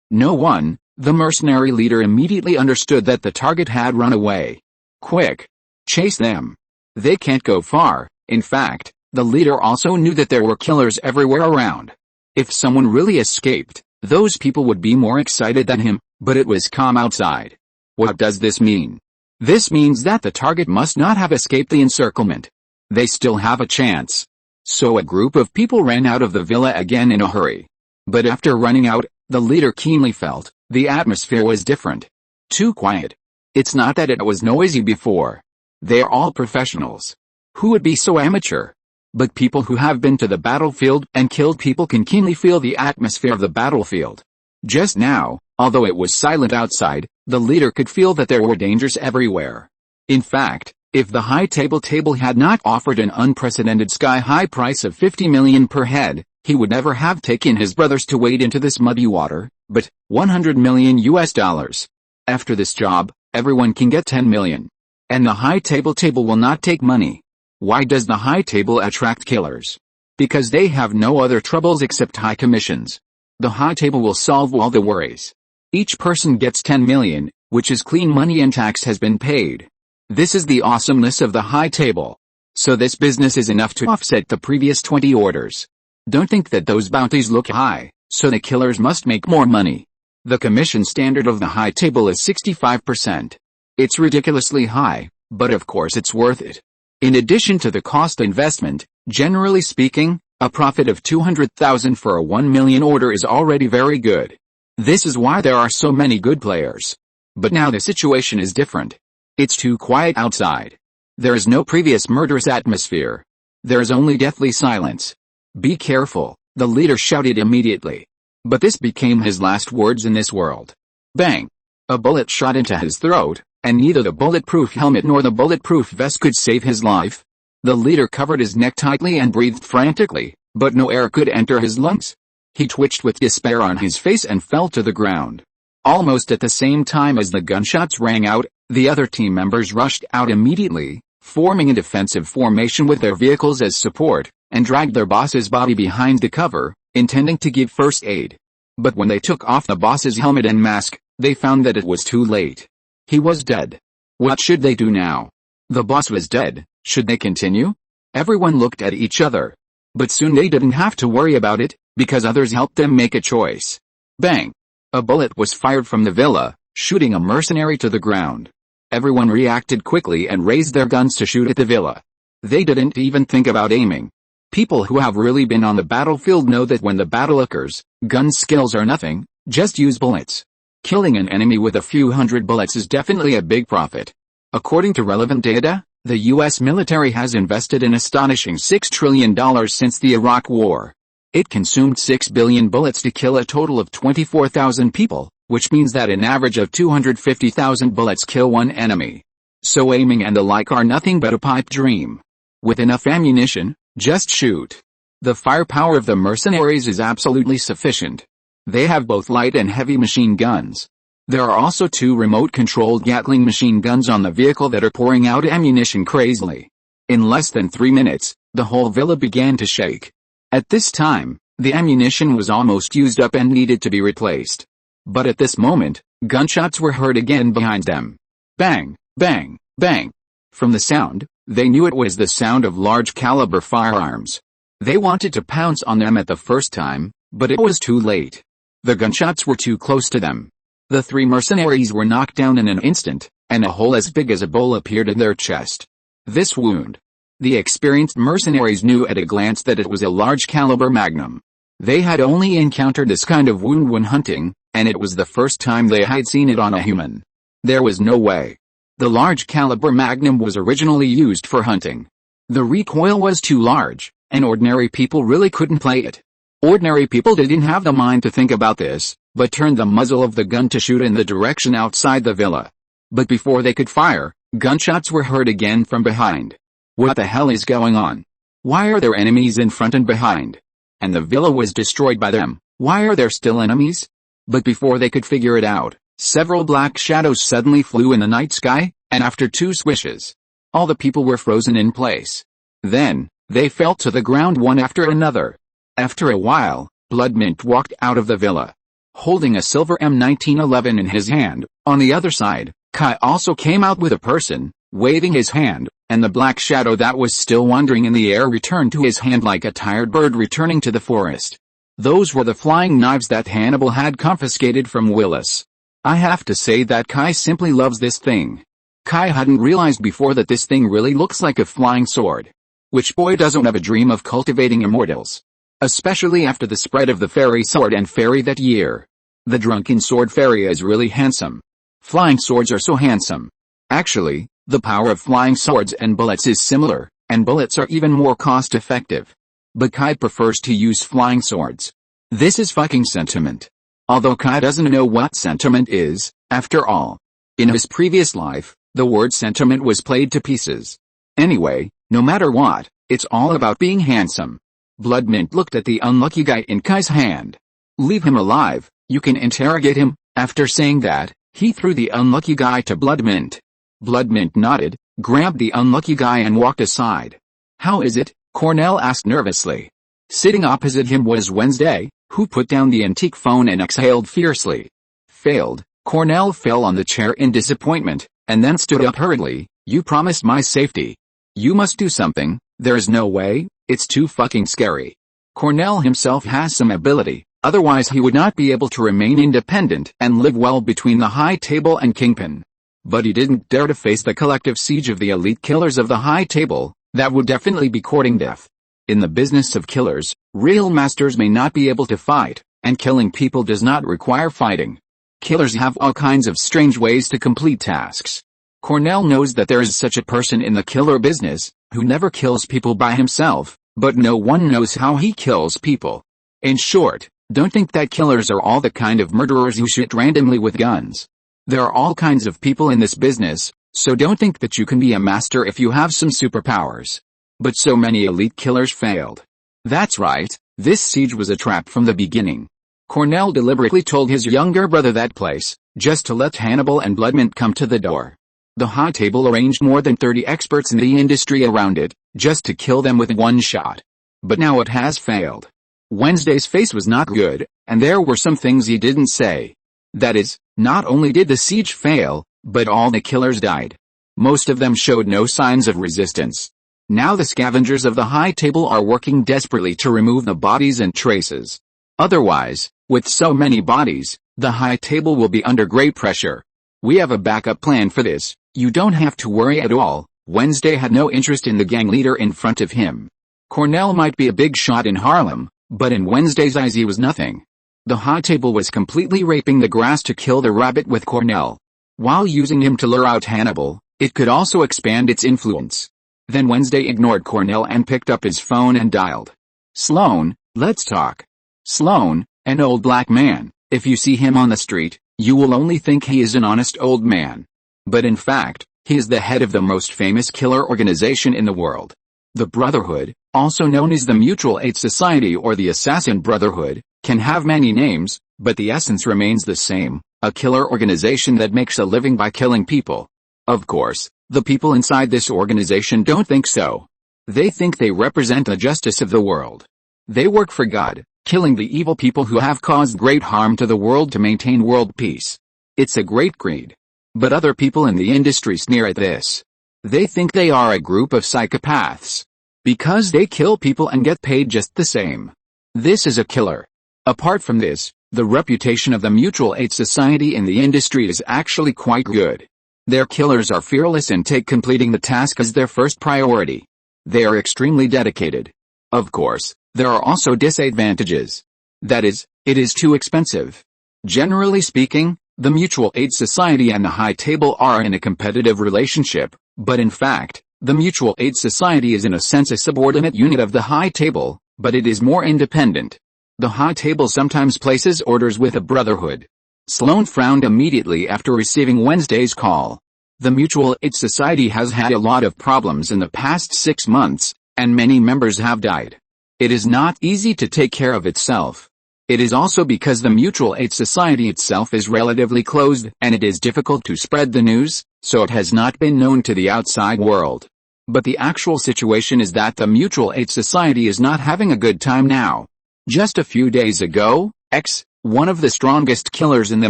the mercenary leader immediately understood that the target had run away. Quick! Chase them! They can't go far. In fact, the leader also knew that there were killers everywhere around. If someone really escaped, those people would be more excited than him, but it was calm outside. What does this mean? This means that the target must not have escaped the encirclement. They still have a chance. So a group of people ran out of the villa again in a hurry. But after running out, the leader keenly felt the atmosphere was different. Too quiet. It's not that it was noisy before. They're all professionals. Who would be so amateur? But people who have been to the battlefield and killed people can keenly feel the atmosphere of the battlefield. Just now, although it was silent outside, the leader could feel that there were dangers everywhere. In fact, if the high table had not offered an unprecedented sky-high price of 50 million per head, he would never have taken his brothers to wade into this muddy water, but 100 million US dollars. After this job, everyone can get 10 million. And the high table will not take money. Why does the high table attract killers? Because they have no other troubles except high commissions. The high table will solve all the worries. Each person gets 10 million, which is clean money and tax has been paid. This is the awesomeness of the high table. So this business is enough to offset the previous 20 orders. Don't think that those bounties look high, so the killers must make more money. The commission standard of the high table is 65%. It's ridiculously high, but of course it's worth it. In addition to the cost investment, generally speaking, a profit of 200,000 for a 1 million order is already very good. This is why there are so many good players. But now the situation is different. It's too quiet outside. There is no previous murderous atmosphere. There is only deathly silence. Be careful, the leader shouted immediately. But this became his last words in this world. Bang! A bullet shot into his throat, and neither the bulletproof helmet nor the bulletproof vest could save his life. The leader covered his neck tightly and breathed frantically, but no air could enter his lungs. He twitched with despair on his face and fell to the ground. Almost at the same time as the gunshots rang out, The other team members rushed out immediately, forming a defensive formation with their vehicles as support, and dragged their boss's body behind the cover, intending to give first aid. But when they took off the boss's helmet and mask, they found that it was too late. He was dead. What should they do now? The boss was dead. Should they continue? Everyone looked at each other. But soon they didn't have to worry about it, because others helped them make a choice. Bang! A bullet was fired from the villa, shooting a mercenary to the ground. Everyone reacted quickly and raised their guns to shoot at the villa. They didn't even think about aiming. People who have really been on the battlefield know that when the battle occurs, gun skills are nothing, just use bullets. Killing an enemy with a few hundred bullets is definitely a big profit. According to relevant data, the U.S. military has invested an astonishing $6 trillion since the Iraq War. It consumed 6 billion bullets to kill a total of 24,000 people, which means that an average of 250,000 bullets kill one enemy. So aiming and the like are nothing but a pipe dream. With enough ammunition, just shoot. The firepower of the mercenaries is absolutely sufficient. They have both light and heavy machine guns. There are also 2 remote-controlled Gatling machine guns on the vehicle that are pouring out ammunition crazily. In less than 3 minutes, the whole villa began to shake. At this time, the ammunition was almost used up and needed to be replaced. But at this moment, gunshots were heard again behind them. Bang, bang, bang. From the sound, they knew it was the sound of large-caliber firearms. They wanted to pounce on them at the first time, but it was too late. The gunshots were too close to them. The 3 mercenaries were knocked down in an instant, and a hole as big as a bowl appeared in their chest. This wound. The experienced mercenaries knew at a glance that it was a large-caliber magnum. They had only encountered this kind of wound when hunting, and it was the first time they had seen it on a human. There was no way. The large-caliber magnum was originally used for hunting. The recoil was too large, and ordinary people really couldn't play it. Ordinary people didn't have the mind to think about this, but turned the muzzle of the gun to shoot in the direction outside the villa. But before they could fire, gunshots were heard again from behind. What the hell is going on? Why are there enemies in front and behind? And the villa was destroyed by them. Why are there still enemies? But before they could figure it out, several black shadows suddenly flew in the night sky, and after 2 swishes, all the people were frozen in place. Then, they fell to the ground one after another. After a while, Bloodmint walked out of the villa, holding a silver M1911 in his hand. On the other side, Kai also came out with a person, waving his hand, and the black shadow that was still wandering in the air returned to his hand like a tired bird returning to the forest. Those were the flying knives that Hannibal had confiscated from Willis. I have to say that Kai simply loves this thing. Kai hadn't realized before that this thing really looks like a flying sword. Which boy doesn't have a dream of cultivating immortals? Especially after the spread of the fairy sword and fairy that year. The drunken sword fairy is really handsome. Flying swords are so handsome. Actually, the power of flying swords and bullets is similar, and bullets are even more cost-effective. But Kai prefers to use flying swords. This is fucking sentiment. Although Kai doesn't know what sentiment is, after all. In his previous life, the word sentiment was played to pieces. Anyway, no matter what, it's all about being handsome. Bloodmint looked at the unlucky guy in Kai's hand. Leave him alive, you can interrogate him. After saying that, he threw the unlucky guy to Bloodmint. Bloodmint nodded, grabbed the unlucky guy and walked aside. How is it? Cornell asked nervously. Sitting opposite him was Wednesday, who put down the antique phone and exhaled fiercely. Failed. Cornell fell on the chair in disappointment, and then stood up hurriedly. You promised my safety. You must do something. There's no way. It's too fucking scary. Cornell himself has some ability, otherwise he would not be able to remain independent and live well between the High Table and Kingpin. But he didn't dare to face the collective siege of the elite killers of the High Table. That would definitely be courting death. In the business of killers, real masters may not be able to fight, and killing people does not require fighting. Killers have all kinds of strange ways to complete tasks. Cornell knows that there is such a person in the killer business, who never kills people by himself, but no one knows how he kills people. In short, don't think that killers are all the kind of murderers who shoot randomly with guns. There are all kinds of people in this business, so don't think that you can be a master if you have some superpowers. But so many elite killers failed. That's right, this siege was a trap from the beginning. Cornell deliberately told his younger brother that place, just to let Hannibal and Bloodmint come to the door. The high table arranged more than 30 experts in the industry around it, just to kill them with one shot. But now it has failed. Wednesday's face was not good, and there were some things he didn't say. That is, not only did the siege fail, but all the killers died. Most of them showed no signs of resistance. Now the scavengers of the high table are working desperately to remove the bodies and traces. Otherwise, with so many bodies, the high table will be under great pressure. We have a backup plan for this, you don't have to worry at all. Wednesday had no interest in the gang leader in front of him. Cornell might be a big shot in Harlem, but in Wednesday's eyes he was nothing. The high table was completely raping the grass to kill the rabbit with Cornell. While using him to lure out Hannibal, it could also expand its influence. Then Wednesday ignored Cornell and picked up his phone and dialed. Sloan, let's talk. Sloan, an old black man. If you see him on the street, you will only think he is an honest old man. But in fact, he is the head of the most famous killer organization in the world. The Brotherhood, also known as the Mutual Aid Society or the Assassin Brotherhood, can have many names, but the essence remains the same, a killer organization that makes a living by killing people. Of course, the people inside this organization don't think so. They think they represent the justice of the world. They work for God, killing the evil people who have caused great harm to the world to maintain world peace. It's a great creed. But other people in the industry sneer at this. They think they are a group of psychopaths. Because they kill people and get paid just the same. This is a killer. Apart from this, the reputation of the Mutual Aid Society in the industry is actually quite good. Their killers are fearless and take completing the task as their first priority. They are extremely dedicated. Of course, there are also disadvantages. That is, it is too expensive. Generally speaking, the Mutual Aid Society and the High Table are in a competitive relationship, but in fact, the Mutual Aid Society is in a sense a subordinate unit of the High Table, but it is more independent. The High Table sometimes places orders with the Brotherhood. Sloan frowned immediately after receiving Wednesday's call. The Mutual Aid Society has had a lot of problems in the past 6 months, and many members have died. It is not easy to take care of itself. It is also because the Mutual Aid Society itself is relatively closed and it is difficult to spread the news, so it has not been known to the outside world. But the actual situation is that the Mutual Aid Society is not having a good time now. Just a few days ago, X, one of the strongest killers in the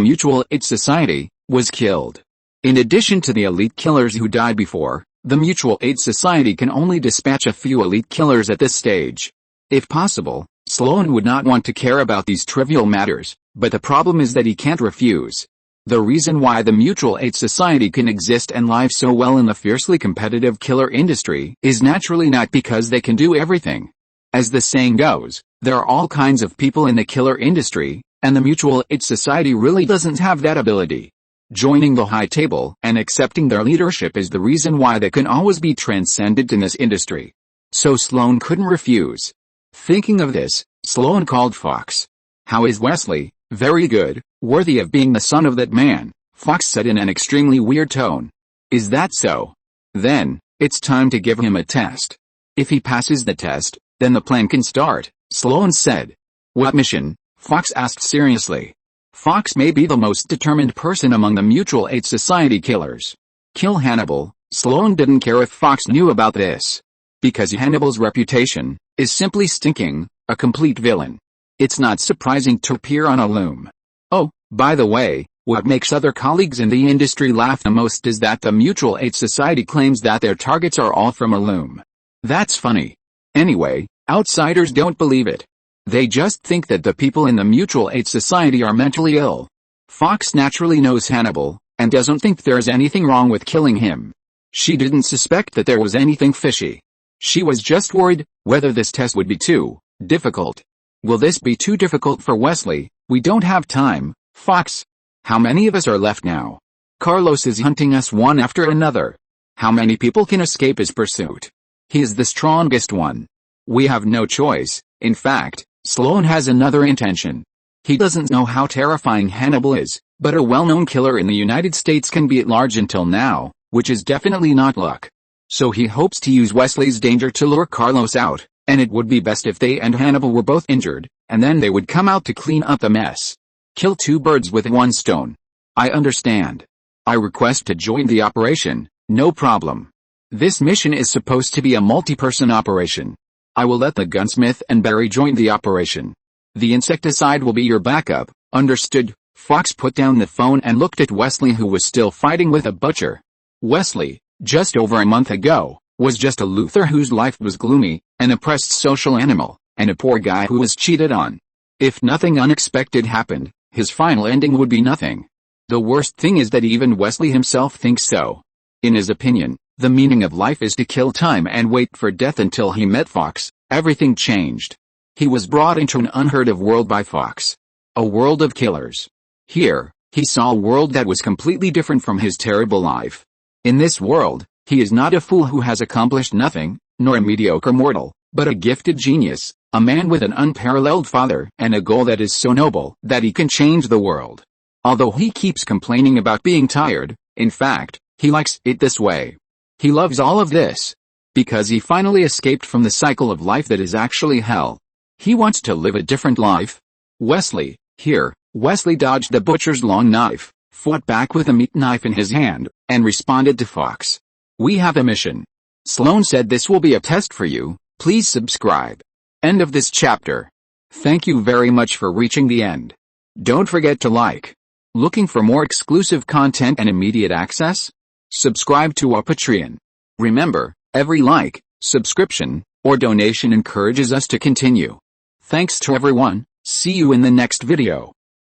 Mutual Aid Society, was killed. In addition to the elite killers who died before, the Mutual Aid Society can only dispatch a few elite killers at this stage. If possible, Sloan would not want to care about these trivial matters, but the problem is that he can't refuse. The reason why the Mutual Aid Society can exist and live so well in the fiercely competitive killer industry is naturally not because they can do everything. As the saying goes, there are all kinds of people in the killer industry, and the Mutual Aid Society really doesn't have that ability. Joining the High Table and accepting their leadership is the reason why they can always be transcendent in this industry. So Sloan couldn't refuse. Thinking of this, Sloan called Fox. "How is Wesley?" "Very good, worthy of being the son of that man," Fox said in an extremely weird tone. "Is that so? Then, it's time to give him a test. If he passes the test, then the plan can start," Sloan said. "What mission?" Fox asked seriously. Fox may be the most determined person among the Mutual Aid Society killers. Kill Hannibal. Sloan didn't care if Fox knew about this. Because Hannibal's reputation is simply stinking, a complete villain. It's not surprising to appear on a loom. Oh, by the way, what makes other colleagues in the industry laugh the most is that the Mutual Aid Society claims that their targets are all from a loom. That's funny. Anyway, outsiders don't believe it. They just think that the people in the Mutual Aid Society are mentally ill. Fox naturally knows Hannibal, and doesn't think there's anything wrong with killing him. She didn't suspect that there was anything fishy. She was just worried whether this test would be too difficult. "Will this be too difficult for Wesley? We don't have time, Fox. How many of us are left now? Carlos is hunting us one after another. How many people can escape his pursuit? He is the strongest one. We have no choice." In fact, Sloan has another intention. He doesn't know how terrifying Hannibal is, but a well-known killer in the United States can be at large until now, which is definitely not luck. So he hopes to use Wesley's danger to lure Carlos out, and it would be best if they and Hannibal were both injured, and then they would come out to clean up the mess. Kill two birds with one stone. I understand. I request to join the operation, no problem. This mission is supposed to be a multi-person operation. I will let the gunsmith and Barry join the operation. The insecticide will be your backup, understood? Fox put down the phone and looked at Wesley, who was still fighting with a butcher. Wesley, just over a month ago, was just a Luther whose life was gloomy, an oppressed social animal, and a poor guy who was cheated on. If nothing unexpected happened, his final ending would be nothing. The worst thing is that even Wesley himself thinks so. In his opinion, the meaning of life is to kill time and wait for death. Until he met Fox, everything changed. He was brought into an unheard-of world by Fox. A world of killers. Here, he saw a world that was completely different from his terrible life. In this world, he is not a fool who has accomplished nothing, nor a mediocre mortal, but a gifted genius, a man with an unparalleled father and a goal that is so noble that he can change the world. Although he keeps complaining about being tired, in fact, he likes it this way. He loves all of this because he finally escaped from the cycle of life that is actually hell. He wants to live a different life. Wesley, here, Wesley dodged the butcher's long knife, fought back with a meat knife in his hand, and responded to Fox. We have a mission. Sloan said this will be a test for you. Please subscribe. End of this chapter. Thank you very much for reaching the end. Don't forget to like. Looking for more exclusive content and immediate access? Subscribe to our Patreon. Remember, every like, subscription, or donation encourages us to continue. Thanks to everyone. See you in the next video.